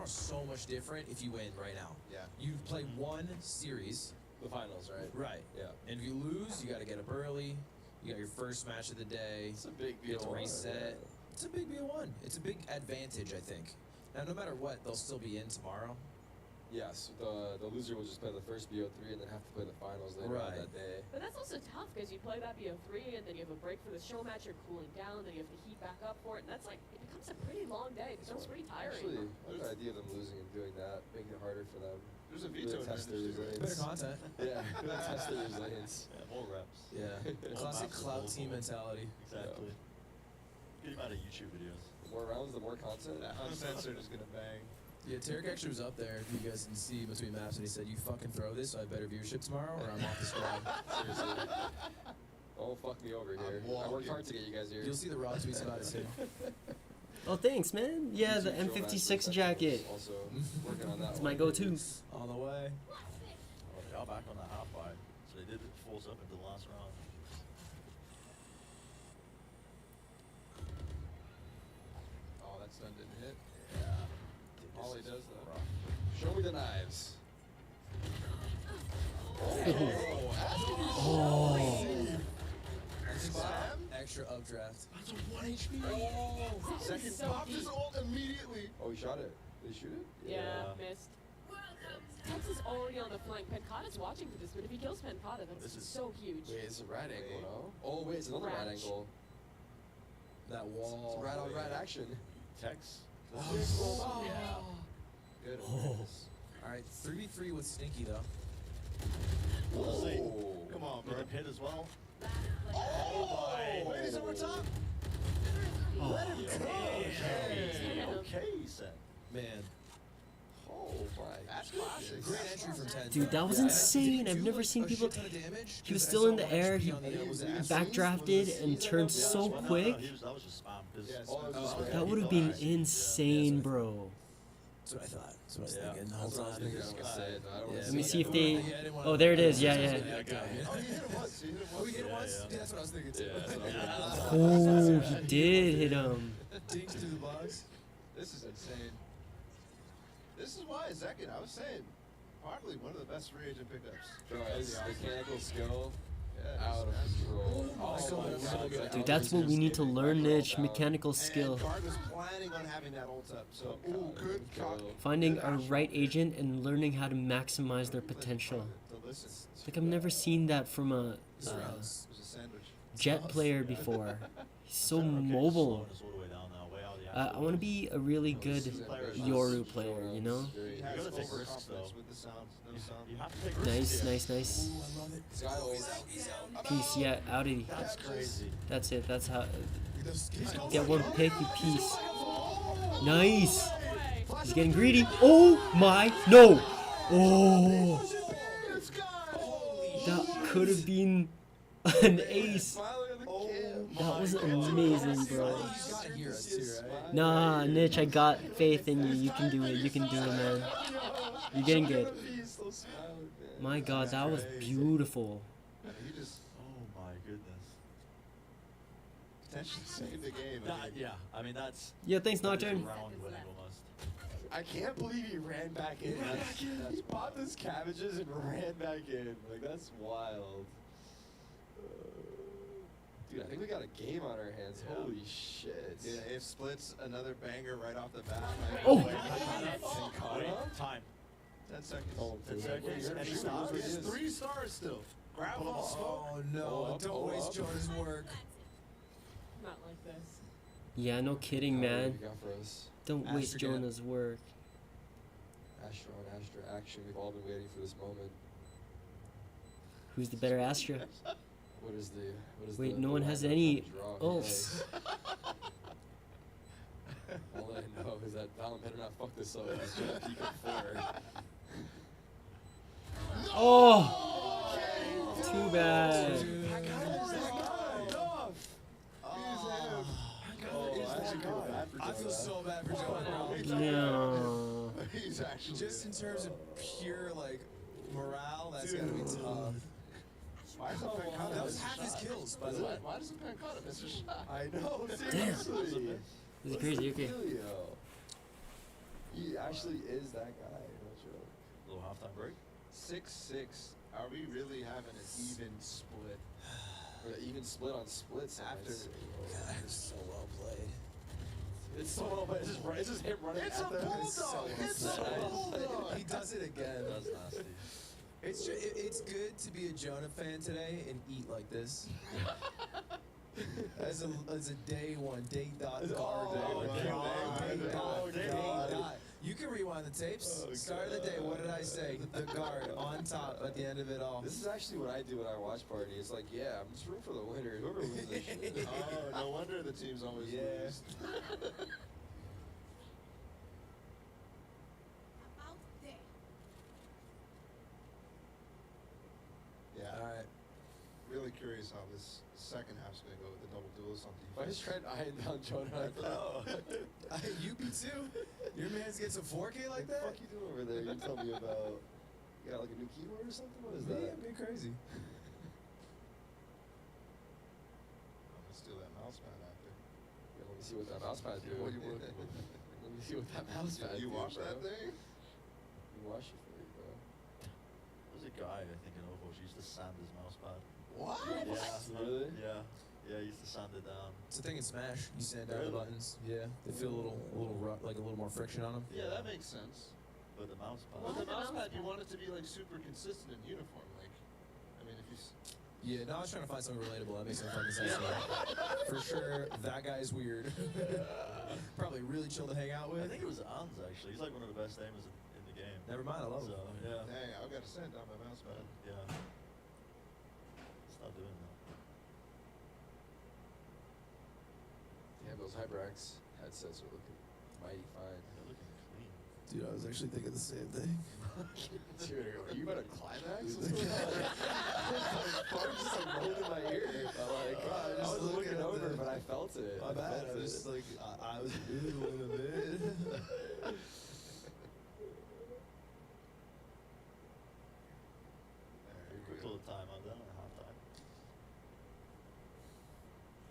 so much different if you win right now. Yeah. You play one series. The finals, right? Right. Yeah. And if you lose, you got to get up early. You got your first match of the day. It's a big You get to BO1, reset. yeah. It's a big BO1. It's a big advantage, I think. Now, no matter what, they'll still be in tomorrow. Yes, the loser will just play the first BO3 and then have to play the finals later on Right. that day. But that's also tough because you play that BO3 and then you have a break for the show match, you're cooling down, then you have to heat back up for it, and that's like, it becomes a pretty long day. It becomes pretty tiring. Actually, I like the idea of them losing and doing that, making it harder for them. There's a Really veto test their advantage, resilience. Better content. Yeah, really test their resilience. Yeah, more reps. Yeah. More Classic maps, cloud more team balls. mentality. Exactly. Good amount of YouTube videos. The more rounds, the more content. Uncensored is gonna bang. Yeah, Tarik actually was up there, if you guys can see between maps, and he said, "You fucking throw this, so I have better viewership tomorrow, or I'm off the squad." Seriously. Don't fuck me over here. I worked hard to get you guys here. You'll see the raw tweets about it too. Oh, thanks, man. Yeah, the YouTube show M56 match jacket. Also working on that. It's one. my go-to. On the way. Oh, they are back on that half buy. So they did force up into the last round. Oh, that stun didn't hit. Yeah. All he does though. Show me the knives. Extra updraft. That's a 1 HP. Oh, second so popped deep. his ult immediately. Oh, he shot it. Did he shoot it? Yeah, missed. Tex is already on the flank. Pencada's watching for this, but if he kills Pencada, that's This is- so huge. Wait, it's a rat angle, no? Oh, wait, it's another rat Ratch. angle. That wall. It's rat on rat action. Tex. Oh. Good. Alright, 3v3 with Stinky though. We'll see. Oh. Come on, bro. Hit as well. Oh my! Wait, he's over top. Let him Yeah. Okay, Sen. Man. Oh my. That's classic. Great entry from 10. Dude, that was insane. I've never seen people. He was still in the air. He backdrafted and turned so quick. That was just spam. That would have been insane, bro. That's what I thought. That's what I was thinking the whole time. Let me see if they. Oh, there it is. Yeah, yeah. Oh, he hit him once. Oh, he hit him once? Yeah, that's what I was thinking too. Oh, he did hit him. Dinks through the box. This is insane. This is why Zekin, I was saying, probably one of the best free agent pickups. Bro, his mechanical skill, out of control. Oh, Dude, that's what we need to learn, Niche. Mechanical skill. And Guard was planning on having that ult up, so ooh, good cock. Finding our right agent and learning how to maximize their potential. Like, I've never seen that from a Jet player before. He's so mobile. I want to be a really good Yoru player, you know? Nice, nice, nice. Peace, yeah, outie. That's crazy. That's it, that's how. Get one pick, you piece. Nice! He's getting greedy. Oh my, no! Oh! That could have been an ace. That was amazing, bro. Nah, Niche, I got faith in you. You can do it. You can do it, man. You're getting good. My God, that was beautiful. Oh my goodness. Potentially saved the game. Yeah, I mean that's. Yeah, thanks, Nocturne. Round winning almost. I can't believe he ran back in. He popped his cabbages and ran back in. Like, that's wild. Dude, I think we got a game on our hands. Yeah. Holy shit. Yeah, if splits another banger right off the bat. Oh! Wait, time. 10 seconds. Oh, 10 seconds. And he stops. It's 3 stars still. Grab him. Oh no, don't waste Jordan's work. Not like this. Yeah, no kidding, man. Don't waste Astra Jonah's work. Astra on Astra action. We've all been waiting for this moment. Who's the better Astra? What is Wait, the no one line has that any draw ults. All I know is that Valen better not fuck this up. He's trying to peek up forward. Oh! Too bad. I feel so bad for Jonah. No. He's actually Just in terms of pure like morale, that's gotta be tough. Why is it That was half his kills, by the way. Why doesn't Pancata miss a shot? I know, Damn. seriously. This is crazy, okay. Emilio. He actually is that guy. No joke. Little halftime break. 6-6. Are we really having an even split? Or an even split on splits After- God, so well played. It's so well, but it's just him running It's at a them. bulldog! It's a bulldog! He does it again. That's nasty. It's good to be a Jonah fan today and eat like this. as a day one, day dot guard. Day dot. You can rewind the tapes. Start of the day, what did I say? The guard on top at the end of it all. This is actually what I do at our watch party. It's like, yeah, I'm just rooting for the winner. Whoever wins this shit. Oh, no wonder the teams always lose. Yeah. Alright. Really curious how this second half's gonna go with the double duels on Why is defense. Trent eyeing down Jonah like that? You be too? Your man's gets a 4K like that? What the fuck you doing over there? You tell me about. You got like a new keyboard or something? What is Me, that? I'm being crazy. I'm gonna steal that mouse pad after. Yeah, let me see what that mouse pad do. What do you want? Let me see what that mouse pad You do, watch bro. that thing? You wash it for you, bro. There's a guy I think in Overwatch used to sand his mouse pad. What? Yeah. Really? Yeah. Yeah, he used to sand it down. It's a thing in Smash. You sand down the Really? buttons. Yeah, they feel a little rough, like a little more friction on them. Yeah, that makes sense. But the mouse pad. Well, the mouse pad, you want it to be like super consistent and uniform. Like, I mean, if you. Yeah, no, I was trying to find something relatable. That makes some fucking sense. For sure, that guy's weird. Probably really chill to hang out I with. think it was Ans actually. He's like one of the best aimers in the game. Never mind, I love So him. yeah. Dang, I've got to send down my mouse pad. Yeah. Stop doing that. Yeah, those HyperX headsets are looking mighty fine. They're looking clean. Dude, I was actually thinking the same thing. about a climax? What's going on? Phone just like rolled in my ear. I was looking over, but I felt it. My bad. I was just like, I was doing a bit. Quick little timeout then on halftime.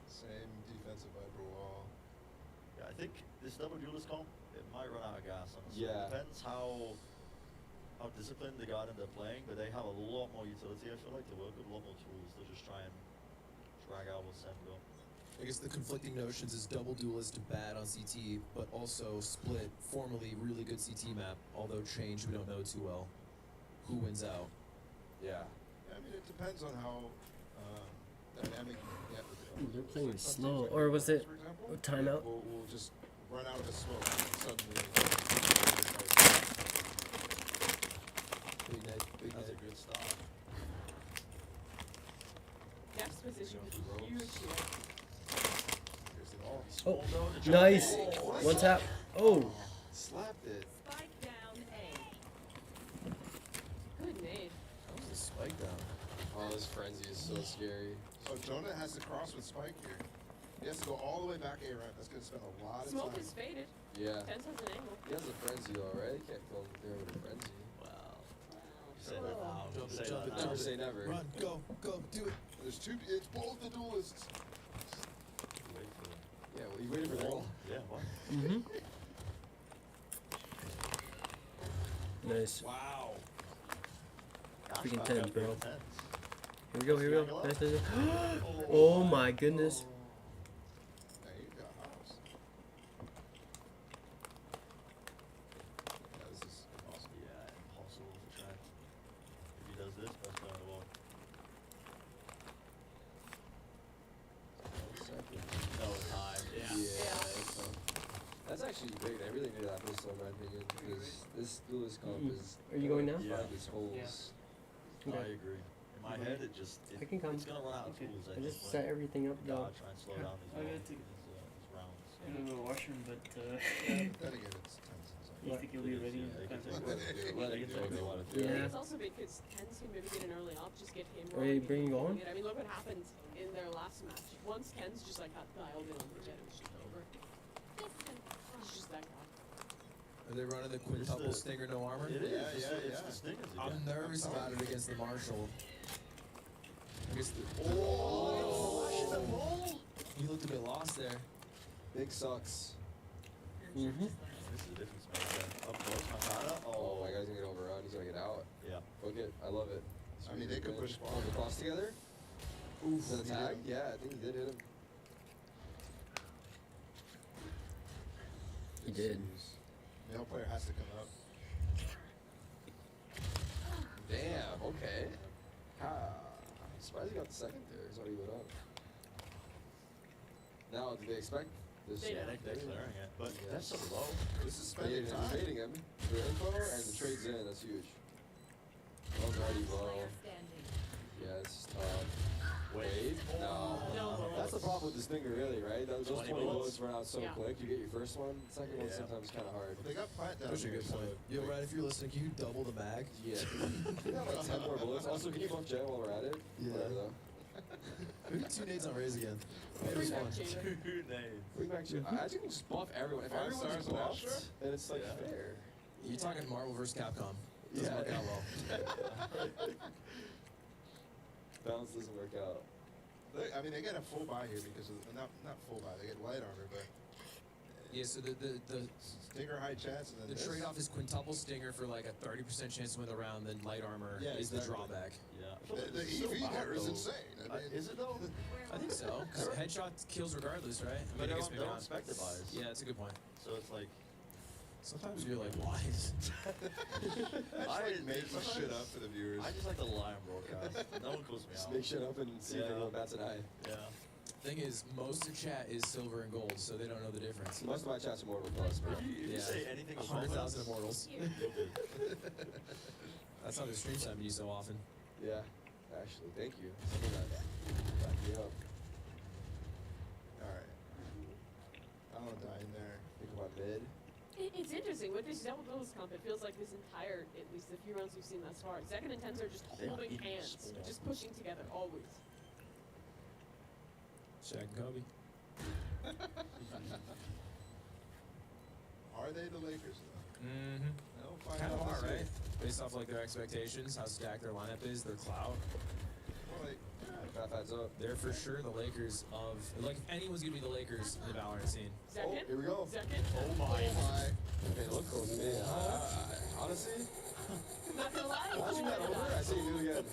Same defensive Viper wall. Yeah, I think this double duelist comp, it might run out of gas. Honestly. Yeah. Depends how disciplined the guard they're playing, but they have a lot more utility. I feel like to work with a lot more tools to just try and drag out what Sen go. I guess the conflicting notions is double duelist bad on CT, but also split, formerly really good CT map, although changed we don't know too well. Who wins out? Yeah. I mean, it depends on how dynamic you get with it. Ooh, they're It's playing like some slow. teams like Or was Lions, it for example, a timeout? We'll just run out of the smoke and suddenly. Big night, big That's night. a good start. Next position was huge here. Here's the ball. Oh, No, the nice. jump. One tap. Oh. Slapped it. Spike down A. Good nade. That was a spike down. Oh, this frenzy is so scary. So Jonah has to cross with Spike here. He has to go all the way back A ramp. That's going to spend a lot of Smoke time. is faded. Yeah. Tens has an angle. He has a frenzy though, right? He can't go there with a frenzy. Say that now. Jump it, Say jump that it, now. Never say never. Run, go, do it. There's two. It's both the duelists. Wait for them. Yeah, well, you waited for the wall. Yeah, what? Mm-hmm. Nice. Wow. Freaking Gosh, tens, back bro. up to tens. Here we go, here we go. Nice, nice, nice. Oh my goodness. There you go, House. Yeah, this is impossible. Yeah, impossible to track. If he does this, best player on the ball. No time. Yeah. That's actually great. I really knew that was so my opinion because this duelist comp is. Are you going now? Yeah. These holes. No, Okay. I agree. In my head, it just I can come. it's gonna run out of Okay. tools. I think, just when set everything up though. God try and slow down these, I got to- these rounds. I'm gonna go to the washroom, but Then again, it's tens. you think you'll be ready? Yeah, they can take Let it Let it do what they want to do. Yeah. It's also because Tens can maybe get an early up, just get him Are you rolling bringing and on? it. I mean, look what happened in their last match. Once Ken's just like got dialed in on the jet, it was just over. He's just that guy. Are they running the quintuple the- stinger no armor? It is. Yeah, It's yeah. the stingers again. I'm nervous about it against the Marshall. I guess the, he looked a bit lost there. Big sucks. Mm-hmm. This is the difference maker. Up close, Makata. Oh, my guy's gonna get overrun. He's gonna get out. Yeah. Book it. I love it. I mean, they could push Oh, the cross together. Oof. The tag. Yeah, I think he did hit him. He did. Male player has to come up. Damn. Okay. Surprised he got the second there. He's already lit up. Now, did they expect this? They Yeah, they're clearing it. But Yeah. that's so low. This is spending He's time. trading him for info and the trade's in. That's huge. One's already low. Player standing. Yeah, it's tough. Wait. No. No. That's the problem with the stinger, really, right? Those 20 20 bullets. bullets run out so Yeah. quick. You get your first one, second one's Yeah. sometimes kind of hard. They got plant down That's a here, good so point. Yo, like- Ryan, if you're listening, can you double the mag? Yeah. We got like 10 more bullets. Also, can you buff Jet while we're at it? Yeah. Whatever, though. Maybe 2 nades on Raze again. Bring Maybe back one. Jada. Two names. Bring back Jet. I think we just buff everyone. If 5 everyone's stars on buffed, Astra? then it's like Yeah. fair. You're talking Marvel vs. Capcom. Doesn't Yeah. work out well. Balance doesn't work out. I mean, they get a full buy here because of not full buy. They get light armor, but Yeah, so the stinger high chance, and then the this. trade-off is quintuple stinger for like a 30% chance to win the round, then light armor Yeah, is the exactly. drawback. Yeah. The EV there is insane. I mean, Is it though? I think so. 'Cause headshot kills regardless, right? I But I they're guess on, maybe they're on not. spectre buys. Yeah, that's a good point. So it's like Sometimes you're like, why? I like making shit up for the viewers. I just like the lion broadcast. No one calls me Just out. make shit up and see if Yeah. anyone bats an eye. Yeah. Thing is, most of chat is silver and gold, so they don't know the difference. Most of my chat's Immortal Plus, bro. If you Yeah. say anything above 100,000 us, immortals. you're good. That's how they stream time you so often. Yeah, actually, thank you. Someone that backed me up. All right. I don't die in there. Think about mid. It's interesting with this double doubles comp. It feels like this entire, at least the few rounds we've seen thus far, Second and Tens are just They are holding in hands, sport. just pushing together always. Shaq and Kobe. Are they the Lakers though? Mm-hmm. They'll find Kind of out are, this year. right? Based off like their expectations, how stacked their lineup is, their clout. Well, like, That adds up. They're for sure the Lakers of, like, if anyone's gonna be the Lakers in the Valorant scene. Second? Here we go. Second? Oh my. They look close to me. Honestly, Not gonna lie. watching that over, I say you do it again.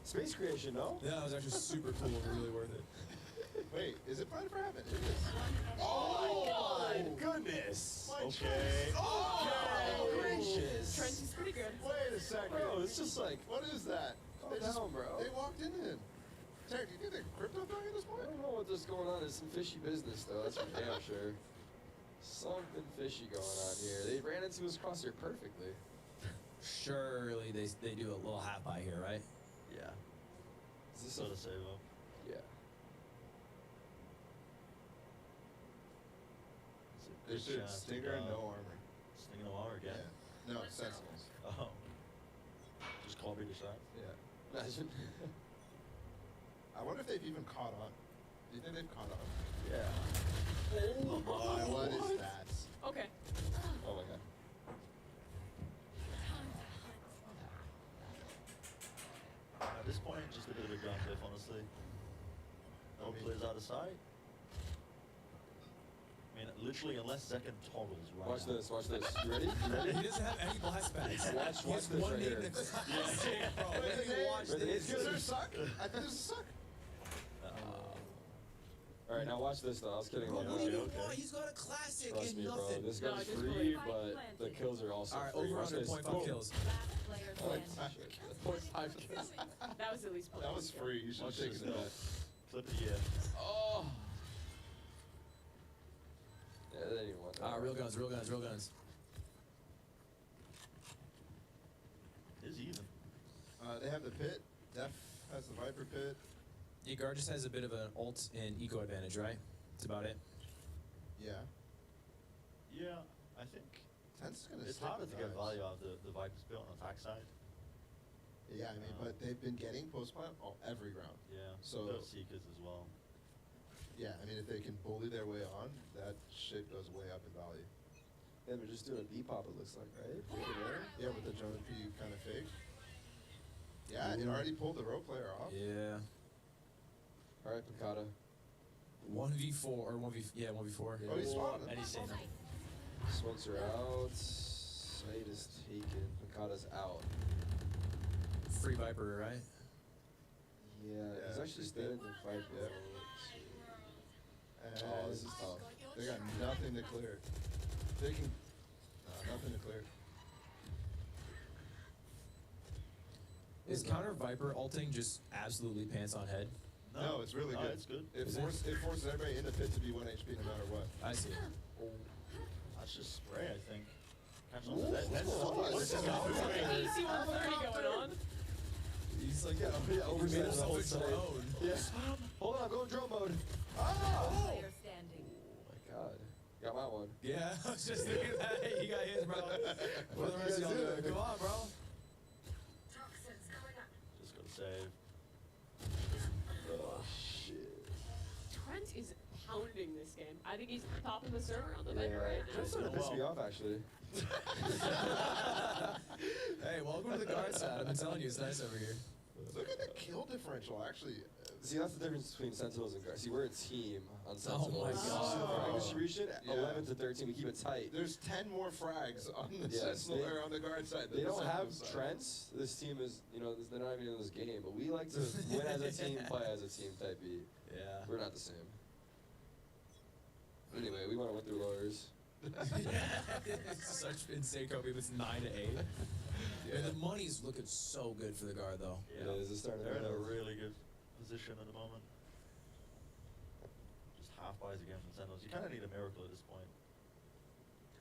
Space creation, no? Yeah, that was actually super cool and really worth it. wait, is it Pride for Heaven? It is. Oh my goodness. Okay. Oh gracious. Trent is pretty good. Wait a second. Bro, it's just like, What is that? calm They just- down, bro. They walked into him. Tarik, do you think they're crypto throwing at this I point? don't know what's going on. There's some fishy business, though. That's for damn sure. Something fishy going on here. They ran into his crosshair perfectly. Surely they do a little half by here, right? Yeah. Is this Sort of save up. Yeah. It's a They good should chance to Stinger and go. no armor. Stinger no armor again. Yeah. No, Sentinels. Oh. Just copy the shot. Yeah. Imagine. I wonder if they've even caught on. Do you think they've caught on? Yeah. Oh my, what is that? Okay. Oh my god. At this point, just a bit of a gun cliff, honestly. No players out of sight. I mean, literally, unless second toggles right Watch now. this, watch this. You ready? You ready? He doesn't have any blast pads. Watch He has this one right name here. in the classic, bro. Let me watch Ready? this. It's Is there a suck? I think there's a suck. Alright, now watch this though. I was kidding Bro, about what do you that. want? He's got a classic Trust and me, bro. nothing. This No, gun's just free, believe. but the kills are also All right, free. over Watch under this. 0.5 Boom. kills. Point five kills. That was at least played. That was free. You should have Watch taken this that. though. Clip of the year. Oh. Yeah, they didn't even want that. Real guns, real guns, real guns. Is even. They have the pit. Def has the Viper pit. Egar just has a bit of an ult and eco advantage, right? That's about it. Yeah. Yeah, I think Tense is gonna it's stick harder with to get guys. value out of the Vipers built on attack side. Yeah, I mean, but they've been getting post plant every round. Yeah. So- Built Seekers as well. Yeah, I mean, if they can bully their way on, that shit goes way up in value. Yeah, they're just doing a depop, it looks like, right? Yeah, with the Jonah P kind of fake. Yeah, it already pulled the rope player off. Yeah. Alright, Picata. 1v4 or 1v4. Oh, he's spotted. And he's saying Smokes are out. Sight is taken. Picata's out. free Viper, right? Yeah, Yeah, he's actually he's staying in dead. the fight. Yep. Oh, And this is tough. they got nothing to clear. They can. Nothing to clear. Is counter Viper ulting just absolutely pants on head? No, it's really good. It's good. It, Is it? it forces everybody in the pit to be 1 HP no matter what. I see. That's just spray, I think. Catch on Ooh, to that. That's what's going on? AC 130 going on. He's like, yeah, He overspent made the himself whole a site. drone. Yeah. Hold on, go drone mode. Oh Player standing. my god. Got my one. Yeah, I was just thinking that. He got his, bro. What the you rest of guys y'all doing? doing? Come on, bro. Just gotta save. Oh shit. Trent is pounding this game. I think he's top of the server on the Viper right now. That sort of pissed me off actually. Hey, welcome to the guard side. I've been telling you, it's nice over here. Look at the kill differential, actually. See, that's the difference between Sentinels and Guards. See, we're a team on Oh Sentinels. my God. Frag distribution, Yeah. 11 to 13, we keep it tight. There's 10 more frags on the Yes, Sentinel they- or on the guard side. than They the don't have Sentinel side. Trents. This team is, you know, they're not even in this game, but we like to win as a team, play as a team type beat. Yeah. We're not the same. Anyway, we want to win through lowers. It's such insane copy. It's 9 to 8. And the money's looking so good for the guard, though. Yeah, it is a starting They're in a lineup. really good position at the moment. Just half buys again from Sentinels. You kind of need a miracle at this point.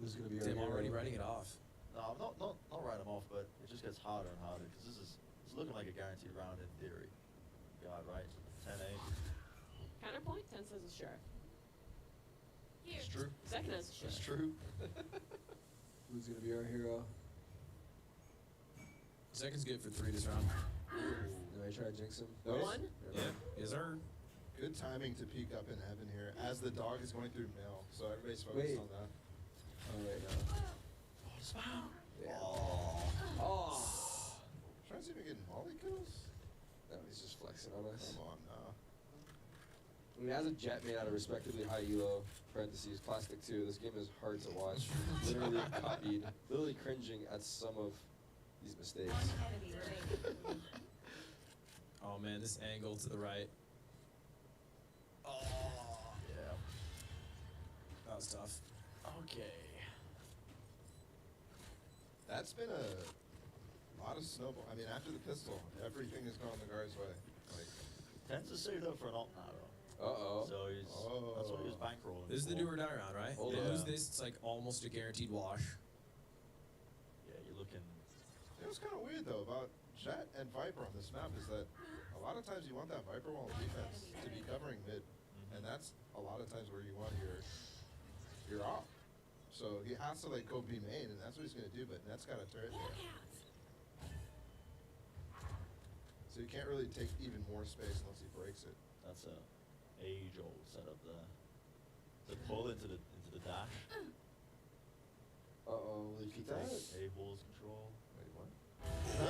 Who's going to be Tim our already hero? writing it off. No, I'm not writing them off, but it just gets harder and harder because it's looking like a guaranteed round in theory. God, right? 10-8. Counterpoint, 10 says it's sure. It's true. Second has a It's shot. true. Who's gonna be our hero? Second's good for 3 this round. Do I try to jinx him? One. Yeah. Yes, sir. Good timing to peek up in heaven here as the dog is going through mail, so everybody's focused Wait. on that. Oh wait, no. Yeah. Oh. Trying to see if we can get molly kills. No, he's just flexing on us. Come on now. I mean, as a jet made out of respectively high elo, parentheses, plastic 2, this game is hard to watch. Literally copied, literally cringing at some of these mistakes. Enemy remaining. Oh man, this angle to the right. Oh. Yeah. That was tough. Okay. That's been a lot of snowball. I mean, after the pistol, everything has gone the guard's way. Like, Tends to suit up for an alt narrow. uh-oh. So he's that's what he was bankrolling. This is the for. do or die round, right? Hold They on. lose this, it's like almost a guaranteed wash. Yeah, you're looking. it was kind of weird though about Jet and Viper on this map is that a lot of times you want that Viper wall defense to be covering mid, and that's a lot of times where you want your off. So he has to like go be main, and that's what he's gonna do. But Net's got a turret there, so you can't really take even more space unless he breaks it. That's a age-old setup there. The pull into the dash. Uh-oh, will he peek that? A balls control. Wait, what?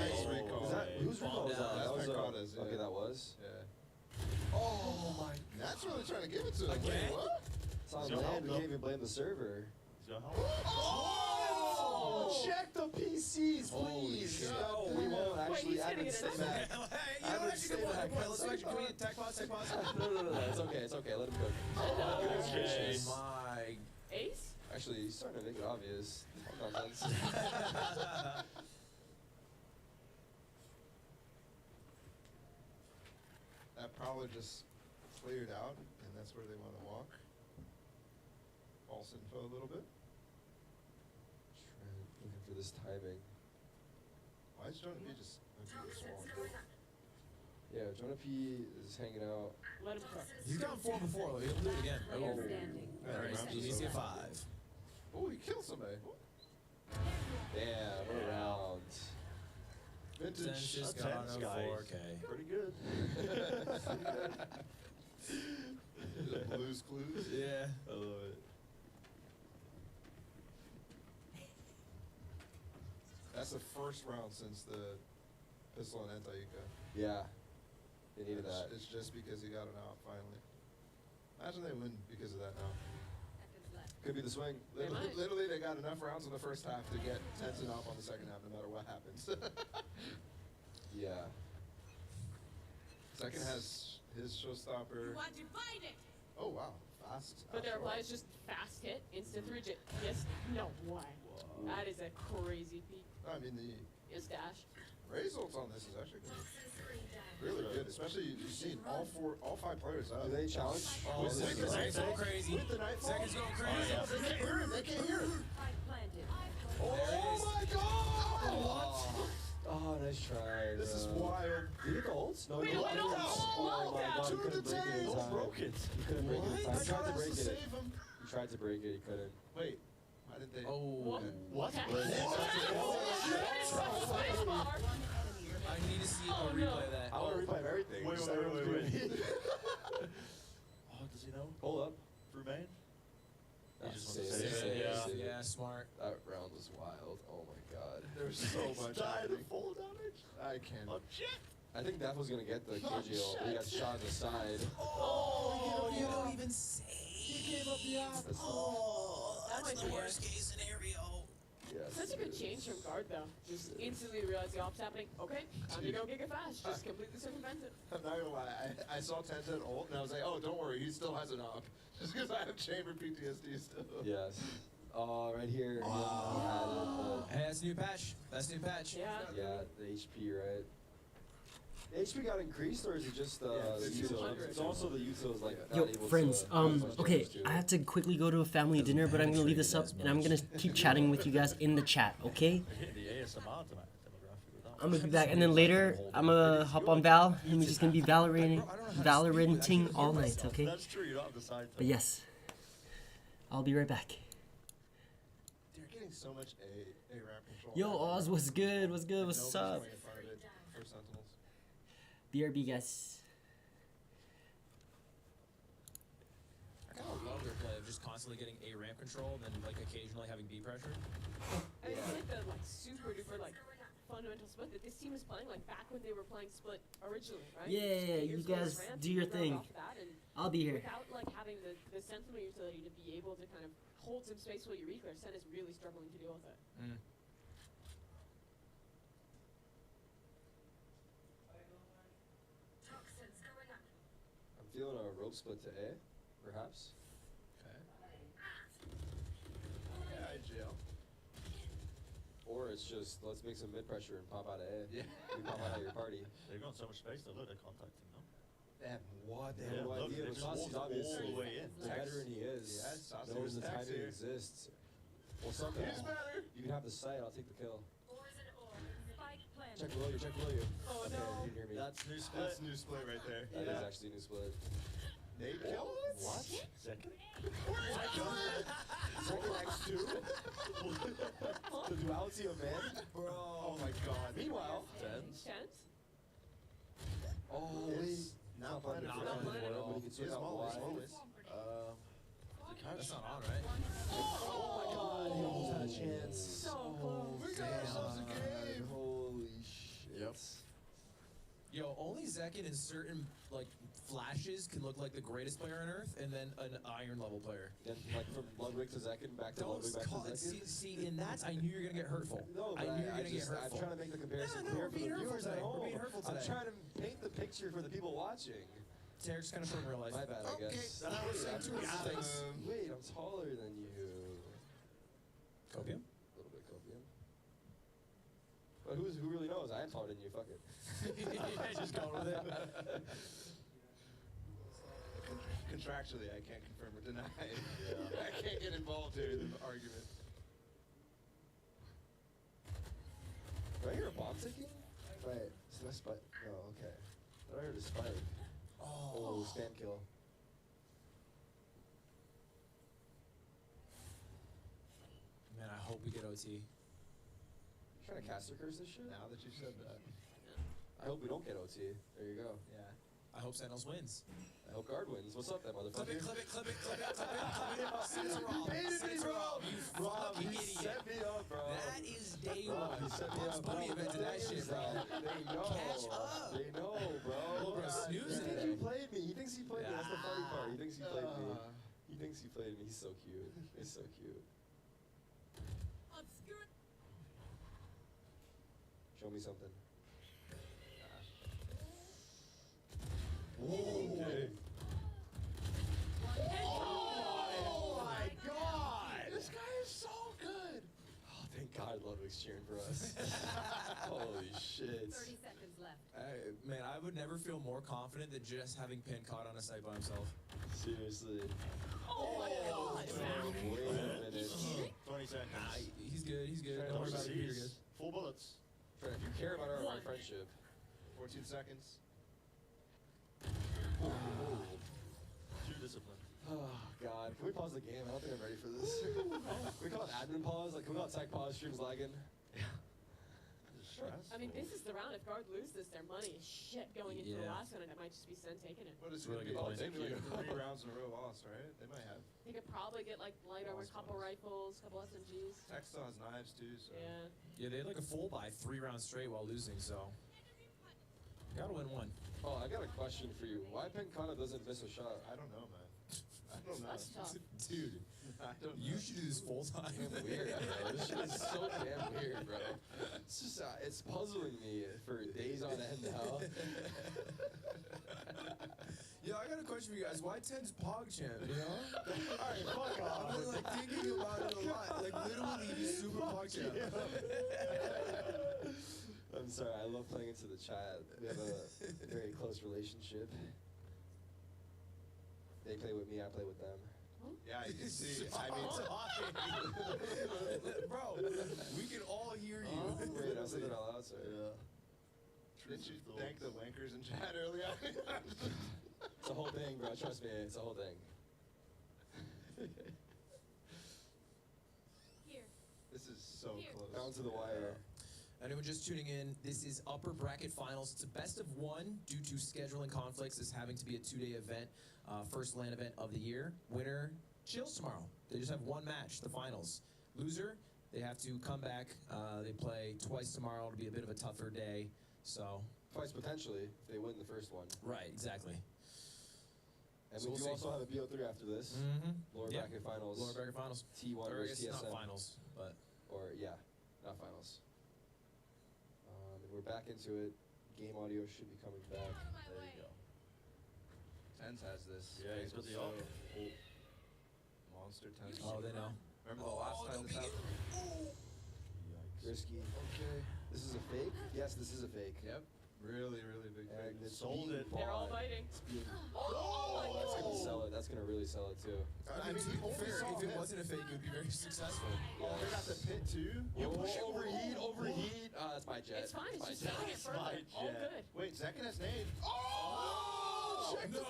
Nice Oh, recall. Is that, whose Calm recall was that? down. That was Pancada's, yeah. Okay, that was? Yeah. Oh my! Nat's really trying to give it to him. Again? Wait, what? It's on He's gonna land, help we though. can't even blame the server. He's gonna help. Oh! Check the PCs, Holy please. shit. No, we won't actually. he's I gonna didn't get say it. that. Hey, I would say that. Let's actually, can we tech pause, tech pause? No, it's okay, it's okay, let him cook. Okay. My. Ace? Actually, he's starting to make it obvious. Fuck nonsense. That prowler just cleared out, and that's where they want to walk. False info a little bit. Looking for this timing. Why is Jonah B just looking for Swan? Yeah, Jonah P is hanging out. Let him cook. He's gone 4 before, though. He'll do it again. Player standing. Alright, he needs to get 5. Oh, he killed somebody. Damn, what a round. Vintage just That's got on tense, a guys. 4K. Pretty good. The Blues Clues. Yeah. I love it. That's the first round since the pistol and anti-Yuka. Yeah, they needed that. It's just because he got it out finally. Imagine they win because of that now. Seconds left. Could be the swing. They might. Literally, they got enough rounds in the first half to get Tenson off on the second half, no matter what happens. Yeah. Second has his showstopper. You are divided. Oh wow, fast. But their after all. reply is just fast hit, instant 3 Yes, no way. That is a crazy peak. I mean, the His dash. results on this is actually good. Really good, especially you've seen all 5 players out. Do they challenge? Oh, With the second's Nightfall? going crazy. With the Nightfall? Second's going crazy. Oh, they can't hear him. They can't hear him. Spike planted. Oh my God! Oh, nice try. This is bro. wild. Did he get the ult? No, Wait, he didn't. wait, no, Oh no, my God, he Two couldn't to break it in tank. time. Broke it. He couldn't break it in time. He tried to has break to it. save him. He tried to break it, he couldn't. Wait, why did they? Oh. What? One enemy I need to see a Oh, replay no. of that. I want to replay everything. Wait, Just wait, everyone's wait, doing wait. it. Oh, does he know? Hold up. Through main? He That's just wants to safe, save safe, it. Yeah, safe. yeah, smart. That round was wild. Oh my God. There's so much. Died happening. of full damage. I can't. Oh, shit. I think Daph was gonna get the Oh, KGL, but he got shit. shot in the side. Oh, you don't even say. He gave up the ass. Oh, That that's might the be worst case scenario. Yes. Such a good change from guard, though. Just instantly realize the op's happening. Okay, time to go Giga Fast. Just completely circumvent it. I'm not gonna lie. I saw Tencent ult and I was like, oh, don't worry, he still has an op. Just because I have chamber PTSD still. Yes. Oh, right here. He had Hey, that's a new patch. That's a new patch. Yeah. it, yeah, the HP, right? The HP got increased, or is it just the it's util? 200. It's also the util is like Yo, not able friends, to have as much okay, damage to I it. have to quickly go to a family dinner, but I'm gonna leave this up and I'm gonna keep chatting with you guys in the chat, okay? They're hitting the ASMR demographic with that I'm one. gonna be back, and then later I'm gonna hop on Val, and we're just gonna be Valoranting all night, okay? That's true, you don't have the side But yes, I'll be right back. They're getting so much A ramp control. Yo, Oz, what's good? What's good? What's Nobody's up? going in front of it for Sentinels. BRB, guys. I kind of love their play of just constantly getting A ramp control and then like occasionally having B pressure. I mean, it's like the super duper fundamental split that this team is playing back when they were playing split originally, right? Yeah, you guys do your thing. I'll be here. Without having the Sentinel utility to be able to kind of hold some space while you reclear, Sen is really struggling to deal with it. I'm feeling a rope split to A, perhaps. Okay. Yeah, IGL. Or it's just, let's make some mid-pressure and pop out of A. Yeah. We pop out of your party. They've got so much space, though. Look, they're contacting them. They have what? They Yeah, have no look, idea. they just Saucy's walked obviously all the way in. the veteran he is. Yeah, Saucy knows was the tax timing here. exists. Well, something. He's better. You can have the sight. I'll take the kill. Spike planted. Check below you. Check below you. Oh, okay, no. you didn't hear me. That's new split. That's new split right there. That is actually a new split. Nate kill? What? Second? Second X2? The duality of man? Bro. Oh my god. Meanwhile. Tens? Oh, wait. Not planted. Not planted at all. But you can He's swing out small, he's wide. small. That's not on, right? Oh my god, he almost had a chance. So close. We got ourselves a game. Holy shit. Yep. Yo, only Zekin in certain flashes can look like the greatest player on earth, and then an iron level player. Then, from Ludwig to Zekin, back to Ludwig, back to Zekin. See, in that I knew you were gonna get hurtful. No, I but knew you were gonna get just, hurtful. I'm trying to make the comparison No, clear we're for being the hurtful viewers today. at We're home. being hurtful I'm today. trying to paint the picture for the people watching. Tarek's kind of from real life. My bad, I guess. that was too honest. Wait, I'm taller than you. Copium? A little bit copium. But who really knows? I am taller than you. Fuck it. Just going with it. Contractually, I can't confirm or deny. I can't get involved here in the argument. Do I hear a bomb ticking? Wait, is that a spike? No, okay. I heard a spike. Oh, spam kill. Man, I hope we get OT. Trying to caster curse this shit? Now that you said that. I hope we don't get OT. There you go. Yeah. I hope Sentinels wins. I hope guard wins. What's up, that motherfucker? Clip it. Central. You Rob, fucking he idiot. set me up, bro. That is day Rob, one. he set me up. Bunny invented that shit, bro. They know. Catch up. They know, bro. Bro, snooze He thinks today. you played me. He thinks he played me. That's the funny part. He thinks he played me. He thinks he played me. He's so cute. He's so cute. Show me something. Okay. Oh my god! This guy is so good. Oh, thank God Ludwig's cheering for us. Holy shit. 30 seconds left. Man, I would never feel more confident than just having Pin caught on a site by himself. Seriously. Oh my god! Wait a minute. 20 seconds. Nah, he's good. He's good. Don't worry about it. You're good. 4 bullets. Fred, if you care about our friendship. 14 seconds. Too disciplined. Oh God, can we pause the game? I don't think I'm ready for this. Can we call it admin pause? Like, can we call it tech pause? Stream's lagging. Stress. I mean, this is the round. If guard lose this, their money is shit going into the Yeah. last one, and it might just be Sen taking it. What is Really it? good point. They've been like 3 rounds in a row lost, right? They might have. They could probably get light armor, couple rifles, couple SMGs. Tech still has knives too, so. Yeah. Yeah, they had a full buy 3 rounds straight while losing, so. Gotta win one. Oh, I got a question for you. Why Pencana doesn't miss a shot? I don't know, man. I don't know. That's tough. Dude, I don't know. you should do this full time. Weird, bro. This shit is so damn weird, bro. It's just, it's puzzling me for days on end now. Yo, I got a question for you guys. Why 10's PogChamp, you know? Alright, fuck off. I've been thinking about it a lot. Literally, he's super PogChamp. I'm sorry, I love playing into the chat. We have a very close relationship. They play with me, I play with them. Yeah, you can see. I mean, Bro, we can all hear you. Wait, I said that out loud, sorry. didn't you thank the wankers in chat earlier? It's a whole thing, bro. Trust me, it's a whole thing. This is so close. Down to the wire. Anyone just tuning in, this is upper bracket finals. It's a best of one due to scheduling conflicts. This having to be a 2-day event, first LAN event of the year. Winner chills tomorrow. They just have one match, the finals. Loser, they have to come back. They play twice tomorrow. It'll be a bit of a tougher day. So Twice potentially if they win the first one. right, exactly. And So we we'll do see. also have a BO3 after this. Lower Yeah. bracket finals. Lower bracket finals. T1 Or I versus guess TSM. not finals, but Or yeah, not finals. And we're back into it. Game audio should be coming back. There you go. Tens has this. Yeah, he's got the op. Monster Tens. oh, they know. Remember the last time this happened? Risky. Okay. This is a fake? Yes, this is a fake. Yep. Really, really big And fake. it's Sold being it. They're all bought. fighting. It's being- Oh, that's gonna sell it. That's gonna really sell it too. I mean, to be fair, if it wasn't a fake, it would be very successful. Oh, they got the pit too. You push it, overheat. That's my jet. It's fine. It's My just jet. selling it further. All good. Wait, Zekin has nade. Oh! No,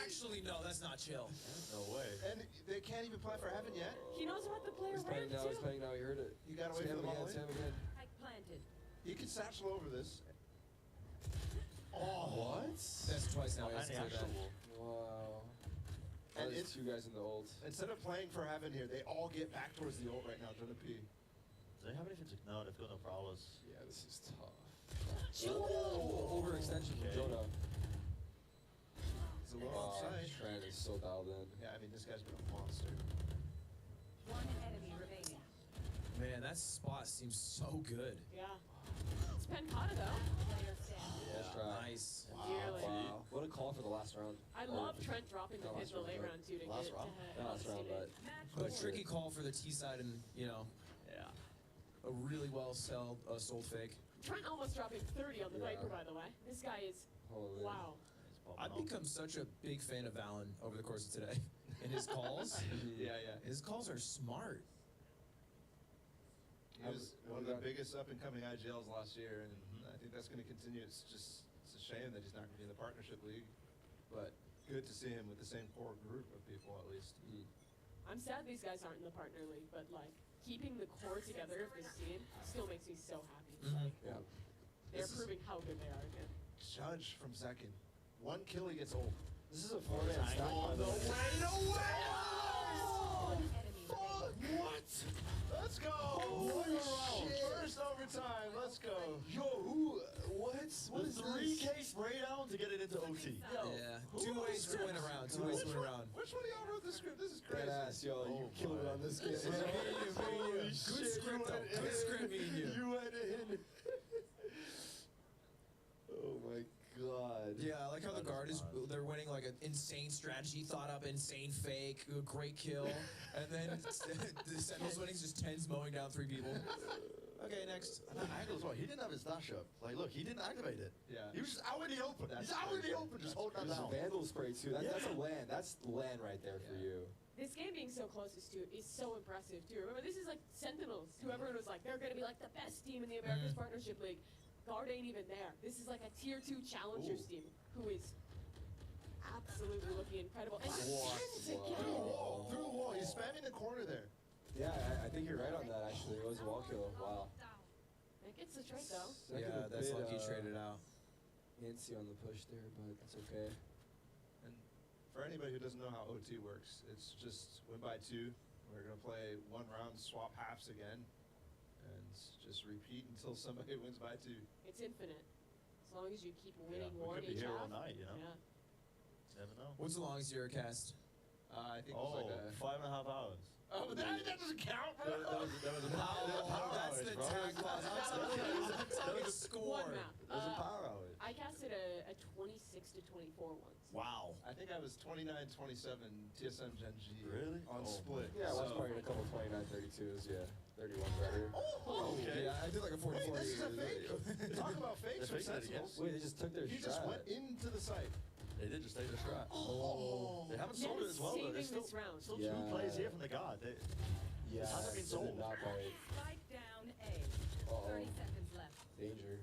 actually, no, that's not chill. No way. And they can't even play for heaven yet. He knows about the player He's playing ramp now. He's too. playing now. You heard it. You gotta wait for Spam the ball again. in. Spam again. Spike planted. He can satchel over this. Oh, what? That's twice now. He has to And say that. actual. Wow. And And it's- it's two guys in the ult. Instead of playing for heaven here, they all get back towards the ult right now, trying to P. Do they have anything to? No, they've got no prowlers. Yeah, this is tough. Oh, Overextension from Okay. Jonah. He's a little Oh, offside. Trent is so dialed in. Yeah, I mean, this guy's been a monster. One enemy remaining. Man, that spot seems so good. Yeah. It's Pancata though. Player standing. Nice try. Nice. Nearly. Wow. What a call for the last round. I love Trent dropping the Not pin last in the round, late but round too to last get round? Not last round, but But Close tricky it. call for the T side, and Yeah. a really well sold fake. Trent almost dropping 30 on the Yeah. Viper, by the way. This guy is Holy. wow. He's popping I've off. become such a big fan of Valen over the course of today. In his calls, Yeah, yeah. his calls are smart. He was one of the biggest up-and-coming IGLs last year, and I think that's going to continue. It's a shame that he's not going to be in the partnership league, but good to see him with the same core group of people at least. I'm sad these guys aren't in the partner league, but like keeping the core together of this team still makes me so happy. Like Yeah. they're This is- proving how good they are again. Judge from second. One kill, he gets old. This is a 4-man stack, by the way. One enemy remaining. What? Let's go! Holy shit! First overtime, let's go. Yo, what? What is 3K spray down to get it into OT? Yeah, two ways to win a round. Two ways to win a round. Which one of y'all wrote the script? This is crazy. Dead ass, yo. You killed it on this game. This is me and you, me and you. Good script though. Good script, me and you. You went in. Oh my god. Yeah, I like how the guard is, they're winning like an insane strategy, thought up, insane fake, a great kill, and then the Sentinel's winning is just Tens mowing down 3 people. Okay, next. And that angle as well. He didn't have his dash up. Like, look, he didn't activate it. Yeah. He was just out in the open. That's He's out in the crazy. open, just holding that There's down. Vandal spray too. That's a Yeah. LAN. That's LAN right there for you. This game being so close is so impressive too. Remember, this is like Sentinels, who everyone was like, they're gonna be like the best team in the Americas Partnership League. Guard ain't even there. This is like a tier 2 challengers team who is absolutely looking incredible. And Tens again. Whoa, through the wall. He's spamming the corner there. Yeah, I think you're right on that actually. It was a wall kill. Wow. It gets the trade though. Second Yeah, a that's bit, lucky traded out. Antsy on the push there, but that's okay. And for anybody who doesn't know how OT works, it's just win by 2. We're going to play 1 round, swap halves again, and just repeat until somebody wins by 2. It's infinite. As long as you keep winning we one could be each here half. all night, you know? Yeah. Never know. What's the longest you're cast? I think it was Oh, like a... 5.5 hours. Oh, but that doesn't count, bro. There was a power That's hours, the bro. tag clause. I'm talking score. One map. There's a power hours. I casted a 26 to 24 once. Wow. I think I was 29-27 TSM Gen G. Really? On Oh split. Yeah, I was So- playing a couple 29-32s. Yeah, 31 better. Oh, okay. Yeah, I did like a 44. Wait, this is a fake? Talk about fakes They're from faking it again. Sentinels. Wait, they just took their He shot. just went into the site. They did just take the strat. Oh. They haven't sold it as well, though. Saving There's still, this round. still Yeah. 2 plays here from the guard. They, Yeah, hasn't been it did sold. not bite. Spike down A. Uh-oh. 30 seconds left. Danger.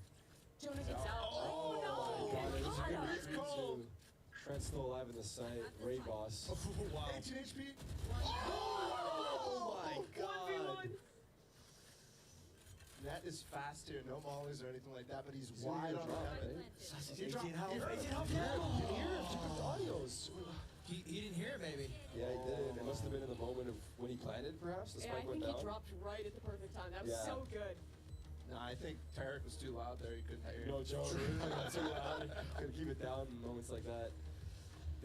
Jonah gets out. Oh, Oh, my god, it was a no! good read too. Trent's still alive in the site. Raid boss. Wow. 18 HP. oh my god. 1v1. net is fast here, no mollies or anything like that, but he's He's gonna wide get a on drop, heaven. right? He dropped 18 health. 18 health, yeah. You can hear him, check out the audios. He didn't hear it, maybe. Yeah, he did it. It must have been in the moment of when he planted, perhaps. The Yeah, I spike went think he down. dropped right at the perfect time. That was Yeah. so good. Nah, I think Tarik was too loud there, he couldn't hear. No joke. That's too loud. Gotta keep it down in moments like that.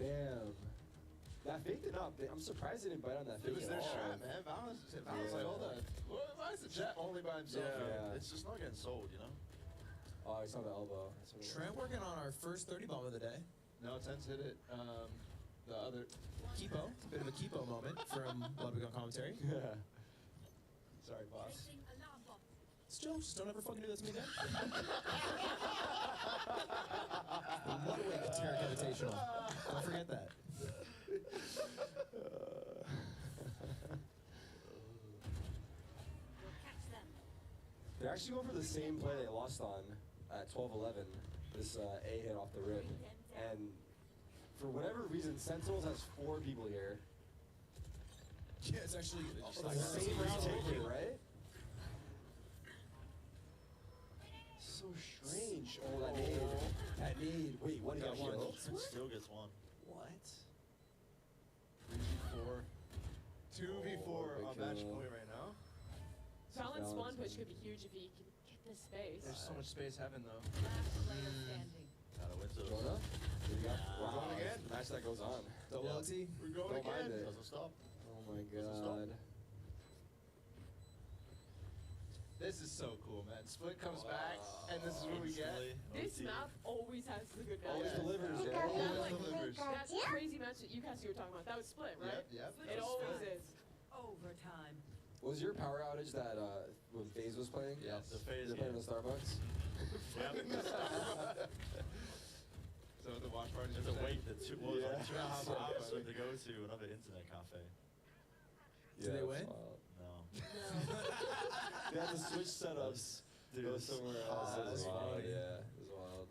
Damn. That fake did not. I'm surprised they didn't bite on that fake. It was at their all. strat, man. Balance like, hold on. Why is the jet only by himself? Yeah. It's just not getting sold, you know? Oh, I saw the elbow. Trent working on our first 30 bomb of the day. No, Ten's hit it. The other. Kipo. Bit of a Kipo moment from Ludwig on commentary. Yeah. Sorry, boss. Still, just don't ever fucking do that to me again. Ludwig Tarik Invitational. Don't forget that. They're actually going for the same play they lost on at 12-11. This A hit off the rip. And for whatever reason, Sentinels has 4 people here. Yeah, it's actually Like same retake, right? So strange. Oh, that nade. That nade. Wait, what? He got one. It still gets one. What? 3v4. 2v4 Oh, on match point right now. Fallon's spawn push could be huge if he can get this space. There's so much space heaven though. Gotta win to Jonah? Here we go. We're Wow. going again. Match that goes on. Double OT. We're going Don't mind again. it. Doesn't stop. Oh my Doesn't stop. god. This is so cool, man. Split comes back, and this is what we get. This map always has the good Always matches. delivers, Yeah. yeah. Always delivers. That crazy match that you guys were talking about, that was split, right? Yep. It always is. Overtime. What was your power outage that when FaZe was playing? Yes. The phase. They're playing in the Starbucks? So the watch party. You have to wait the 2 Yeah. like 2.5 hours so to go to another internet cafe. Did they it's win? wild. No. They had to switch setups. Dude, Go it's somewhere else. hard. It was That's wild, funny. yeah. It was wild.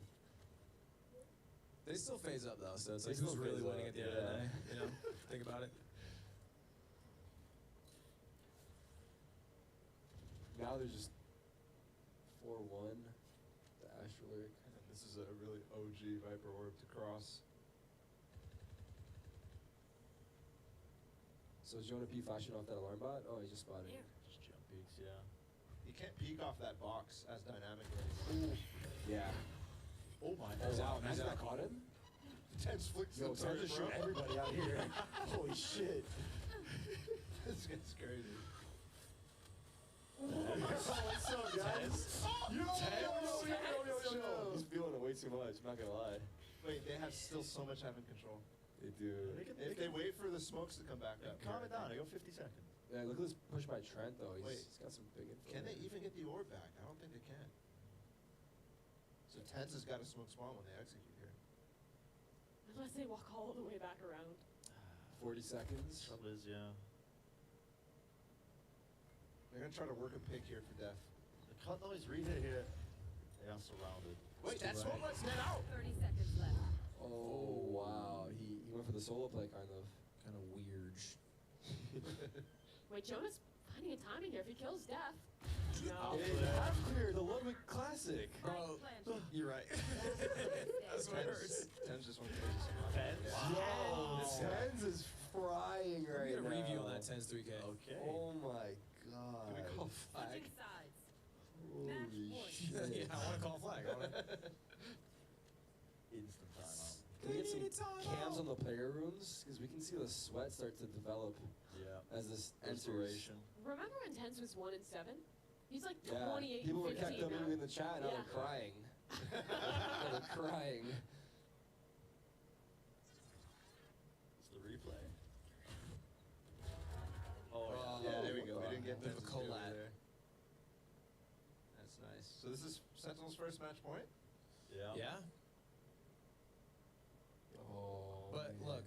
They still phase up though, so it's They like who's still really phase winning up, at the end of the yeah. day. You know, think about it. Now they're just 4-1. The Astrolurk. And this is a really OG Viper Orb to cross. So is Jonah P flashing off that alarm bot? Oh, he just spotted it. Just jump peeks, yeah. You can't peek off that box as dynamically. Yeah. Oh my Oh, wow. god. Imagine that caught him. Ten's flicks Yo, the Ten's turret, just bro. shoot everybody out here. Holy shit. This gets crazy. What's up, guys? Yo, He's feeling it way too much, I'm not gonna lie. Wait, they have still so much heaven control. They do. If they wait for the smokes to come back up. Calm it down. I go 50 seconds. Yeah, look at this push by Trent, though. Wait. He's got some big info. Can they there. even get the orb back? I don't think they can. So Tense has got to smoke spawn when they execute here. Unless they walk all the way back around. 40 seconds. Trouble is, yeah. They're gonna try to work a pick here for death. The cut noise rehit here. They are surrounded. Wait, that smoke let's net out. 30 seconds left. Oh, wow. He went for the solo play, kind of. Kind of weird. Wait, Jonah's finding a timing here. If he kills Death. No. Half clear, the Ludwig Classic. Bro, you're right. That's what hurts. Tense just went crazy. Yo, Tens is frying Let me right get a now. review on that 10's 3K. Okay. Oh my god. Gonna call flag. Switching sides. Holy Yeah, shit. I want to call flag. I wanna... Instant timeout. Can we get some cams on the player rooms? Because we can see the sweat start to develop Yeah. as this enters. Inspiration. Remember when Tense was 1 and 7? He's like Yeah, 28 people were and kept 15 coming now. in the chat, now Yeah. they're crying. They're crying. It's the replay. Oh, Yeah, there we go. We didn't get Bit of a Tense's over collab. there. That's nice. So this is Sentinel's first match point? yeah. Yeah, Oh, but man. look,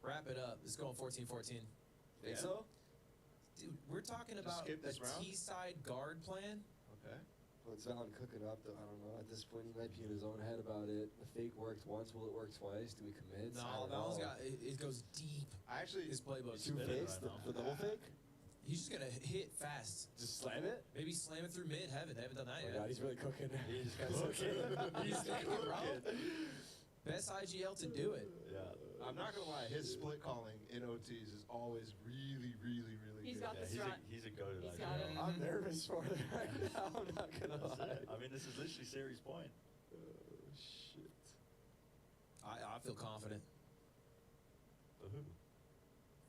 wrap it up. It's going 14-14. Think Yeah. so? Dude, we're talking Just about skip a this round? T-side guard plan. Okay. Well, it's Valen cooking up, though. I don't know. At this point, he might be in his own head about it. The fake worked once. Will it work twice? Do we commit? No, Valen's got it goes deep. I actually His playbook. Two Spit it fakes? right now. The double fake? He's just gonna hit fast. Just slam it? Maybe slam it through mid heaven. They haven't done that Oh my yet. god, he's really cooking. He's cooking. He's cooking, bro. Best IGL to do it. Yeah. I'm not gonna lie, his split calling in OTs is always really, really, really He's good. got the strat. He's a goated. He's got it. I'm nervous for it right now. I'm not gonna That's lie. it. I mean, this is literally series point. Oh shit. I feel confident For who?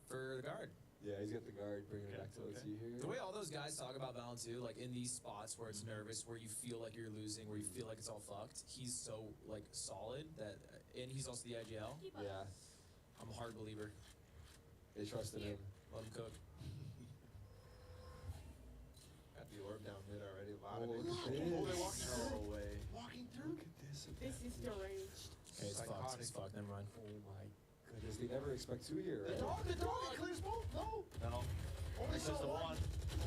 for the guard. Yeah, he's got the guard bringing it Okay, back to okay. OT here. The way all those guys talk about Valen too, like in these spots where it's nervous, where you feel like you're losing, where you feel like it's all fucked, he's so like solid that, and he's also the IGL. Yeah, I'm a hard believer. they trusted him. Let him cook. Got the orb down mid already. A lot Oh, of it. look at Oh, they're this. walking No through. way. Walking through. Look at this. This is deranged. Okay, it's fucked. Psychotic. It's fucked. Never mind. Oh my goodness, they never expect two here, The right? dog, it clears both. No. No. Only It's saw just the one. one.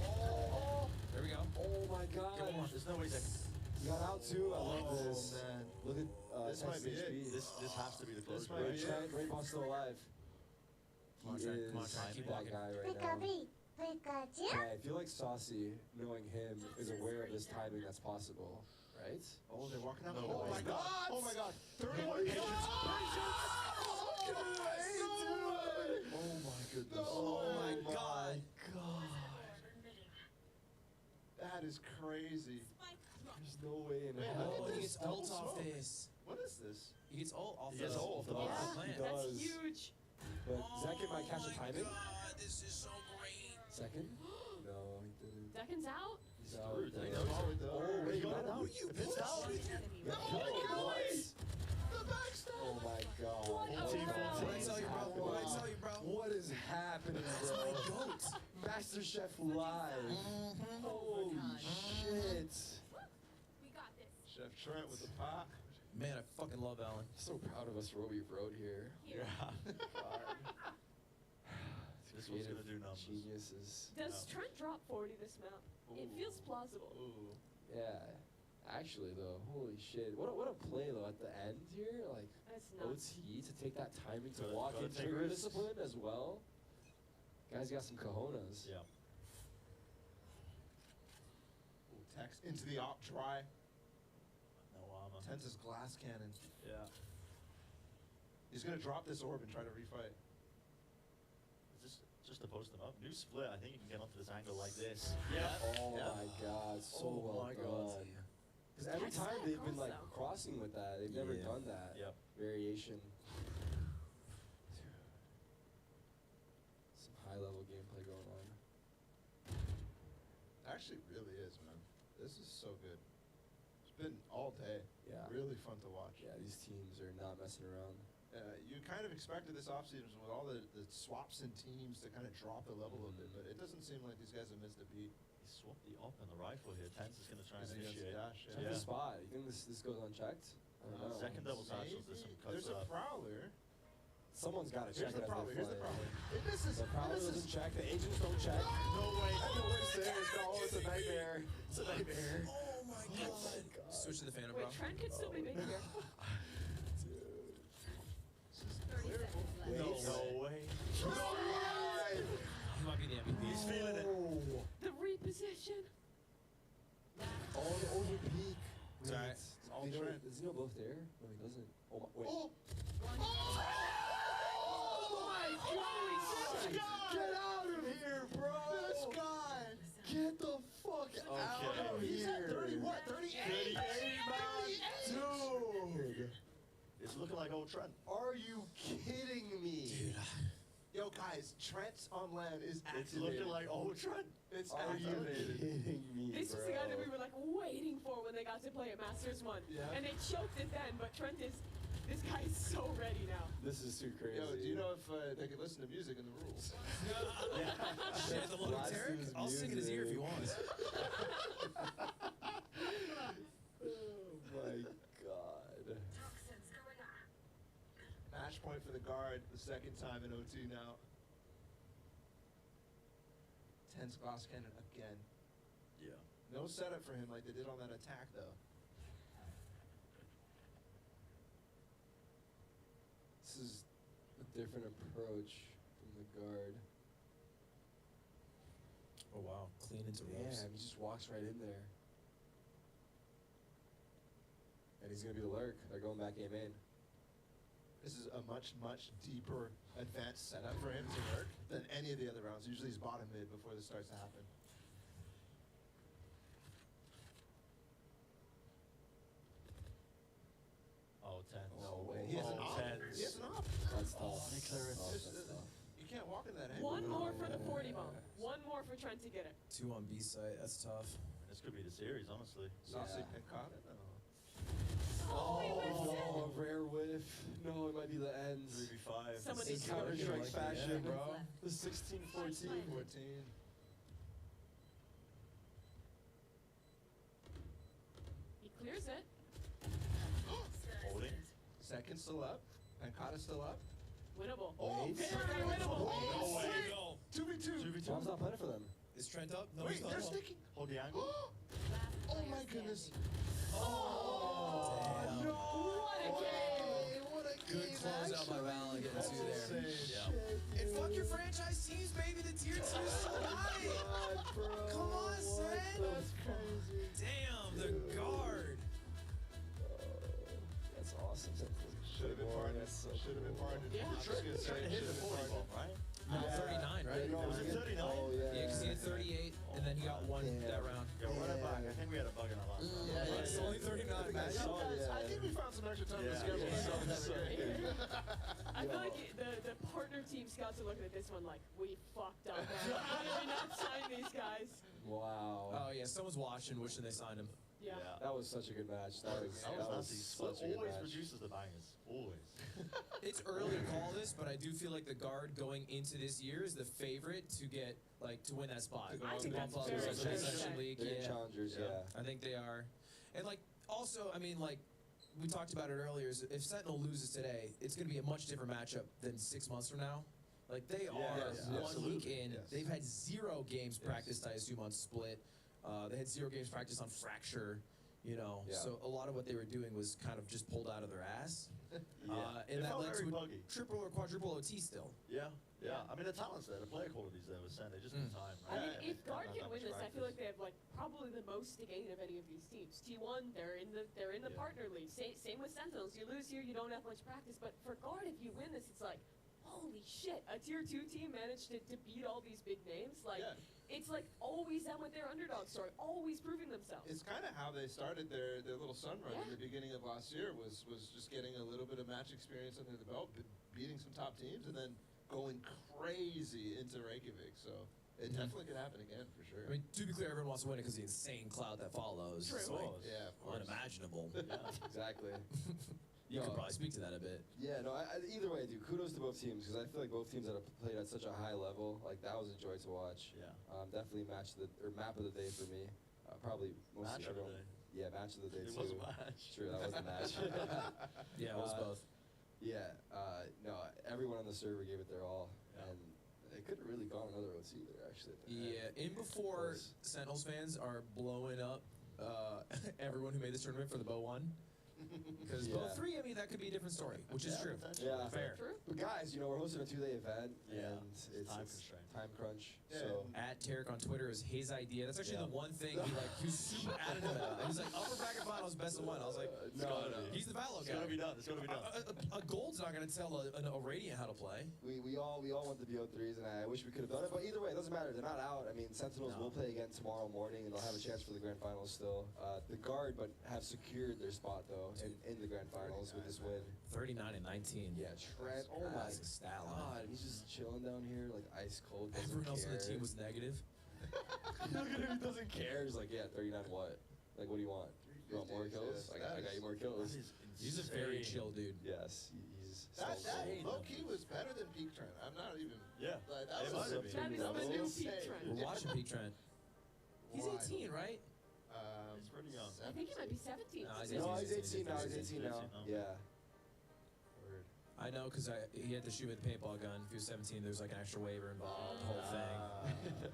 Oh, There we go. Oh my god. Come on. There's no way that. He got out too. I love Oh, this. man. Look at This might be it. HP. This has to be the This closer. might right? be it. Trent, Great Ball's still alive. Come on, He Trent. is Come on, Trent. Keep that walking. guy right now. Yeah, I feel like Saucy, knowing him, is aware of this timing that's possible, right? Oh, they're walking out. No Oh way. my god. Oh my god. 31 Patience. Oh my goodness. Oh my god. That is crazy. There's no way in Wait, hell. Oh, he this gets double ult off smoke. this. What is this? He gets ult off He the gets ult off the box. Yeah, plant. that's does. huge. But Zekin might catch the timing. This is so great. Second? No, he didn't. Seconds out. He's out. Screwed. They Oh, know. oh, wait, he got Who out. you pitched out? Yeah, oh my god. What a What is round. What I tell you, bro? What I tell you, bro? What is happening, bro? Master Chef live. Holy shit. We got this. Chef Trent with the pot. Man, I fucking love Valen. So proud of us for what we've wrote here. Yeah. This one's gonna do numbers. Geniuses. Does Trent drop 40 this map? It feels plausible. Ooh. Yeah. Actually, though, holy shit. What a play, though, at the end here. Like, That's nuts. OT to take that timing to Gotta- walk gotta in take trigger risks. discipline as well. Guys got some cojones. Yeah. Ooh, text into the op dry. No armor. Tense's glass cannon. Yeah. He's gonna drop this orb and try to refight. Just to post them up. New split. I think you can get onto this angle like this. Oh Yeah. my god, so Oh well my God. done. Because every Text time that they've been cross, like though. crossing with that, they've never Yeah. done that Yep. variation. Some high level gameplay going on. Actually, really is, man. This is so good. It's been all day. Yeah. Really fun to watch. Yeah, these teams are not messing around. You kind of expected this offseason with all the swaps in teams to kind of drop the level a bit, but it doesn't seem like these guys have missed a beat. He swapped the op and the rifle here. Tense is gonna try and Is he gonna initiate. dash? Check Yeah. the spot. You think this goes unchecked? I don't know. Second double satchels. There's some cuts There's a up. prowler. Someone's got to check Here's the it as prowler. they Here's the fly. prowler. It misses. The prowler doesn't check. The agents don't check. No way. The worst there is it's a nightmare. It's a nightmare. Oh my god. Switch to the Phantom, bro. Wait, Trent could still be big here. Dude. 30 seconds left. No Wait. way. He might be the MVP. He's feeling it. Oh. The reposition. Oh, the over peak. It's alright. It's all Trent. Does he know both there? No, he doesn't. Oh my, wait. Oh, Get out of here, bro! this guy. Get the fuck out of Okay. He's at here! 30, what? 38? 38, Dude! It's looking like old Trent. Are you kidding me? Dude. Yo, guys, Trent's on land is activated. It's looking like old Trent. It's Are you activated. kidding me, This bro? was the guy that we were like waiting for when they got to play at Masters 1. Yeah. And they choked it then, but Trent is, this guy is so ready now. This is too crazy. Yo, do you know if they could listen to music in the rules? Shit, the little Blast Tarik? his I'll sing in his ear if he music. wants. Oh my god. Match point for the guard, the second time in OT now. Tense glass cannon again. Yeah. No setup for him like they did on that attack, though. This is a different approach from the guard. Oh wow, clean into ropes. Yeah, he just walks right in there. And he's gonna be the lurk. They're going back A main. This is a much, much deeper, advanced setup for him to work than any of the other rounds. Usually he's bottom mid before this starts to happen. Oh, 10. No way. He has an op. He has an op. That's tough. You can't walk in that angle. One more for the 40 bomb. One more for Trent to get it. 2 on B site. That's tough. This could be the series, honestly. Saucy Pincata? Oh, he whiffs it. Oh, rare whiff. No, it might be the end. 3v5. Someone In needs to Counter-Strike like fashion, it, bro. left. The 16-14. 14. He clears it. Holding. Second still up. Pincata still up. Winnable. Oh, Very winnable. No way. Oh, 2v2. 2v2. Bomb's not playing for them. Is Trent up? No, Wait, he's not. they're sticking. Hold the angle. Oh my goodness. Oh, no. What a game. What a Good game, closeout by Val getting That's 2 there. insane. Yeah. And fuck your franchise teams, baby. The tier 2 is so high. God, bro. Come on, son. That's crazy. Damn, the guard. That's awesome. Should have been partnered. Should have been partnered. Yeah. I'm just gonna say Trying to it hit should the have been 40 partnered. bomb, right? No, 39, right? Yeah, Was it 39? Oh, yeah. Yeah, because he had 38, and then he got 1 that round. Yeah, run it back. I think we had a bug in our last round. Yeah, It's only 39, man. I think we found some extra time to Yeah. schedule Yeah. some. I feel like the partner team scouts are looking at this one like, we fucked up. Man. Why did we not sign these guys? Wow. Oh, yeah, someone's watching, wishing they signed him. Yeah. That was such a good match. That was nasty. such a good Always match. produces the bangers. Always. It's early to call this, but I do feel like the guard going into this year is the favorite to get, like, to win that spot. I think Bump that's up very to fair to Resurrection say. League, They're yeah. challengers, yeah. I think they are. And, like, also, I mean, like, we talked about it earlier, is if Sentinel loses today, it's going to be a much different matchup than 6 months from now. Like, they are yes, 1 absolutely, week in. yes. They've had 0 games practiced, I assume, on Split. They had 0 games practiced on Fracture, you know. Yeah. So a lot of what they were doing was kind of just pulled out of their ass. It And that felt led very to a buggy. triple or quadruple OT still. Yeah. I mean, the talent's there. The player quality's there with Sen. They just need time. I Right? mean, if Guard Not can that win much this, I feel like practice. they have like probably the most to gain of any of these teams. T1, they're in the Yeah. partner league. Same with Sentinels. You lose here, you don't have much practice. But for Guard, if you win this, it's like, holy shit! A tier 2 team managed to beat all these big names. Like, Yeah. it's like always them with their underdog story, always proving themselves. It's kind of how they started their little sun run in Yeah. the beginning of last year was just getting a little bit of match experience under the belt, beating some top teams, and then going crazy into Reykjavik. So it definitely could happen again for sure. I mean, to be clear, everyone wants to win it because the insane cloud that follows. True. It's like Yeah, of course. unimaginable. Exactly. You could No. probably speak to that a bit. Yeah, no, either way, dude, kudos to both teams because I feel like both teams that have played at such a high level, like that was a joy to watch. Yeah. Definitely map of the day for me. Probably most Match of the everyone. day. Yeah, match of the day It too. was a match. True, that was the match. Yeah, it was Uh, both. Yeah, no, everyone on the server gave it their all, Yeah. and it could have really gone another OT there actually. at the Yeah, end. in before Close. Sentinels fans are blowing up everyone who made this tournament for the Bow 1. Because Bow Yeah. 3, I mean, that could be a different story, which is Yeah, true. potentially. Yeah. Fair. True. But guys, you know, we're hosting a 2-day event, Yeah, and it's time constraint. time crunch. Yeah, So At Tarik on Twitter is his idea. That's actually Yeah. the one thing he was super adamant about. He was like, upper bracket finals, best of 1. I was like, gotta be. he's the Valo It's guy. gotta be done. It's gotta be done. A gold's not going to tell a Radiant how to play. we all want the BO3s, and I wish we could have done it. But either way, it doesn't matter. They're not out. I mean, Sentinels No. will play again tomorrow morning, and they'll have a chance for the grand finals still. The Guard, but have secured their spot though in the grand finals with this win. 39 and 19. Yeah, Trent. Oh my That's a stat line. God, he's just chilling down here like ice cold. Doesn't Everyone else on the care. team was negative. Look at him, he doesn't care. He's like, yeah, 39 what? Like, what do you want? You want more 350s, kills? yes. I got you more That kills. is He's a very insane. chill dude. Yes, he's That so low key was better than Peak Trent. I'm not even. Yeah. Like, that It was might have been. That is that the was new insane. Peak Trent. We're watching Peak Trent. He's Wild. 18, right? He's pretty young. I think he might be 17. No, he's No, he's 18 18 now. He's 18 now. 18 now. Yeah. I know because he had to shoot with the paintball gun. If he was 17, there's like an extra waiver involved, the whole thing.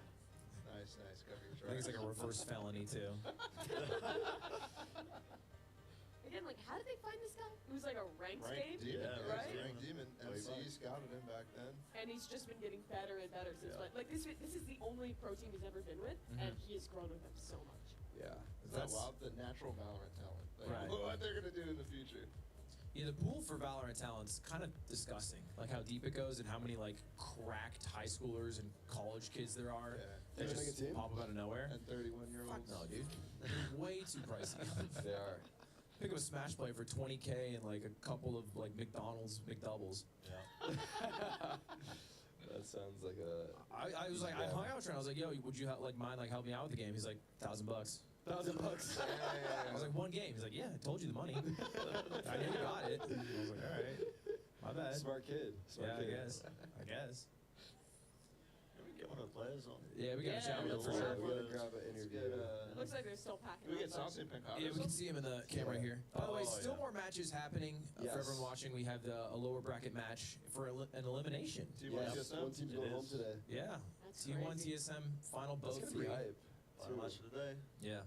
Nice. Cover your I think it's like a tracks. reverse felony too. again, like, how did they find this guy? It was like a ranked game, Demon, right? ranked demon. MC scouted him back then. And he's just been getting better and better since. Like this is the only pro team he's ever been with, and he has grown with them so much. Yeah, that's wild. The natural Valorant talent. Like, Right. what they're gonna do in the future. Yeah, the pool for Valorant talent's kind of disgusting. Like how deep it goes and how many like cracked high schoolers and college kids there are that You wanna just make a team? pop up out of nowhere. And 31-year-olds. Fuck no, dude. They're way too pricey. They are. Pick up a Smash play for 20K and like a couple of like McDonald's McDoubles. Yeah. That sounds like a. I was like, I hung out with him. I was like, yo, would you like mind like help me out with the game? He's like, $1,000. $1,000. I was like, one game. He's like, yeah, I told you the money. I knew you got it. I was like, all right, my bad. Smart kid. Smart kid. I guess. Can we get one of the players on? Yeah, we got to chat with him for Yeah, sure. we gotta grab an interview. It looks like they're still packing. We up, get but- Saucy and Pancata. Yeah, we can see him in the camera right here. By the way, Oh, still yeah. more matches happening Yes. for everyone watching. We have a lower bracket match for an elimination. Yeah, TSM? one team's going home today. Yeah, That's T1, crazy. TSM, final That's both gonna be three. hype. Final match of the day. Yeah.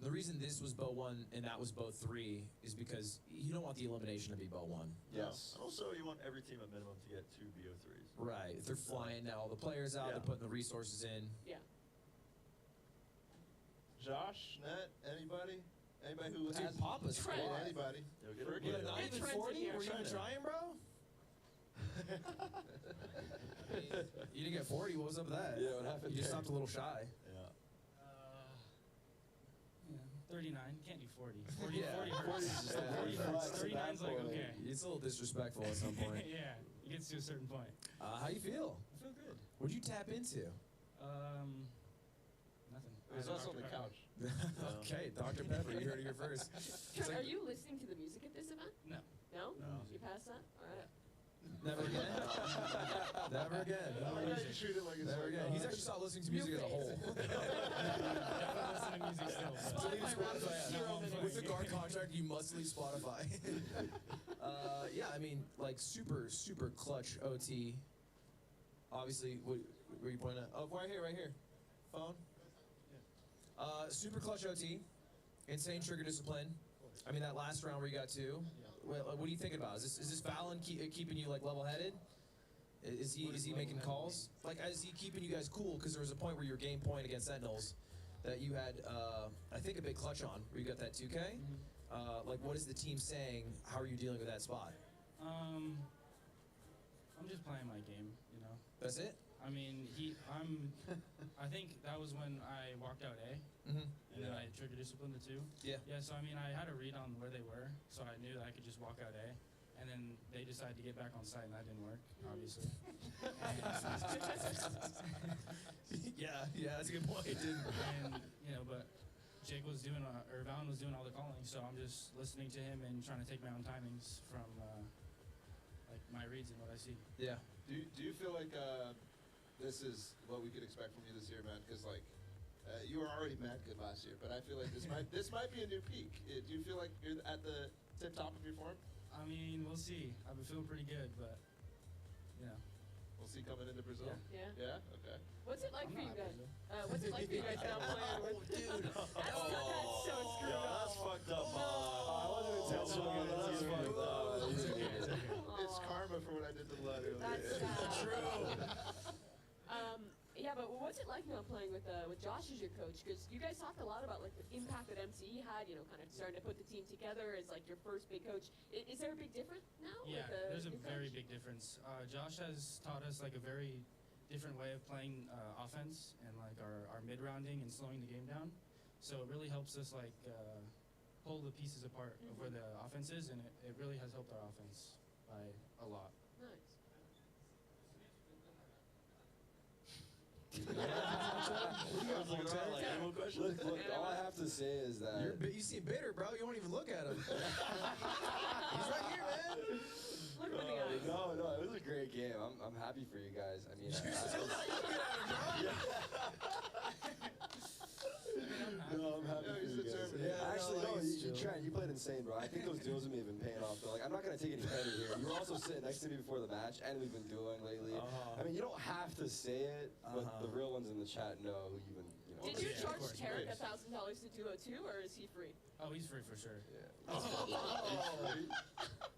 The reason this was bow 1 and that was bow 3 is because you don't want the elimination to be bow 1. Yes. And also, you want every team at minimum to get 2 BO3s. Right. If they're flying now all the players out, Yeah. they're putting the resources in. Yeah. Josh, Net, anybody? Anybody who Dude, has Papa's Trent. squad. anybody? They'll get Forget a it. Not Yeah, even Trent's in 40? here. Were you even trying, bro? You didn't get 40. What was up with that? Yeah, what happened You just there? stopped a little shy. Yeah. Yeah, 39. Can't do 40. 40, Yeah, 40 hurts. 40 is just a 40 flex hurts. at 39's that like, point. okay. It's a little disrespectful at some point. Yeah, it gets to a certain point. How you feel? I feel good. What'd you tap into? Nothing. There's us on the couch. Okay, Dr. Pepper, you heard it here first. It's Trent, like, are you listening to the music at this event? No. No? No. You passed that? All right. never again. Never again. Oh, yeah, you treat it like it's Never like, again. He's actually stopped listening to music as a whole. Definitely listen to music still. but- Spotify runs Spotify, zero yeah. minutes. With the guard contract, you must leave Spotify. Yeah, I mean, like super, super clutch OT. Obviously, what were you pointing at? Oh, right here. Phone. Super clutch OT. Insane trigger discipline. I mean, that last round where you got 2. What are you thinking about? Is this Fallon keeping you like level-headed? Is he making calls? Like, is he keeping you guys cool? Because there was a point where your game point against Sentinels that you had, I think, a big clutch on, where you got that 2K. Like, what is the team saying? How are you dealing with that spot? I'm just playing my game, you know. That's it? I mean, I think that was when I walked out A, Mm-hmm. and then I trigger disciplined the 2. Yeah. Yeah, so I mean, I had a read on where they were, so I knew that I could just walk out A, and then they decided to get back on site, and that didn't work, obviously. Yeah, that's a good point. It didn't. And, you know, but Jake was doing, or Valen was doing all the calling, so I'm just listening to him and trying to take my own timings from, like, my reads and what I see. Yeah. Do you feel like this is what we could expect from you this year, man? Because like you were already mad good last year, but I feel like this might be a new peak. Do you feel like you're at the tip top of your form? I mean, we'll see. I've been feeling pretty good, but, you know. We'll see coming into Brazil. Yeah. Yeah. Okay. What's it like for you guys? What's it like for you guys now playing with? Dude. That's so screwed Yo, up. that's fucked up. I wasn't intentional. That's fucked up. It's karma for what I did to Lud earlier. That's sad. True. Yeah, but what's it like now playing with Josh as your coach? Because you guys talked a lot about like the impact that MCE had. You know, kind of starting to put the team together as like your first big coach. Is there a big difference now? Yeah, with, there's a your very coach? big difference. Josh has taught us like a very different way of playing offense and like our mid-rounding and slowing the game down. So it really helps us like pull the pieces apart of where the offense is, and it really has helped our offense by a lot. Nice. Look, all I have to say is that You seem bitter, bro. You won't even look at him. He's right here, man. Look at the eyes. no, it was a great game. I'm happy for you guys. I mean, no, I'm happy No, for he's you guys. determined. Yeah, actually, no, no, he's you chill. you played insane, bro. I think those deals may have been paying off. Though. Like, I'm not gonna take any credit here. You were also sitting next to me before the match, and we've been dueling lately. I mean, you don't have to say it, but the real ones in the chat know who you've been, Did you Yeah, of charge course. Tarik $1,000 to duo too, or is he free? Oh, he's free for sure.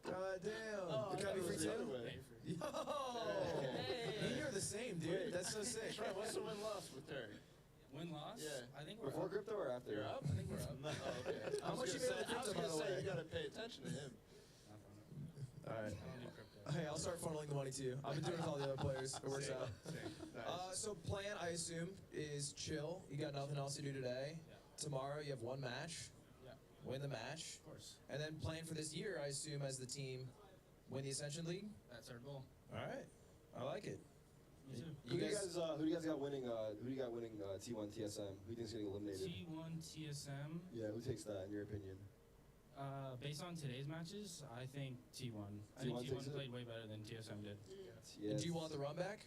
God damn. Oh, Can I be free too? Yeah, you're free. Yo! Hey. You're the same, dude. That's so sick. Trent, what's the win-loss with Terry? Win-loss? Yeah. I think we're Before up. crypto or after? You're up? I think we're up. Oh, okay. How much you made on the I was crypto, by gonna the say way? you gotta pay attention to him. All right. I don't do crypto. Hey, I'll start funneling the money to you. I've been doing it with all the other players. It works out. So plan, I assume, is chill. You got nothing else to do today. Yeah. Tomorrow you have one match. Yeah. Win the match. Of course. And then plan for this year, I assume, as the team, win the Ascension League. That's our goal. All right. I like it. Me too. You guys, who do you guys got winning? Who do you got winning T1 TSM? Who do you think's getting eliminated? T1 TSM. Yeah, who takes that in your opinion? Based on today's matches, I think T1. I T1 think takes T1 it? played way better than TSM did. And do you want the run back?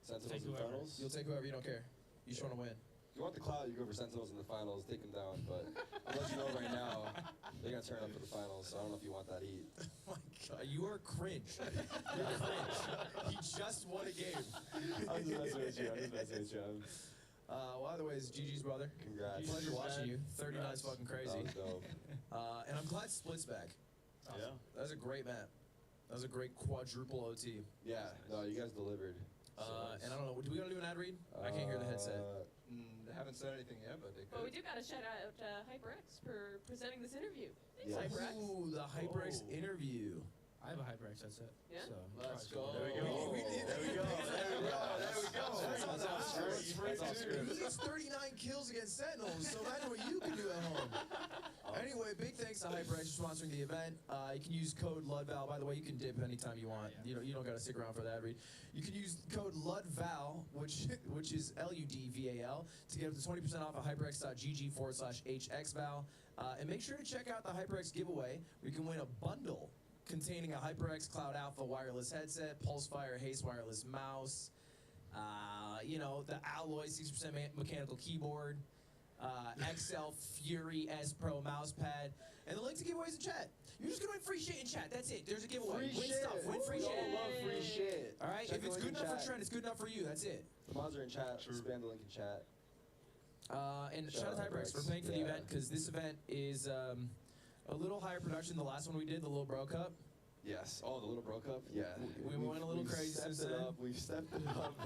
Sentinels Take in the whoever. finals? You'll take whoever, you don't care. You just want to win. If you want the clout, you go for Sentinels in the finals, take them down. But I'll let you know right now, they're gonna turn up for the finals. So I don't know if you want that heat. Oh my God, you are cringe. You're cringe. He just won a game. I'm just messing with you. I'm just messing with you. Well, either way, it's GG's brother. Congrats. Pleasure watching you. 39 is fucking crazy. That was dope. And I'm glad Split's back. Yeah. That was a great map. That was a great quadruple OT. Yeah, no, you guys delivered. And I don't know, do we gotta do an ad read? I can't hear the headset. They haven't said anything yet, but they could. But we do got to shout out HyperX for presenting this interview. Thanks, Yes. HyperX. Ooh, the HyperX Oh. interview. I have a HyperX headset. Yeah? So Let's probably go. should- There we go. There we go. There we go. There we go. That's all That's script. free That's all too. script. He gets 39 kills against Sentinels, so imagine what you can do at home. Anyway, big thanks to HyperX for sponsoring the event. You can use code LUDVAL. By the way, you can dip anytime you want. You don't got to stick around for that read. You can use code LUDVAL, which is LUDVAL, to get up to 20% off at hyperx.gg/HXVAL. And make sure to check out the HyperX giveaway, where you can win a bundle containing a HyperX Cloud Alpha wireless headset, Pulsefire Haze wireless mouse, the Alloy 6% mechanical keyboard, XL Fury S Pro mouse pad, and the link to giveaways in chat. You're just gonna win free shit in chat. That's it. There's a giveaway. Free Win shit. stuff. Win free We all shit. love free shit. All right. Check If the it's link good in enough for chat. Trent, it's good enough for you. That's it. The mods are in chat. Spam the link in chat. And Shout shout out out to HyperX for HyperX. paying for the Yeah. event, because this event is a little higher production than the last one we did, the Little Bro Cup. Yes. Oh, the little bro cup. Yeah. We went a little We've crazy stepped since it then. up. We've stepped it up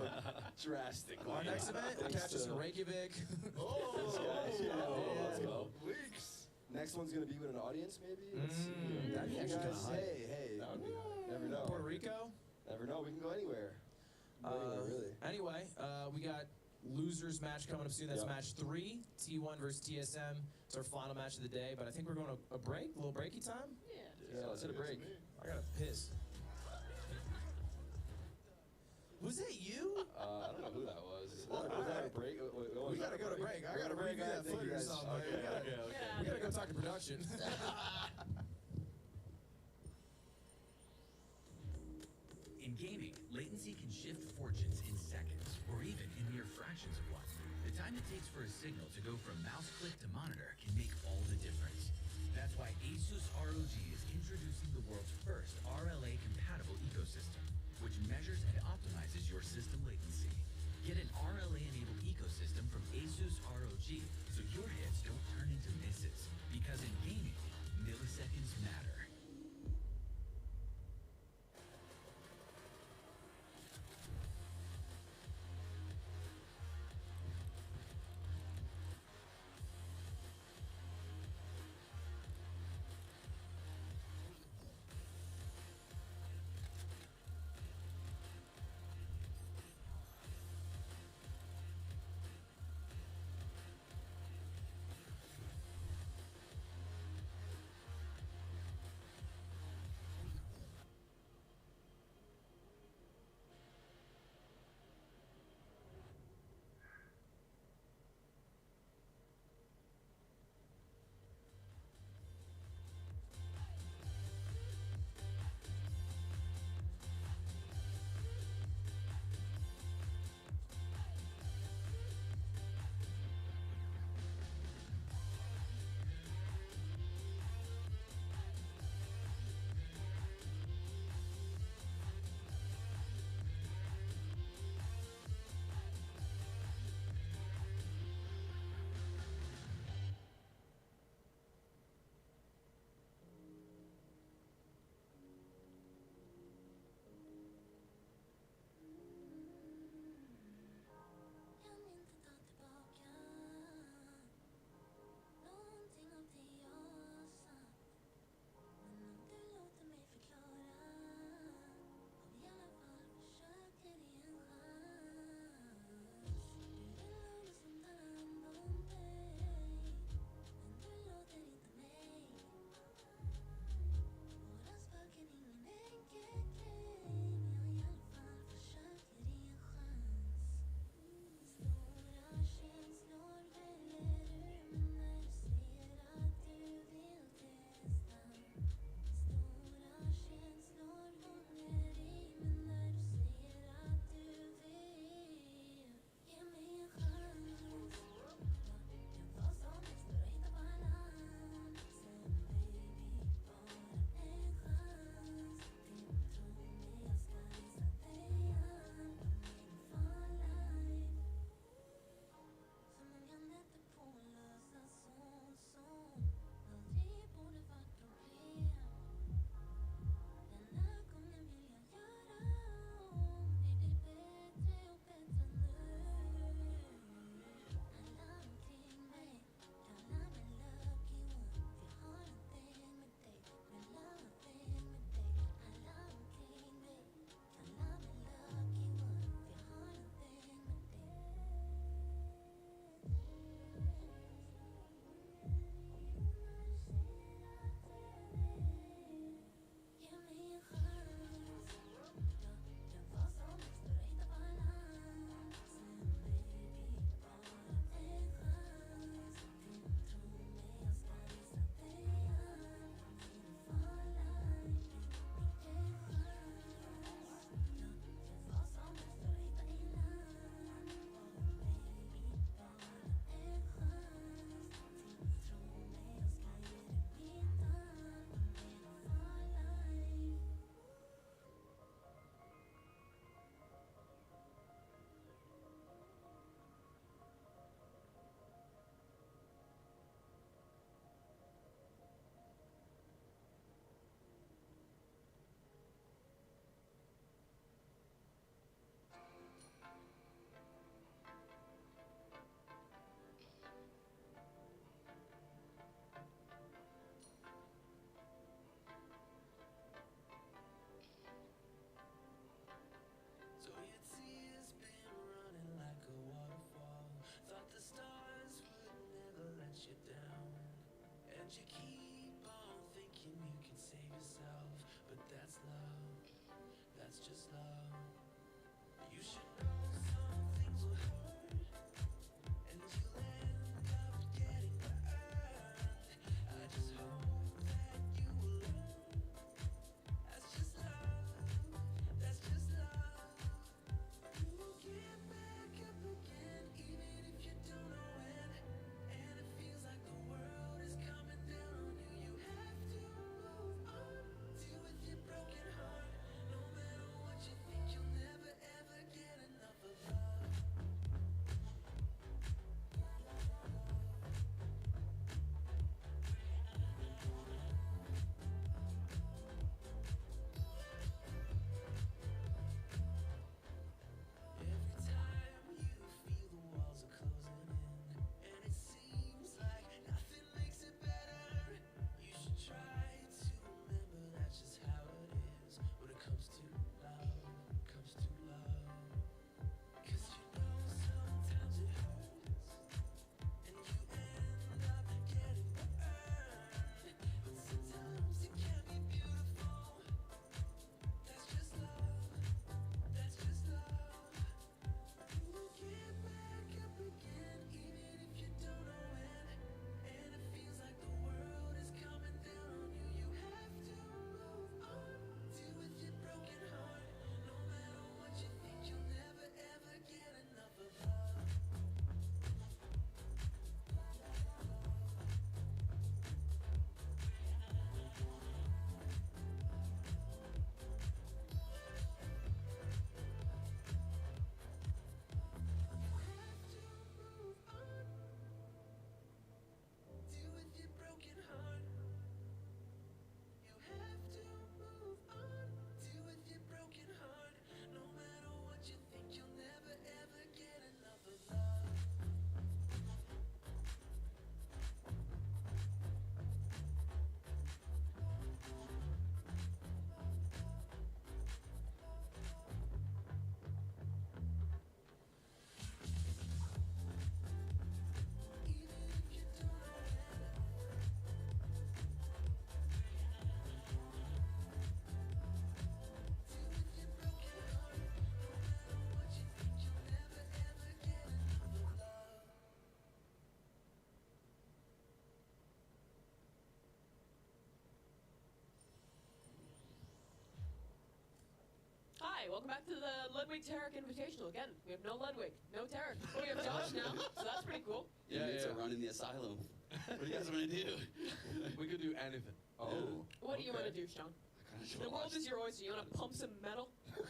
drastically. Our next event, Thanks catch us to- in Reykjavik. These guys, yeah. Let's go. Weeks. Next one's gonna be with an audience, maybe. Let's see. That'd be You actually guys, kinda hype. hey, That would be nice. never know. Puerto Rico. Never know. We can go anywhere. Anywhere, really. Anyway, we got losers match coming up soon. That's Yep. match 3, T1 versus TSM. It's our final match of the day, but I think we're going to a break, a little breaky time. Yeah. Yeah, let's hit a break. I got to piss. Was that you? I don't know who that was. Was that a break? We got to go to break. I got to review that Thank footage you or guys. something. Okay, we gotta, Yeah. we got to go talk to production. In gaming, latency can shift fortunes in seconds, or even in mere fractions of one. The time it takes for a signal to go from mouse click to monitor can make all the difference. That's why ASUS ROG is introducing the world's first RLA-compatible ecosystem, which measures and optimizes your system latency. Get an RLA-enabled ecosystem from ASUS ROG so your hits don't turn into misses. Because in gaming, milliseconds matter. just love. You should know some things will hurt, and you'll end up getting burned. I just hope that you will learn. That's just love. That's just love. You will get back up again, even if you don't know when. And it feels like the world is coming down on you. You have to move on. Deal with your broken heart. No matter what you think, you'll never ever get enough of love. Every time you feel the walls are closing in, and it seems like nothing makes it better, you should try to remember that's just how it is when it comes to love, comes to love. 'Cause you know sometimes it hurts, and you end up getting burned. But sometimes it can be beautiful. That's just love. That's just love. You will get back up again, even if you don't know when. And it feels like the world is coming down on you. You have to move on. Deal with your broken heart. No matter what you think, you'll never ever get enough of love. Deal with your broken heart. You have to move on. Deal with your broken heart. No matter what you think, you'll never ever get enough of love. Hi, welcome back to the Ludwig Tarik Invitational. Again, we have no Ludwig, no Tarik. But we have Josh now, so that's pretty cool. Yeah, it's a run in the asylum. What do you guys want to do? We could do anything. Oh. What do you want to do, Sean? The world is your oyster. You want to pump some metal? Yeah,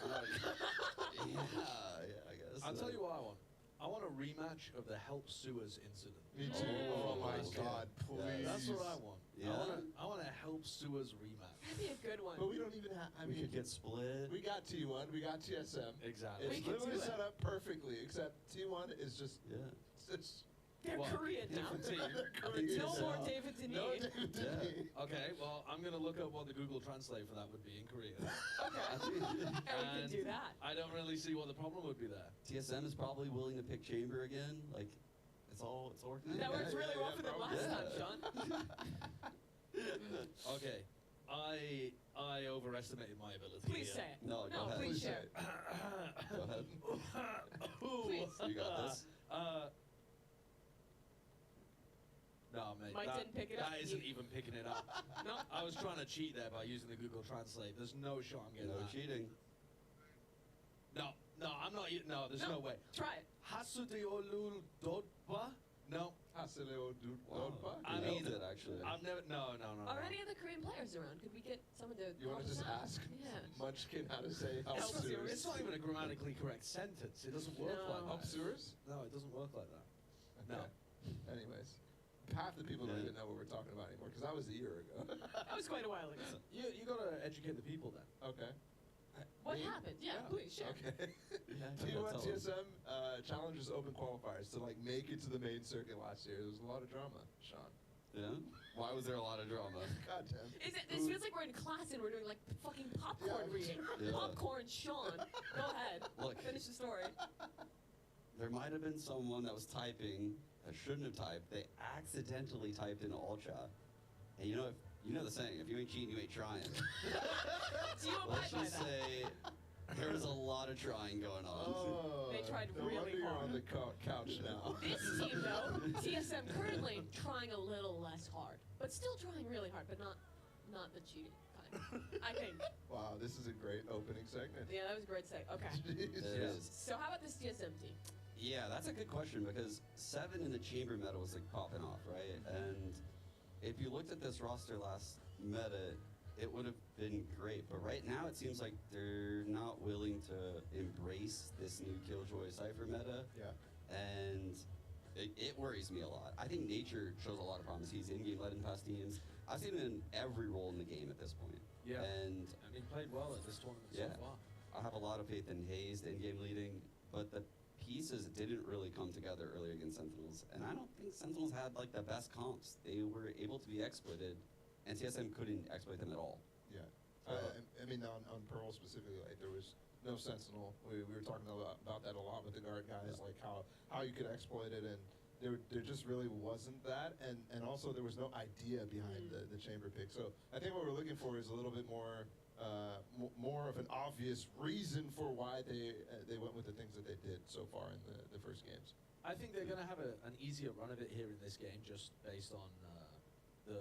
I guess. I'll tell you what I want. I want a rematch of the Help Sewers incident. Me too. Oh my God, please. That's what I want. Yeah. I want a Help Sewers rematch. That'd be a good one. But we don't even have. I We mean, could get split. we got T1, we got TSM. Exactly. It's We could literally do it. set up perfectly, except T1 is just. Yeah. It's They're Well, Korean now. Korean. No more David Denis. No David Denis. Okay, well, I'm going to look up what the Google Translate for that would be in Korean. Okay. And we can And do that. I don't really see what the problem would be there. TSM is probably willing to pick Chamber again. Like, it's all working. That worked really well for them last Yeah. time, Sean. Okay, I overestimated my ability. Please here. say it. No, go ahead. please share. Go ahead. Please. You got this. No, mate. Mike didn't pick it up. That isn't even picking it up. No. I was trying to cheat there by using the Google Translate. There's no shot I'm getting No that. cheating. No, I'm not. No, there's no way. Try it. Hasudeolul Dodba? No. Hasileo Dodpa? I You mean, nailed it, actually. I've never. No. Are any of the Korean players around? Could we get someone to You want help to us just out? ask Yeah. Munchkin how to say help Help sewers? It's not even a grammatically correct sentence. It doesn't work No. like Help that. sewers? No, it doesn't work like that. No. Anyways, half the people don't Yeah. even know what we're talking about anymore because that was a year ago. That was quite a while ago. You gotta educate the people then. Okay. What Me? happened? Yeah, please share. Okay. Yeah, T1 tell 'em. TSM challenges open qualifiers to like make it to the main circuit last year. There was a lot of drama, Sean. Yeah? Why was there a lot of drama? God damn. This feels like we're in class and we're doing like fucking popcorn reading. Yeah. Popcorn, Sean. Go ahead. Look. Finish the story. There might have been someone that was typing that shouldn't have typed. They accidentally typed in Ultra. And you know the saying, if you ain't cheating, you ain't trying. Do you Let's abide by just that? say There was a lot of trying going on. Oh, They tried no really wonder you're hard. on the couch now. This team, though, TSM currently trying a little less hard, but still trying really hard, but not the cheating kind. I think. Wow, this is a great opening segment. Yeah, that was a great say. Okay. It is. So how about this TSM team? Yeah, that's a good question because 7 in the chamber meta was like popping off, right? And if you looked at this roster last meta, it would have been great. But right now it seems like they're not willing to embrace this new Killjoy Cypher meta. Yeah. And it worries me a lot. I think Nature shows a lot of promise. He's in-game led in past teams. I've seen him in every role in the game at this point. Yeah. And he played well at this tournament yeah, so far. I have a lot of faith in Hayes, the in-game leading, but the pieces didn't really come together earlier against Sentinels. And I don't think Sentinels had like the best comps. They were able to be exploited, and TSM couldn't exploit them at all. Yeah. I mean, on Pearl specifically, like there was no Sentinel. We were talking about that a lot with the guard guys, like how you could exploit it, and there just really wasn't that, and also there was no idea behind the chamber pick. So I think what we're looking for is a little bit more of an obvious reason for why they went with the things that they did so far in the first games. I think they're going to have an easier run of it here in this game, just based on the.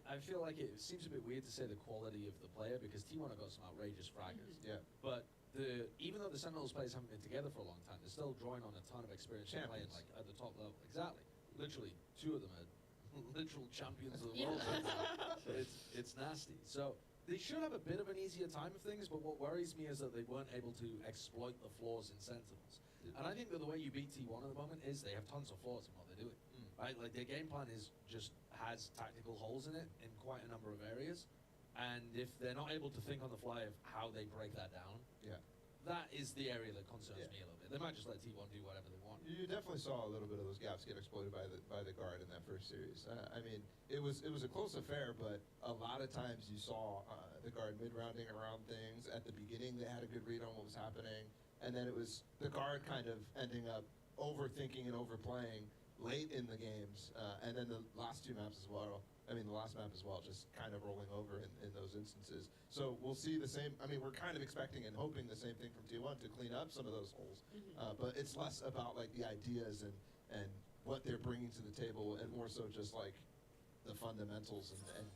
I feel like it seems a bit weird to say the quality of the player because T1 have got some outrageous fraggers. Yeah. But even though the Sentinels players haven't been together for a long time, they're still drawing on a ton of experience and playing like at the top level. Exactly. Literally, 2 of them are literal champions of the world. It's nasty. So they should have a bit of an easier time of things, but what worries me is that they weren't able to exploit the flaws in Sentinels. And I think that the way you beat T1 at the moment is they have tons of flaws in what they're doing. Right? Like their game plan has tactical holes in it in quite a number of areas. And if they're not able to think on the fly of how they break that down, that is the area that concerns me a little bit. They might just let T1 do whatever they want. You definitely saw a little bit of those gaps get exploited by the guard in that first series. I mean, it was a close affair, but a lot of times you saw the guard mid-rounding around things. At the beginning, they had a good read on what was happening, and then it was the guard kind of ending up overthinking and overplaying late in the games, and then the last 2 maps as well. I mean, the last map as well, just kind of rolling over in those instances. So we'll see the same. I mean, we're kind of expecting and hoping the same thing from T1 to clean up some of those holes. But it's less about like the ideas and what they're bringing to the table, and more so just like the fundamentals and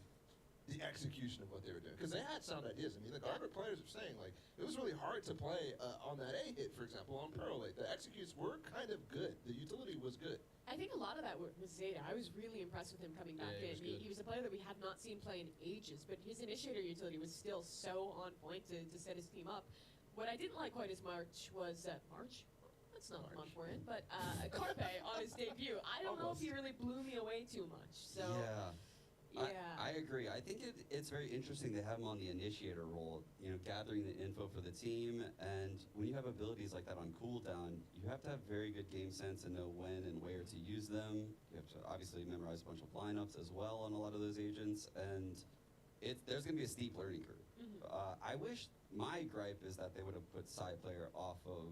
the execution of what they were doing. Because they had sound ideas. I mean, the guard players are saying like it was really hard to play on that A hit, for example, on Pearl. Like the executes were kind of good. The utility was good. I think a lot of that was Zeta. I was really impressed with him coming back in. He was a player that we have not seen play in ages, but his initiator utility was still so on point to set his team up. What I didn't like quite as much was March. That's not the month we're in, but Carpe on his debut. I don't know if he really blew me away too much. So I agree. I think it's very interesting to have him on the initiator role, you know, gathering the info for the team. And when you have abilities like that on cooldown, you have to have very good game sense and know when and where to use them. You have to obviously memorize a bunch of lineups as well on a lot of those agents. And there's going to be a steep learning curve. I wish, my gripe is that they would have put side player off of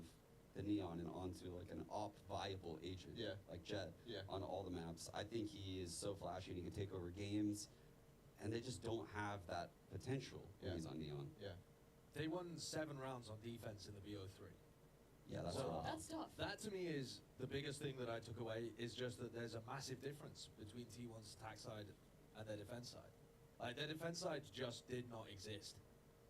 the Neon and onto like an op viable agent, like Jet, on all the maps. I think he is so flashy and he can take over games, and they just don't have that potential when he's on Neon. They won 7 rounds on defense in the BO3. Yeah, that's so rough. That's tough. That to me is the biggest thing that I took away is just that there's a massive difference between T1's attack side and their defense side. Like their defense side just did not exist,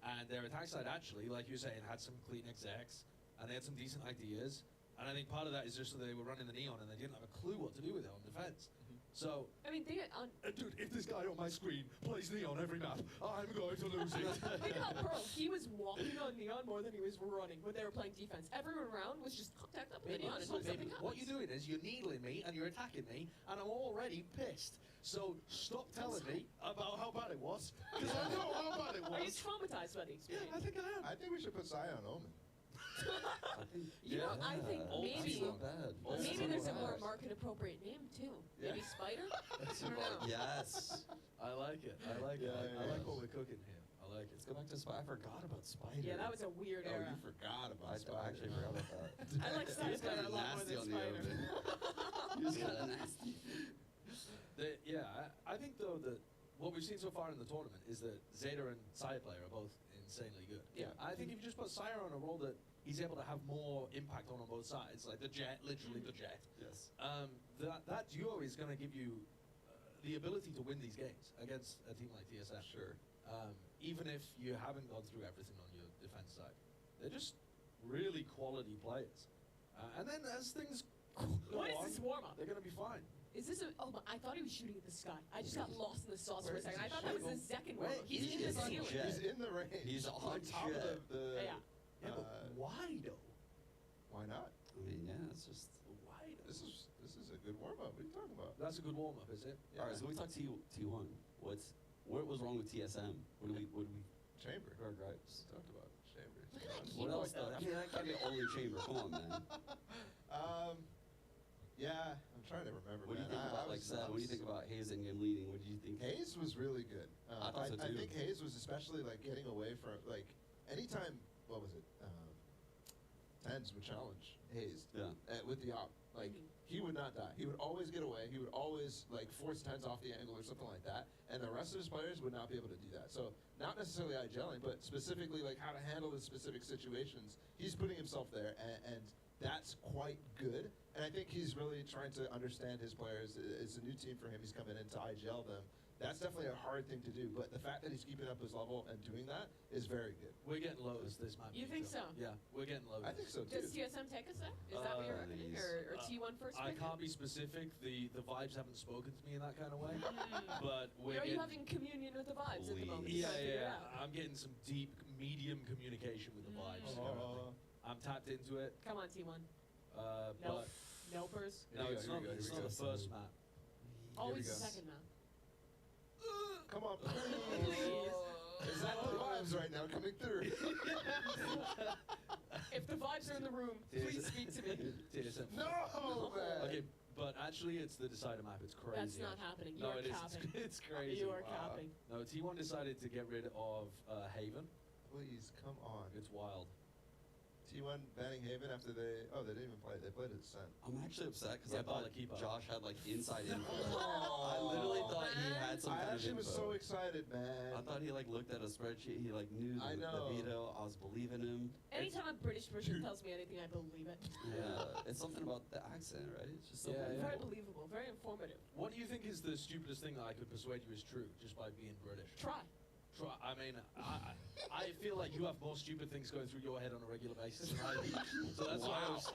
and their attack side actually, like you were saying, had some clean execs. And they had some decent ideas, and I think part of that is just that they were running the Neon and they didn't have a clue what to do with it on defense. So, I mean, dude, if this guy on my screen plays Neon every map, I'm going to lose it. Think about Pearl. He was walking on Neon more than he was running when they were playing defense. Everyone around was just contact up with the Neon and hope something happens. What you're doing is you're needling me and you're attacking me, and I'm already pissed. So stop telling me about how bad it was, because I know how bad it was. Are you traumatized by the experience? Yeah, I think I am. I think we should put Sai on Omen. You know, I think maybe there's a more bad. market appropriate name too. Maybe Spider? I don't know. Yes. I like it. I like it. I like what we're cooking here. I like it. Let's go back to Spider. I forgot about Spider. Yeah, that was a weird era. You forgot about Spider. I actually forgot about that. I like Spider a lot more than Spider. He was kind of nasty. I think though that what we've seen so far in the tournament is that Zeta and Side Player are both in insanely good. Yeah. I think if you just put Sire on a role that he's able to have more impact on both sides, like the jet, literally the jet. Yes. That duo is going to give you the ability to win these games against a team like TSM. Sure. Even if you haven't gone through everything on your defense side, they're just really quality players. And then as things go What is on, this warm-up? they're going to be fine. Is this a? Oh, I thought he was shooting at the sky. I just got lost in the sauce for a Where second. I is he thought that was the shooting? second one. He's in the ceiling. He's in the range. He's on top jet. of the. Yeah. Yeah, but why though? Why not? I mean, yeah, it's just. Why though? This is a good warm up. What are you talking about? That's a good warm up, is it? All right, so we talked T1. What was wrong with TSM? What do we Chamber. heard gripes? Talked about Chamber. What else though? I mean, that can't be only Chamber. Come on, man. Yeah, I'm trying to remember. What do you man. think about like Seth? What do you think about Hayes and him leading? What do you think? Hayes was really good. I thought so I too. think Hayes was especially like getting away from like anytime. What was it? Tens would challenge Hayes. Yeah. With the op, like he would not die. He would always get away. He would always like force Tens off the angle or something like that. And the rest of his players would not be able to do that. So not necessarily gelling, but specifically like how to handle the specific situations. He's putting himself there, and that's quite good. And I think he's really trying to understand his players. It's a new team for him. He's coming in to IGL them. That's definitely a hard thing to do. But the fact that he's keeping up his level and doing that is very good. We're getting lows this map. You think so? Yeah, we're getting lows. I think so too. Does TSM take us there? Is that what you're reckoning? Or T1 first I pick? can't be specific. The vibes haven't spoken to me in that kind of way. But we're Are you getting, having communion with the vibes at the moment? Yeah, Trying to figure it yeah. out? I'm getting some deep, medium communication with the vibes. currently. I'm tapped into it. Come on, T1. But Nopers. no, it's not. It's not the first map. Always the second map. Come on, please. Is that the vibes right now coming through? If the vibes are in the room, please speak to me. TSM. No, man. Okay, but actually, it's the decider map. It's crazy. That's not happening. You No, are it is. capping. It's crazy. You are capping. No, T1 decided to get rid of Haven. Please, come on. It's wild. T1 banning Haven after they didn't even play. They played at Ascent. I'm actually upset because Yeah, I thought Bala, keep up. Josh had like inside info. Oh, I literally thought he had some I kind of actually was info. so excited, man. I thought he like looked at a spreadsheet. He like knew I the know. veto. I was believing him. Anytime a British person tells me anything, I believe it. Yeah, it's something about the accent, right? It's just so Yeah, Very believable. believable, very informative. What do you think is the stupidest thing that I could persuade you is true just by being British? Try. I mean, I feel like you have more stupid things going through your head on a regular basis than I do. So that's why I was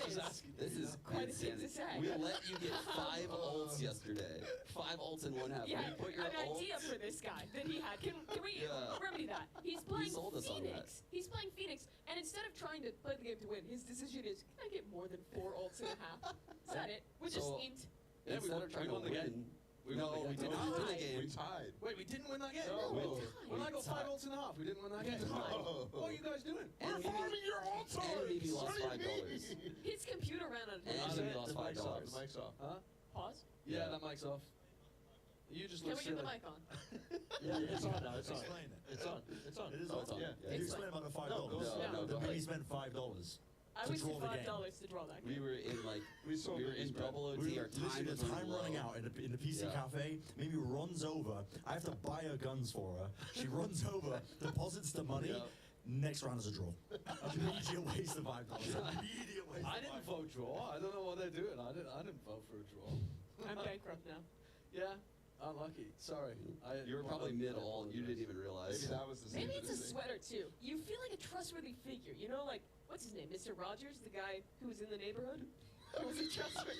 just asking. This is quite a thing to insanity. say. We let you get 5 ults yesterday. 5 ults in one half. Yeah, We put your an ults. idea for this guy that he had. Can we Yeah. remedy that? He's playing sold us on that. Phoenix. He's playing Phoenix, and instead of trying to play the game to win, his decision is, can I get more than 4 ults and a half? Is that it? We're just So- int. Yeah, we Instead won- of trying we won to the win, game. We no, won the we game. didn't win the game. We tied. Wait, we didn't win that game? No. When I got 5 tied. ults and a half, we didn't win that game? No. What are you guys doing? And maybe, your ult and maybe times. lost What do you $5. mean? His computer ran out of And battery. maybe lost The mic's off. $5. The mic's off. Huh? Pause. Yeah, that mic's off. You just Can look we get the silly. mic on? Yeah, it's on now. It's on. Explain it. It's on. It's on. It is Oh, on. it's on. Yeah. Can you explain about the $5? No, no, the go Mini ahead. spent $5. I To wasted draw the game. $5 to draw that We game. were in like We sold we were the in spread. double OT. We Our were time literally was the time running low. out in the PC Yeah. cafe. Mimi runs over. I have to buy her guns for her. She runs over, deposits the money. Yeah. Next round is a draw. Immediate waste of $5. Immediate waste. I of didn't $5. vote draw. I don't know what they're doing. I didn't vote for a draw. I'm bankrupt now. Yeah, unlucky. Sorry. You were probably mid all. You didn't even realize. Maybe that was the Maybe it's a stupidest thing. sweater too. You feel like a trustworthy figure. You know, like what's his name, Mr. Rogers, the guy who was in the neighborhood. Who was a trustworthy?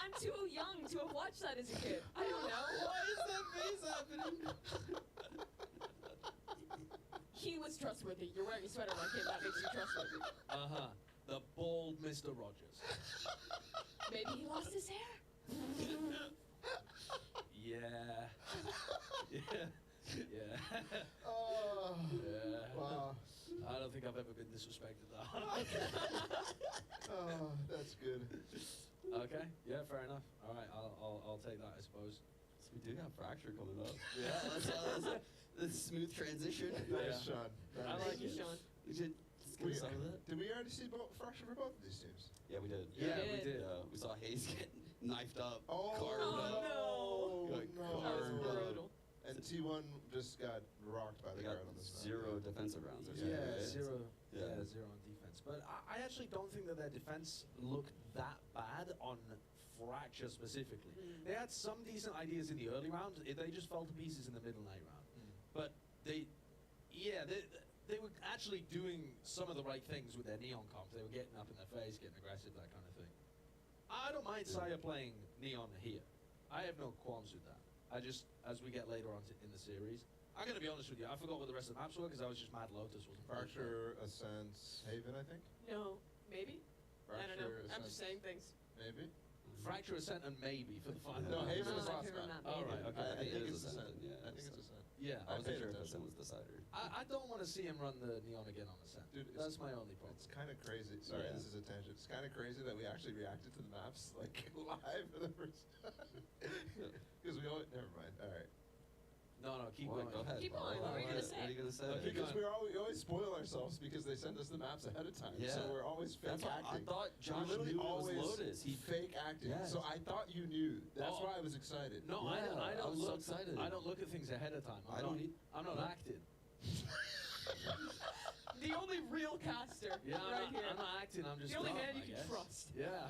I'm too young to have watched that as a kid. I don't know. Why is that face happening? He was trustworthy. You're wearing a sweater like him. That makes you trustworthy. Uh-huh. The bald Mr. Rogers. Maybe he lost his hair. Yeah. Yeah. Yeah. Oh, Yeah. wow. I don't think I've ever been disrespected that. Oh, that's good. Okay. Yeah, fair enough. All right, I'll take that, I suppose. So we do got fracture coming up. Yeah. That's a smooth transition. Nice, Sean. I like Thank you, it. Sean. We should We, some of that. did we already see fracture for both of these teams? Yeah, we did. Yeah, we did. did. We saw Hayes get knifed up, Oh, carved up. no. Got no. That was carved up. brutal. And T1 just got rocked by They the got guard on this map. 0 defensive rounds or something. Yeah, right? zero. Yeah. Yeah, zero on defense. But I actually don't think that their defense looked that bad on Fracture specifically. They had some decent ideas in the early round. They just fell to pieces in the middle late round. But they were actually doing some of the right things with their neon comps. They were getting up in their face, getting aggressive, that kind of thing. I don't mind Sire playing neon here. I have no qualms with that. I just, as we get later on in the series, I'm going to be honest with you, I forgot what the rest of the maps were because I was just mad Lotus wasn't playing. Fracture, Ascent, Haven, I think. No, maybe. I don't know. Fracture, I'm just saying things. Maybe. Fracture, Ascent, and maybe for the final. No, Haven is Oh, last favorite map. map, All maybe. right, okay. I think It it's is Ascent. Ascent, yeah, I think it's it's Ascent. Yeah. I wasn't paid sure if attention. Ascent was decider. I don't want to see him run the neon again on Ascent. Dude, That's my only problem. It's kind of crazy. Sorry, Yeah. this is a tangent. It's kind of crazy that we actually reacted to the maps like live for the first time. Because we always. Never mind. All right. No, keep Well, going. Go ahead. Keep going, what were you gonna say? What are you gonna say? Okay, Because going. we always spoil ourselves because they send us the maps ahead of time. Yeah. So we're always fake That's why acting. I thought Josh We're literally knew it was always Lotus. He fake acting. Yes. So I thought you knew. That's Oh. why I was excited. No, Yeah, I don't I was so look. excited. I don't look at things ahead of time. I don't need- I'm not acting. The only real caster Yeah, right here. I'm not acting. I'm just The only dumb, man I you can guess. trust. Yeah.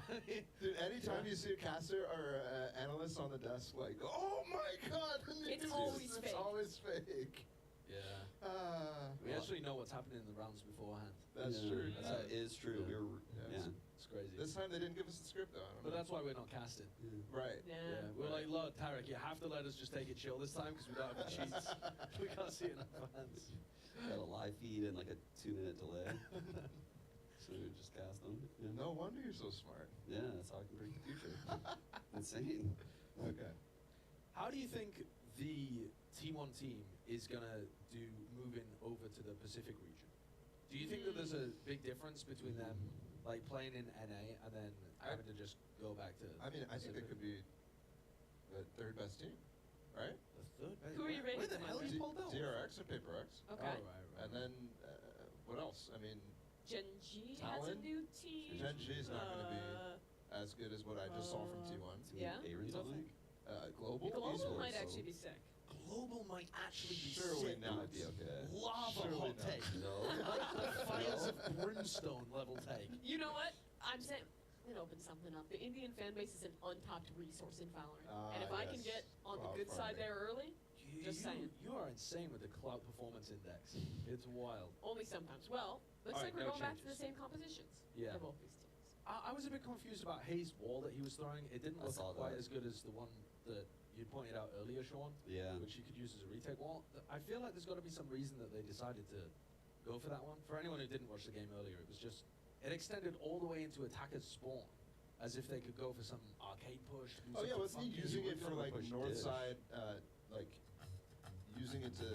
Dude, anytime you see a caster or analyst on the desk, like, oh my god, It's always it's fake. always fake. Yeah. Well, We actually know what's happening in the rounds beforehand. That's Yeah, true. That is true. Yeah. We were, Yeah. yeah. It's crazy. This time they didn't give us the script though. I don't But know. that's why we're not casting. Right. Yeah. We're like, look, Tarik, you have to let us just take it chill this time because we don't have the cheats. We can't see it in advance. Got a live feed and like a 2-minute delay. So we just cast them. Yeah. No wonder you're so smart. Yeah, that's how I can predict the future. Insane. Okay. How do you think the T1 team is going to do moving over to the Pacific region? Do you think that there's a big difference between them like playing in NA and then having to just go back to I mean, I think they could be the third best team, right? the third best? Who are you rating Where the them hell with? he pulled out? DRX and Paper X. Okay. Right. And then, what else? I mean, Gen G has a Talon? new team. Gen G is not going to be Uh, as good as what I just saw from T1. Yeah. Aaron's You don't think? Global? Global Esports. might actually be sick. Global might actually be Surely sick. That not. might be okay. Lava Surely hot not. take. No. The fires of brimstone level take. You know what? I'm saying it opens something up. The Indian fan base is an untapped resource in Valorant, and if I can yes. get on the Cloud good side farming. there early, just saying. You are insane with the cloud performance index. It's wild. Only sometimes. Well, looks Alright, like we're no going back to the changes. same compositions Yeah. for both these teams. I was a bit confused about Hayes' wall that he was throwing. It didn't I look saw quite that. as good as the one that you pointed out earlier, Sean, Yeah. which you could use as a retake wall. I feel like there's got to be some reason that they decided to go for that one. For anyone who didn't watch the game earlier, it was just, it extended all the way into attacker's spawn, as if they could go for some arcade push. do Oh yeah, something wasn't he funky. using You it were for gonna like push north dish. side, like using it to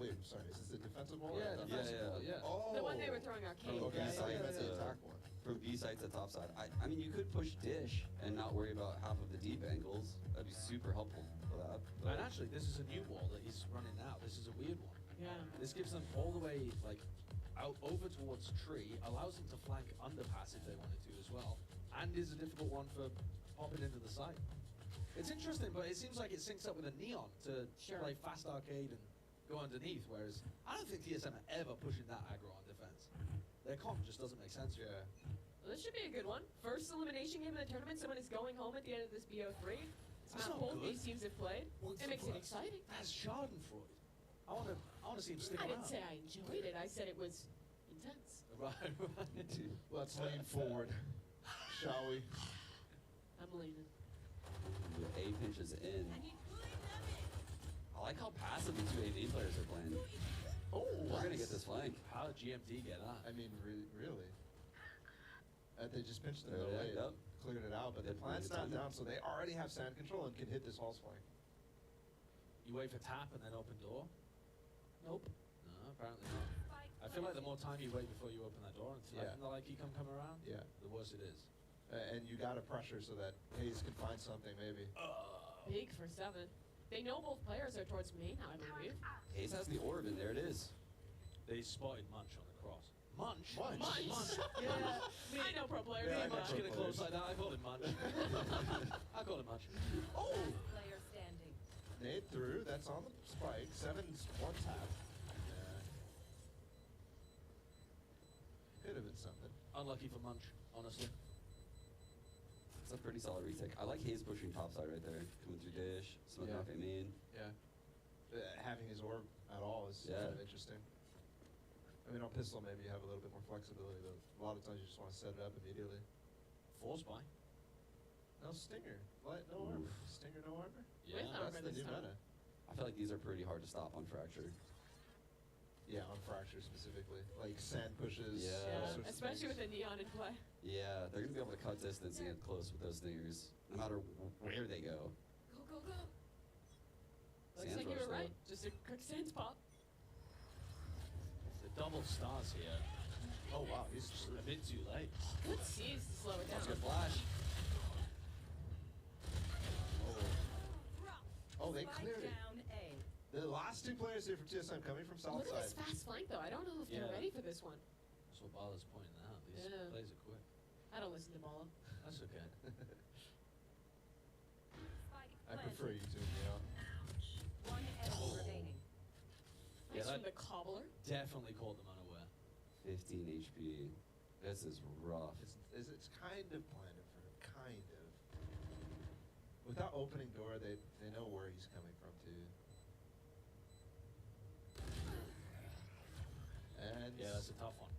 wait, sorry, is this the defensive wall? or Yeah, the defensive offensive wall, yeah. Oh. The one they were throwing arcade. Okay, I Right? thought you meant the Yeah. attack one. From B side to top side. I mean, you could push dish and not worry about half of the deep angles. That'd be super helpful for that. And actually, this is a new wall that he's running now. This is a weird one. Yeah. This gives them all the way like out over towards tree, allows them to flank underpass if they wanted to as well, and is a difficult one for popping into the site. It's interesting, but it seems like it syncs up with a neon to Sure. play fast arcade and go underneath. Whereas I don't think TSM are ever pushing that aggro on defense. Their comp just doesn't make sense. Yeah. Well, this should be a good one. First elimination game in the tournament. Someone is going home at the end of this BO3. It's That's not not both good. these teams have played. What's It makes the it plus? exciting. That's Schadenfreude. I want to see him stick I around. didn't say I enjoyed it. I said it was intense. Right. Let's lean forward, shall we? I'm leaning. The A pinches in. I like how passive the two AV players are playing. Oh, We're gonna get this flank. How did GMT get that? I mean, really? They just pinched it There it away, is, yep. cleared it out, but the Yep, plant's it's not on. down, so they already have sand control and can hit this wall flank. You wait for tap and then open door? Nope. No, apparently not. I feel like the more time you wait before you open that door and threaten the like you come around, Yeah. the worse it is. And you gotta pressure so that Hayes can find something, maybe. Big for 7. They know both players are towards main, I believe. Hayes has the orb, and there it is. They spotted Munch on the cross. Munch? Munch. Yeah. I know pro players. Me Yeah, I and know Munch pro get a close players. like that. I call him Munch. I call him Munch. Oh! Player standing. nade through. That's on the spike. Seven's one tap. Could have been something. Unlucky for Munch, honestly. It's a pretty solid retake. I like Hayes pushing topside right there. Coming through dish, smoking off a main. Yeah. Having his orb at all is kind of interesting. I mean, on pistol maybe you have a little bit more flexibility, but a lot of times you just want to set it up immediately. Force buy. No stinger. What? No armor. Stinger, no armor? Yeah. That's the new meta. I feel like these are pretty hard to stop on Fracture. Yeah, on Fracture specifically. Like sand pushes. Yeah. Especially with the neon in play. Yeah, they're going to be able to cut distance and get close with those stingers, no matter where they go. Go, go, go. Looks Sands like you rush, were right. though. Just a quick sands pop. The double stars here. Oh, wow. He's just a bit too late. Good C's to slow it down. That's a good flash. Oh, they cleared it. The last two players here from TSM coming from south Look at side. this fast flank, though. I don't know if they're ready for this one. That's what Bala's pointing out. These plays are quick. I don't listen to Bala. That's okay. I prefer you to, One enemy remaining. Nice Yeah, from the cobbler. Definitely caught them unaware. 15 HP. This is rough. It's kind of planted for him, kind of. Without opening door, they know where he's coming from too. And Yeah, that's a tough one.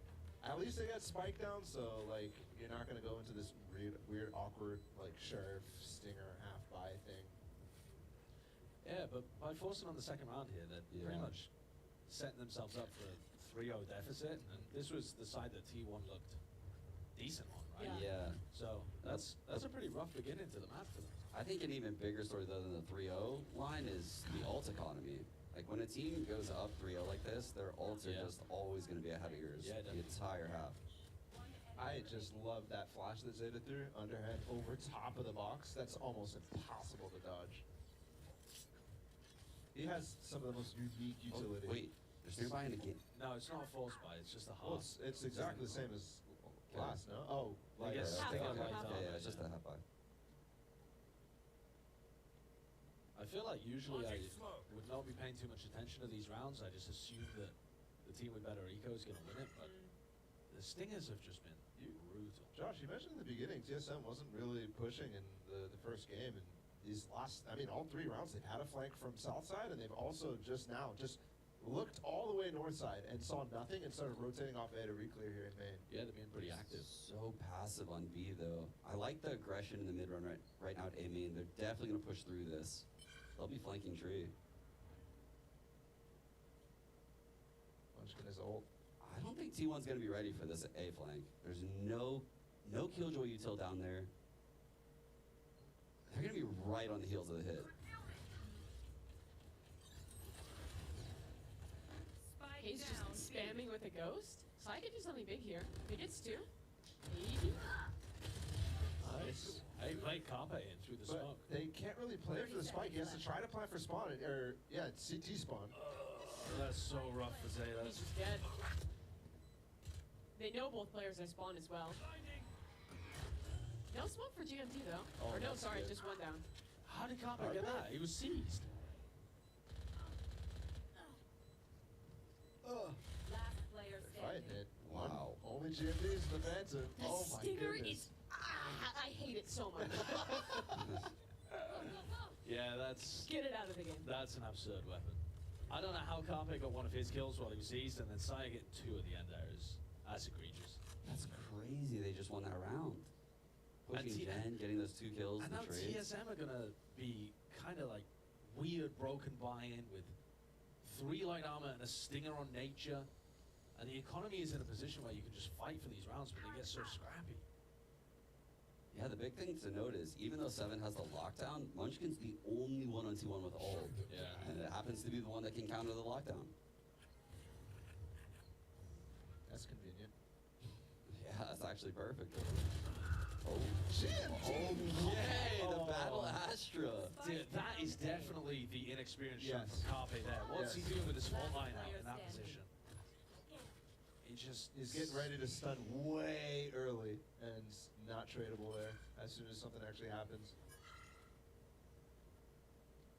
at least they got Spike down, so like you're not gonna go into this weird, awkward like sheriff stinger half buy thing. Yeah, but by forcing on the second round here, they're pretty much setting themselves up for a 3-0 deficit, and this was the side that T1 looked decent on, right? Yeah. So that's a pretty rough beginning to the match for them. I think an even bigger story though than the 3-0 line is the ult economy. Like when a team goes up 3-0 like this, their ults are just always going to be ahead of yours the entire half. I just love that flash that Zeta threw, underhand over top of the box. That's almost impossible to dodge. He has some of the most unique utility. Wait, there's nearby in the game. No, it's not a force buy, it's just a Well, half. it's exactly the same as last, no? Oh, I guess they got light on. Yeah, it's just a half buy. I feel like usually I would not be paying too much attention to these rounds. I just assume that the team with better eco is going to win it, but the Stingers have just been brutal. Josh, you mentioned in the beginning TSM wasn't really pushing in the first game, and these last, I mean, all 3 rounds they've had a flank from south side, and they've also just now looked all the way north side and saw nothing and started rotating off A to re-clear here in main. Yeah, they're being pretty active. So passive on B though. I like the aggression in the mid run right now at A main. They're definitely going to push through this. They'll be flanking tree. Munchkin is old. I don't think T1's going to be ready for this A flank. There's no Killjoy util down there. They're going to be right on the heels of the hit. He's just spamming with a ghost. So I could do something big here. He gets 2. Maybe. Nice. Hey, play Carpe in through the But smoke. they can't really play for the spike. He has to try to plan for spawn, CT spawn. That's so rough for Zeta. He's just dead. They know both players are spawn as well. No smoke for GMT though. Oh, or no, that's sorry, good. just one down. How did Carpe get that? He was seized. Last player Fighting standing. it. Wow. Only GMD's in the Phantom. The Oh my stinger goodness. is. I hate it so much. Yeah, that's Get it out of the game. that's an absurd weapon. I don't know how Carpe got one of his kills while he was seized, and then Saya getting 2 at the end there is that's egregious. That's crazy. They just won that round. Pushing And Jen, getting those 2 kills. And the now trades. TSM are gonna be kind of like weird broken buy-in with 3 light armor and a stinger on nature, and the economy is in a position where you can just fight for these rounds, but they get so scrappy. Yeah, the big thing to note is even though 7 has the lockdown, Munchkin's the only one on T1 with ult. Yeah. And it happens to be the one that can counter the lockdown. That's convenient. Yeah, that's actually perfect. Oh, Okay, the Battle Astra. Dude, that is definitely the inexperienced shot Yes. from Carpe there. What's he doing with a small line out player in that standing. position? He just He's getting ready to stun way early and not tradable there as soon as something actually happens.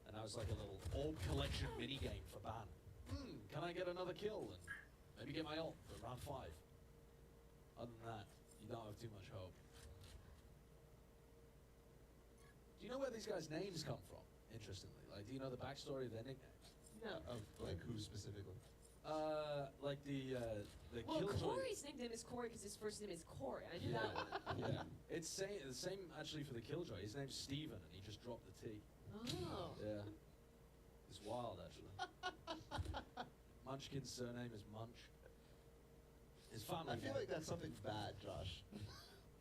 And now it's like a little orb collection mini game for Ban. Can I get another kill and maybe get my ult for round 5? Other than that, you don't have too much hope. Do you know where these guys' names come from? Interestingly, like, do you know the backstory of their nicknames? No. Of like who specifically? Like the Well, Killjoy. Corey's nickname is Corey because his first name is Corey. I knew that one. Yeah. It's the same actually for the Killjoy. His name's Steven, and he just dropped the T. Oh. Yeah. It's wild, actually. Munchkin's surname is Munch. His family I feel name. like that's something bad, Josh.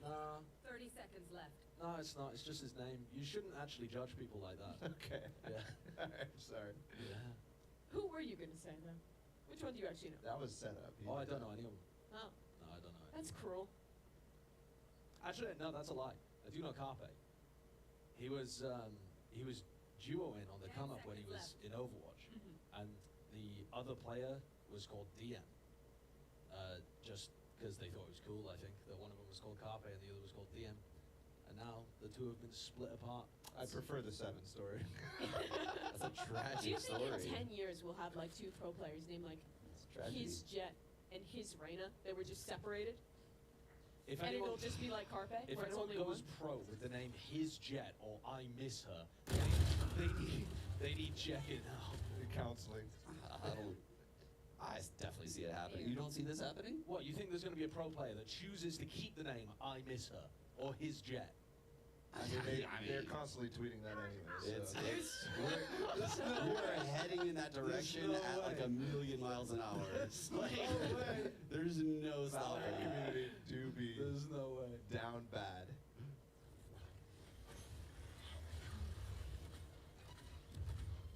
Nah. 30 seconds left. No, it's not. It's just his name. You shouldn't actually judge people like that. Okay. Yeah. I'm sorry. Yeah. Who were you going to say, though? Which one do you actually know? That was set up. Oh, I don't know any of them. Oh. No, I don't know. That's cruel. Actually, no, that's a lie. I do know Carpe. He was duoing on the come up when he was in Overwatch, and the other player was called DM. Just because they thought it was cool, I think that one of them was called Carpe and the other was called DM. And now the two have been split apart. I prefer the 7 story. That's a tragic Do you think story. in 10 years we'll have like 2 pro players named like tragedy. his Jet and his Reyna that were just separated? If And anyone, it'll just be like Carpe, if where it's anyone only goes one? pro with the name His Jet or I Miss Her, they need checking out. Counseling. I definitely see it happening. You don't see this happening? What, you think there's going to be a pro player that chooses to keep the name I Miss Her or His Jet? I mean, they're constly tweeting that anyway. So. We're heading in that direction no at like way. 1,000,000 miles an hour. It's like, there's no stopping. Community do be There's no way. down bad.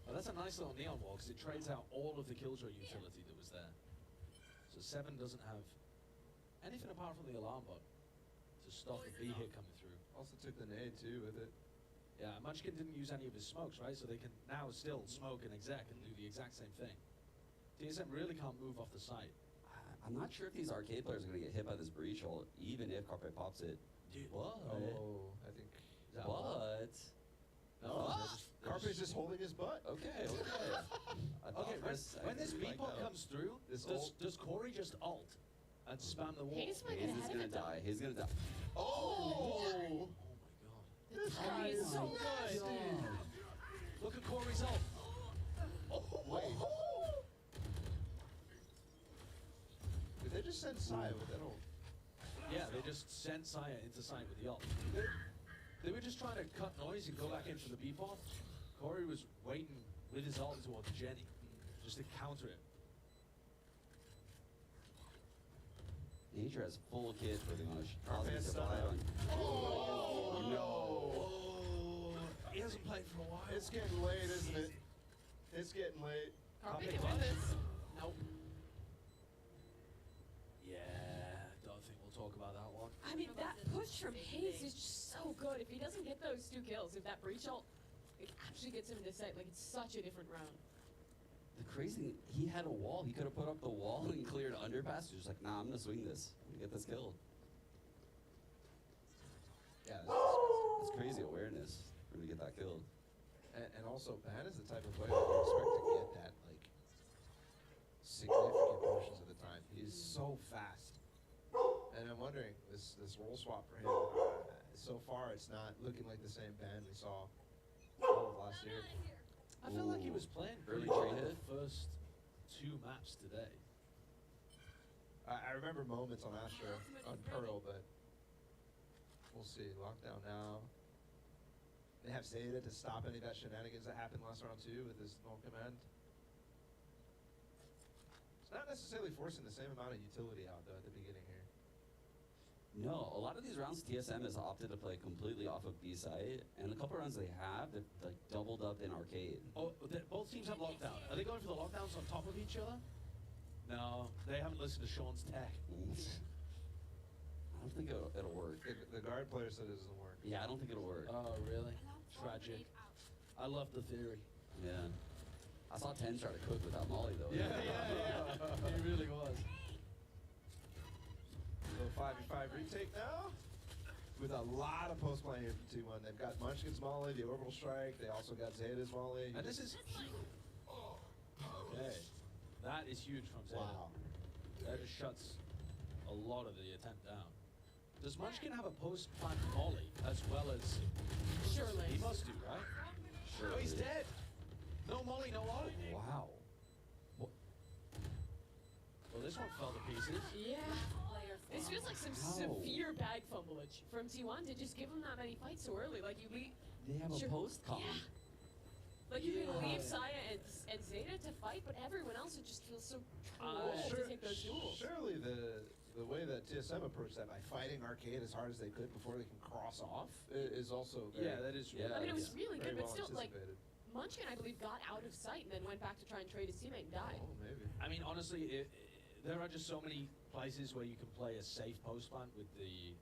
Well, that's a nice little neon wall because it trades out all of the Killjoy utility that was there. So 7 doesn't have anything apart from the alarm bot to stop a B hit coming through. Also took the nade too with it. Yeah, Munchkin didn't use any of his smokes, right? So they can now still smoke an exec and do the exact same thing. TSM really can't move off the site. I'm not sure if these arcade players are going to get hit by this breach hole, even if Carpe pops it. Dude, But, I think. but, No, Carpe's just holding his butt. okay. I thought Okay, for a second when this like B-pop that. comes through, does Corey just ult and spam the wall? Hayes might Hayes get is ahead going of to it, die. though. He's going to die. Oh! The Corey is so good. Look at Corey's ult. Wait. Did they just send Saya with that ult? Yeah, they just sent Saya into sight with the ult. They were just trying to cut noise and go back in for the B-pop. Corey was waiting with his ult towards Jenny, just to counter it. Nature has full kit for the much. Carpe has stun out. Oh, no. He hasn't played for a while. It's getting late, isn't it? It's getting late. Carpe can win this. Nope. Yeah, don't think we'll talk about that one. I mean, that push from Hayes is just so good. If he doesn't get those 2 kills, if that breach ult it actually gets him into sight, like it's such a different round. The crazy thing, he had a wall. He could have put up the wall and cleared underpass. He was just like, nah, I'm going to swing this. I'm going to get this kill. Yeah. That's crazy awareness for him to get that kill. And also, Ban is the type of player that you expect to get that, like, significant portions of the time. He's so fast. And I'm wondering, this role swap for him, so far it's not looking like the same Ban we saw all of last year. I feel like he was playing Early pretty well trade in hit. the first 2 maps today. I remember moments on Astra, on Pearl, but we'll see. Lockdown now. They have Zeta to stop any of that shenanigans that happened last round too with his null command. It's not necessarily forcing the same amount of utility out though at the beginning here. No, a lot of these rounds, TSM has opted to play completely off of B side, and a couple rounds they have, they've like doubled up in arcade. Oh, both teams have lockdown. Are they going for the lockdowns on top of each other? No, they haven't listened to Sean's tech. I don't think it'll work. The guard player said it doesn't work. Yeah, I don't think it'll work. Oh, really? Tragic. I love the theory. Yeah. I saw 10 try to cook without Molly though. Yeah. He really was. So 5v5 retake now. with a lot of post playing here from T1. They've got Munchkin's Molly, the Orbital Strike. They also got Zeta's Molly. And this is okay. That is huge from Zeta. Wow. That just shuts a lot of the attempt down. Does Munchkin have a post-plant molly as well as? Surely. He must do, right? Sure. Oh, he's dead. No molly, no molly. Wow. Well, this one fell to pieces. Yeah. This feels like some severe bag fumblage from T1 to just give him that many fights so early. Like you leave. They have a post comp. Yeah. Like you can leave Saya and Zeta to fight, but everyone else it just feels so cool to take those duels. Surely the way that TSM approached that by fighting Arcade as hard as they could before they can cross off is also very, that is true. I mean, it was really good, but well still, like, anticipated. Munchkin, I believe, got out of sight and then went back to try and trade his teammate and died. Oh, maybe. I mean, honestly, there are just so many places where you can play a safe post plant with the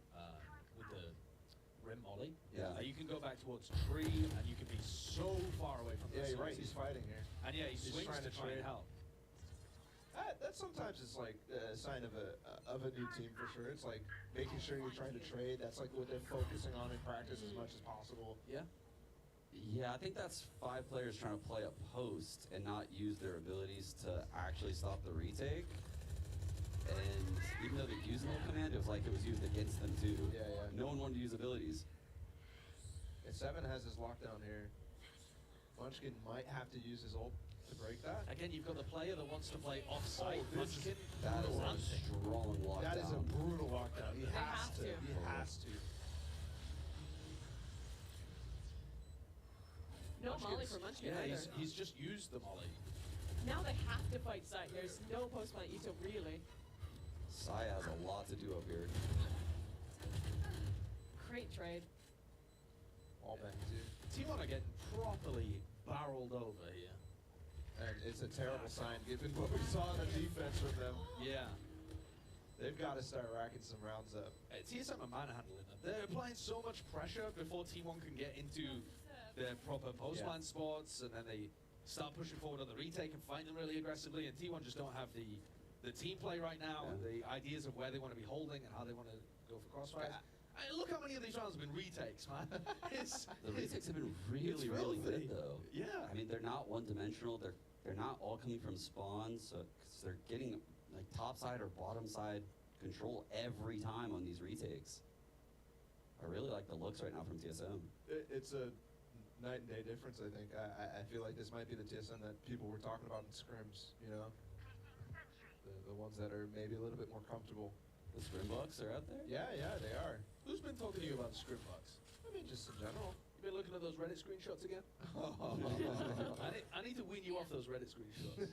rim molly. Yeah. You can go back towards tree, and you can be so far away from the Yeah, you're right. sources. He's fighting here. And yeah, he He's swings trying to to try and trade. help. That sometimes is like a sign of a new team for sure. It's like making sure you're trying to trade. That's like what they're focusing on in practice as much as possible. Yeah. Yeah, I think that's 5 players trying to play a post and not use their abilities to actually stop the retake. And even though they're using the command, it was like it was used against them too. Yeah, yeah. No one wanted to use abilities. And Seven has his lockdown here. Munchkin might have to use his ult to break that. Again, you've got the player that wants to play off-site. Munchkin. That is a Ranting. strong lockdown. That is a brutal lockdown. He has to. He has to. No molly for Munchkin Yeah, either. he's just used the molly. Now they have to fight sight. There's no post plant util really. Saya has a lot to do up here. Great trade. All back to. T1 are getting properly barreled over here. And it's a terrible sign given what we saw in the defense from them. Yeah. They've got to start racking some rounds up. TSM are manhandling them. They're applying so much pressure before T1 can get into their proper post-plant spots, and then they start pushing forward on the retake and fighting really aggressively, and T1 just don't have the team play right now, and the ideas of where they want to be holding and how they want to go for crossfires. I mean, look how many of these rounds have been retakes, man. The retakes have been really, really good though. Yeah. I mean, they're not one-dimensional. They're not all coming from spawns, so 'cause they're getting like top side or bottom side control every time on these retakes. I really like the looks right now from TSM. It's a night and day difference, I think. I feel like this might be the TSM that people were talking about in scrims, you know? The ones that are maybe a little bit more comfortable. The Scrimbucks are out there? Yeah, they are. Who's been talking to you about the scrim bucks? I mean, just in general. You been looking at those Reddit screenshots again? I need to wean you off those Reddit screenshots.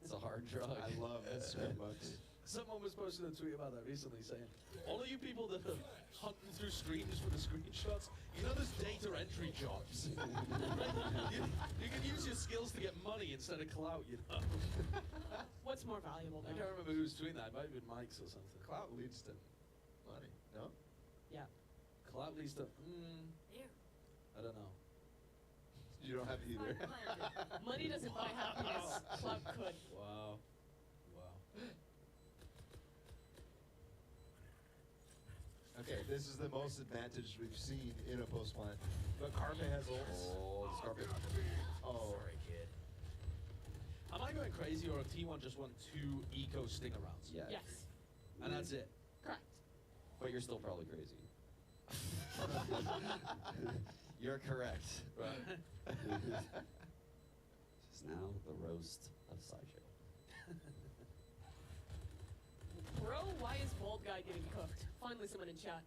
It's a hard drug. I love the Scrimbucks. Someone was posting a tweet about that recently saying, all of you people that are hunting through streams for the screenshots, you know there's data entry jobs. you can use your skills to get money instead of clout, you know? What's more valuable I now? can't remember who's doing that. It might have been Mike's or something. Clout leads to money, no? Yeah. Clout leads to, I don't know. You don't have either. Money doesn't buy happiness. Club could. Wow. Okay, this is the most advantage we've seen in a post plant. But Carpe has ults. Oh, the Scarpe. Oh. Sorry, kid. Am I going crazy, or have T1 just won 2 eco stinger rounds? Yeah. Yes. And that's it? Correct. But you're still probably crazy. You're correct. Right. Just now, the roast of Sideshow. Bro, why is Bald Guy getting cooked? Finally someone in chat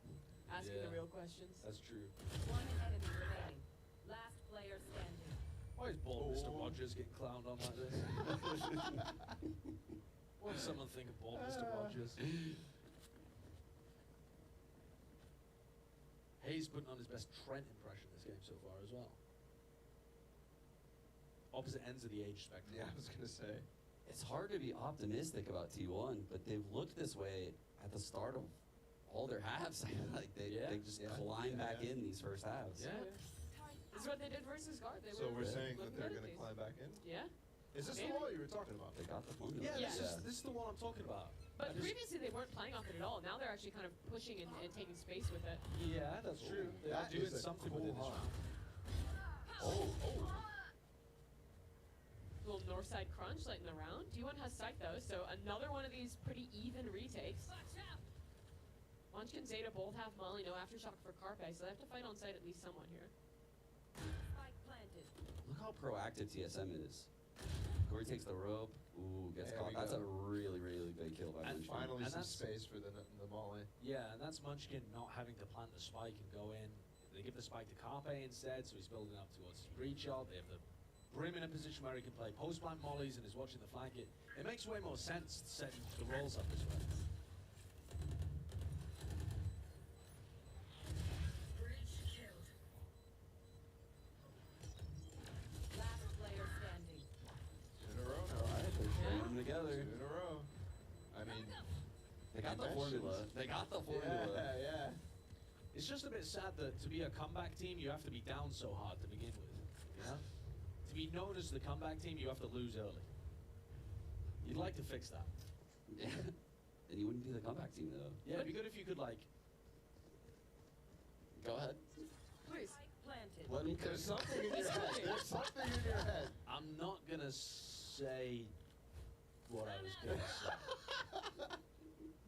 asking the real questions. That's true. One enemy remaining. Last player standing. Why is bald Mr. Rogers getting clowned on like this? What does someone think of bald Mr. Rogers? Hayes putting on his best Trent impression this game so far as well. Opposite ends of the age spectrum. Yeah, I was gonna say. It's hard to be optimistic about T1, but they've looked this way at the start of all their halves. Like they just climb back in these first halves. Yeah. This is what they did versus Guard. They So were we're saying that looking they're good at gonna these. climb back in? Yeah. Is this Maybe. the wall you were talking about? They got the formula. Yeah, Yeah. this is the one I'm talking about. But previously they weren't playing off it at all. Now they're actually kind of pushing and taking space with it. Yeah, that's true. They are doing something within this round. Little north side crunch late in the round. D1 has sight though, so another one of these pretty even retakes. Munchkin, Zeta both have Molly, no aftershock for Carpe, so they have to fight on site at least someone here. Look how proactive TSM is. Corey takes the rope. Ooh, gets There caught. we That's go. a really, really big kill by And Munchkin. finally And some that's- space for the Molly. Yeah, and that's Munchkin not having to plant the spike and go in. They give the spike to Carpe instead, so he's building up towards his breach shot. They have the Brim in a position where he can play post-plant mollies and is watching the flank it. It makes way more sense setting the rolls up this way. Last player standing. Two in a row now. All right, they're stringing them together. Two in a row. I mean, They got the mentioned- formula. They got the formula. Yeah, yeah. It's just a bit sad that to be a comeback team, you have to be down so hard to begin with. You know? To be known as the comeback team, you have to lose early. You'd like to fix that. Yeah. Then you wouldn't be the comeback team though. Yeah, it'd be good if you could, like, Go ahead. Please. Planted. Let me, there's something in your head. There's something in your head. I'm not gonna say what I was gonna say.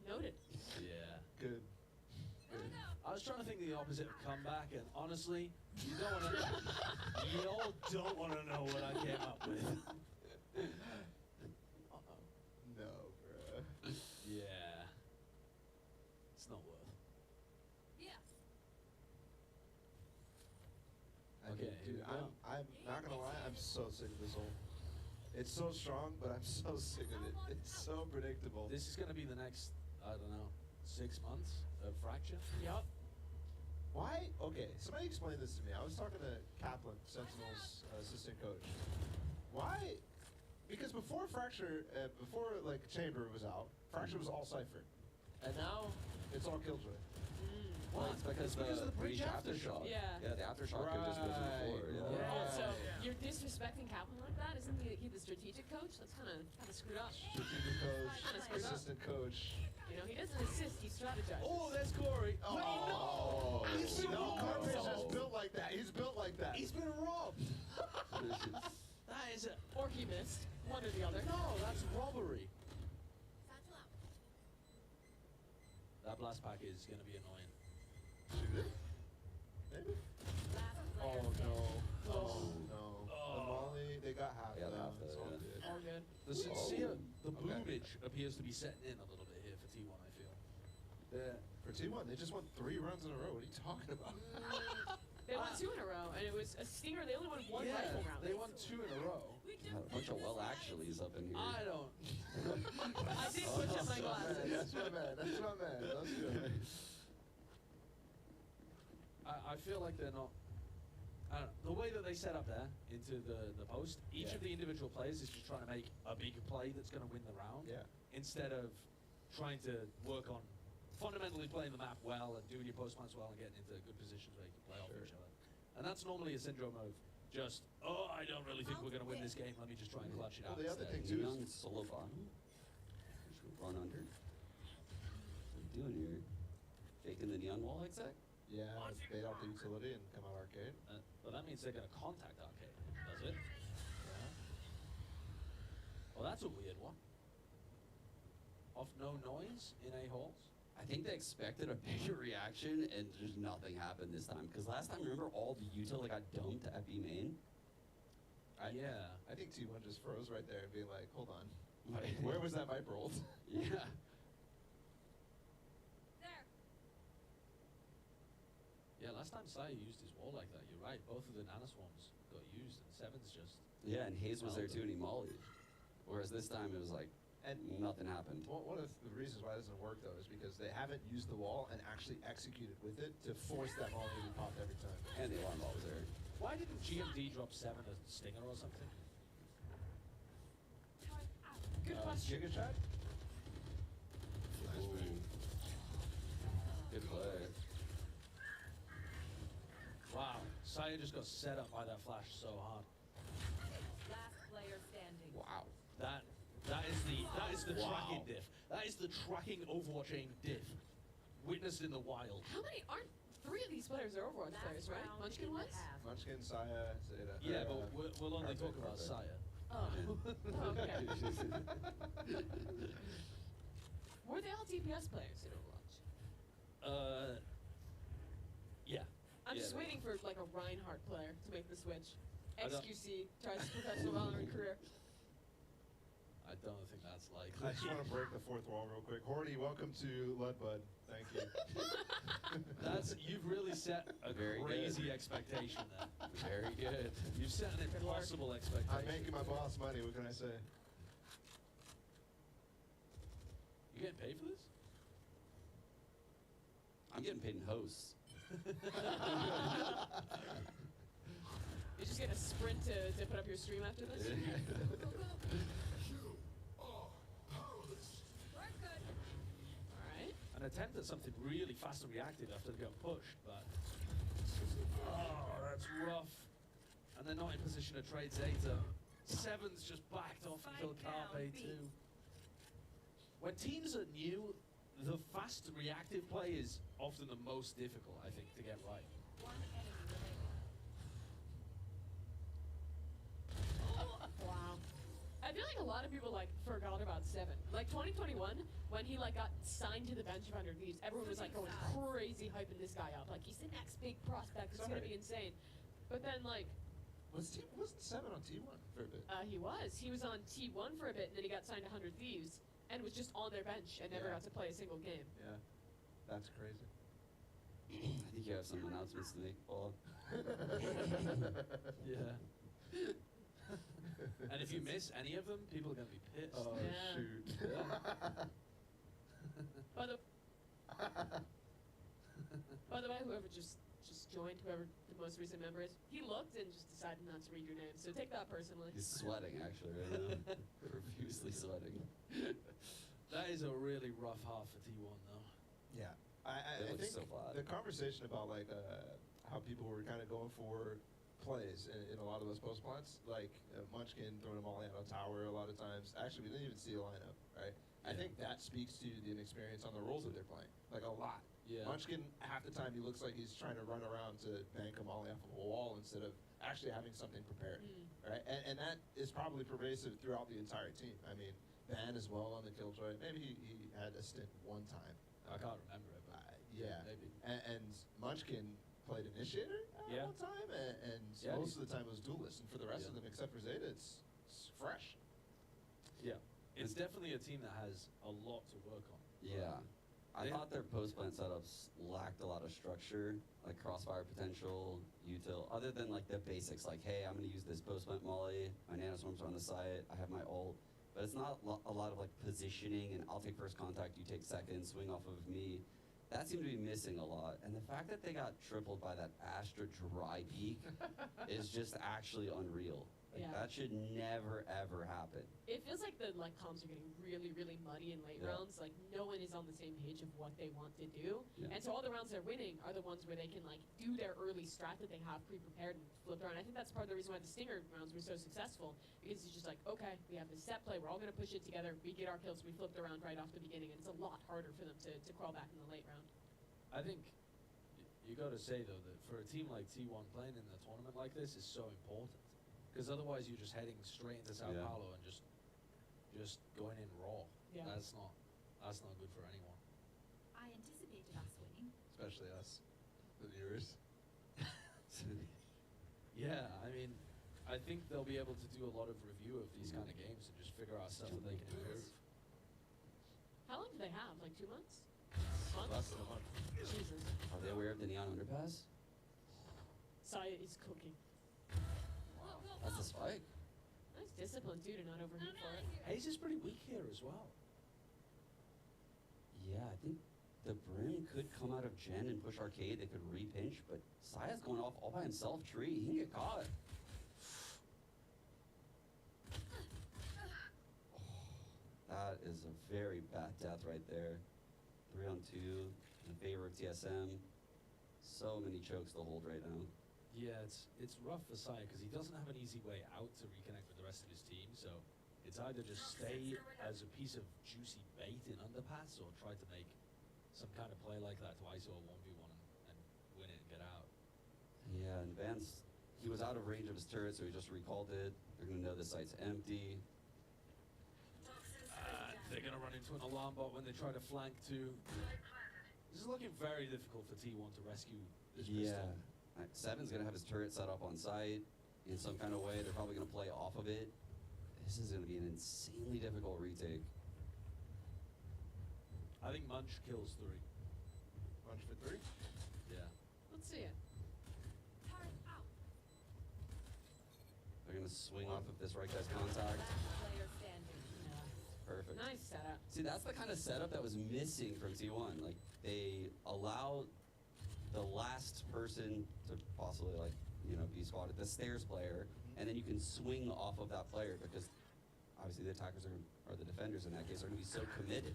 Noted. Yeah. Good. I was trying to think the opposite of comeback, and honestly, you don't want to. You all don't want to know what I came up with. No, bruh. Yeah. It's not worth. I mean, Okay, dude, here we go. I'm not gonna lie, I'm so sick of this whole. It's so strong, but I'm so sick of it. It's so predictable. This is gonna be the next, I don't know, 6 months of Fracture. Yup. Why? Okay, somebody explain this to me. I was talking to Kaplan, Sentinel's assistant coach. Why? Because before Fracture, before like Chamber was out, Fracture was all Cypher, and now it's all Killjoy. Well, it's because of the breach breach aftershock. Yeah. Yeah, the aftershock could just go to the floor. Right. Yeah. Also, you're disrespecting Kaplan like that? Isn't he the strategic coach? That's kind of screwed up. Strategic coach, Kinda screwed up. assistant coach. You know, he doesn't assist, he strategizes. Oh, there's Corey. Oh, He's been no, robbed. Carpenter's just built like that. He's built like that. He's been robbed. That is a. Or he missed. One or the other. No, that's robbery. That blast pack is gonna be annoying. Shoot it? Maybe? Oh no. Oh no. The Molly, they got half Yeah, now. half It's all yeah. good. All good. The sincere, the Okay. boomage appears to be setting in a little bit here for T1, I feel. For T1, they just won 3 runs in a row. What are you talking about? They won 2 in a row, and it was a stinger. They only won one rifle round. they won 2 in a row. Had a bunch of well actuallys up in here. I don't. I did push up my glasses. That's my man. That's my man. That's good. I feel like they're not. I don't know. The way that they set up there into the post, each of the individual players is just trying to make a big play that's going to win the round. Yeah. Instead of trying to work on fundamentally playing the map well and doing your post plans well and getting into good positions where you can play off each other. And that's normally a syndrome of just, oh, I don't really think we're going to win this game. Let me just try and clutch it Well, out. the other instead. thing too Neon is solo bottom. Just run under. What are you doing here? Faking the neon wall exec? yeah, bait out the utility and come out arcade. Well, that means they're going to contact arcade, does it? Yeah. Well, that's a weird one. Off no noise in A halls. I think they expected a bigger reaction and just nothing happened this time. Because last time, remember all the util that got dumped at B main? Yeah. I think T1 just froze right there and being like, hold on. Like, Where was that Viper ult? Yeah. Yeah, last time Saya used his wall like that, you're right. Both of the nanoswarms got used, and Seven's just. Yeah, and Hayes was there too, and he mollied. Whereas this time it was like, And nothing happened. one of the reasons why it doesn't work though is because they haven't used the wall and actually executed with it to force that Molly to be popped every time. And the alarm ball was there. Why didn't GMD drop 7 a stinger or something? Good question. Giga shot? Ooh. Good play. Wow, Saya just got set up by that flash so hard. Last player standing. Wow. That is the tracking diff. That is the tracking Overwatch aim diff witnessed in the wild. How many aren't 3 of these players are Overwatch players, right? Munchkin was? Munchkin, Saya, Zeta. Yeah, but we'll only talk about Saya. Oh. Oh, okay. Were they all DPS players in Overwatch? Yeah. I'm Yeah, just they- waiting for like a Reinhardt player to make the switch. I don't- XQC tries his professional Valorant career. I don't think that's likely. I just want to break the fourth wall real quick. Horny, welcome to Ludbud. Thank you. You've really set a Very crazy good. expectation there. Very good. You've set an impossible expectation. I'm making my boss money. What can I say? You getting paid for this? I'm getting paid in hosts. You're just gonna sprint to put up your stream after this? Alright. An attempt at something really fast and reactive after they got pushed, but that's rough. And they're not in position to trade Zeta. Seven's just backed off until Carpe too. When teams are new, the fast reactive play is often the most difficult, I think, to get right. Wow. I feel like a lot of people like forgot about Seven. Like 2021, when he like got signed to the bench of 100 Thieves, everyone was like going crazy hyping this guy up. Like he's the next big prospect. It's gonna be insane. But then like Wasn't Seven on T1 for a bit? he was on T1 for a bit, and then he got signed to 100 Thieves and was just on their bench and never Yeah. got to play a single game. Yeah. That's crazy. I think you have some announcements to make, Paul. Yeah. And if you miss any of them, people are going to be pissed. Oh, Yeah. shoot. By the way, whoever just joined, whoever the most recent member is, he looked and just decided not to read your name. So take that personally. He's sweating, actually, right now. Profusely sweating. That is a really rough half for T1, though. Yeah. It I looks think so flat. the conversation about like how people were kind of going for plays in a lot of those post plants, like Munchkin throwing them all out on tower a lot of times. Actually, we didn't even see a lineup, right? I think that speaks to the inexperience on the roles that they're playing, like a lot. Yeah. Munchkin, half the time he looks like he's trying to run around to bank them all off of a wall instead of actually having something prepared, right? And that is probably pervasive throughout the entire team. I mean, Van as well on the Killjoy. Maybe he had a stint one time. I can't remember it, but Yeah, maybe. and Munchkin played Initiator Yeah. one time, and Yeah, most of the time it was Duelist, and for the rest of them, except for Zeta, it's fresh. Yeah. It's definitely a team that has a lot to work on. Yeah. I thought their post-plant setups lacked a lot of structure, like crossfire potential, util, other than like the basics, like, hey, I'm going to use this post-plant molly, my nanoswarms are on the site, I have my ult, but it's not a lot of like positioning and I'll take first contact, you take second, swing off of me. That seemed to be missing a lot. And the fact that they got tripled by that Astra dry peak is just actually unreal. Like, Yeah. that should never, ever happen. It feels like the comms are getting really, really muddy in late Yeah. rounds. Like no one is on the same page of what they want to do, Yeah. and so all the rounds they're winning are the ones where they can like do their early strat that they have pre-prepared and flipped around. I think that's part of the reason why the Stinger rounds were so successful, because it's just like, okay, we have this set play, we're all gonna push it together, we get our kills, we flip the round right off the beginning, and it's a lot harder for them to crawl back in the late round. I think you got to say, though, that for a team like T1, playing in a tournament like this is so important. Because otherwise you're just heading straight into Sao Yeah. Paulo and just going in raw. Yeah. That's not good for anyone. I anticipated us winning. Especially us, the viewers. Yeah, I mean, I think they'll be able to do a lot of review of these kind of games and just figure out stuff that they can improve. How long do they have? Like 2 months? Less than a month. Jesus. Are they aware of the Neon Underpass? Saya is cooking. That's a spike. Nice discipline too to not overheat for it. Hayes is pretty weak here as well. Yeah, I think the Brim could come out of Gen and push Arcade. They could re-pinch, but Saya's going off all by himself. Tree, he can get caught. That is a very bad death right there. 3 on 2 in favor of TSM. So many chokes to hold right now. Yeah, it's rough for Saya because he doesn't have an easy way out to reconnect with the rest of his team, so it's It's either just stay as a piece of juicy bait in underpass or try to make some kind of play like that to ISO a 1v1 and win it and get out. Yeah, and Vance, he was out of range of his turret, so he just recalled it. They're going to know the site's empty. They're going to run into an alarm bot when they try to flank too. This is looking very difficult for T1 to rescue this pistol. Seven's going to have his turret set up on site in some kind of way. They're probably going to play off of it. This is going to be an insanely difficult retake. I think Munch kills 3. Munch for 3? Yeah. Let's see it. They're going to swing off of this right guy's contact. Perfect. Nice setup. See, that's the kind of setup that was missing from T1. Like, they allow the last person to possibly, like, you know, be spotted, the stairs player, and then you can swing off of that player because obviously the attackers or the defenders in that case are going to be so committed.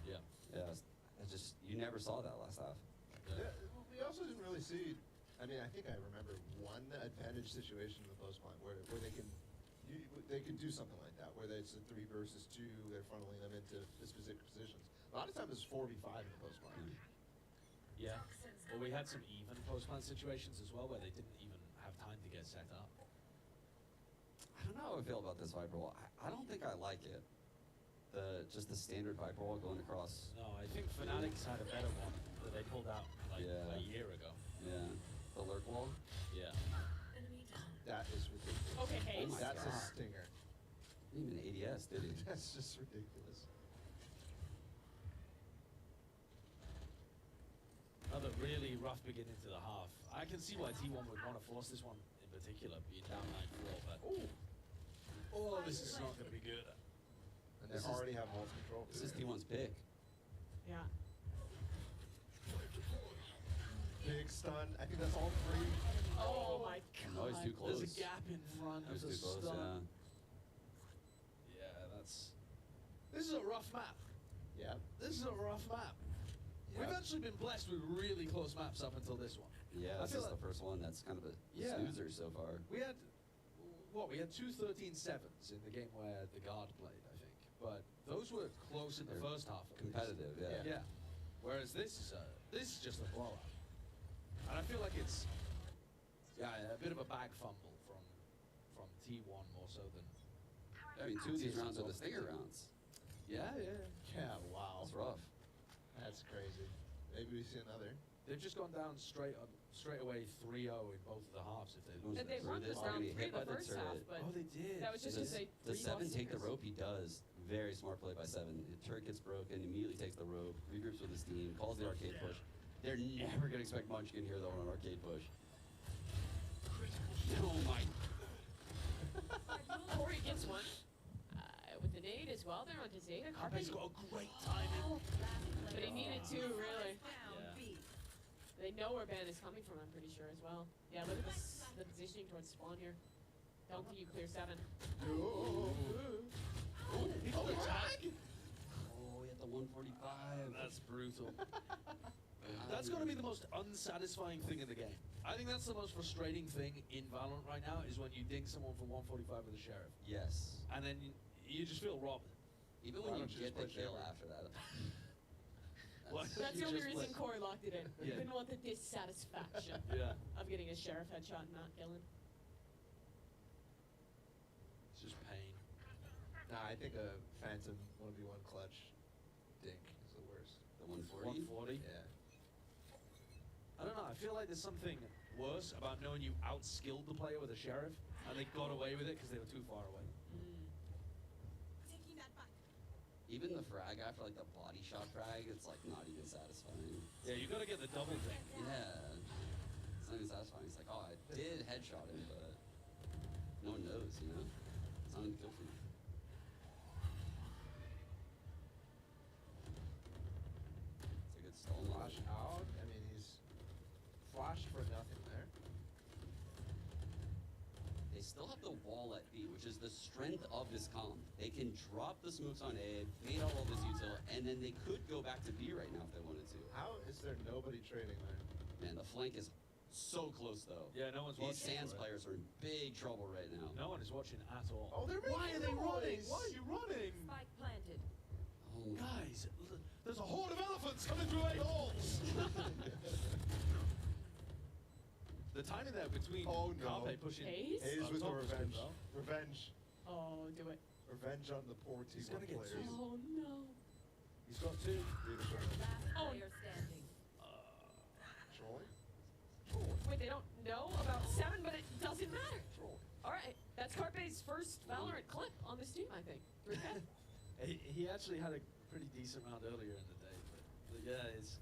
Yeah. Yeah. It's just, you never saw that last half. Yeah, we also didn't really see. I mean, I think I remember one advantage situation in the post plan where they can do something like that, where it's a 3 versus 2. They're funneling them into specific positions. A lot of times it's 4v5 in the post plan. Yeah. Well, we had some even post-plan situations as well where they didn't even have time to get set up. I don't know how I feel about this Viper Wall. I don't think I like it. Just the standard Viper Wall going across. No, I think Fanatics had a better one that they pulled out like a year ago. Yeah. The lurk wall? Yeah. That is ridiculous. Okay, Hayes. Oh my That's a God. stinger. Even ADS, did he? That's just ridiculous. Another really rough beginning to the half. I can see why T1 would want to force this one in particular, being down 9-4, but oh, this is not going to be good. And they already have Vault control. This is T1's pick. Yeah. Big stun. I think that's all 3. Oh my God. No, he's too close. There's a gap in front. That was There's too a close, stun. yeah. Yeah, that's... This is a rough map. Yeah. This is a rough map. We've actually been blessed with really close maps up until this one. Yeah, I this feel is like the first one that's kind of a snoozer so far. We had, we had 2 13-7s in the game where the guard played, I think. But those were close in the They're first half. At competitive, least. yeah. Whereas this is just a blowout. And I feel like it's, a bit of a bag fumble from T1 more so than... I mean, 2 of these rounds are the stinger rounds. Yeah. Yeah, wow. That's rough. That's crazy. Maybe we see another. They've just gone down straight away 3-0 in both of the halves if they lose. And they won this round 3 the first half, but they did. that was just because they The 7 lost take the singers. rope he does. Very smart play by 7. The turret gets broken, immediately takes the rope, regroups with his team, calls the arcade push. They're never going to expect Munchkin here, though, on an arcade push. Oh, my. Corey gets one. With the nade as well there on his Zeta. Carpe's got a great timing. But he needed 2, really. Yeah. They know where Ben is coming from, I'm pretty sure, as well. Yeah, look at the positioning towards spawn here. Don't think you clear 7. He got the tag? Oh, he had the 145. That's brutal. That's got to be the most unsatisfying thing in the game. I think that's the most frustrating thing in Valorant right now is when you ding someone for 145 with a sheriff. Yes. And then you just feel robbed. Even when you get the kill after that. That's the only reason Corey locked it in. He Yeah. didn't want the dissatisfaction of getting a sheriff headshot and not killing. It's just pain. Nah, I think a Phantom 1v1 clutch dink is the worst. The 140? 140? Yeah. I don't know. I feel like there's something worse about knowing you outskilled the player with a sheriff and they got away with it because they were too far away. Even the frag after, like, the body shot frag, it's, like, not even satisfying. Yeah, you got to get the double thing. Yeah. It's not even satisfying. It's like, oh, I did headshot him, but no one knows, you know? It's not in the kill feed. It's a good stall. Flash out. I mean, he's flashed for nothing there. They still have the wall at B, which is the strength of this comp. They can drop the smokes on A, fade out all this util, and then they could go back to B right now if they wanted to. How is there nobody trading there? Man, the flank is so close, though. Yeah, no one's These watching. Sands players are in big trouble right now. No one is watching at all. Oh, they're Why are they running? coming through 8 holes. The timing there between Carpe pushing Hayes? Hayes on with the top was good, revenge. though. Revenge. Oh, do it. Revenge on the poor He's T1 gonna get players. two. Oh, no. He's got 2. Beautiful. Oh. Player standing. Troy? Wait, they don't know about 7, but it doesn't matter. All right, that's Carpe's first Valorant clip on this team, I think. 3K. He actually had a pretty decent round earlier in the day, but yeah, it's.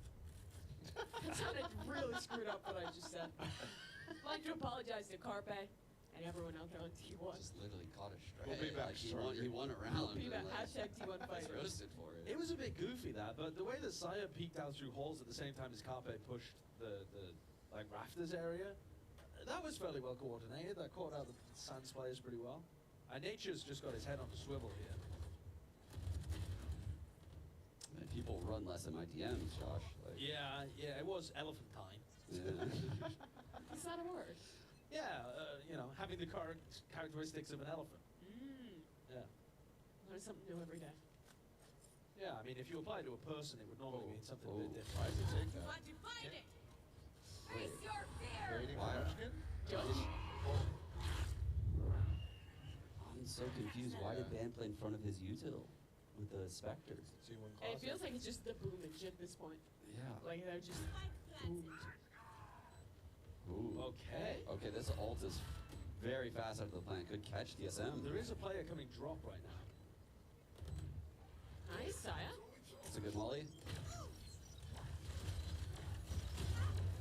It sounded really screwed up what I just said. I'd like to apologize to Carpe and everyone out there on T1. Just literally caught a stray. We'll be back Like he won a round. Be and, back. like, Hashtag T1 was fighter. roasted for it. It was a bit goofy that, but the way that Saya peeked out through holes at the same time as Carpe pushed the like rafters area, that was fairly well coordinated. That caught out the Sands players pretty well. And Nature's just got his head on the swivel here. Man, people run less in my DMs, Josh. Like, Yeah, it was elephant time. yeah. Is that a word? Yeah, you know, having the characteristics of an elephant. Yeah. Learn something new every day. Yeah, I mean, if you apply it to a person, it would normally mean something a bit different. Why does it take that? Want to find it? Face your fear. Raiding Why? Munchkin? Judge. I'm so confused. Why did Ban play in front of his util with the Spectre? T1 And it feels like it's just the boomage at this point. Yeah. Like they're just boomed. Ooh. Okay. Okay, this ult is very fast out of the plant. Could catch DSM. There is a player coming drop right now. Nice, Saya. It's a good molly.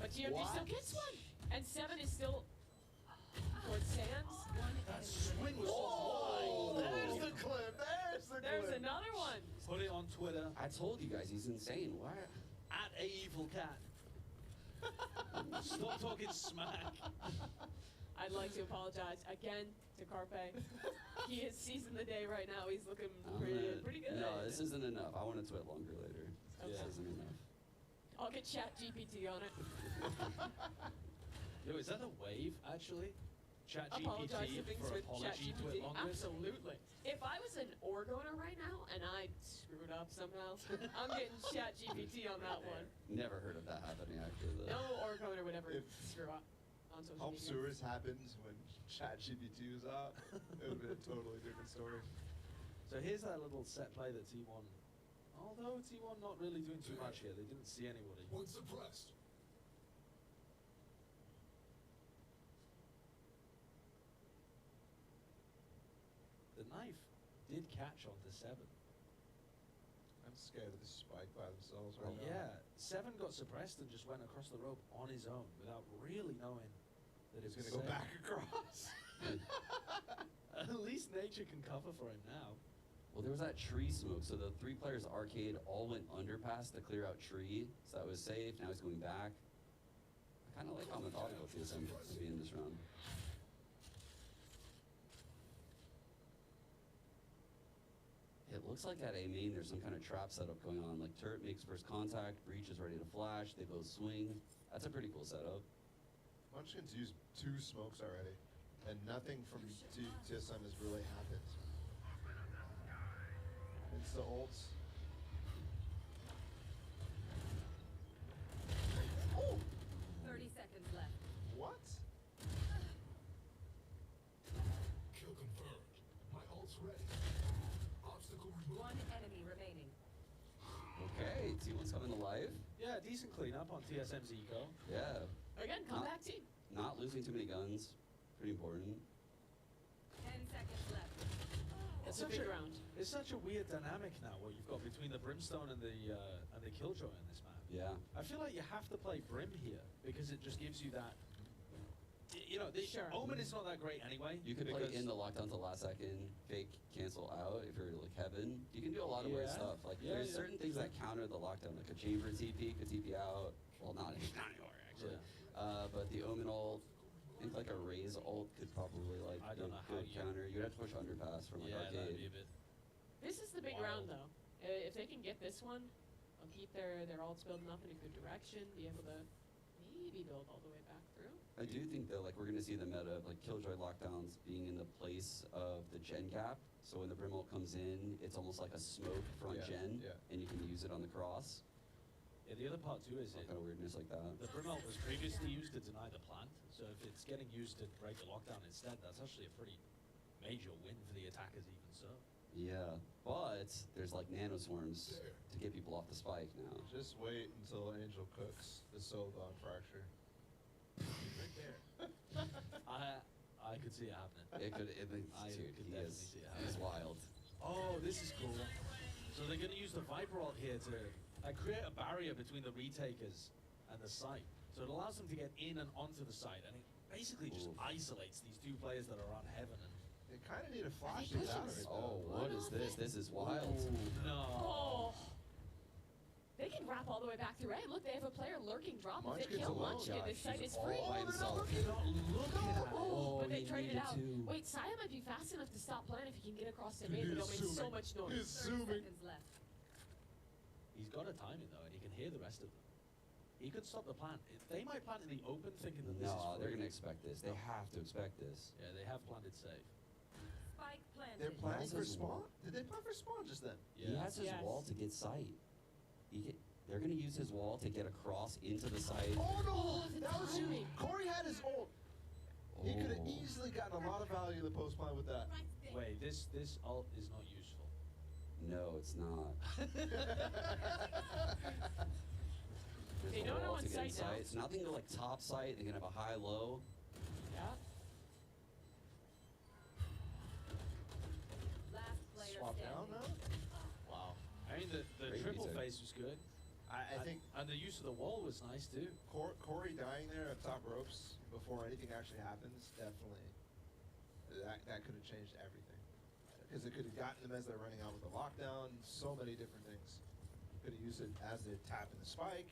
But GMG still gets one. And 7 is still towards Sands. That swing was so Oh, wide. there's the clip. There's the There's clip. another one. Put it on Twitter. I told you guys he's insane. Why? At a evil cat. Stop talking smack. I'd like to apologize again to Carpe. He is seizing the day right now. He's looking pretty good. No, this isn't enough. I want to twit longer later. Okay. This isn't enough. I'll get Chat GPT on it. Yo, is that a wave, actually? Chat Apologize GPT to things for with Chat apology to GPT. it longer? Absolutely. If I was an org owner right now and I screwed up somehow, I'm getting Chat GPT on that one. Never heard of that happening, actually. Though. No org owner would ever If screw up on social Home media. Sewers happens when ChatGPT was out. It would have been a totally different story. So here's that little set play that T1. Although T1 not really doing too much here. They didn't see anybody. One suppressed. The knife did catch onto 7. I'm scared of this spike by themselves right now. Yeah, 7 got suppressed and just went across the rope on his own without really knowing that it He's was gonna go safe. back across. At least nature can cover for him now. Well, there was that tree smoke, so the 3 players arcade all went underpass to clear out tree, so that was safe. Now he's going back. I kind of like how methodical TSM is being this round. It looks like at A main there's some kind of trap setup going on. Like turret makes first contact, breach is ready to flash, they both swing. That's a pretty cool setup. Munchkin's used 2 smokes already, and nothing from TSM has really happened. It's the ults. Oh! 30 seconds left. What? Kill confirmed. My ult's ready. Obstacle removed. One enemy remaining. Okay, T1's coming to life. Yeah, decent cleanup on TSM's eco. Yeah. Again, comeback team. Not losing too many guns. Pretty important. 10 seconds left. It's Such a round. It's such a weird dynamic now what you've got between the Brimstone and the Killjoy in this map. Yeah. I feel like you have to play Brim here because it just gives you that. You know, the Omen is not that great anyway. You could play because- in the lockdown to last second, fake cancel out if you're like Heaven. You can do a lot of weird Yeah. stuff. Like Yeah, there's yeah. certain things that counter the lockdown, like a chamber TP could TP out. Well, not anymore actually. But the Omen ult, I think like a Raze ult could probably like I be don't a know how good you- counter. You'd have to push underpass from like Yeah, that'd arcade. be a bit. This is the big Wild. round, though. If they can get this one, they'll keep their ults building up in a good direction, be able to maybe build all the way back through. I do think though, like we're gonna see the meta of like Killjoy lockdowns being in the place of the gen gap. So when the Brim ult comes in, it's almost like a smoke front Yeah, gen, yeah. and you can use it on the cross. Yeah, the other part too is All kind of weirdness like that. the Brimalt was previously used to deny the plant, so if it's getting used to break the lockdown instead, that's actually a pretty major win for the attackers even so. Yeah, but there's like nanoswarms to get people off the spike now. Just wait until Angel cooks the subathon fracture. Right there. I could see it happening. It could, I dude, could he definitely is, see it he's happening. wild. Oh, this is cool. So they're going to use the Viper ult here to create a barrier between the retakers and the site. So it allows them to get in and onto the site, and it basically just isolates these two players that are on Heaven. And They kind of need a flash to get out of it. Oh, what is this? This is wild. no. Oh. They can wrap all the way back through A. Look, they have a player lurking drop. If they kill Munchkin, this site is free. All by himself. Oh, but they he traded needed out. to. Wait, Saya might be fast enough to stop playing if he can get across the main. They don't make so much noise. He's zooming. He's got a timing though, and he can hear the rest of them. He could stop the plant. They might plant in the open thinking that this is No, free. they're going to expect this. They have to expect this. Yeah, they have planted safe. Spike planted. They're planning for Has his spawn? wall. Did they plan for spawn just then? He has his Yes. wall to get sight. They're going to use his wall to get across into the site. Oh no! the That was timing. Corey had his ult. He could have Oh. easily gotten a lot of value in the post plan with that. Wait, this ult is not useful. No, it's not. They There's a don't know wall on to get in site now. It's nothing to like top site. They can have a high low. Yeah. Last player Swap standing. down now? Wow. I mean, the Great triple return. face was good. I think And the use of the wall was nice too. Corey dying there at top ropes before anything actually happens, definitely, that could have changed everything. Because it could have gotten them as they're running out with the lockdown, so many different things. Could have used it as they tap in the spike.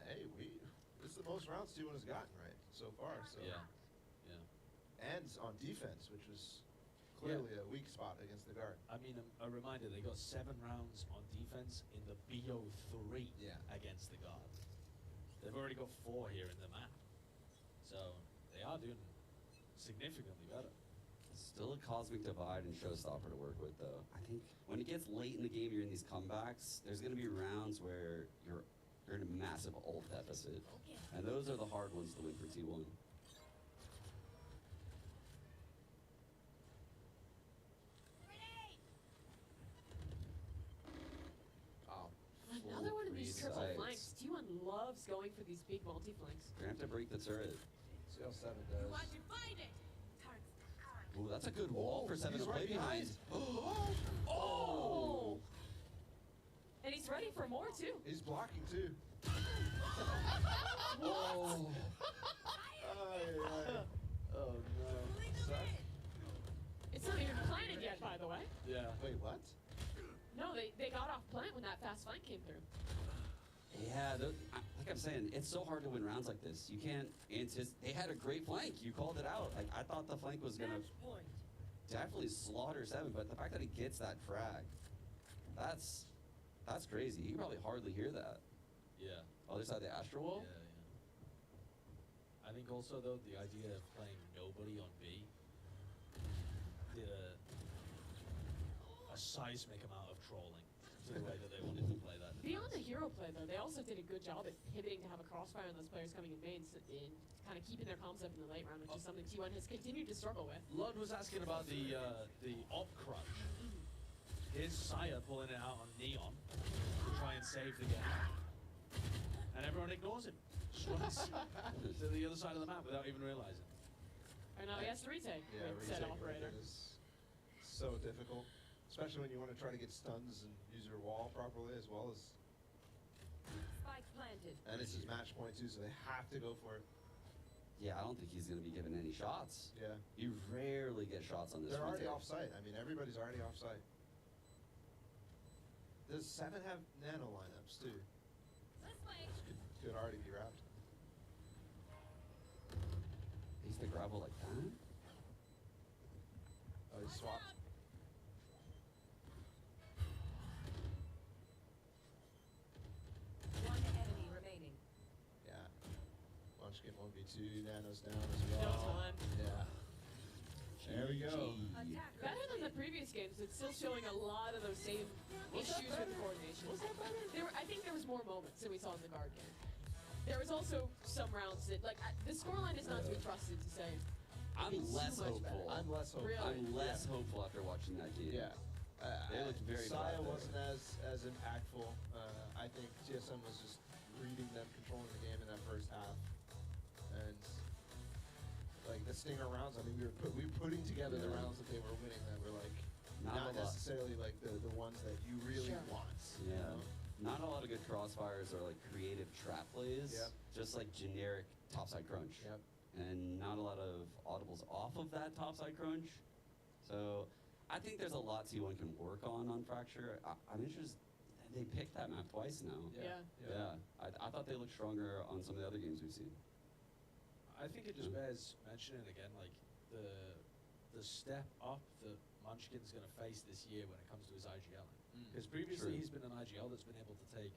Hey, this is the most rounds T1 has gotten, right, so far. So. Yeah. And on defense, which was clearly a weak spot against the guard. I mean, a reminder, they got 7 rounds on defense in the BO3 against the guard. They've already got 4 here in the map. So they are doing significantly better. Still a cosmic divide and showstopper to work with, though. I think when it gets late in the game, you're in these comebacks. There's going to be rounds where you're in a massive ult deficit, and those are the hard ones to win for T1. Another one of these Free triple sites. flanks. T1 loves going for these big multi-flanks. You're going to have to break the turret. See how 7 does. Ooh, that's a good wall for 7 to he's play right behind. Oh! And he's ready for more too. He's blocking too. Whoa. Oh no. It's not even planted yet, by the way. Yeah. Wait, what? No, they got off plant when that fast flank came through. Yeah, like I'm saying, it's so hard to win rounds like this. You can't anticipate. They had a great flank. You called it out. Like, I thought the flank was going to definitely slaughter 7, but the fact that he gets that frag, that's crazy. You can probably hardly hear that. Yeah. Other side of the Astro Wall? Yeah. I think also, though, the idea of playing nobody on B did a seismic amount of trolling to the way that they wanted to play that. Beyond the hero play, though, they also did a good job at pivoting to have a crossfire on those players coming in mains and kind of keeping their comms up in the late round, which is something T1 has continued to struggle with. Lud was asking about the op crunch. Here's Saya pulling it out on Neon to try and save the game. And everyone ignores him. Just runs to the other side of the map without even realizing. And now he has to retake Yeah, with said retake operator. is so difficult, especially when you want to try to get stuns and use your wall properly as well as. Spike planted. And this is match point too, so they have to go for it. Yeah, I don't think he's going to be given any shots. Yeah. You rarely get shots on this They're already retake. off site. I mean, everybody's already off site. Does 7 have nano lineups too? Could already be wrapped. He's the gravel like that? Oh, he swapped. One enemy remaining. Yeah. Munchkin 1v2, nanos down as well. No time. Yeah. There we go. Better than the previous games, it's still showing a lot of those same issues with coordination. I think there was more moments than we saw in the guard game. There was also some rounds that, like, the scoreline is not to be trusted to say. I'm it's less too much hopeful. better. I'm less hopeful. Really? I'm less hopeful after watching that game. Yeah. They looked very Saya flat there. wasn't as impactful. I think TSM was just reading them, controlling the game in that first half. And like the stinger rounds, I mean, we were putting together the rounds that they were winning that were like not necessarily like the ones that you really want. Yeah. You know? Not a lot of good crossfires or like creative trap plays. Yep. Just like generic topside crunch. Yep. And not a lot of audibles off of that topside crunch. So I think there's a lot T1 can work on Fracture. I'm interested. They picked that map twice now. Yeah. I thought they looked stronger on some of the other games we've seen. I think it just bears mentioning again, like the step up that Munchkin's going to face this year when it comes to his IGL. Because previously he's been an IGL that's been able to take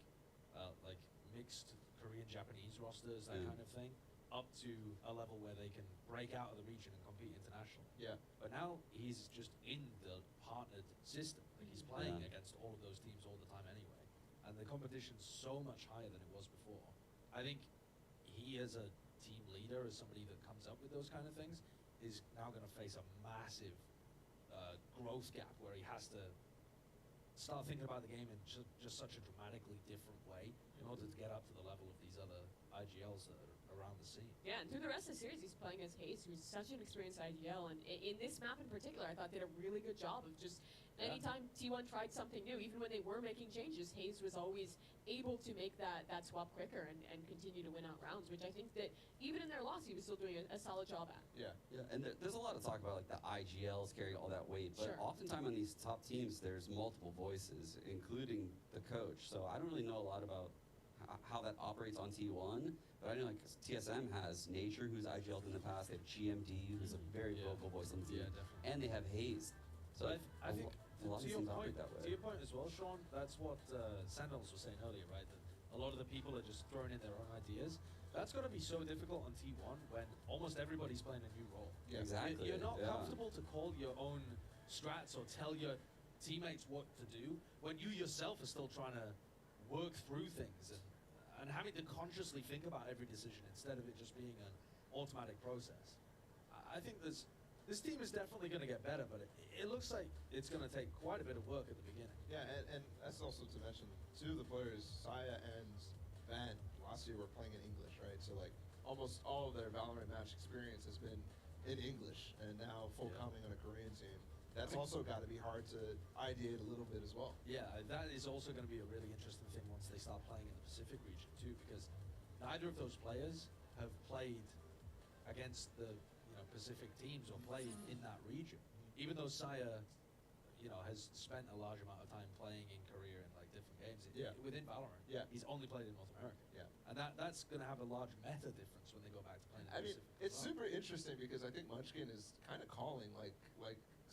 like mixed Korean Japanese rosters, that kind of thing, up to a level where they can break out of the region and compete internationally. Yeah. But now he's just in the partnered system. Like he's playing against all of those teams all the time anyway. And the competition's so much higher than it was before. I think he as a team leader, as somebody that comes up with those kind of things, is now going to face a massive growth gap where he has to start thinking about the game in just such a dramatically different way in order to get up to the level of these other IGLs that are around the scene. Yeah, and through the rest of the series, he's playing as Hayes, who's such an experienced IGL, and in this map in particular, I thought did a really good job of just anytime T1 tried something new, even when they were making changes, Hayes was always able to make that swap quicker and continue to win out rounds, which I think that even in their loss, he was still doing a solid job at. Yeah, and there's a lot of talk about like the IGLs carrying all that weight, but oftentimes on these top teams, there's multiple voices, including the coach. So I don't really know a lot about how that operates on T1, but I know like TSM has Nature, who's IGL'd in the past. They have GMD, who's a very vocal voice on the team, and they have Hayes. So I think a lot of to your teams operate point, that way. to your point as well, Sean, that's what Sentinels was saying earlier, right? That a lot of the people are just throwing in their own ideas. That's going to be so difficult on T1 when almost everybody's playing a new role. Yeah, exactly. You're not comfortable to call your own strats or tell your teammates what to do when you yourself are still trying to work through things and having to consciously think about every decision instead of it just being an automatic process. I think this team is definitely going to get better, but it looks like it's going to take quite a bit of work at the beginning. Yeah, and that's also to mention, two of the players, Saya and Van, last year were playing in English, right? So like almost all of their Valorant match experience has been in English, and now full coming on a Korean team. That's also got to be hard to ideate a little bit as well. Yeah, that is also going to be a really interesting thing once they start playing in the Pacific region too, because neither of those players have played against the Pacific teams or played in that region. Even though Saya, has spent a large amount of time playing in Korea in like different games within Valorant. Yeah, he's only played in North America. Yeah, and that's going to have a large meta difference when they go back to playing. I mean, it's super interesting because I think Munchkin is kind of calling like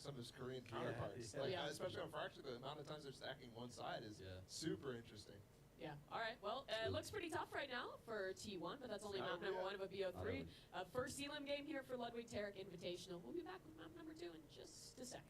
some of his Korean counterparts. Especially on Fracture, the amount of times they're stacking one side is super interesting. Yeah. All right. Well, it looks pretty tough right now for T1, but that's only map number 1 of a BO3. First Elam game here for Ludwig Tarik Invitational. We'll be back with map number 2 in just a second.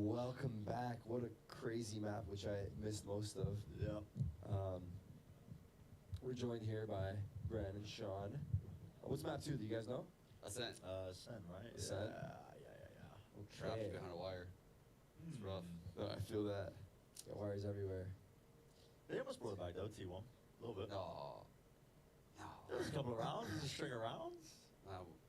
Welcome back. What a crazy map, which I missed most of. Yeah. We're joined here by Bren and Sean. What's map 2? Do you guys know? Ascent. Ascent, right? Ascent? Yeah. Trapped Okay. behind a wire. It's rough. No, I feel that. Got wires everywhere. They almost brought it back though, T1. A little bit. No. There was a couple of rounds, just a string of rounds.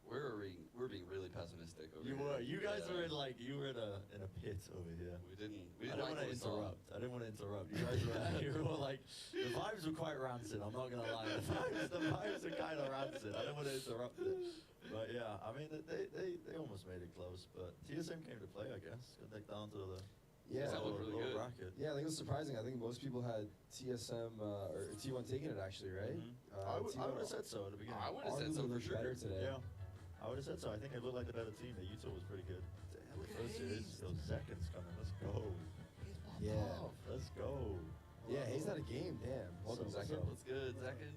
We're being really pessimistic over You here. were. You guys were in you were in a pit over here. We didn't I didn't like want what to we saw. interrupt. I didn't want to interrupt. You guys were. You were like the vibes were quite rancid. I'm not gonna lie. The vibes are kind of rancid. I didn't want to interrupt it. But yeah, I mean they almost made it close. But TSM came to play, I guess. Got back down to the lower bracket. Yeah, I think it was surprising. I think most people had TSM or T1 taking it actually, right? I would have said so at the beginning. I would have said so for sure. Better today. Yeah, I would have said so. I think they looked like the better team. The Utah was pretty good. Damn, first series, those seconds coming. Let's go. Yeah. Let's go. Yeah, he's had a game. Damn. Welcome, Zeckin. What's good, Zeckin?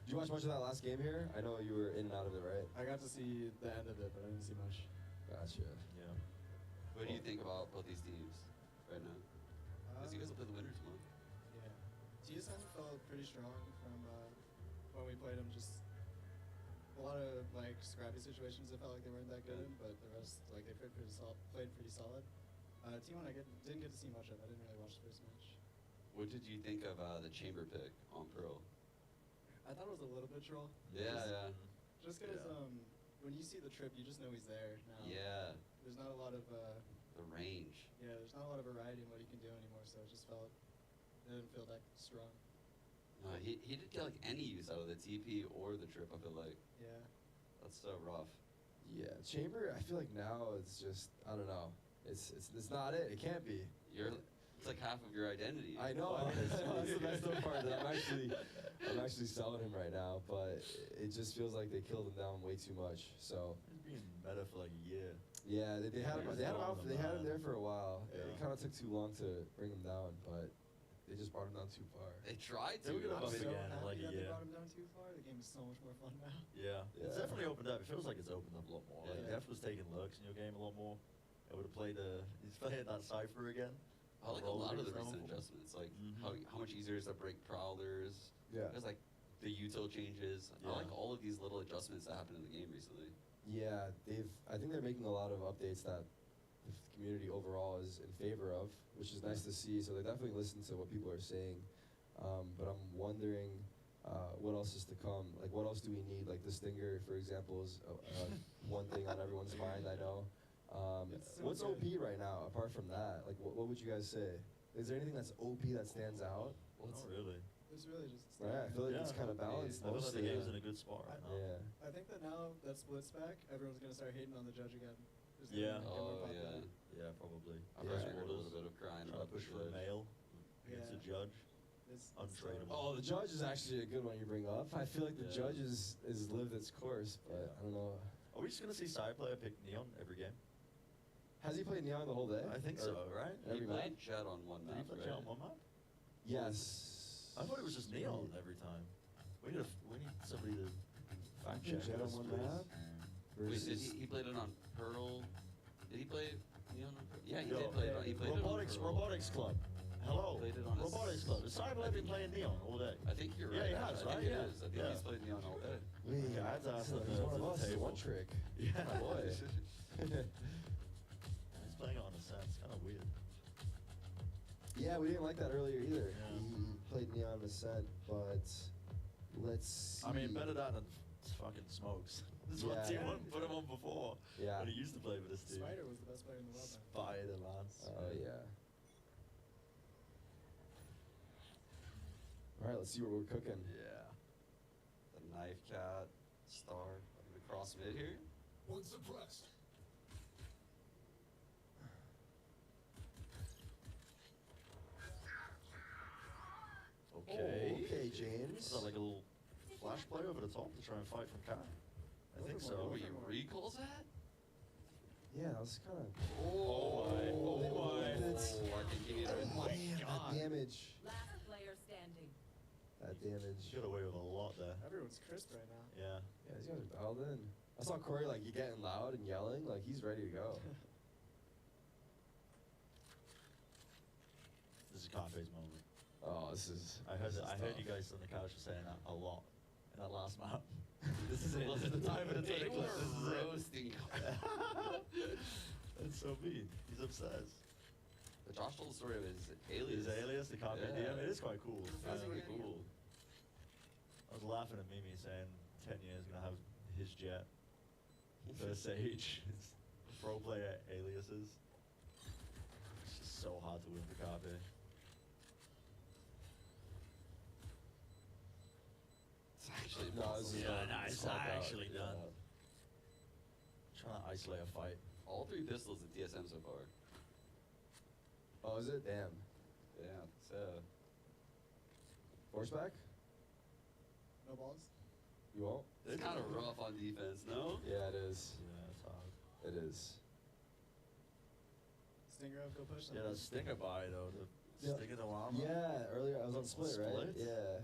Did you watch much of that last game here? I know you were in and out of it, right? I got to see the end of it, but I didn't see much. Gotcha. Yeah. What do you think about both these teams right now? Because you guys will play the winner tomorrow. Yeah. TSM felt pretty strong from when we played them. Just a lot of scrappy situations. I felt like they weren't that good in, but the rest they played pretty solid. T1 didn't get to see much of. I didn't really watch the first match. What did you think of the chamber pick on Pearl? I thought it was a little bit troll. Yeah. Just because when you see the trip, you just know he's there now. Yeah. There's not a lot of the range. Yeah, there's not a lot of variety in what he can do anymore. So it just it didn't feel that strong. No, he didn't get any use out of the TP or the trip. I feel like. Yeah. That's so rough. Yeah, chamber. I feel like now it's just I don't know. It's not it. It can't be. It's like half of your identity. I know. That's the messed up part. That I'm actually selling him right now, but it just feels like they killed him down way too much. So. He's been better for a year. Yeah, they had him there for a while. Yeah. It kind of took too long to bring him down, but they just brought him down too far. They tried to. They were gonna bump so again in happy a that they year. brought him down too far. The game is so much more fun now. Yeah. It's definitely opened up. It feels like it's opened up a lot more. Like Yeah. Def was taking looks in your game a lot more. I would have played he's playing that Cypher again. I like a lot of the recent adjustments, like how much easier it is to break prowlers. Yeah. There's the util changes. I like Yeah. all of these little adjustments that happened in the game recently. Yeah, I think they're making a lot of updates that the community overall is in favor of, which is nice to see. So they definitely listen to what people are saying. But I'm wondering what else is to come. Like, what else do we need? Like the Stinger, for example, is one thing on everyone's mind. I know. What's OP right now apart from that? Like, what would you guys say? Is there anything that's OP that stands out? Not really. It's really just. Right, I feel like it's kind of balanced. I feel like the mostly. game's in a good spot right now. Yeah. I think that now that splits back, everyone's gonna start hating on the judge again. Just Yeah. gonna get more popular. Yeah, probably. I've heard a little bit of crying Trying to about push the for a judge. male against the judge. It's Untradeable. Oh, the judge is actually a good one you bring up. I feel like the Yeah. judge is lived its course, but I don't know. Are we just gonna see side player pick Neon every game? Has he played Neon the whole day? I think so, right? He Every map? played Jet on one Did he map, play right? Jet on one map? Yes. I thought it was just Neon every time. We need somebody to fact check Jet on this, one please. map? Wait, did Versus he played it on Pearl? Did he play Neon on Pearl? Yeah, he Yo, did play it on. He played Robotics, it on Pearl. Robotics Club. Hello. Played it on his- Robotics Club. Has Cyber been playing Neon all day? I think you're Yeah, right. he has, I right? think he Yeah. is. I think Yeah. he's played Neon all day. Wait, I had to ask he's them one of to us. the table. One trick. Yeah. My boy. He's playing it on a set. It's kind of weird. Yeah, we didn't like that earlier either. Yeah. He played Neon Ascent, but let's see. I mean, better that than fucking Smokes. This is what Yeah. T1 put him on before. Yeah. When he used to play for this team. Spider was the best player in the world. Then. Spider, man. Oh, yeah. All right, let's see what we're cooking. Yeah. The knife cat star across mid here. One suppressed. Okay. Oh, okay, James. Is that like a little flash play over the top to try and fight from Kai? I think so. Oh, he recalls that? Yeah, that was kind of. Oh my. Oh my. Oh, I think he needed Oh, man, that damage. Last player standing. That damage. Got away with a lot there. Everyone's crisp right now. Yeah. Yeah, these guys are dialed in. I saw Corey, like, you getting loud and yelling. Like, he's ready to go. Carpe's moment. Oh, this is. I heard tough. you guys on the couch saying that a lot in that last map. This is it. This is the time of the They Twitter were clip. This is it. roasting. That's so mean. He's obsessed. The Josh told the story of his alias. His alias, the Carpe Diem. It is quite cool. That's really cool. I was laughing at Mimi saying 10 years gonna have his jet for Sage. It's pro player aliases. It's just so hard to win for Carpe. It's actually It's actually done. Trying to isolate a fight. All 3 pistols at TSM so far. Oh, is it? Damn. Yeah, so. Horseback? No balls? You won't? It's kind of rough on defense, no? Yeah, it is. Yeah, it's hard. It is. Stinger up, go push them. Yeah, that stinger buy though. The stinger the armor. Yeah, earlier I was on split, right? Yeah.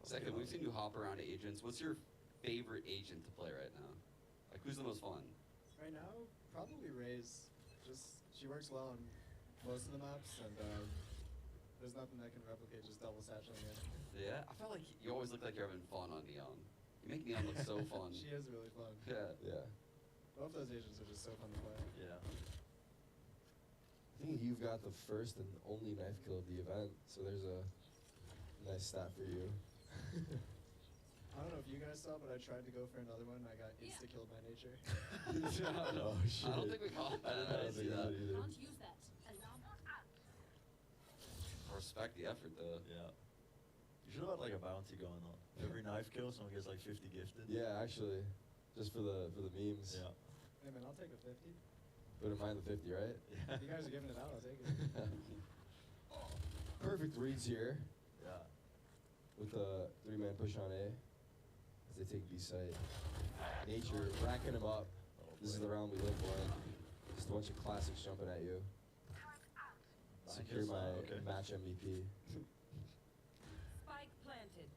Second, we've seen you hop around agents. What's your favorite agent to play right now? Like, who's the most fun? Right now, probably Ray's. Just, she works well on most of the maps, and there's nothing that can replicate just double satcheling it. Yeah, I felt like you always look like you're having fun on Neon. You make Neon look so fun. She is really fun. Yeah. Yeah. Both those agents are just so fun to play. Yeah. I think you've got the first and only knife kill of the event, so there's a nice stat for you. I don't know if you guys saw, but I tried to go for another one. I got insta-killed by nature. Oh, shit. I don't think we caught that. I didn't see that. either. Can't use that. Alarm out. Respect the effort, though. Yeah. You should have had like a bounty going on. Every knife kill, someone gets like 50 gifted. Yeah, actually, just for the memes. Yeah. Hey man, I'll take a 50. Wouldn't mind the 50, right? If you guys are giving it out, I'll take it. Perfect reads here Yeah. with a 3-man push on A as they take B site. Nature racking him up. This is the round we live for. Just a bunch of classics jumping at you. Secure my match MVP. Spike planted.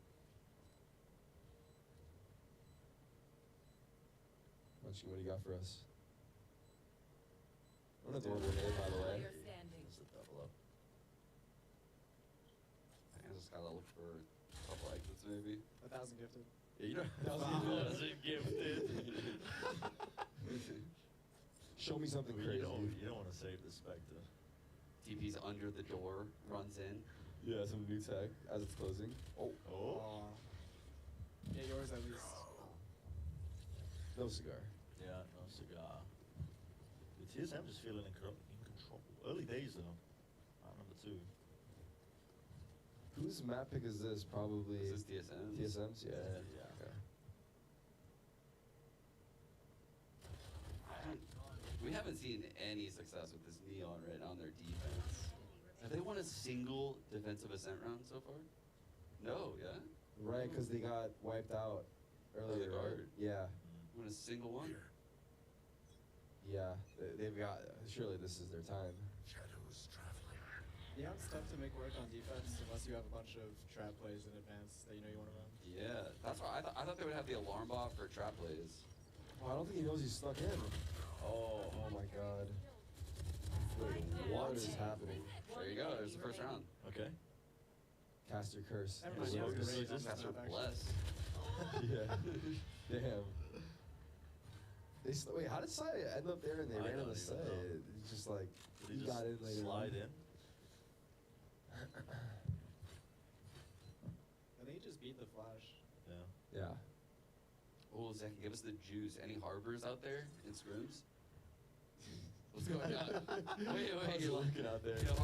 Munchkin, what do you got for us? What a adorable name, by the way. Player standing. It's a double up. I think I just gotta look for a couple exits, maybe. 1,000 gifted. Yeah, you don't. Gifted. Show me something crazy. You don't want to save the Spectre. DP's under the door, runs in. Yeah, some new tech as it's closing. Oh. Oh. Get yours at least. No cigar. Yeah, no cigar. The TSM just feeling in control. Early days though. Round number 2. Whose map pick is this? Probably. Is this TSM's? TSM's? Yeah. Yeah. Okay. We haven't seen any success with this Neon right on their defense. Have they won a single defensive ascent round so far? No, yeah? Right, because they got wiped out earlier, right? guard. Yeah. Won a single one? Yeah. They've got. Surely this is their time. Yeah, it's tough to make work on defense unless you have a bunch of trap plays in advance that you know you want to run. Yeah, that's why I thought they would have the alarm bot for trap plays. Oh, I don't think he knows he's stuck in. Oh my god. Wait, what is happening? There you go, there's the first round. Okay. Cast your curse. Never mind, Yeah, you have to focus. rage on That's this her map, bless. Yeah. Damn. Wait, how did Sai end up there and they I ran on don't the even side? know. It's just like Did he got in later slide on. in? I think he just beat the Flash. Yeah. Yeah. Oh, Zach, give us the juice. Any harbors out there in scrims? What's going on? Wait. How's it looking out there? Yeah,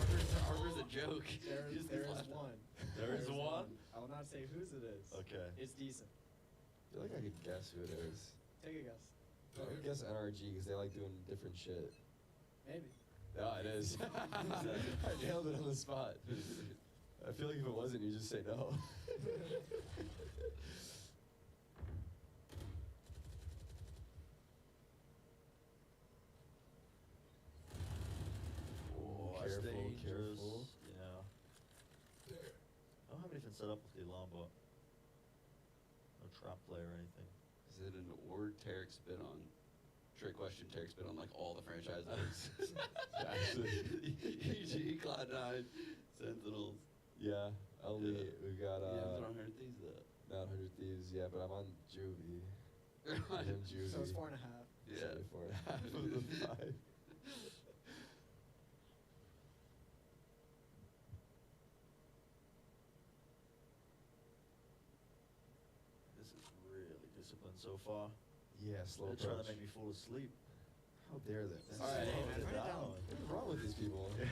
harbor's a joke. There Use is these last- one. There is one? I will not say whose it is. Okay. It's decent. I feel like I could guess who it is. Take a guess. I would guess NRG because they like doing different shit. Maybe. Yeah, it is. I nailed it on the spot. I feel like if it wasn't, you just say no. Oh, Careful, that's dangerous. careful. Yeah. I don't have anything set up with the alarm bot. No trap play or anything. Is it an or Tarik spin on? Trick question, Tarik spin on like all the franchises. Actually. EG, Cloud9, Sentinels. Yeah, Elite. We got Yeah, I'm on 100 Thieves though. not 100 Thieves. Yeah, but I'm on Juvie. I'm on Juvie. So it's 4.5. Yeah. 4.5 of the 5. This is really disciplined so far. Yeah, slow They're trying to approach. make me fall asleep. How dare they? That's All right, slowing man, it turn it down. down. What's wrong with these people? Yeah.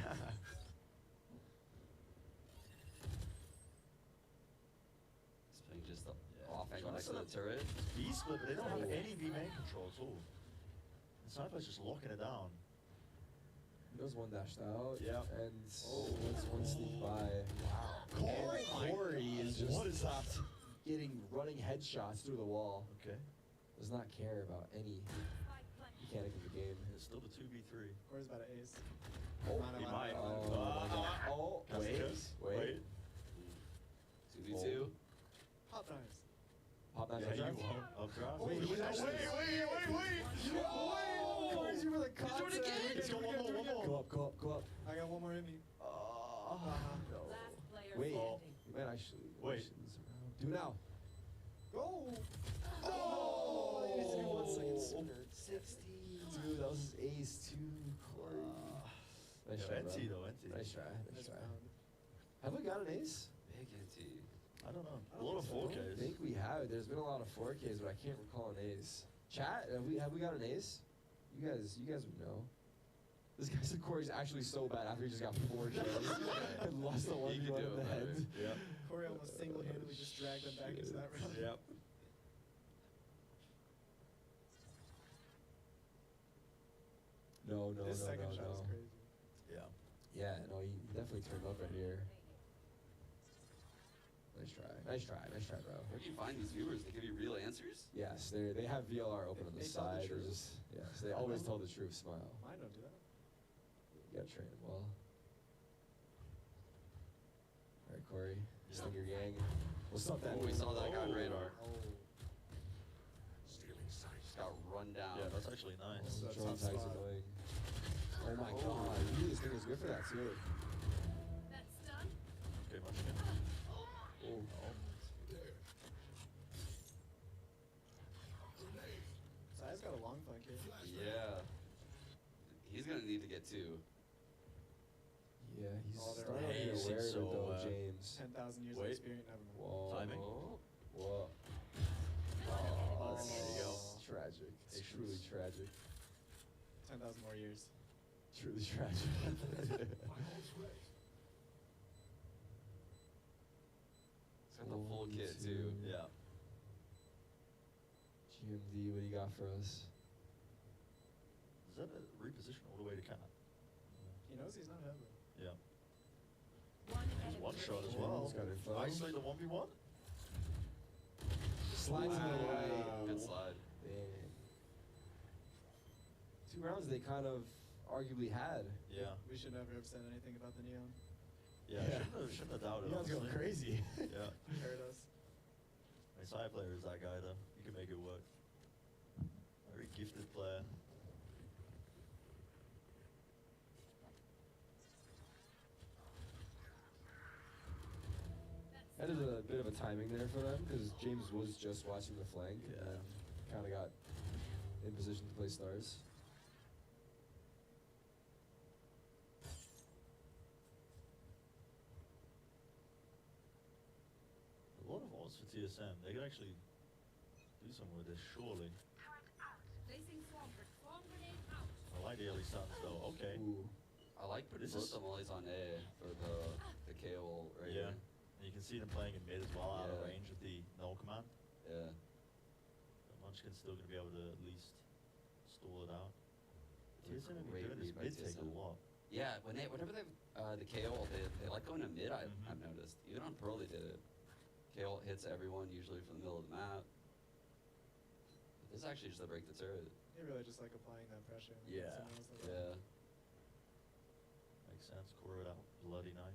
It's playing just off angle next to the turret. B-split, but they don't have Oh. any B-main control at all. And Sniper's just locking it down. There's one dashed out. Yeah. And one sneak by. Wow. Corey! Corey is just What is that? getting running headshots through the wall. Okay. Does not care about any mechanic of the game. It's still the 2v3. Corey's about to ace. Oh, He might. Oh, wait. Wait. 2v2. Pop knives. Pop that Yeah, drive. you won't. Up drive. Wait, Wait, Corey's here for the He's doing it again. Let's go one more. Go up, go up, go up. I got one more in me. Oh, no. Last player Wait, standing. you might actually Wait. push this around. Do now. Go! Oh, you need to do 1 second sooner. 16. Dude, that was his ace too, Corey. Nice Yeah, try, NT bro. though, NT. Nice try, nice Nice try. round. Have we got an ace? Big NT. I don't know. A lot of I don't 4Ks. think we have. There's been a lot of 4Ks, but I can't recall an ace. Chat, have we got an ace? You guys would know. This guy said Corey's actually so bad after he just got 4 kills and lost the one He he could got do in the it head. better. Yep. Corey almost single-handedly just dragged them back into that round. Yep. No, This second shot is no. crazy. Yeah. Yeah, no, he definitely turned up right here. Nice try, nice try, nice try, bro. Where do you find these viewers? They give you real answers? Yes, they have VLR open on the They tell the side. They're truth. just, yes, they always tell the truth. Smile. Mine don't do that. You gotta train them well. All right, Corey, sling your gang. What's up, that? Oh, we saw that guy on radar. Oh. Just got run down. Yeah, that's actually nice. That's Drone tough tag's spot. annoying. Oh my god, this thing is good for that too. That's done. Okay, much again. Oh. Zai's got a long flank here. Yeah. He's gonna need to get 2. Yeah, he's Oh, they're starting to be amazing, aware of it so, though, James. 10,000 years of Wait. experience. Never mind. Whoa. Timing. Whoa. Oh, there you go. It's tragic. It's Patience. truly tragic. 10,000 more years. Truly tragic. He's got the full kit too. Yeah. GMD, what do you got for us? Is that a reposition all the way to cat? He knows he's not heavy. Yeah. One There's enemy one shot as Yeah, well. he's got info. Isolate the 1v1. Slides in the way. Good slide. Dang. 2 rounds they kind of arguably had. Yeah. We should never have said anything about the Neon. Yeah, shouldn't have doubted. Neon's going honestly. crazy. Yeah. He heard us. My side player is that guy though. You can make it work. Very gifted player. That is a bit of a timing there for them because James was just watching the flank and kind of got in position to play stars. A lot of odds for TSM. They could actually do something with this, surely. Placing swarm grenade out. I like the early stuns though. Okay. Ooh. I like putting This both is- of them while he's on A for the KO right Yeah. here. And you can see them playing in mid as well, out of Yeah. range with the null command. Yeah. But Munchkin's still going to be able to at least stall it out. It's a TSM have been great doing this read by mid take a TSM. lot. Yeah, whenever they have the KO, they like going to mid. Mhm. I've noticed. Even on Pearl, they did it. KO hits everyone usually from the middle of the map. But this is actually just to break the turret. He really just like applying that pressure. Like, Yeah. someone else like Yeah. Makes sense. Core it out. Bloody knife.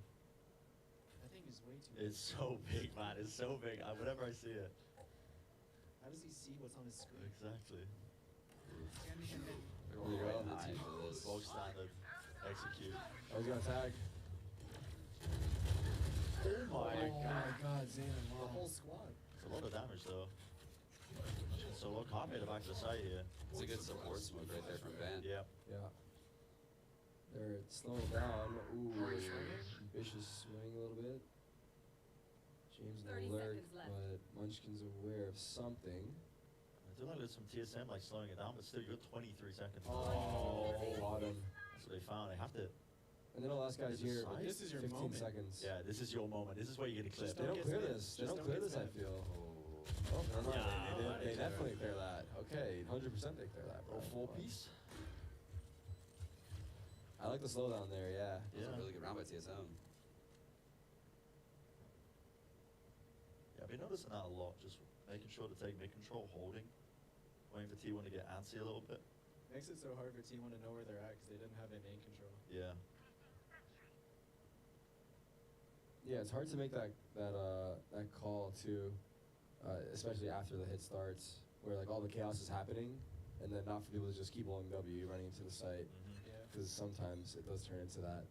That thing is way too It's so big, man. It's so big. Whenever I see it. How does he see what's on his screen? Exactly. They're There going you right go. in the team for this. Bog standard. Execute. I was gonna tag. my god, Zane and The whole squad. It's a lot of damage though. So look, can't make the back to the side here. It's a good support smoke right there from Ben. Yeah. Yeah. They're slowing down. Ooh, ambitious swing a little bit. James 30 alert, seconds left. but Munchkin's aware of something. I do like there's some TSM like slowing it down, but still you got 23 seconds. Oh, bottom. That's what they found. They have to. And then the last guy's here. decide. This is your 15 moment. seconds. Yeah, this is your moment. This is where you get a clip. They don't get clear spammed. this. They Just don't don't clear get this, I spammed. feel. Oh, no, no, they definitely clear that. Okay, 100% they clear that, bro. Oh, full piece. I like the slowdown there, yeah. It was a really good round by TSM. Yeah, I've been noticing that a lot. Just making sure to take mid-control, holding, waiting for T1 to get antsy a little bit. Makes it so hard for T1 to know where they're at because they didn't have a main control. Yeah. Yeah, it's hard to make that call too, especially after the hit starts, where like all the chaos is happening, and then not for people to just keep long W running into the site, Yeah. because sometimes it does turn into that.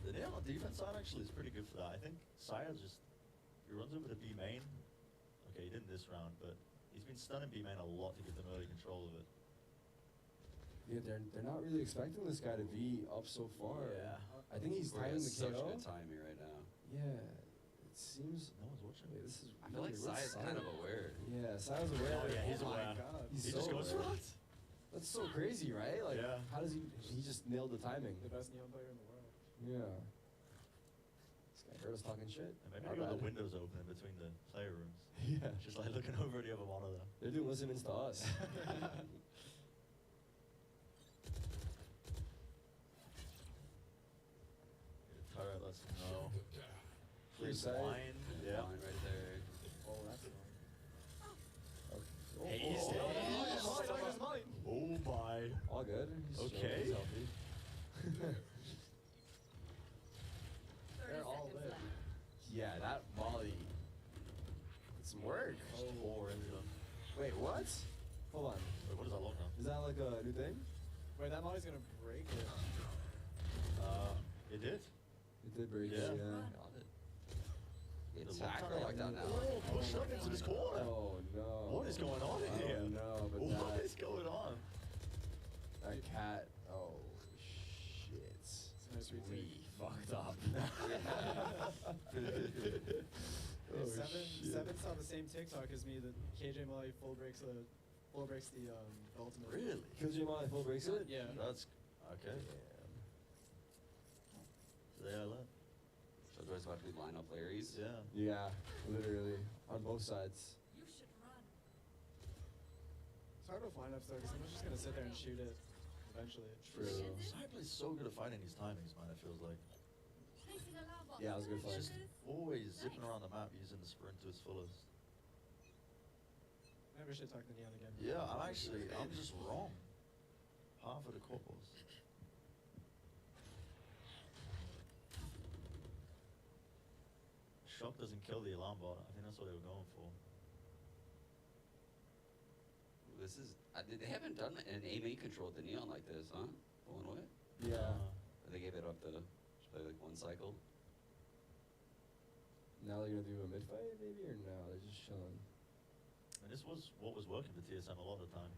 The nail on defense side actually is pretty good for that. I think Saya just, he runs over to B main. Okay, he didn't this round, but he's been stunning B main a lot to give them early control of it. Yeah, they're not really expecting this guy to be up so far. Yeah. I think he's We're timing at the such KO. good timing right now. Yeah, it seems. No one's watching. Wait, this is. I feel like weird. What's Saya's kind of Saya? aware. Yeah, Saya's aware. Oh yeah, he's my aware. God. He He's just so goes aware. for it. That's so crazy, right? Like, Yeah. how does he just nailed the timing. The best neon player in the world. Yeah. This guy heard us talking shit. And maybe Our they got bad. the windows open in between the player rooms. Yeah. Just like looking over at the other monitor. They're doing listenings to us. Alright, let's know. Free Please side. fine. Yeah. Line right there. Oh, that's annoying. Hey, he's dead. Oh my. All good. He's Okay. chilling, he's healthy. 30 They're all seconds lit. left. Yeah, that volley. It's some work. Just 4 into them. Wait, what? Hold on. Wait, what is that lockdown? Is that like a new thing? Wait, that molly's gonna break it. It did. It did break. Yeah. Got it. The It's lockdown hacker lockdown now. Oh, pushed up into this corner. Oh no. What is going on in here? Oh no, but What that, is going on? that cat. Oh shit. It's a nice retake. We fucked up. Hey, Oh, Seven saw the same TikTok as me that KJ Molly full breaks the ultimate. Really? Killjoy Molly full breaks it? Yeah. That's okay. Damn. So they are left. So do I just have to line up Larry's? Yeah. Yeah, literally on both sides. You should run. It's hard with lineups though, because someone's just gonna sit there and shoot it eventually. True. Cyber is so good at finding these timings, man. It feels like Placing alarm bot. Yeah, it was a good fight. just always zipping around the map using the sprint to its fullest. Maybe I should talk to Neon again. Yeah, I'm just wrong. Half of the calls. Shock doesn't kill the alarm bot. I think that's what they were going for. This is. They haven't done an A main control with the neon like this, huh? Pulling away? Yeah. They gave it up to just play like one cycle. Now they're gonna do a mid fight maybe, or no? They're just chilling. And this was what was working for TSM a lot of the time.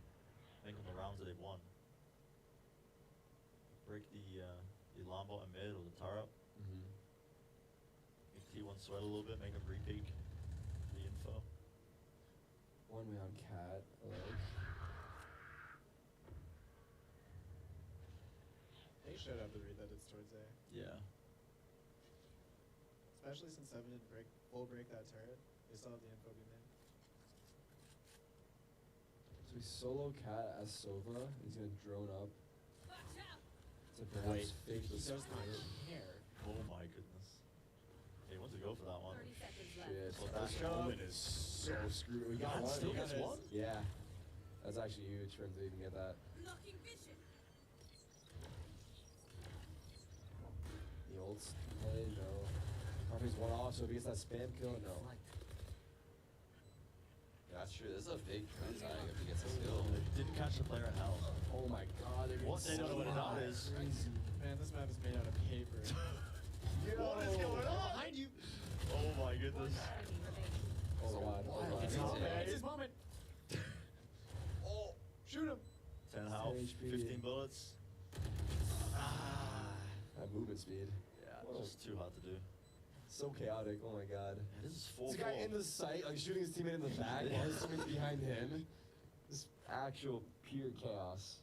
I think on the rounds that they've won. Break the alarm bot in mid or the turret. Mm-hmm. Make T1 sweat a little bit, make them re-peek the info. One way on cat. I like. They should have the read that it's towards A. Yeah. Especially since Seven didn't full break that turret. They still have the info being made. So we solo cat as Sova. He's gonna drone up Watch out. to perhaps fake the He does not split. care. Oh my goodness. He wants to go for that one. 30 seconds left. Shit. So This back up. woman is so screwed. We got Man one. still We gets got one? Yeah. That's actually huge for him to even get that. Blocking vision. The ults play, no. Carpy's one off, so if he gets that spam kill, no. That's true. This is a big trend tag if he gets a skill. Didn't catch the player in hell. Oh my god, they're What? They don't know what a dot is. Man, this map is made out of paper. What is going on? Behind you. Oh my goodness. Oh god. Oh god. It's his moment. It's his moment. Oh, Shoot him. 10 health, HP. 15 bullets. That movement speed. Yeah, just too hard to do. So chaotic. Oh my god. Yeah, this is 4-4. This guy in the sight, like shooting his teammate in the back while his teammate's behind him. This actual pure chaos.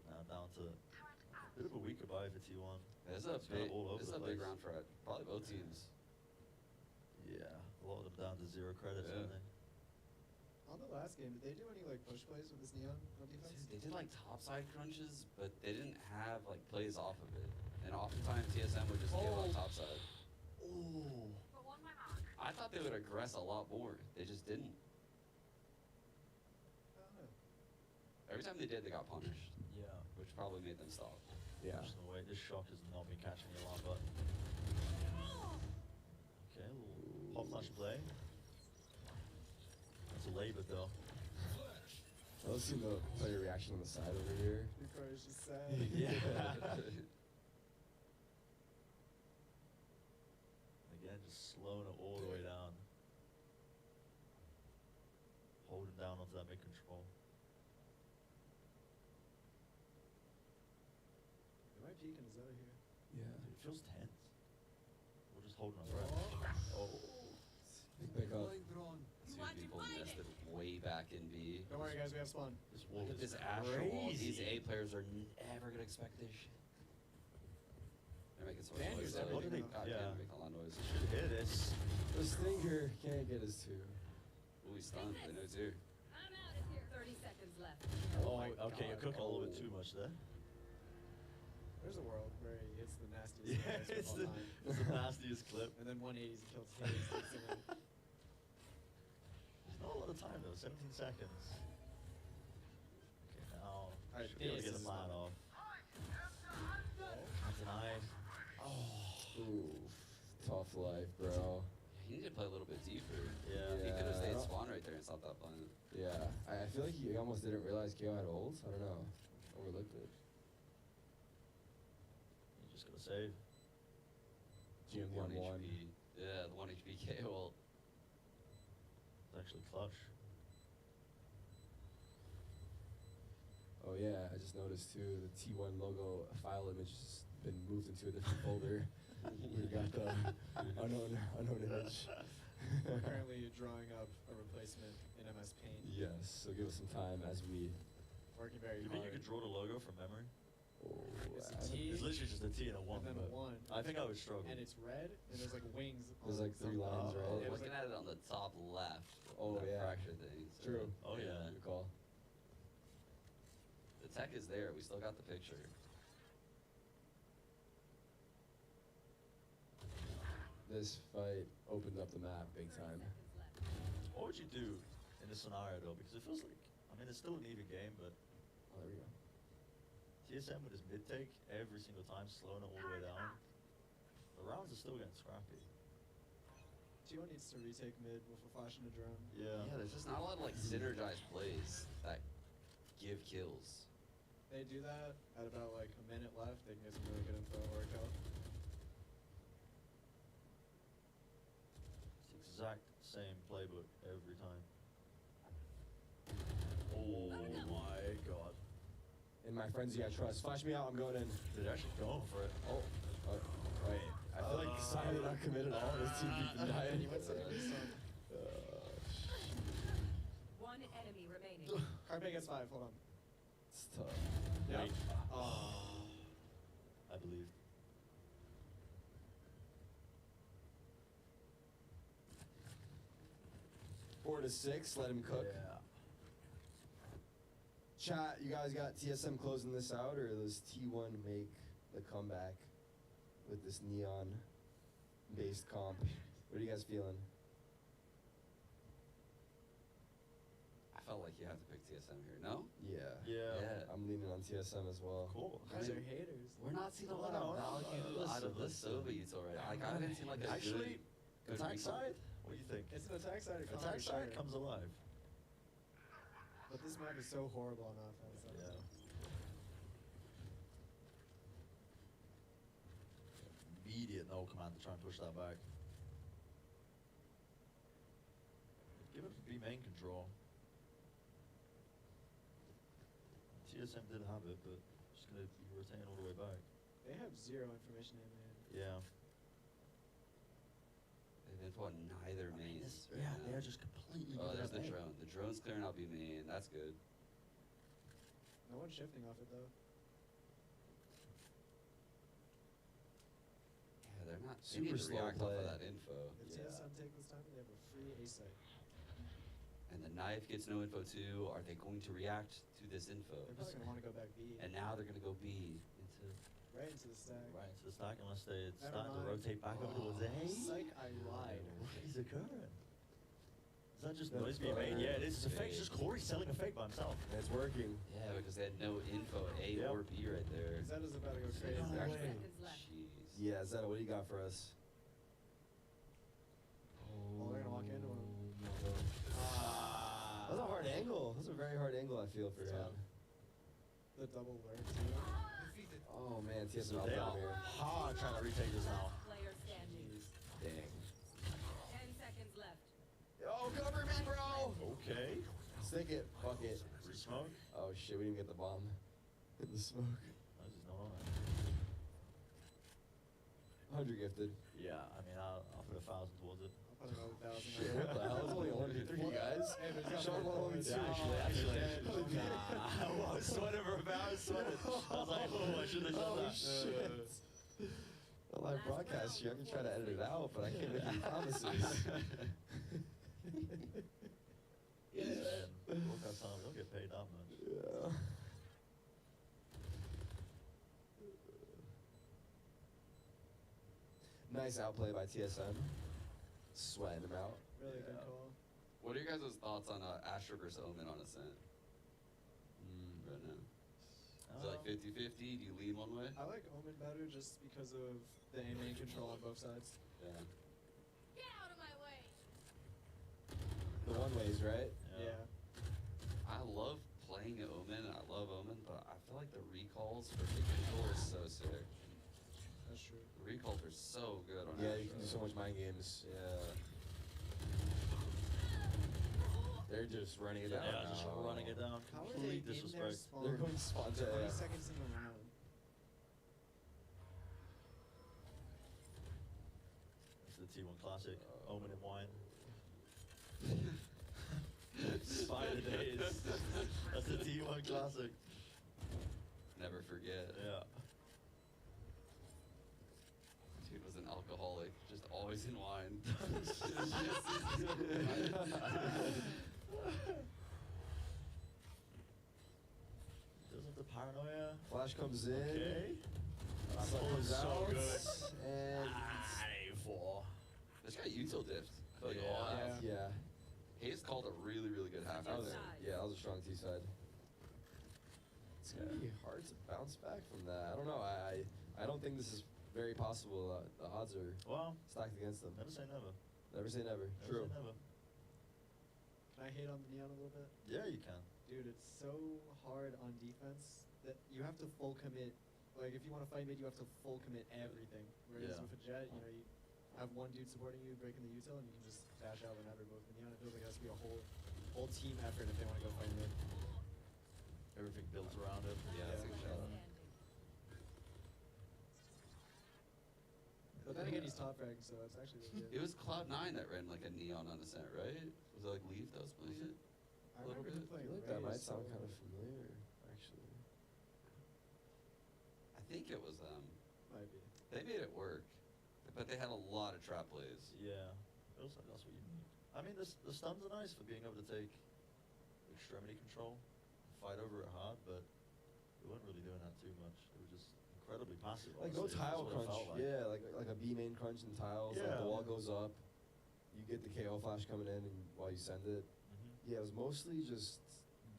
Now down to a bit of a weaker buy for T1. This is a It's kinda big, all over this is the a big place. round for probably both teams. Yeah, a lot of them down to 0 credits, Yeah. aren't they? On the last game, did they do any like push plays with this neon on defense? Dude, they did like topside crunches, but they didn't have like plays off of it. And oftentimes TSM would just give up topside. Ooh. I thought they would aggress a lot more. They just didn't. I don't know. Every time they did, they got punished, Yeah. which probably made them stop. Yeah. There's no way. This shock has not been catching the alarm button. Okay, little hot flash play. That's a labor though. I love seeing the player reaction on the side over here. Nico's just sad. Yeah. Again, just slowing it all the way down. Holding down onto that mid control. They might peek in his other here. Yeah. Dude, it feels tense. We're just holding our breath. Oh. Big pickup. Two people nested way back in B. Don't worry, guys, we have spawn. This wall Look at is this Astral wall. crazy. These A players are never gonna expect this shit. They're making so much Dan noise. hears though. everything What do they- God yeah. damn, they're making a lot of noise. Should hear this. The stinger can't get us two. Ooh, he's stunned. They know too. I'm out of here. 30 seconds left. Oh, my okay, you're God. cooking a little bit too much there. There's a world where he hits the nastiest Yeah, guys it's of the, all time. it's the nastiest clip. And then 180s and kills his instantly. There's not a lot of time though, 17 seconds. Okay, now Alright, should be able to this get a is plan fun. off. Denied. Ooh, tough life, bro. He needed to play a little bit deeper. Yeah. He could have stayed Yeah. spawn right there and stopped that plan. Yeah, I feel like he almost didn't realize KO had ult. I don't know. Overlooked it. You just gotta save. GM One 1. HP. Yeah, the 1 HP KO. It's actually clutch. Oh yeah, I just noticed too the T1 logo file image has been moved into a different folder. We got the unknown image. We're currently drawing up a replacement in MS Paint. Yes, so give us some time as we. Working very Do you think you hard. could draw the logo from memory? Oh, It's a I- T. It's literally just a T and a 1. And then but a 1. I think I would struggle. And it's red, and there's like wings. There's on like 3 some- lines, Oh, right? yeah, Looking at it on the top left. Oh, that yeah. Fracture thing. So, True. Oh, yeah. Good call. The tech is there. We still got the picture. This fight opened up the map big time. What would you do in this scenario though? Because it feels like, I mean, it's still an even game, but Oh, there we go. TSM with his mid take every single time, slowing it all the way down. The rounds are still getting scrappy. T1 needs to retake mid with a flash and a drone. Yeah. Yeah, there's just not a lot of like synergized plays that give kills. They do that at about like a minute left. They can get some really good info and work out. It's the exact same playbook every time. Oh my god. In my frenzy, I trust. Flash me out. I'm going in. They're actually going for it. Oh, wait. I feel like Silent not committed at all. This team beat the Nine. He went to the sun. One enemy remaining. Carpe gets 5. Hold on. It's tough. Yep. Wait. Oh. I believe. Four to 6. Let him cook. Yeah. Chat, you guys got TSM closing this out, or does T1 make the comeback with this neon-based comp? What are you guys feeling? I felt like you have to pick TSM here. No? Yeah. Yeah. I'm leaning on TSM as well. Cool. I mean, haters. We're not seeing a lot of value out of the Sova util right now. Like, I haven't seen like a Actually, good attack recall. side? What do you think? It's an attack side. Attack side comes alive. But this map is so horrible on offense. Yeah. Immediate no command to try and push that back. Give it B main control. TSM did have it, but just gonna be rotating all the way back. They have zero information in man. Yeah. They've info on neither main. Yeah, they're just completely. Oh, there's the giving up drone. The drone's clearing out B main. That's good. No one's shifting off it though. Yeah, they're not Super super slow react off play. of that info. If TSM take this time, they have a free A site. And the knife gets no info too. Are they going to react to this info? They're probably gonna want to go back B. And now they're gonna go B into. Right into the stack. Right into the stack unless they Never start to mind. rotate back over towards A. Psych, I lied. What is occurring? Is that just That's noise being made? fire. Yeah, it is. It's a fake. It's just Corey selling a fake by himself. It's working. Yeah, because they had no info A Yep. or B right there. Zeta's about to go crazy. No They're way. Jeez. Yeah, Zeta, what do you got for us? Oh, they're gonna walk into him. That was a hard angle. That was a very hard angle, I feel, for It's him. tough. The double lurk too. Oh, man, TSM So out they there. are hard trying to retake this now. Jeez. Dang. 10 seconds left. Yo, cover me, bro! Okay. Stick it. Fuck it. Free smoke. Oh, shit, we didn't get the bomb. In the smoke. This is not on it. 100 gifted. Yeah, I mean, I'll put 1,000 towards it. I'll put another 1,000. Shit, what the hell? It's only 103, guys. Hey, but it's Sean got 102. Actually. I was sweating for a bit. I was sweating. I was like, oh, I should have done Oh, that. shit. A live broadcast here. I'm trying to edit it out, but I can't make any promises. Yeah. Workout time, don't get paid that much. Yeah. Nice outplay by TSM. Sweating him out. Really good call. What are your guys' thoughts on Astra versus Omen on Ascent? Right now. Is it like 50-50? Do you lean one way? I like Omen better just because of the aim and control on both sides. Yeah. Get out of my way! The one ways, right? Yeah. I love playing Omen, and I love Omen, but I feel like the recalls for big control is so sick. That's true. The recalls are so good on Yeah, Astra. you can do so much mind games. Yeah. They're just running it down. Yeah, just now. running it down. How are Complete they in their disrespect. spawn? They're going spawn to 20 A. seconds in the round. That's the T1 classic. Omen and wine. Spider days. That's the T1 classic. Never forget. Yeah. Dude was an alcoholic, just always in wine. Doesn't the paranoia? Flash comes in. Okay. That Sun pull comes is so out. good. And This guy util diffed. I feel like Yeah. a lot. yeah. Hayes called a really, really good half That right was, there. yeah, that was a strong T side. It's gonna be hard to bounce back from that. I don't know. I don't think this is very possible. The odds are Well, stacked against them. never say never. Never say never. Never True. say never. Can I hate on the Neon a little bit? Yeah, you can. Dude, it's so hard on defense that you have to full commit. Like, if you want to fight mid, you have to full commit everything. Whereas Yeah. with a Jet, you know, you have one dude supporting you, breaking the util, and you can just dash out whenever. But with the Neon, it feels like it has to be a whole team effort if they want to go fight mid. Everything builds around it. Yeah, that's a good shot. But then again, he's top frag, so it's actually really good. It was Cloud9 that ran like a neon on Ascent, right? Was it like Leaf that was playing it? I a little remember him bit. I playing feel like that might Raze, sound so- kind of familiar, actually. I think it was Might be. They made it work, but they had a lot of trap plays. Yeah. Feels like that's what you need. I mean, the stuns are nice for being able to take extremity control, fight over it hard, but we weren't really doing that too much. They were just incredibly passive. Like go honestly. tile That's what it crunch. felt like. Yeah, like a B main crunch and tiles. Like Yeah. the wall goes up. You get the KO flash coming in and while you send it. Mhm. Yeah, it was mostly just.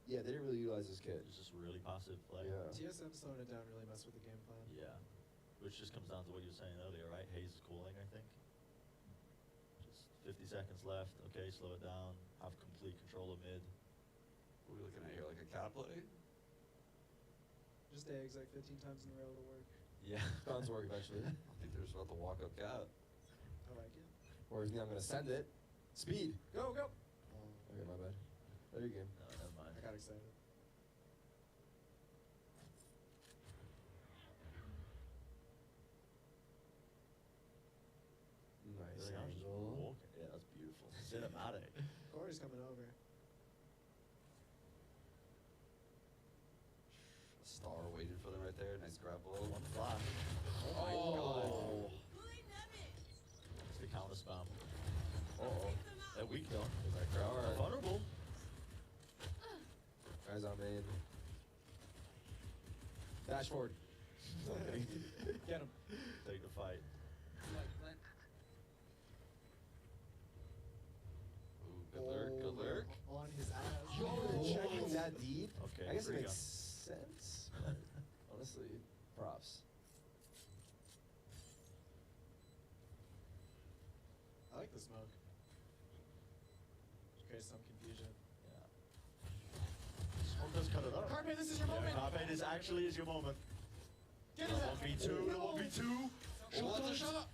Yeah, they didn't really utilize this kit. It's just really passive play. Yeah. TSM slowing it down really messed with the game plan. Yeah. Which just comes down to what you were saying earlier, right? Hayes is calling, I think. Just 50 seconds left. Okay, slow it down. Have complete control of mid. What are we looking at here? Like a cat play? Just eggs like 15 times in a row to work. Yeah. Bound to work eventually. I think they're just about to walk up cat. I like it. Whereas me, I'm gonna send it. Speed. Go, go. Oh, Okay, my bad. There you go. No, never mind. I got excited. Nice Really, I'm just angle. walking. Yeah, that's beautiful. Cinematic. Corey's coming over. Star waiting for them right there. Nice grab blow. One flash. Oh my god. It's the counter spam. Uh-oh. They're weak though. Alright. Vulnerable. Guys on main. Dash forward. Get him. Take the fight. Ooh, good lurk, good lurk. On his ass. Yo, checking that deep. Okay, I guess it free makes gun. sense. But honestly, props. I like the smoke. Creates some confusion. Smoke does cut it up. Carpe, this is your moment. Carpe, this actually is your moment. Get The it. 1v2, the 1v2. Shot the shot.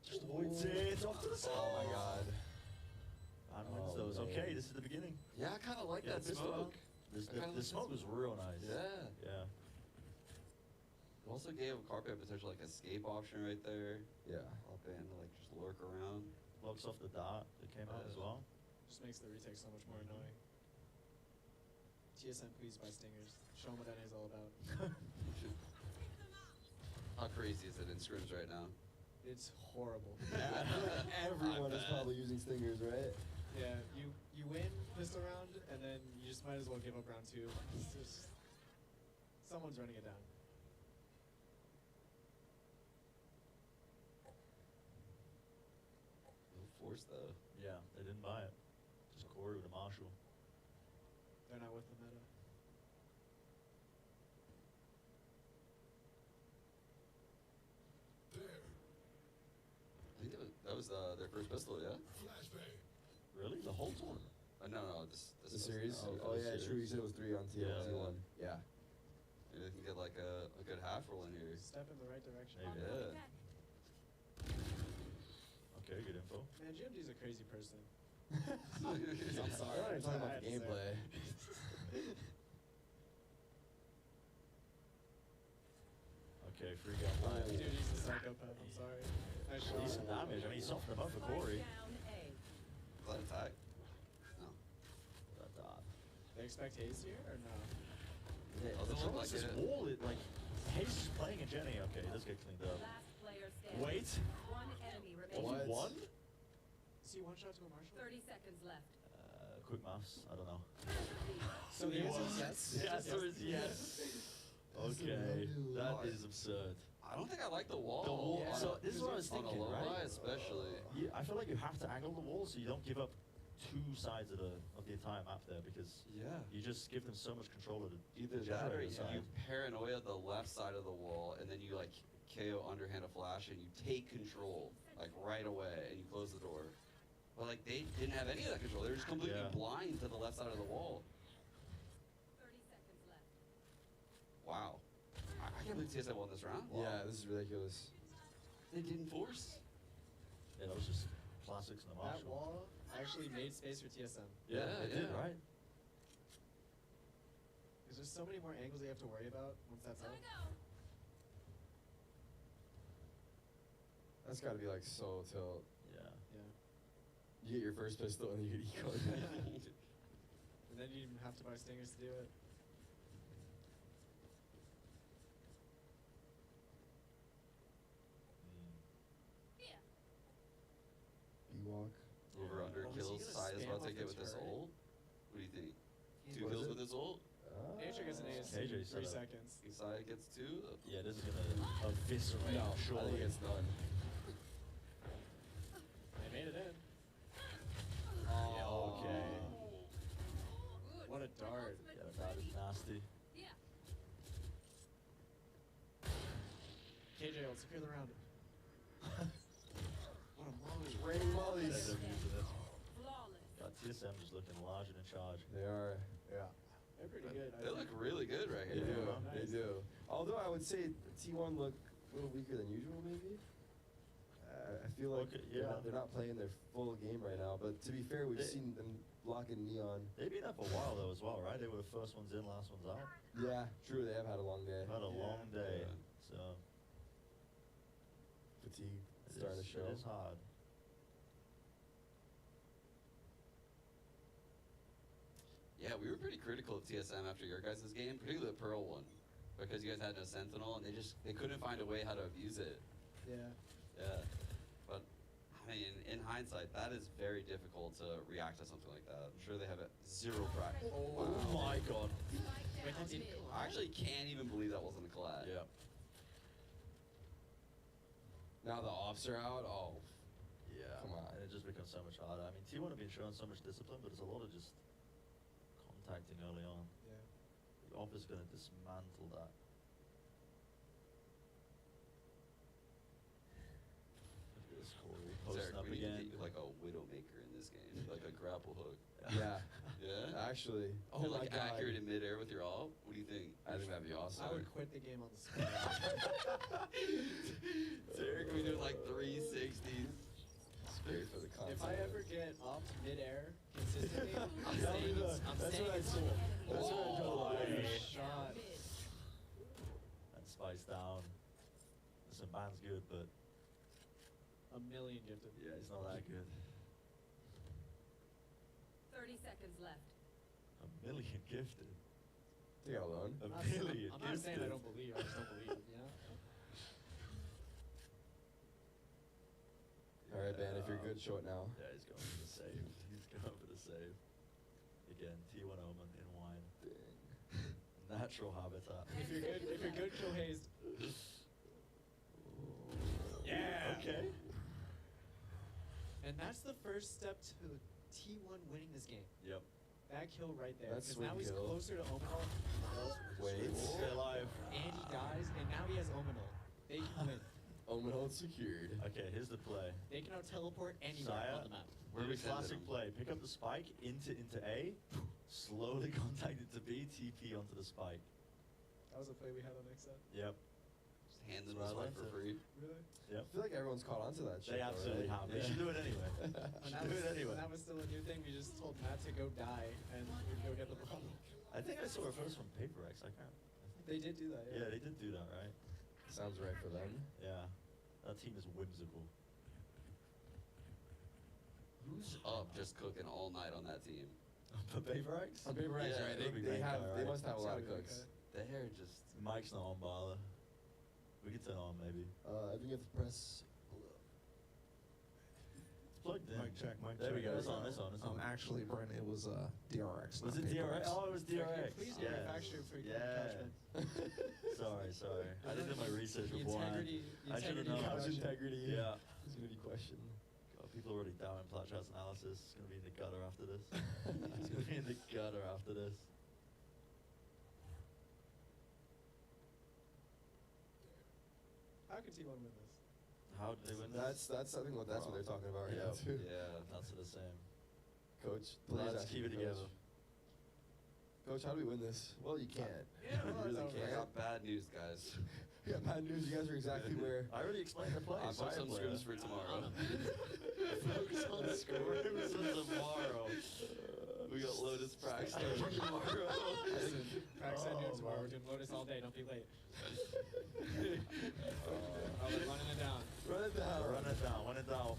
Just avoids it. Off to the side. Oh my god. And wins those. man. Okay, this is the beginning. Yeah, I kind of like Yeah, that the smoke. The smoke was real nice. Yeah. Yeah. It also gave Carpe a potential like escape option right there. Yeah. Up in to like just lurk around. Locks off the dart that came out as well. Just makes the retake so much more annoying. TSM please by stingers. Show them what that is all about. How crazy is it in scrims right now? It's horrible. Everyone I is bet. probably using stingers, right? Yeah, you win pistol round, and then you just might as well give up round 2. It's just someone's running it down. No force though. Yeah, they didn't buy it. Just Corey with a Marshall. They're not with the meta. I think that was their first pistol, yeah? Really? The whole tournament? No, this The series? Oh, Oh, yeah, true. You said it was 3 on T1. Yeah. T1. Yeah. Maybe they can get like a good half roll in here. Step in the right direction. Maybe. Yeah. Okay, good info. Man, GMG's a crazy person. I'm sorry. I'm not even talking about the gameplay. Okay, free gun time. Dude, he's a psychopath. I'm sorry. Nice shot. Decent damage. I mean, he softened him up for Corey. Is that attack? No. That dart. They expect haste here or no? Doesn't look like This it. wall, like, Hayes is playing a Jenny. Okay, let's get cleaned up. Wait. One enemy Only remaining. one? Is he one shot to a Marshall? 30 seconds left. Quick maths. I don't know. So the answer is yes. The answer is yes. Okay, that is absurd. I don't think I like the wall. The wall. Yeah. So this is what I was On a thinking, low right? lie especially. I feel like you have to angle the wall so you don't give up two sides of the entire map there because Yeah. you just give them so much control of the Either that or generator side. you paranoia the left side of the wall and then you like KO underhand a flash and you take control like right away and you close the door. But like they didn't have any of that control. They were just completely Yeah. blind to the left side of the wall. 30 seconds left. Wow. I can't believe TSM won this round. Yeah, this is ridiculous. They didn't force. Yeah, that was just classics in the That Marshall. wall actually made space for TSM. Yeah, it did, yeah. right? Because there's so many more angles they have to worry about once that's up. That's got to be like so tilt. Yeah. Yeah. You get your first pistol and you get eco. And then you even have to buy stingers to do it. B-walk. Over under Oh, is he kills. gonna Sai is spam about to off get the with this turret? ult. What do you think? What 2 is kills it? with this ult? Nature gets an ASC KJ in 3 set up. seconds. Sai gets 2? Yeah, this is gonna eviscerate. No, surely. I think it's done. They made it in. Yeah, okay. world. Secure the round. What a molly. Rain mollies. Got TSM just looking large and in charge. They are, yeah. They're pretty good. They look really good right They here. do. They do. Although I would say T1 look a little weaker than usual, maybe. I feel like Okay, yeah. they're not playing their full game right now. But to be fair, we've seen them lock in Neon. They've been there for a while though as well, right? They were the first ones in, last ones out. Yeah, true. They have had a long day. Had a long day, Yeah. so Fatigue it starting to is- show. It is hard. Yeah, we were pretty critical of TSM after your guys' game, particularly the Pearl one, because you guys had no Sentinel and they couldn't find a way how to abuse it. Yeah. Yeah, but I mean, in hindsight, that is very difficult to react to something like that. I'm sure they have zero practice. Oh my god. Wait, that didn't I actually can't even believe that wasn't a collab. Yeah. Now the offs are out. Oh, Yeah. Come on. And it just becomes so much harder. I mean, T1 have been showing so much discipline, but there's a lot of just contacting early on. Yeah. The off is going to dismantle that. Look at this Corey posting Tarik, up we need to again. get you like a Widowmaker in this game, like a grapple hook. yeah. Yeah? Actually. Oh You're my like god. accurate in midair with your ult? What do you think? I think that'd be awesome. I would quit the game on the spot. Tarik, we do like 360s. Great for the content. If I ever get off midair consistently, I'm That'll be staying. the- I'm that's staying. what I saw. That's what I draw the line. Shot. And Spice down. Listen, Ban's good, but A million gifted. yeah, he's not that good. 30 seconds left. A million gifted. Take out alone. A I'm not- million I'm not saying I gifted. don't believe. I just don't believe. Yeah. All right, Ben. If you're good, show it now. Yeah, he's going for the save. He's going for the save. Again, T1 Omen in wine. Natural habitat. If you're good, kill Hazed. Yeah. Okay. And that's the first step to T1 winning this game. Yep. That kill right there. That's Because now sweet he's kill. closer to Omenal. Wait. Stay alive. And he dies, and now he has Omenal. They can win. Omen hold secured. Okay, here's the play. They can now teleport anywhere Saya, on the map. Where do we the sending classic him? play. Pick up the spike into A, slowly contact it to B, TP onto the spike. That was a play we had on next set. Yep. Just hand them That's the what I spike for learned free. Really? Yep. I feel like everyone's caught on to that shit. They absolutely though, have. right? They should do it anyway. When Should that, do was, it anyway. when that was still a new thing, we just told Matt to go die, and we'd go get the bottle. I think I saw it first from Paper X. I can't. They did do that, Yeah, they did do that, right? Sounds right for them. Yeah. That team is whimsical. Who's up just cooking all night on that team? For Paper X? On paper, Yeah, right? it would be They Renkai, have. They right? must have a lot of It's gotta be cooks. They're just. Mike's not on Bala. We can turn on maybe. I think you have to press. It's plugged in. Mic check, mic There we check. go. It's on. It's on. It's on. Actually, Brent, it was DRX. Was not it DRX? PaperX. Oh, it was DRX. Please Yes. manufacture for Yeah. Sorry. I didn't do my research The beforehand. integrity, I should have integrity known. Couch question. integrity. Yeah. Is gonna be questioned. God, people are already down in Platchat's analysis. It's going to be in the gutter after this. It's going to be in the gutter after this. How could T1 win this? How did they win this? That's I think that's what they're talking about right now too. Yeah, that's the same. Coach, please Let's ask keep it me, Coach. together. Coach, how do we win this? Well, you can't. Yeah, you well, really that's I can't. got bad news, guys. We got bad news. You guys are exactly where. I already explained the play. I'll put some scrims for tomorrow. Focus on the scrims for tomorrow. We got Lotus Prax starting tomorrow. Listen, Prax said Oh, tomorrow. man. We're doing Lotus all day. Don't be late. Oh, they're running it down. Run it down. Run it down. Run it down.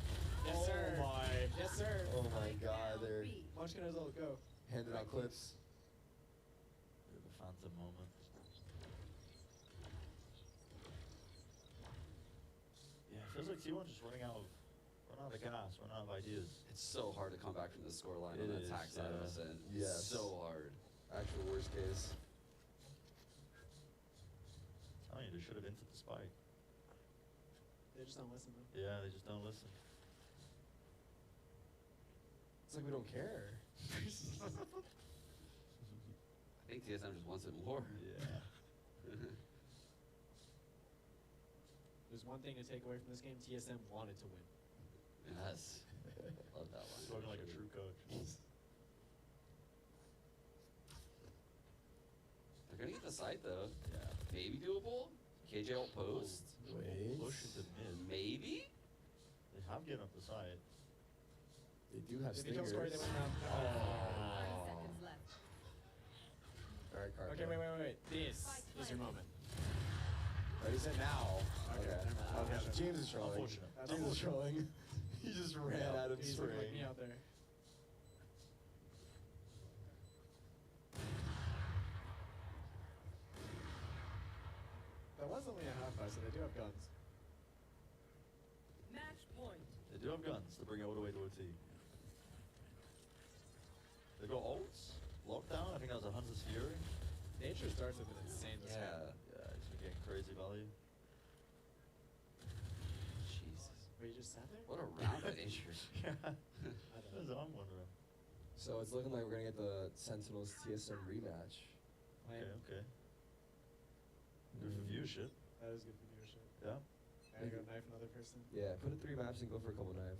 Yes, oh sir. my. Yes, sir. Oh my God, they're Munchkin has all go. handing out clips. Bit of a phantom moment. Yeah, it feels like T1 just running out of gas, running out of ideas. It's so hard to come back from the scoreline on It the is, attack side of yeah. us, and Yes. so hard. Actual worst case. I'm telling you, they should have entered the spike. They just don't listen, though. Yeah, they just don't listen. It's like we don't care. I think TSM just wants it more. Yeah. there's one thing to take away from this game. TSM wanted to win. Yes. Love that one. Spoken like a true coach. They're gonna get the site though. Yeah. Maybe doable. KJ ult post. Push into mid. Maybe. They have getting up the side. They do have If they kill stingers. Scory, they win round. 5 seconds left. Alright, Carter. Okay, wait. This is your moment. Ready, set, now. Okay. never mind. Okay. James is trolling. Unfortunate. James is trolling. He just ran out of He's looking like spring. me out there. That was only a half so they do have guns. Match point. They do have guns to bring it all the way to OT. They've got ults. Lockdown, I think that was a Hunter's Fury. Nature starts have been insane this game. Yeah, it's been getting crazy value. Jesus. Wait, you just sat there? What a round of Nature. Yeah. I That's don't what know. I'm wondering. So it's looking like we're gonna get the Sentinels TSM rematch. Okay. Good for viewership. That is good for viewership. Yeah. And I go knife another person. Yeah, put it 3 maps and go for a couple knife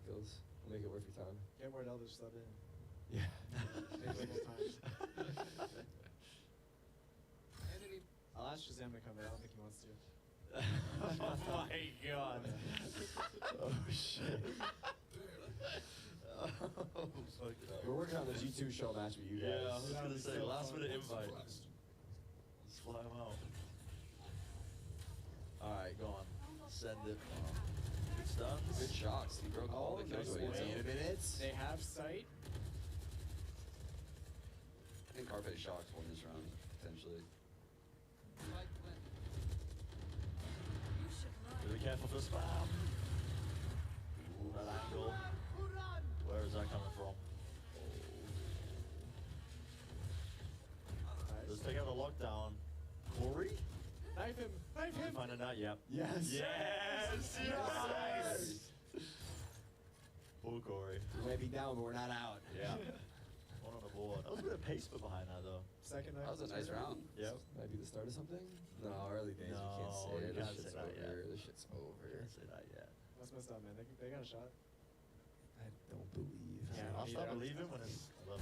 kills. We'll make it worth your time. Get Wardell to sub in. Yeah. Maybe more times. I'll ask Shazam to come in. I don't think he wants to. Oh my god. Oh shit. Oh, fuck it up. We're working on the G2 show match with you guys. Yeah, I was That would gonna be say so last fun. minute invite. Let's fly him out. Alright, go on. Send it. Good stuff. Good shots. He broke all the nice kills. one. Wait a minute. They have sight. I think Carpet Shock's won this round, potentially. Be careful for spam. Ooh, that angle. Where is that coming from? Let's take out the lockdown. Corey? Knife him! Knife him! Finding out, yep. Yes. Yes! Yes! Poor Corey. We might be down, but we're not out. Yeah. One on the board. That was a bit of pace behind that though. Second knife. That was a nice round. Yep. Might be the start of something? No, early days. No, you can't say it. you This can't shit's say that over. yet. This shit's over. Can't say that yet. That's messed up, man. They got a shot. I don't believe. Yeah, I'll me start either. believing when it's 11.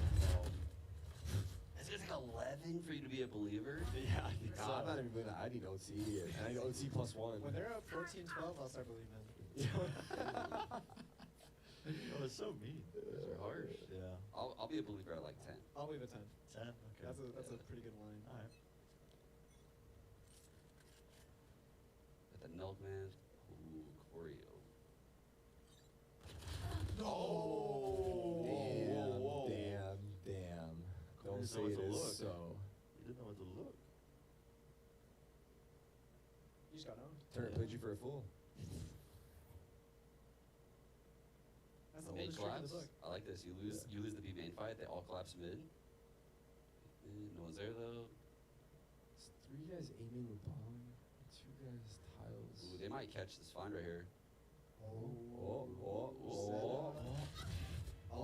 It's gonna take 11 for you to be a believer? Yeah, I think Nah, I'm not even gonna. I need OT. And I need OT +1. When they're up 14-12, I'll start believing. Oh, it's so mean. Those are harsh. Yeah. I'll be a believer at like 10. I'll leave a 10. 10? Okay. That's a pretty good line. Alright. At the Milkman. Ooh, Choreo. No! Damn. Don't didn't say know what it to is look. so. You didn't know what to look. You just got on. Turner played you for a fool. That's the Mid oldest trick in collapse. the book. I like this. You lose the B main fight. They all collapse mid. No one's there though. It's 3 guys aiming with bomb, 2 guys tiles. Ooh, they might catch this find right here. Oh,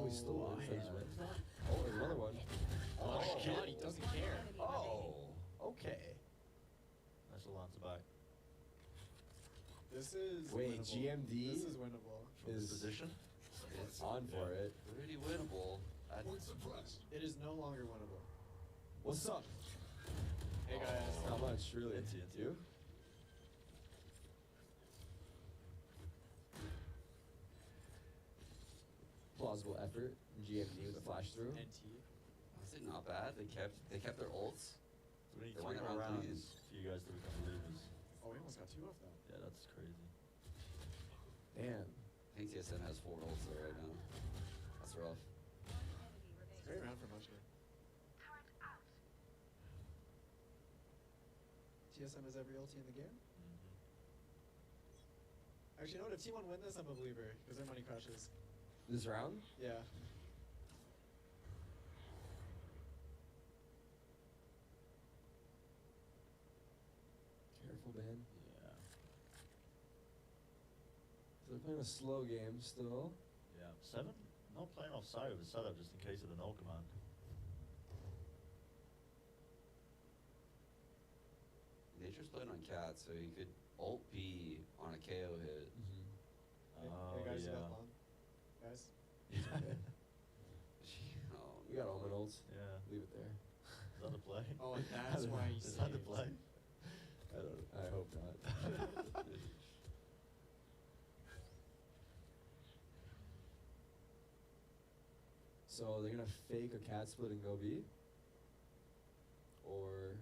he's still Oh, in he's for wins that. Oh, there's another one. Oh, God, he doesn't care. Oh, okay. Nice little answer back. This is Wait, winnable. GMD This is winnable. From this is position? It's on for it. pretty winnable. It is no longer winnable. What's up? Hey, guys. How much, really? Into You? Plausible effort. GMD with a flash through. NT. Honestly, not bad. They kept their ults. So we need They 3 won more round rounds threes. for you guys to become believers. Oh, we almost got 2 off that. Yeah, that's crazy. Damn. I think TSM has 4 ults though right now. That's rough. Great round for Munchkin. TSM has every ulti in the game? Actually, you know what? If T1 win this, I'm a believer, because their money crushes. This round? Yeah. Careful, man. Yeah. So they're playing a slow game still. Yeah. 7? Not playing offside with the setup just in case of the null command. Nature's playing on cat, so he could Alt B on a KO hit. Hey, guys, you got long? Guys? We got Omen ults. Yeah. Leave it there. Is that a play? Oh, that's why you Is that a saved. play? I hope not. So they're gonna fake a cat split and go B? Or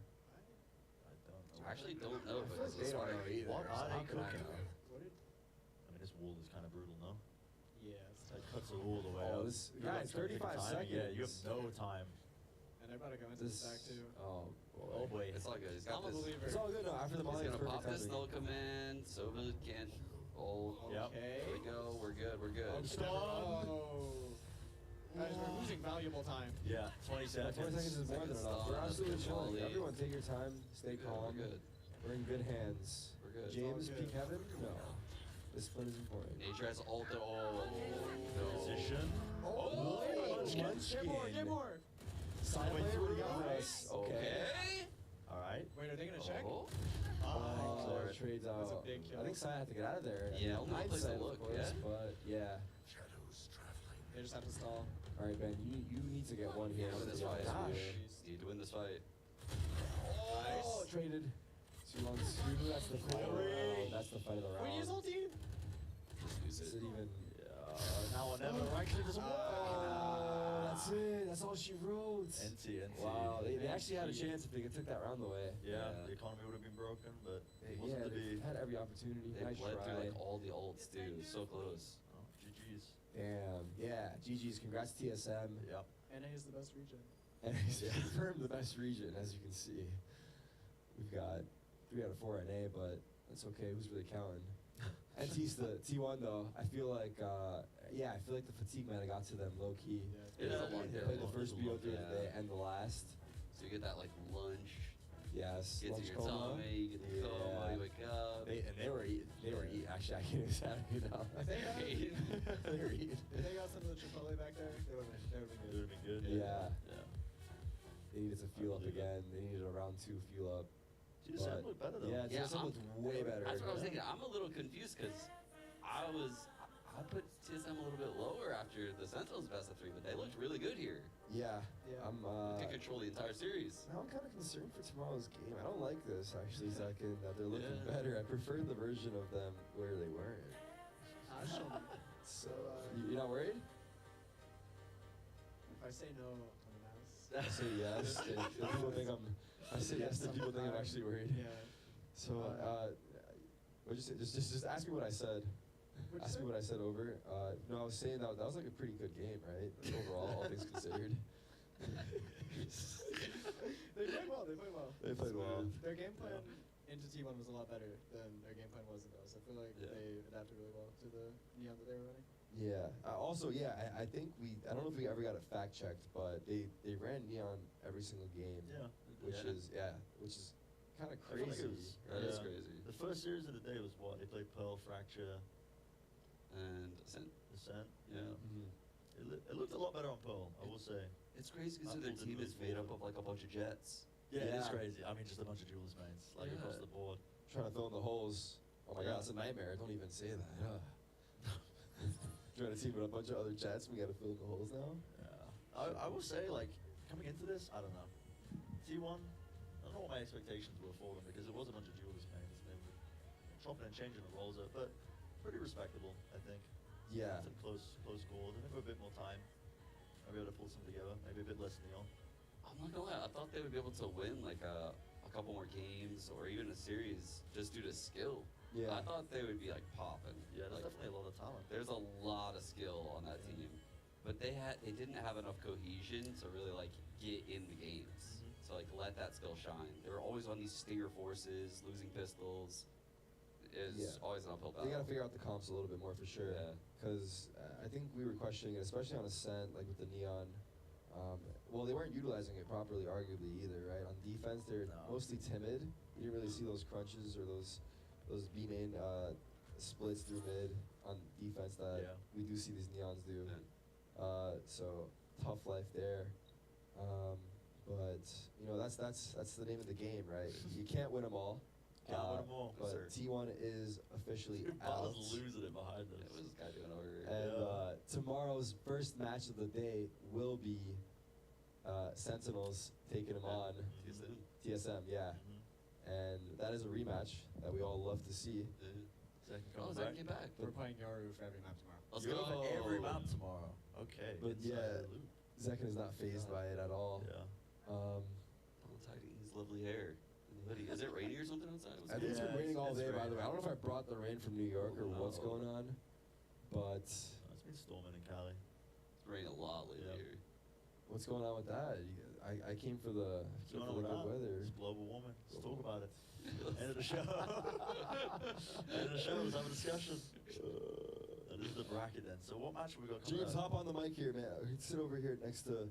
I actually don't know I feel because like they don't know either. What so are how they can I cooking? know? I mean, this wall is kind of brutal, no? Yeah, it's It cuts it all the way Oh, out. this- You guys, have to take 35 time. Yeah, you have seconds. no time. And they're about to go into This, the stack too. oh Oh boy. boy. It's all good. He's got I'm a this. believer. It's all good. No, after the He's molly, gonna it's pop perfect this timing. null command. Sova can't hold. Yep. Okay. There we go. We're good. We're good. I'm stunned. Oh. Guys, we're losing valuable time. Yeah, 20 Yeah, seconds. 20 seconds is more than Seconds enough. stall, We're that's absolutely good chilling. volley. Everyone take your time. Stay We're good, calm. We're good. We're in good hands. We're good. James, all peak good. heaven? No. Discipline is important. Nature has ult. Oh, no. Position. Oh, Get more, get more. Side Wait, lane, what do you got for right. us? Okay. All right. Wait, are they gonna check? Oh. Oh, Clear. trades out. That's a big kill. I think Sai had to get out of there. Yeah, I only mean, place to hindsight, look, of course, yeah. but yeah. They just have to stall. All right, Ben, you need to get one here. Win Let's this be fight. honest with Gosh. you. Need to win this fight. Oh, traded. 2 on 2. That's the fight. Oh, that's the fight of the round. Wait, use ulti? Use Is it. it even? Now or never. Right click doesn't work. That's it. That's all she wrote. NT. Wow, they actually had a chance if they took that round away. Yeah, Yeah. the economy would have been broken, but it Yeah, wasn't to they be. had every opportunity. They Nice bled try. through like all the ults, dude. So close. Oh, GG's. Damn. Yeah. GG's. Congrats TSM. Yep. NA is the best region. And he's confirmed the best region, as you can see. We've got 3 out of 4 NA, but that's okay. Who's really counting? NT's the T1 though. I feel like, yeah, I feel like the fatigue might have got to them low key. It is a They long hit. played the first BO3 of the Yeah. day and the last. So you get that like lunge. Yes. Get to lunch your coma. tummy. You get the coma. You wake up. They were eating. They were eating. Actually, I can't exactly now. If they got, They were eating. if they got some of the Chipotle back there, they would have been It good. would have been good. Yeah. Yeah. They needed to fuel up believe it. again. They needed a round 2 fuel up. GSM looked better though. Yeah, Yeah, TSM I'm- looked way better. That's what I was thinking. I'm a little confused because I put TSM a little bit lower after the Sentinels best of 3, but they looked really good here. Yeah. Yeah. I'm. They could control the entire series. Now I'm kind of concerned for tomorrow's game. I don't like this actually, Zekin, that they're looking Yeah. better. I preferred the version of them where they weren't. So, You're not worried? if I say no, I'm an I ass. say yes. Then people think I'm. I say yes, then people think I'm actually worried. Yeah. So, what'd you say? Just ask me what I said. What'd you Ask say? me what I said over. No, I was saying that was like a pretty good game, right? Like, overall, all things considered. They played well. They played well. They played well. Their game plan into T1 was a lot better than their game plan was in those. I feel like Yeah. they adapted really well to the neon that they were running. Yeah. Also, yeah, I think I don't know if we ever got it fact checked, but they ran neon every single game. Yeah. Which Yeah. is kind of I feel like crazy. it was- That is yeah. crazy. The first series of the day was what? They played Pearl, Fracture, And Ascent. Descent. Yeah. Mhm. It looked a lot better on Pearl, I will say. It's crazy because That their pulled team into is the made up forward. of like a bunch of jets. Yeah, it is Yeah. crazy. I mean, just a bunch of duelist mains, like across Yeah. the board. Trying to fill in the holes. Oh my Yeah. god, it's a nightmare. Don't even say that. Trying to team with a bunch of other jets. We got to fill in the holes now. Yeah. I will say, like, coming into this, I don't know. T1, I don't know what my expectations were for them because it was a bunch of duelist mains and they were chopping and changing the roles up, but pretty respectable, I think. Yeah. Some close scores. I think with a bit more time, I'll be able to pull some together. Maybe a bit less neon. I'm not gonna lie, I thought they would be able to win like a couple more games or even a series just due to skill. Yeah. I thought they would be like popping. Yeah, there's Like, definitely a lot of talent. there's a lot of skill on that team, but they didn't have enough cohesion to really like get in the games. So like let that skill shine. They were always on these stinger forces, losing pistols. Is Yeah. always an uphill battle. They got to figure out the comps a little bit more for sure. Yeah. Because I think we were questioning it, especially on Ascent, like with the neon. Well, they weren't utilizing it properly, arguably either, right? On defense, they're mostly timid. You didn't really see those crunches or those B main splits through mid on defense that Yeah. we do see these neons do. Yeah. So tough life there. But you know that's the name of the game, right? You can't win them all. Can't win 'em all. But Sir. T1 is officially Dude, out. Ball's losing it behind us. What's this guy doing over here? And tomorrow's first match of the day will be Sentinels taking them on. TSM. TSM, yeah. And that is a rematch that we all love to see. Second Oh, coming Zach back. came back. We're playing Yoru for every map tomorrow. Let's You're go. on every map tomorrow. Okay. But inside yeah, the loop. Zekin is not phased by it at all. Yeah. Oh, tidy. His lovely hair. And the hoodie. Is it rainy or something outside? I think it's been raining all it's day, by the raining. way. I don't know if I brought the rain from New York or what's no. going on, but It's been storming in Cali. It's raining a lot lately Yep. here. what's going on with that? I came for the, What's came going for on the with good that? weather. It's global warming. Let's talk about it. End of the show. End of the show. Let's have a discussion. That is the bracket then. So what match have we got coming James, up? hop on the mic here, man. Sit over here next to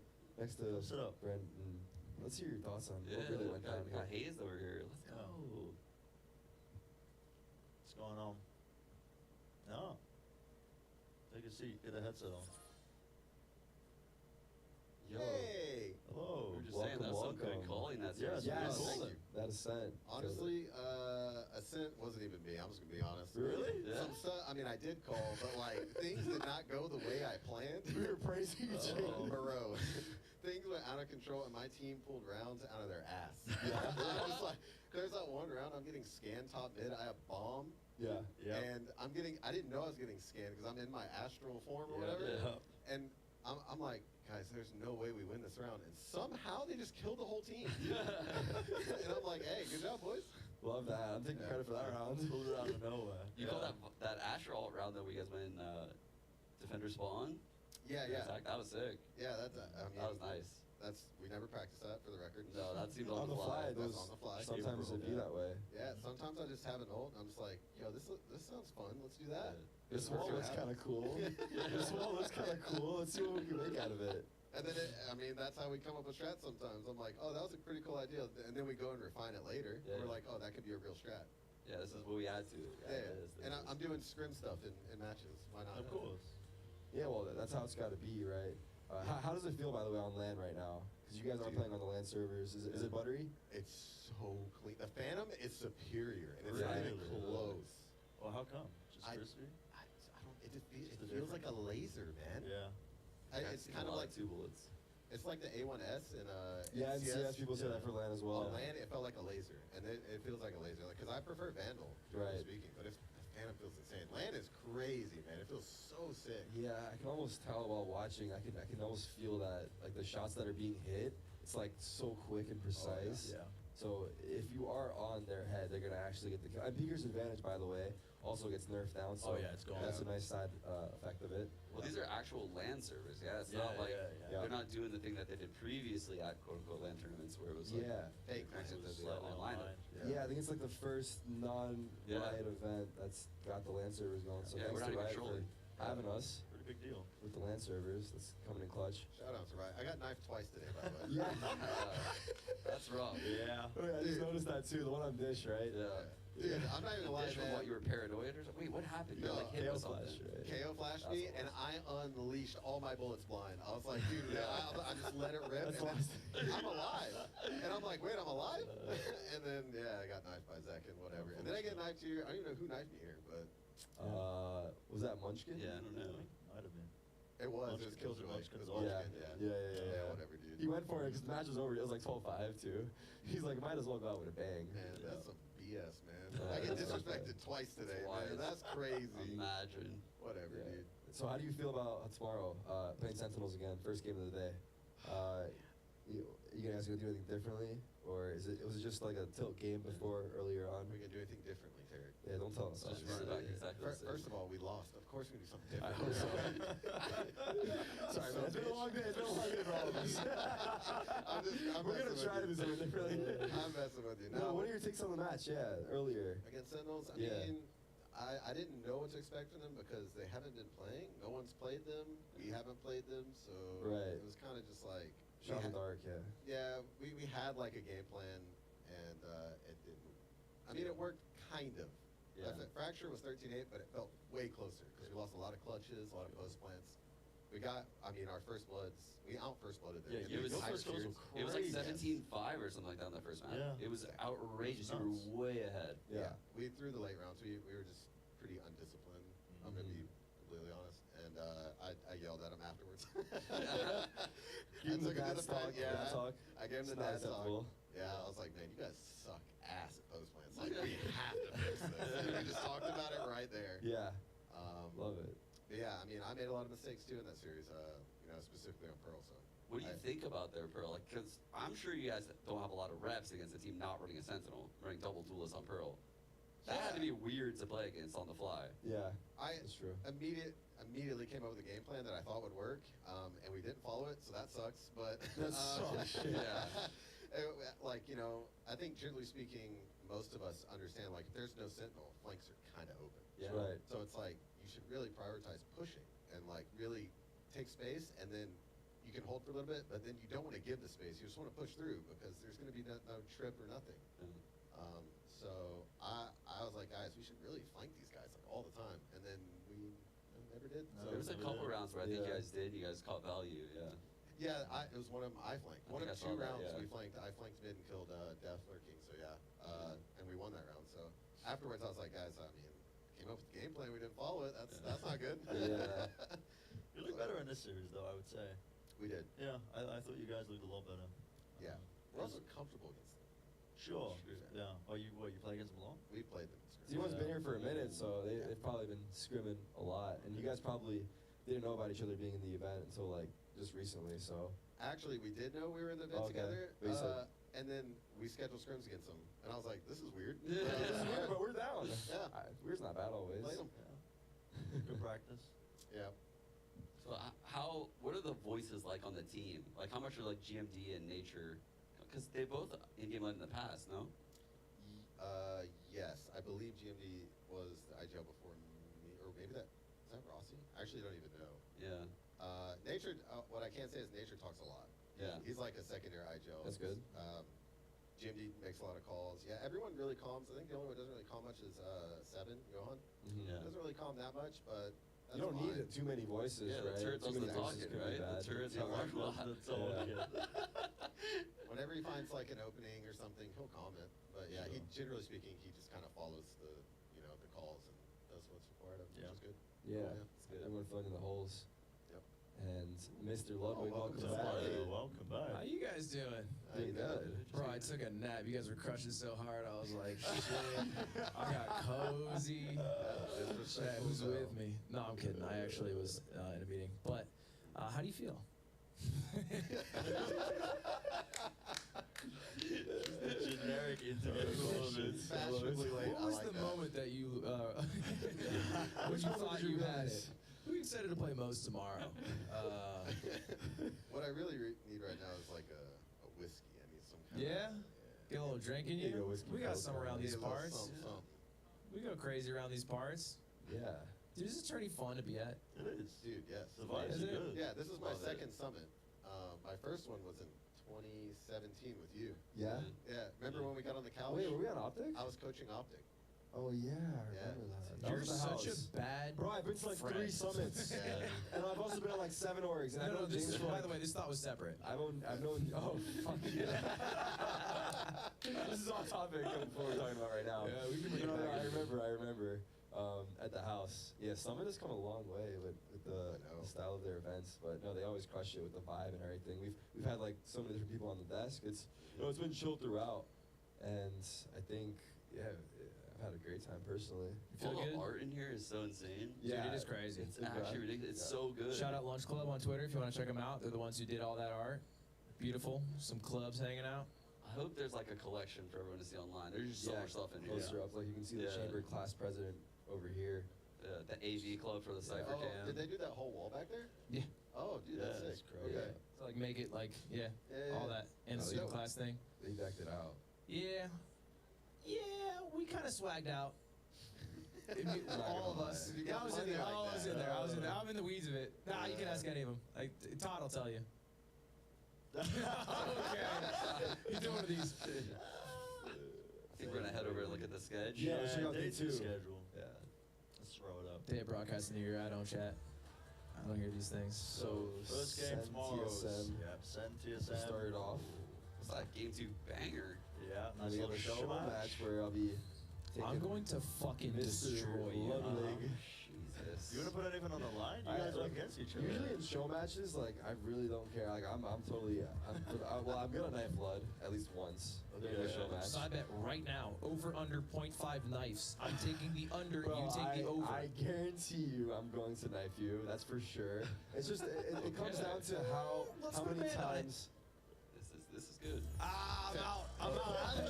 Sit up. Brent. And let's hear your thoughts on Yeah, what really went down got here. hazed over here. Let's go. What's going on? No. Take a seat. Get a headset on. Yo. Hey! Hello. We were just saying that's some good calling. That's Yes, Yes, cool. that is sent. Honestly, Ascent wasn't even me. I'm just gonna be honest. Really? Yeah. Some stuff. I mean, I did call, but like things did not go the way I planned. We were praising you, James. Bro, things went out of control, and my team pulled rounds out of their ass. I was like, there's that one round I'm getting scanned top mid. I have bomb. Yeah. And I didn't know I was getting scanned because I'm in my astral form or whatever. Yeah. And I'm like, guys, there's no way we win this round. And somehow they just killed the whole team. And I'm like, hey, good job, boys. Love that. I'm taking credit for that round. Pulled it out of nowhere. You call that Astral round that we guys went Defender Spawn? Yeah. Attack? That was sick. Yeah, that's. I mean, That was nice. We never practiced that for the record. No, that seemed On the fly, That's those on the fly. sometimes it be that way. Yeah, sometimes I just have an ult and I'm just like, yo, this sounds fun. Let's do that. This wall looks kind of cool. This wall looks kind of cool. Let's see what we can make out of it. And then, that's how we come up with strats sometimes. I'm like, oh, that was a pretty cool idea. And then we go and refine it later. Yeah. We're like, oh, that could be a real strat. Yeah, this is what we had to. And I'm doing scrim stuff in matches. Why not? Of course. Yeah, well, that's how it's got to be, right? How does it feel, by the way, on LAN right now? Because you guys are playing on the LAN servers. Is it buttery? It's so clean. The Phantom is superior, and it's Yeah. not even close. Well, how come? Just I- crispy? I don't. It just feels, Just the feels like a laser, man. Yeah. It's kind of like 2 bullets. It's like the A1S in Yeah, and CS. CS people say that for LAN as well. On LAN, it felt like a laser, and it feels like a laser. Because I prefer Vandal, Right. speaking, but the Phantom feels insane. LAN is crazy, man. It feels so sick. Yeah, I can almost tell while watching. I can almost feel that, like the shots that are being hit, it's like so quick and precise. Yeah. So if you are on their head, they're gonna actually get the kill. And Beaker's advantage, by the way, also gets nerfed down. So it's gone. That's a nice side effect of it. Well, these are actual LAN servers. Yeah, it's not like they're not doing the thing that they did previously at quote unquote LAN tournaments where it was like fake connected to the slightly online. Yeah, I think it's like the first non-Riot event that's got the LAN servers going. So Yeah, thanks we're to not even Riot trolling. for having us Pretty big deal. with the LAN servers. That's coming in clutch. Shout out to Riot. I got knifed twice today, by the way. Yeah. That's rough. Yeah. Oh, yeah, I just noticed that too. The one on Dish, right? Yeah. Dude, I'm not even gonna lie, Dish from man. what, you were paranoid or something? Wait, what happened? You No, like hit KO with something. flash, right? KO flashed me, and I unleashed all my bullets blind. I was like, dude, I just let it rip. That's And lost. I'm alive. And I'm like, wait, I'm alive? And then, I got knifed by Zach and whatever. And then I get knifed here. I don't even know who knifed me here, but Was that Munchkin? Yeah, I don't know. Might have been. it was. Munchkin. It was Killjoy. Munchkin. It was Yeah. Munchkin, Yeah, whatever, dude. He went for it because the match was over. It was like 12-5 too. He's like, might as well go out with a bang. Man, that's some BS, man. Yeah, I get that's disrespected twice today, man. That's crazy. Imagine. Whatever, Yeah. dude. So how do you feel about tomorrow playing Sentinels again? First game of the day. You guys gonna do anything differently, or was it just like a tilt game before earlier on? We can do anything differently, Tarik. Yeah, don't tell us. Just run it back exactly the same. First of all, we lost. Of course, we can do something I different. hope so. Sorry, man. It's been a long day. It's been a long day for all of us. I'm We're gonna messing try to do with something differently. I'm messing with you. No, No, what are your takes on the match? Yeah, earlier. against Sentinels, I Yeah. mean, I didn't know what to expect from them because they haven't been playing. No one's played them. We haven't played them, so Right. it was kind of just like Shot in the dark, yeah. Yeah, we had like a game plan, and it didn't. I mean, it worked kind of. Yeah. Fracture was 13-8, but it felt way closer because we lost a lot of clutches, a lot of post plants. we got, I mean, our first bloods, we out first blooded them. Yeah, in it the was, entire series. it was like 17-5 or something like that in that first match. Yeah. It was outrageous. It You was were way ahead. Yeah, we threw the late rounds. We were just pretty undisciplined. I'm gonna be completely honest, and I yelled at him afterwards. Give him the took him to dad the talk, pen, yeah. dad talk. I gave him the It's not dad talk. acceptable. Yeah, I was like, man, you guys suck ass at post plants. Like, we have to fix this. And we just talked about it right there. Yeah. Love it. But yeah, I mean, I made a lot of mistakes too in that series. You know, specifically on Pearl. So. What do you think about their Pearl? Like, because I'm sure you guys don't have a lot of reps against a team not running a Sentinel, running double duelist on Pearl. That had to be weird to play against on the fly. Yeah, that's true. Immediately came up with a game plan that I thought would work, and we didn't follow it, so that sucks. But That sucks. yeah, like you know, I think generally speaking, most of us understand like if there's no Sentinel, flanks are kind of open. Yeah. Right. So it's like you should really prioritize pushing and like really take space, and then you can hold for a little bit, but then you don't want to give the space. You just want to push through because there's going to be no trip or nothing. So I was like, guys, we should really flank these guys like all the time, and then we never did. So There was a couple rounds where I think you guys did. You guys caught value. Yeah. Yeah, it was one of them I flanked. One think of I saw two that, rounds yeah. we flanked. I flanked mid and killed Death Lurking. So yeah, and we won that round. So afterwards, I was like, guys, I mean, came up with the game plan. We didn't follow it. That's not good. Yeah. You look better in this series, though. I would say. We did. Yeah, I thought you guys looked a lot better. Yeah, we're also comfortable against them. Sure. Yeah. Oh, you play against them a lot? We played them. T1's been here for a minute, so they've probably been scrimming a lot, and you guys probably didn't know about each other being in the event until like just recently. So Actually, we did know we were in the event Okay. together, But you said- and then we scheduled scrims against them, and I was like, this is weird. this is weird, but we're down. Yeah. Weird's not bad always. Played 'em. Good practice. Yeah. So what are the voices like on the team? Like how much are like GMD and Nature? Because they both in-game led in the past, no? Yes, I believe GMD was the IGL before me, or maybe is that Rossi? I actually don't even know. Yeah. Nature, what I can say is Nature talks a lot. Yeah. He's like a secondary IGL. That's good. GMD makes a lot of calls. Yeah, everyone really calms. I think the only one who doesn't really calm much is Seven, Johan. Yeah. Doesn't really calm that much, but that's You don't fine. need too many voices, Yeah, the right? turret Too does many the voices talking, could be right? The bad. turret's Yeah. hard a lot. That's all I get. Whenever he finds like an opening or something, he'll comment. But yeah, he generally speaking, he just kind of follows the the calls and does what's required of him, which is good. Yeah, it's good. everyone filling in the holes. Yep. And Mr. Ludwig, welcome to back. the welcome back. How you guys doing? Doing good. Bro, I took a nap. You guys were crushing so hard. I was like, shit. I got cozy. Chat, who's with me? No, I'm kidding. I actually was in a meeting. But how do you feel? Generic interview questions. Fashionably late. What was the moment that you, when you thought you had it? Who excited to play most tomorrow? What I really need right now is like a whiskey. I need some kind Yeah? of. Get a little drink in you? We got some around these Need a little parts. something. We go crazy around these parts. Yeah. Dude, this is pretty fun to be at. It is. Dude, yes. The vibes Isn't are it? good. Yeah, this is my Love it. second summit. My first one was in 2017 with you. Yeah? Yeah, remember when we got on the couch? Wait, were we on Optic? I was coaching Optic. Oh yeah, I Yeah. remember that. You're was the such house. a bad Bro, I've been to like friend. 3 summits. Yeah. And I've also been on like 7 orgs. And I've No, known this James is, for by like, the way, this thought was separate. I've known, oh, fuck yeah. This is off topic of what we're talking about right now. Yeah, we can bring it No, back. I remember. At the house. Yeah, Summit has come a long way with the style of their events, but no, they always crush it with the vibe and everything. We've had like so many different people on the desk. It's it's been chill throughout, and I think I've had a great time personally. All the art in here is so insane. Yeah, Dude, it is crazy. It's actually ridiculous. It's so good. Shout out Lunch Club on Twitter if you want to check them out. They're the ones who did all that art. Beautiful. Some clubs hanging out. I hope there's like a collection for everyone to see online. There's just so much stuff in here. Closer up, like you can see the chamber class president over here. The AV club for the Cypher Oh, Cam. did they do that whole wall back there? Yeah. Oh, dude, Yeah, that's that's sick. great. Okay. To like make it like, all that in the super class thing. They backed it out. Yeah. Yeah, we kind of swagged out. All of us. If you got I was in money there. like I was that. in there. I was in there. I'm in the weeds of it. Nah, you can ask any of them. Like Todd will tell you. Okay. You do one of these. I think we're gonna head over and look at the sketch. Yeah, let's check out day day 2. schedule. Yeah. Let's throw it up. Day of broadcasting the year. I don't chat. I don't hear these things. So First game send tomorrow. TSM. Yep, send TSM. Started off. What's that game 2 banger? Yeah, And nice we have little a show show match where I'll be taking I'm going to fucking Mr. destroy you. Ludwig. Jesus. You want to put anything on the line? You guys are against each other. Usually in show matches, like I really don't care. Like I'm totally. I'm gonna knife Lud at least once during the show match. So I bet right now, over under 0.5 knives. I'm taking the under, Bro, you take the over. I guarantee you, I'm going to knife you. That's for sure. It's just it comes down to how many times. This is good. I'm out. I'm out.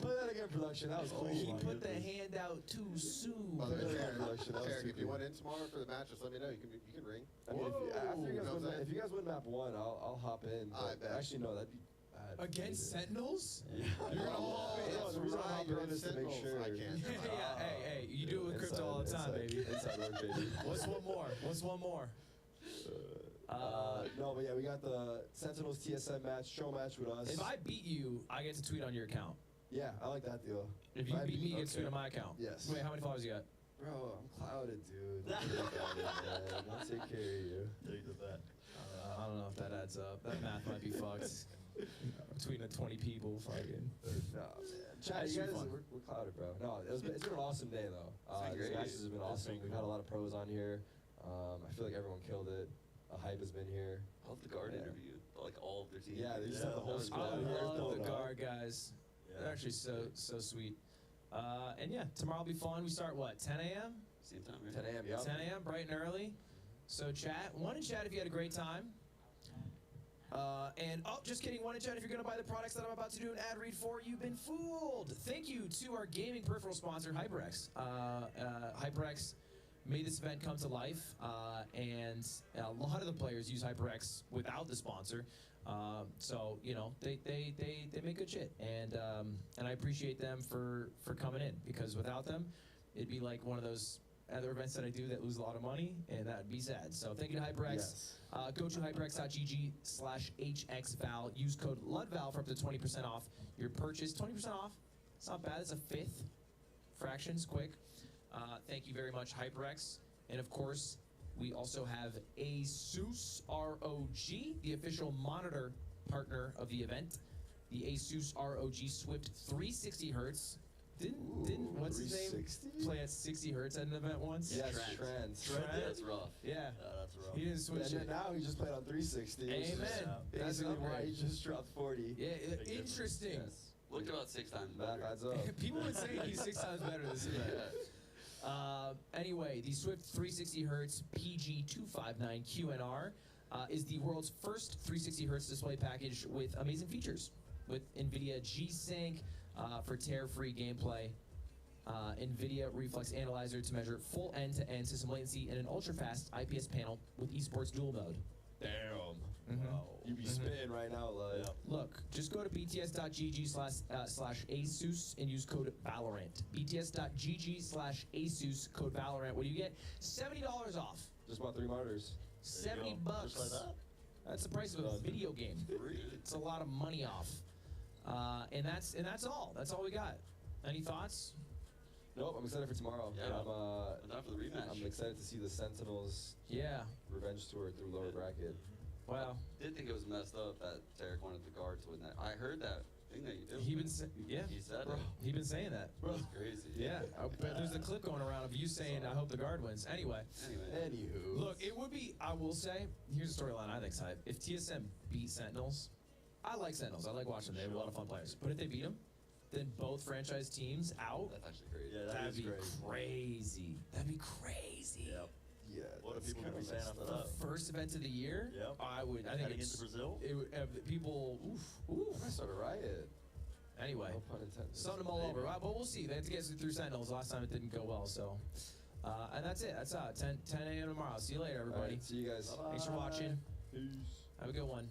Play that again, production. That was clean. He put the hand out too soon. By the way, production. That was Tarik, too if you clean. want in tomorrow for the match, just let me know. You can ring. I mean, Whoa. if you guys win map 1, I'll hop in. I bet. Actually, no, that'd be bad. Against Sentinels? You're gonna hop in. That's The reason I right, hop you're in on is to make Sentinels. sure. I can't. Yeah, hey, you do it with crypto all the time, baby. Inside work, baby. What's one more? What's one more? No, but yeah, we got the Sentinels TSM match, show match with us. If I beat you, I get to tweet on your account. Yeah, I like that deal. If you beat me, you get to tweet on my account. Yes. Wait, how many followers you got? Bro, I'm clouded, dude. Don't take clouded, man. I'll take care of you. Take the bet. I don't know if that adds up. That math might be fucked. Tweeting at 20 people, fucking. No, man. Chat, you guys, we're clouded, bro. No, it's been an awesome day, though. These matches have been awesome. We've had a lot of pros on here. I feel like everyone killed it. A hype has been here. I love the guard interview. Like all of their teams. Yeah, they just have the whole squad. I love the guard guys. They're actually so sweet. And yeah, tomorrow will be fun. We start what, 10 a.m.? Same time, right? 10 a.m. Yeah. 10 a.m. bright and early. So chat. One in chat if you had a great time. And just kidding. One in chat if you're gonna buy the products that I'm about to do an ad read for. You've been fooled. Thank you to our gaming peripheral sponsor, HyperX. HyperX made this event come to life, and a lot of the players use HyperX without the sponsor. So you know they make good shit, and I appreciate them for coming in, because without them, it'd be like one of those other events that I do that lose a lot of money, and that'd be sad. So thank you to HyperX. Yes. Go to hyperx.gg/hxval. Use code LUDVAL for up to 20% off your purchase. 20% off. It's not bad. It's a fifth. Fractions, quick. Thank you very much, HyperX. And of course, we also have ASUS ROG, the official monitor partner of the event. The ASUS ROG Swift 360 Hz. Didn't what's his name play at 60 Hz at an event once? Yes, Trent. That's rough. Yeah. That's rough. He didn't switch And it. now he just played on 360. Amen. Big Basically why upgrade. he just dropped 40. Yeah, interesting. Looked about 6 times That better. adds up. People would say he's 6 times better this event. Anyway, the Swift 360 Hz PG259 QNR is the world's first 360 Hz display package with amazing features. With NVIDIA G-Sync for tear-free gameplay, NVIDIA Reflex Analyzer to measure full end-to-end system latency, and an ultra-fast IPS panel with esports dual mode. Damn. Wow. You be spitting right now, Lud. Look, just go to bts.gg/ASUS and use code VALORANT. bts.gg/ASUS, code VALORANT. What do you get? $70 off. Just bought 3 monitors. 70 bucks. Just like that? That's the price of a video game. It's a lot of money off. And that's all. That's all we got. Any thoughts? Nope, I'm excited for tomorrow. Yeah. I'm Not for the rematch. I'm excited to see the Sentinels revenge tour through lower bracket. Wow. I did think it was messed up that Tarik wanted the guard to win that. I heard that thing that you did. He been He said it. He been saying that. That's crazy. Yeah. But there's a clip going around of you saying, "I hope the guard wins." Anyway. Anywho. Look, it would be. I will say, here's a storyline I think's hype. If TSM beat Sentinels, I like Sentinels. I like watching them. They have a lot of fun players. But if they beat them, then both franchise teams out. That's actually crazy. Yeah, That'd be great. crazy. That'd be crazy. Yep. Yeah. What are people gonna be saying after that? First event of the year. Yep. I would. I think Heading it's into Brazil? It would have people. Oof. I started a riot. Anyway, No pun intended. something all over. But we'll see. They had to get through Sentinels. Last time it didn't go well. So, and that's it. That's 10 a.m. tomorrow. See you later, everybody. All right, see you guys. Thanks for watching. Peace. Have a good one.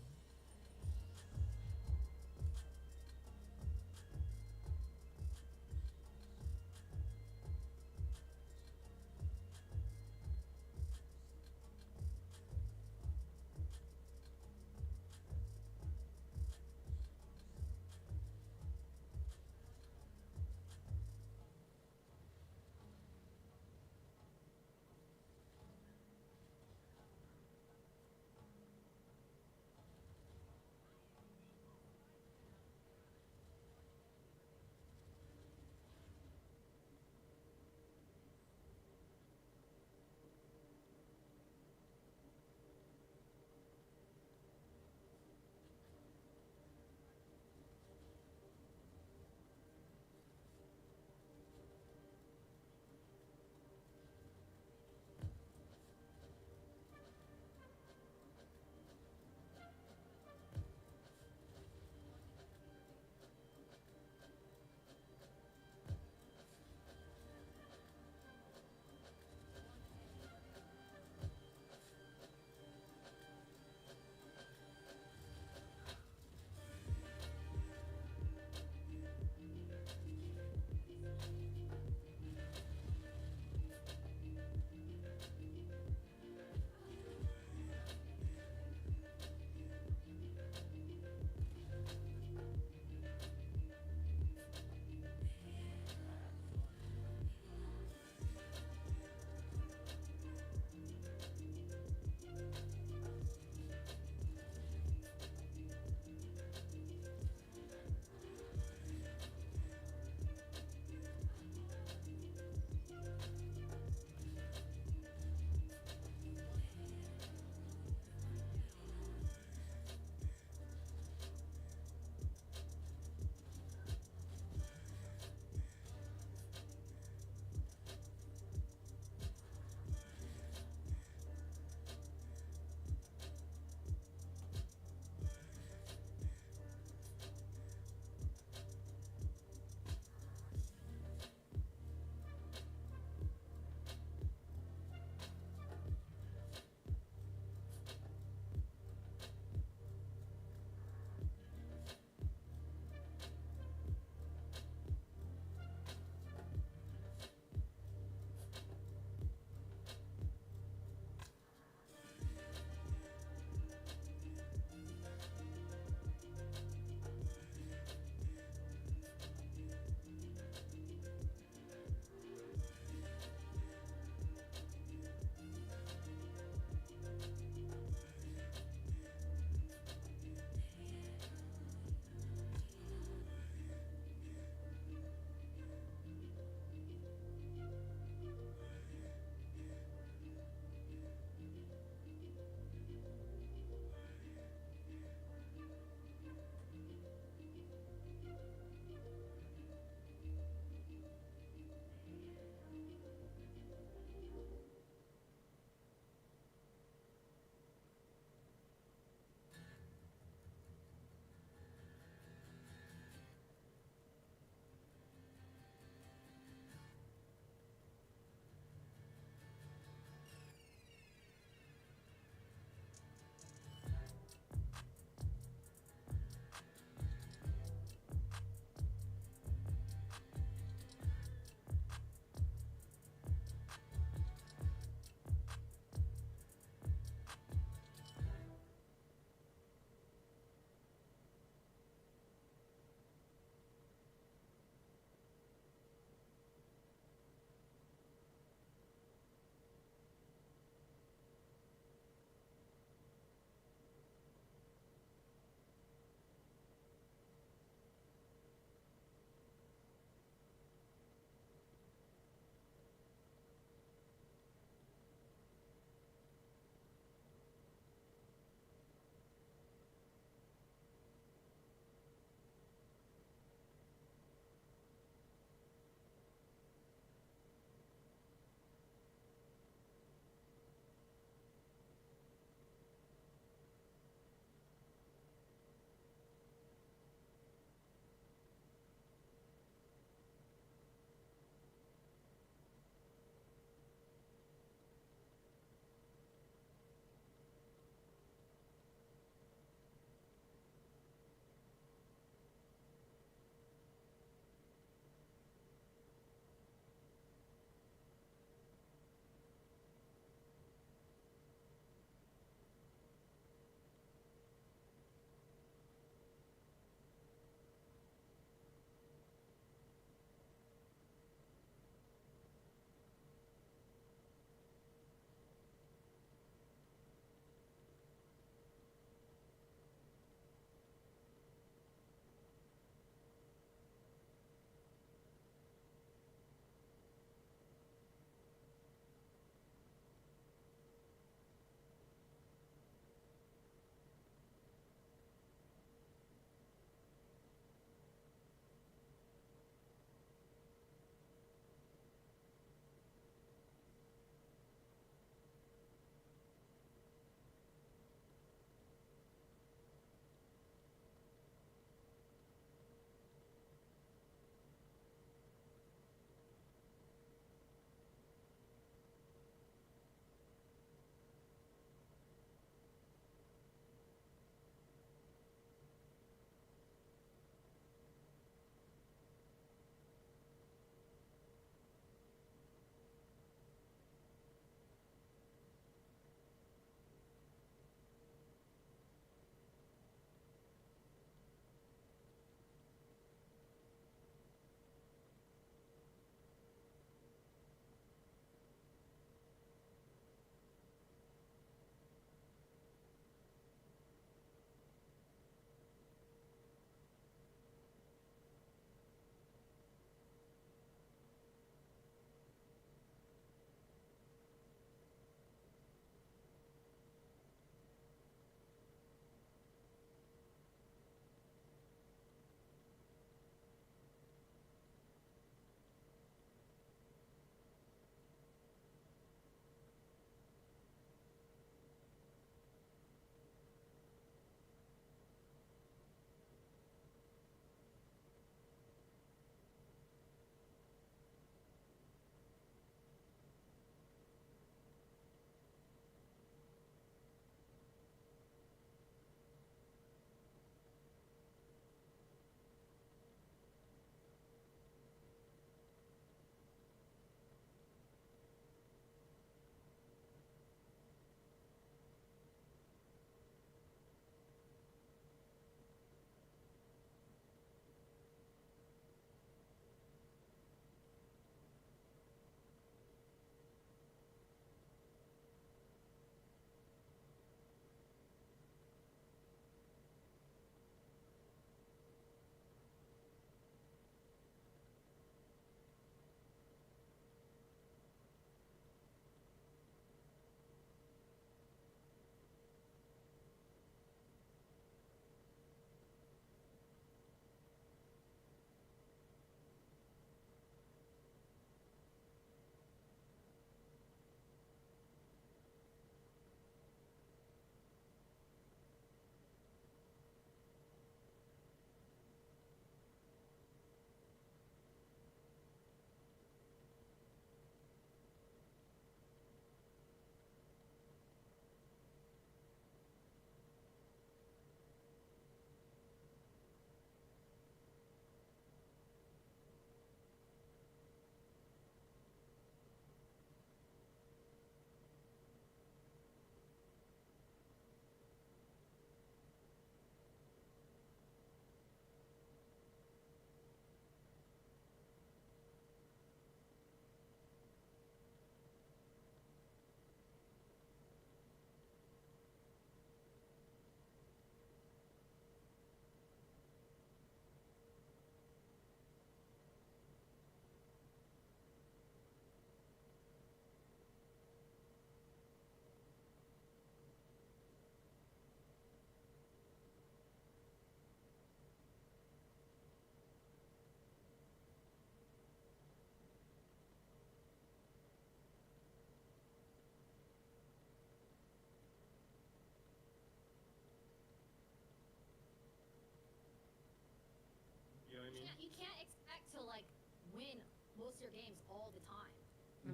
post your games all the time.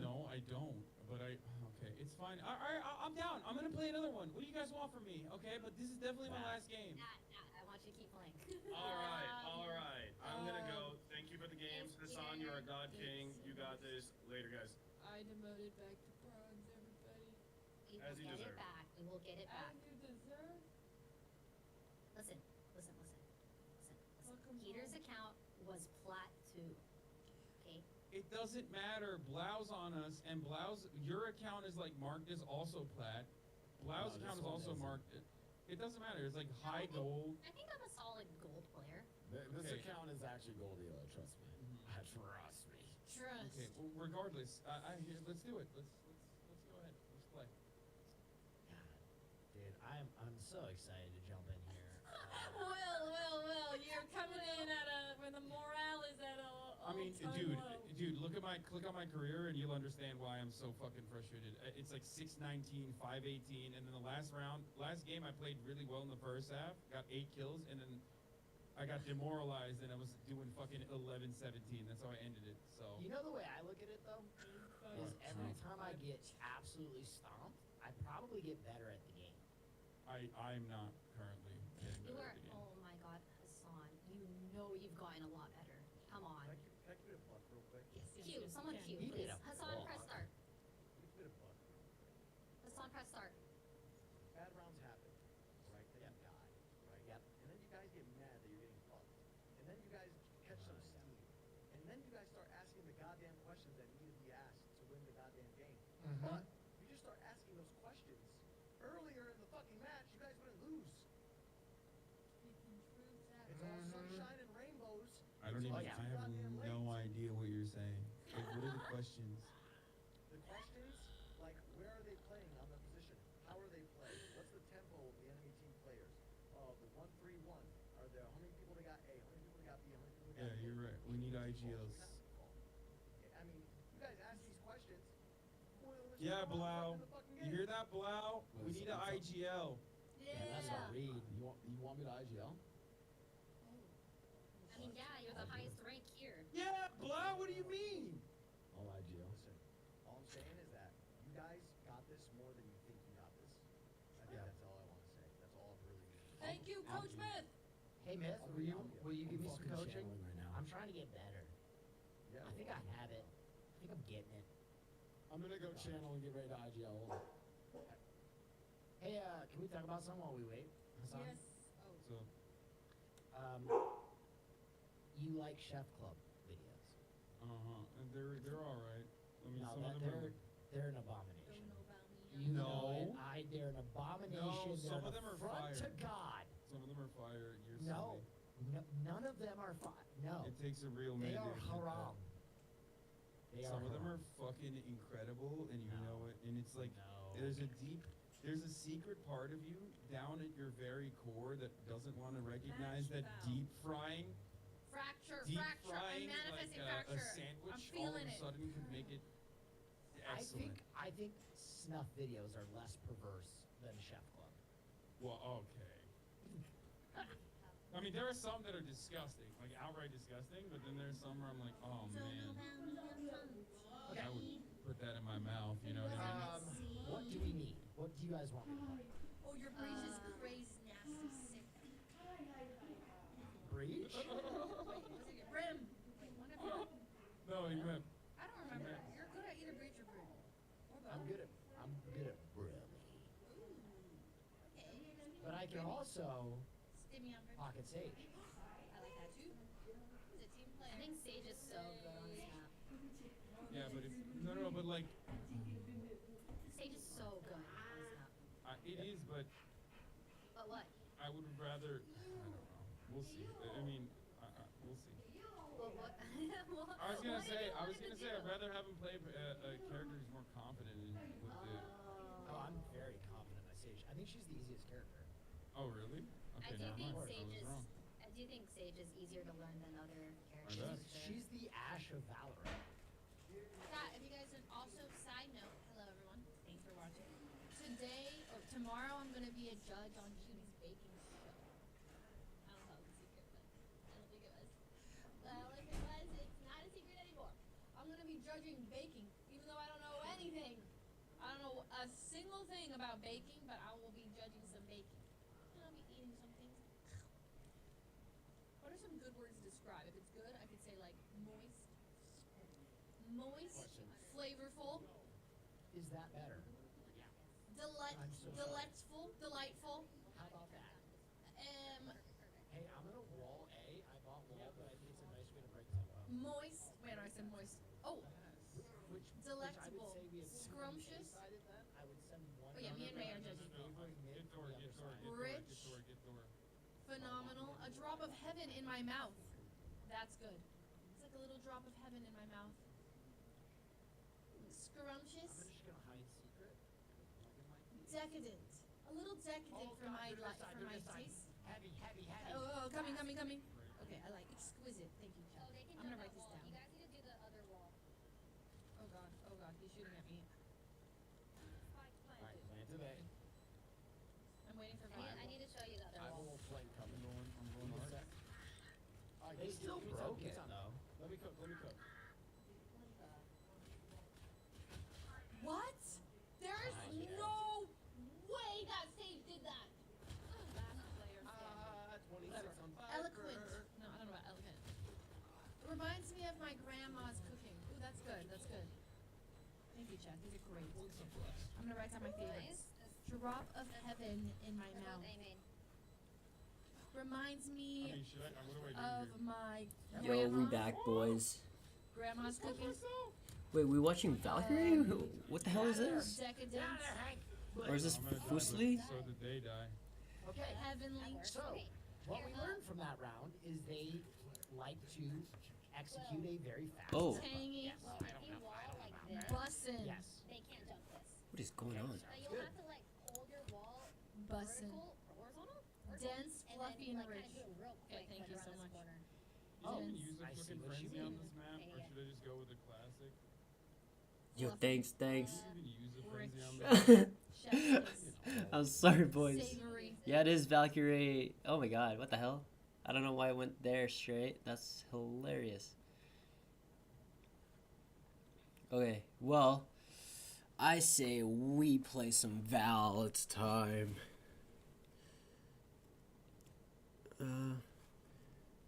No, I don't. But okay, it's fine. All right, I'm down. I'm gonna play another one. What do you guys want from me? Okay, but this is definitely my last game. I want you to keep playing. All right. I'm gonna go. Thank you for the games. Hassan, you're a god king. You got this. Later, guys. I demoted back to bronze, everybody. We As will you get deserve. it back. We will get it back. As you deserve. Listen. Peter's account was plat too. Okay? It doesn't matter. Blau's on us, and Blau's your account is like marked as also plat. Blau's account is also marked. It doesn't matter. It's like high gold. I think I'm a solid gold player. This Okay. account is actually gold elo, trust me. Trust me. Trust. Okay. Well, regardless, let's do it. Let's go ahead. Let's play. Dude, I'm so excited to jump in here. Will, you're coming in when the morale is at a I mean, all-time low. dude, click on my career, and you'll understand why I'm so fucking frustrated. It's like 619, 518, and then the last game I played really well in the first half, got 8 kills, and then I got demoralized, and I was doing fucking 11-17. That's how I ended it. So. You know the way I look at it though? Is every time I get absolutely stomped, I probably get better at the game. I'm not currently getting You better are. at the game. Oh my God, Hassan. You know you've gotten a lot better. Come on. Can I give it a buck real quick? Cue. Someone cue, He did please. a Hassan, block. press start. Give it a buck real quick. Hassan, press start. Bad rounds happen, right? Then you die, right? Yep. And then you guys get mad that you're getting fucked. And then you guys catch some steam. And then you guys start asking the goddamn questions that need to be asked to win the goddamn game. But you just start asking those questions earlier in the fucking match, you guys wouldn't lose. It's all sunshine and rainbows. I don't even. Like, I have no idea what you're saying. Like, what are the questions? The questions, like, where are they playing on the position? How are they playing? What's the tempo of the enemy team players? The 1-3-1. Are there how many people they got A? How many people they got B? How many people they got Yeah, A? you're right. We need IGLs. I mean, you guys ask these questions. Yeah, Blau. You hear that, Blau? We need an IGL. Yeah, that's a read. You want me to IGL? I mean, yeah, you're the highest rank here. Yeah, Blau. What do you mean? I'll IGL. Listen, all I'm saying is that you guys got this more than you think you got this. I think that's all I want to say. That's all I'm really. Thank you, Coach Myth. Hey, Myth, will you give me some fucking coaching? channeling right now. I'm trying to get better. Yeah, I think I have it. I think I'm getting it. I'm gonna go channel and get ready to IGL. Hold on. Hey, can we talk about something while we wait? Hassan? Yes. So, You like Chef Club videos? and they're all right. I mean, No, some of them they're an abomination. You know No. it. They're an abomination. No, some They're of them an are affront fire. to God. Some of them are fire. You're No, silly. none of them are fine. No, It takes a real they man are to admit that. haram. Some of them are fucking incredible, and you know it. And it's like there's a secret part of you down at your very core that doesn't want to recognize that deep frying, Fracture. deep I'm frying like manifesting a fracture. sandwich I'm all of feeling a it. sudden could make it excellent. I think snuff videos are less perverse than Chef Club. Well, okay. I mean, there are some that are disgusting, like outright disgusting, but then there's some where I'm like, oh man, I would put that in my mouth, you know what I mean? What do we need? What do you guys want me to play? Oh, your breeze is crazy, nasty, sick. Breach? Wait, was it Rim? Wait, one of you. No, he went. I don't remember. You're good at either breach or Brim. Or both. I'm good at Brilly. Okay. But I can also Stimmy on Brim. pocket Sage. I like that too. He's a team player. I think Sage is so good on this map. Yeah, but if no, but like Sage is so good on this map. it is, but But what? I would rather. I don't know. We'll see. I mean, we'll see. Well, what? I was gonna say, I'd rather have him play a character who's more confident in with the. Oh, I'm very confident in my Sage. I think she's the easiest character. Oh, really? I Okay, do now think I was Sage is. wrong. I do think Sage is easier to learn than other characters. bet. for sure. She's the Ashe of Valorant. Yeah, if you guys would also, side note, hello everyone, thanks for watching. Today, or tomorrow, I'm going to be a judge on Judy's baking show. I don't know if it's a secret, but I don't think it was. Well, if it was, it's not a secret anymore. I'm going to judging baking, even though I don't know anything. I don't know a single thing about baking, but I will be judging some baking. And I'll be eating some things. What are some good words to describe? If it's good, I could say like moist, Question. flavorful, Is that better? I'm so sorry. delightful. How about that? Hey, I'm gonna wall A. I bought wall, but I think it's a nice way to break tempo. Moist. Wait, no, I said moist. Oh, Which delectable, I would say we have scrumptious. decided then. I would send one. Oh yeah, me and May are judging. Favoring mid Get for door, the get other door, side. get door, get door, get door. Phenomenal. A drop of heaven in my mouth. That's good. It's like a little drop of heaven in my mouth. Scrumptious. I'm just gonna hide secret. Decadent. A little decadent for my taste. Heavy. Oh, coming. Okay, I like exquisite. Thank you, Chad. I'm gonna write this down. You guys need to do the other wall. Oh god, he's shooting at me. Alright, planted A. I'm waiting for I need to show you the other I have a wall. little flame coming. I'm going hard. They still broke it, though. Let me cook. What? There's no way that Sage did that. 26 on fire. Eloquent. No, I don't know about eloquent. It reminds me of my grandma's cooking. Ooh, that's good. Thank you, Chad. These are great. I'm gonna write down my favorites. Drop of heaven in my mouth. Reminds me What do I of do here? my Yo, we grandma. back, boys. Grandma's cooking. Wait, we watching Valkyrie? What the hell is this? Decadent. Or is this I'm gonna Fusli? So that they die. Okay. Heavenly. So, what we learned from that round is they like to execute a very fast. Oh. Tangy. Yes. I don't know. Bussin'. Yes. They can't jump this. What is going on? You'll have to like hold your wall bussin'. Horizontal? Dense, fluffy, and rich. Okay, thank you so much. Should I even use the I see fucking what you frenzy on mean. this map, or should I just go with the classic? Yo, thanks. Should I even use the frenzy on this? I'm sorry, boys. Savory. Yeah, it is Valkyrie. Oh my god, what the hell? I don't know why I went there straight. That's hilarious. Okay, well, I say we play some Val. It's time.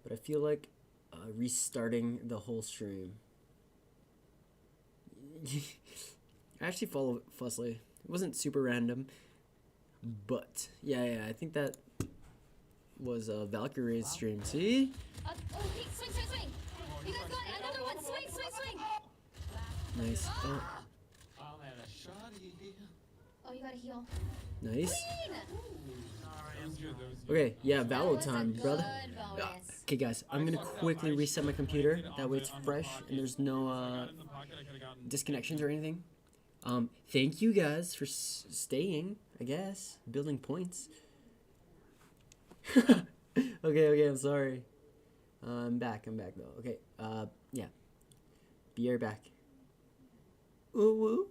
But I feel like restarting the whole stream. I actually follow Fusley. It wasn't super random, but yeah, I think that was Valkyrie's stream. See? Oh, hey, swing. You guys got another one. Swing. Nice. Oh man, a shoddy. Oh, you gotta heal. Nice. That was good, that was good. Okay, yeah, Valo time, brother. Good bonus. Okay, guys, I'm gonna quickly reset my computer. That way it's fresh and there's no disconnections or anything. Thank you guys for staying, I guess. Building points. Okay, I'm sorry. I'm back though. Okay, yeah. Be right back. Woo woo.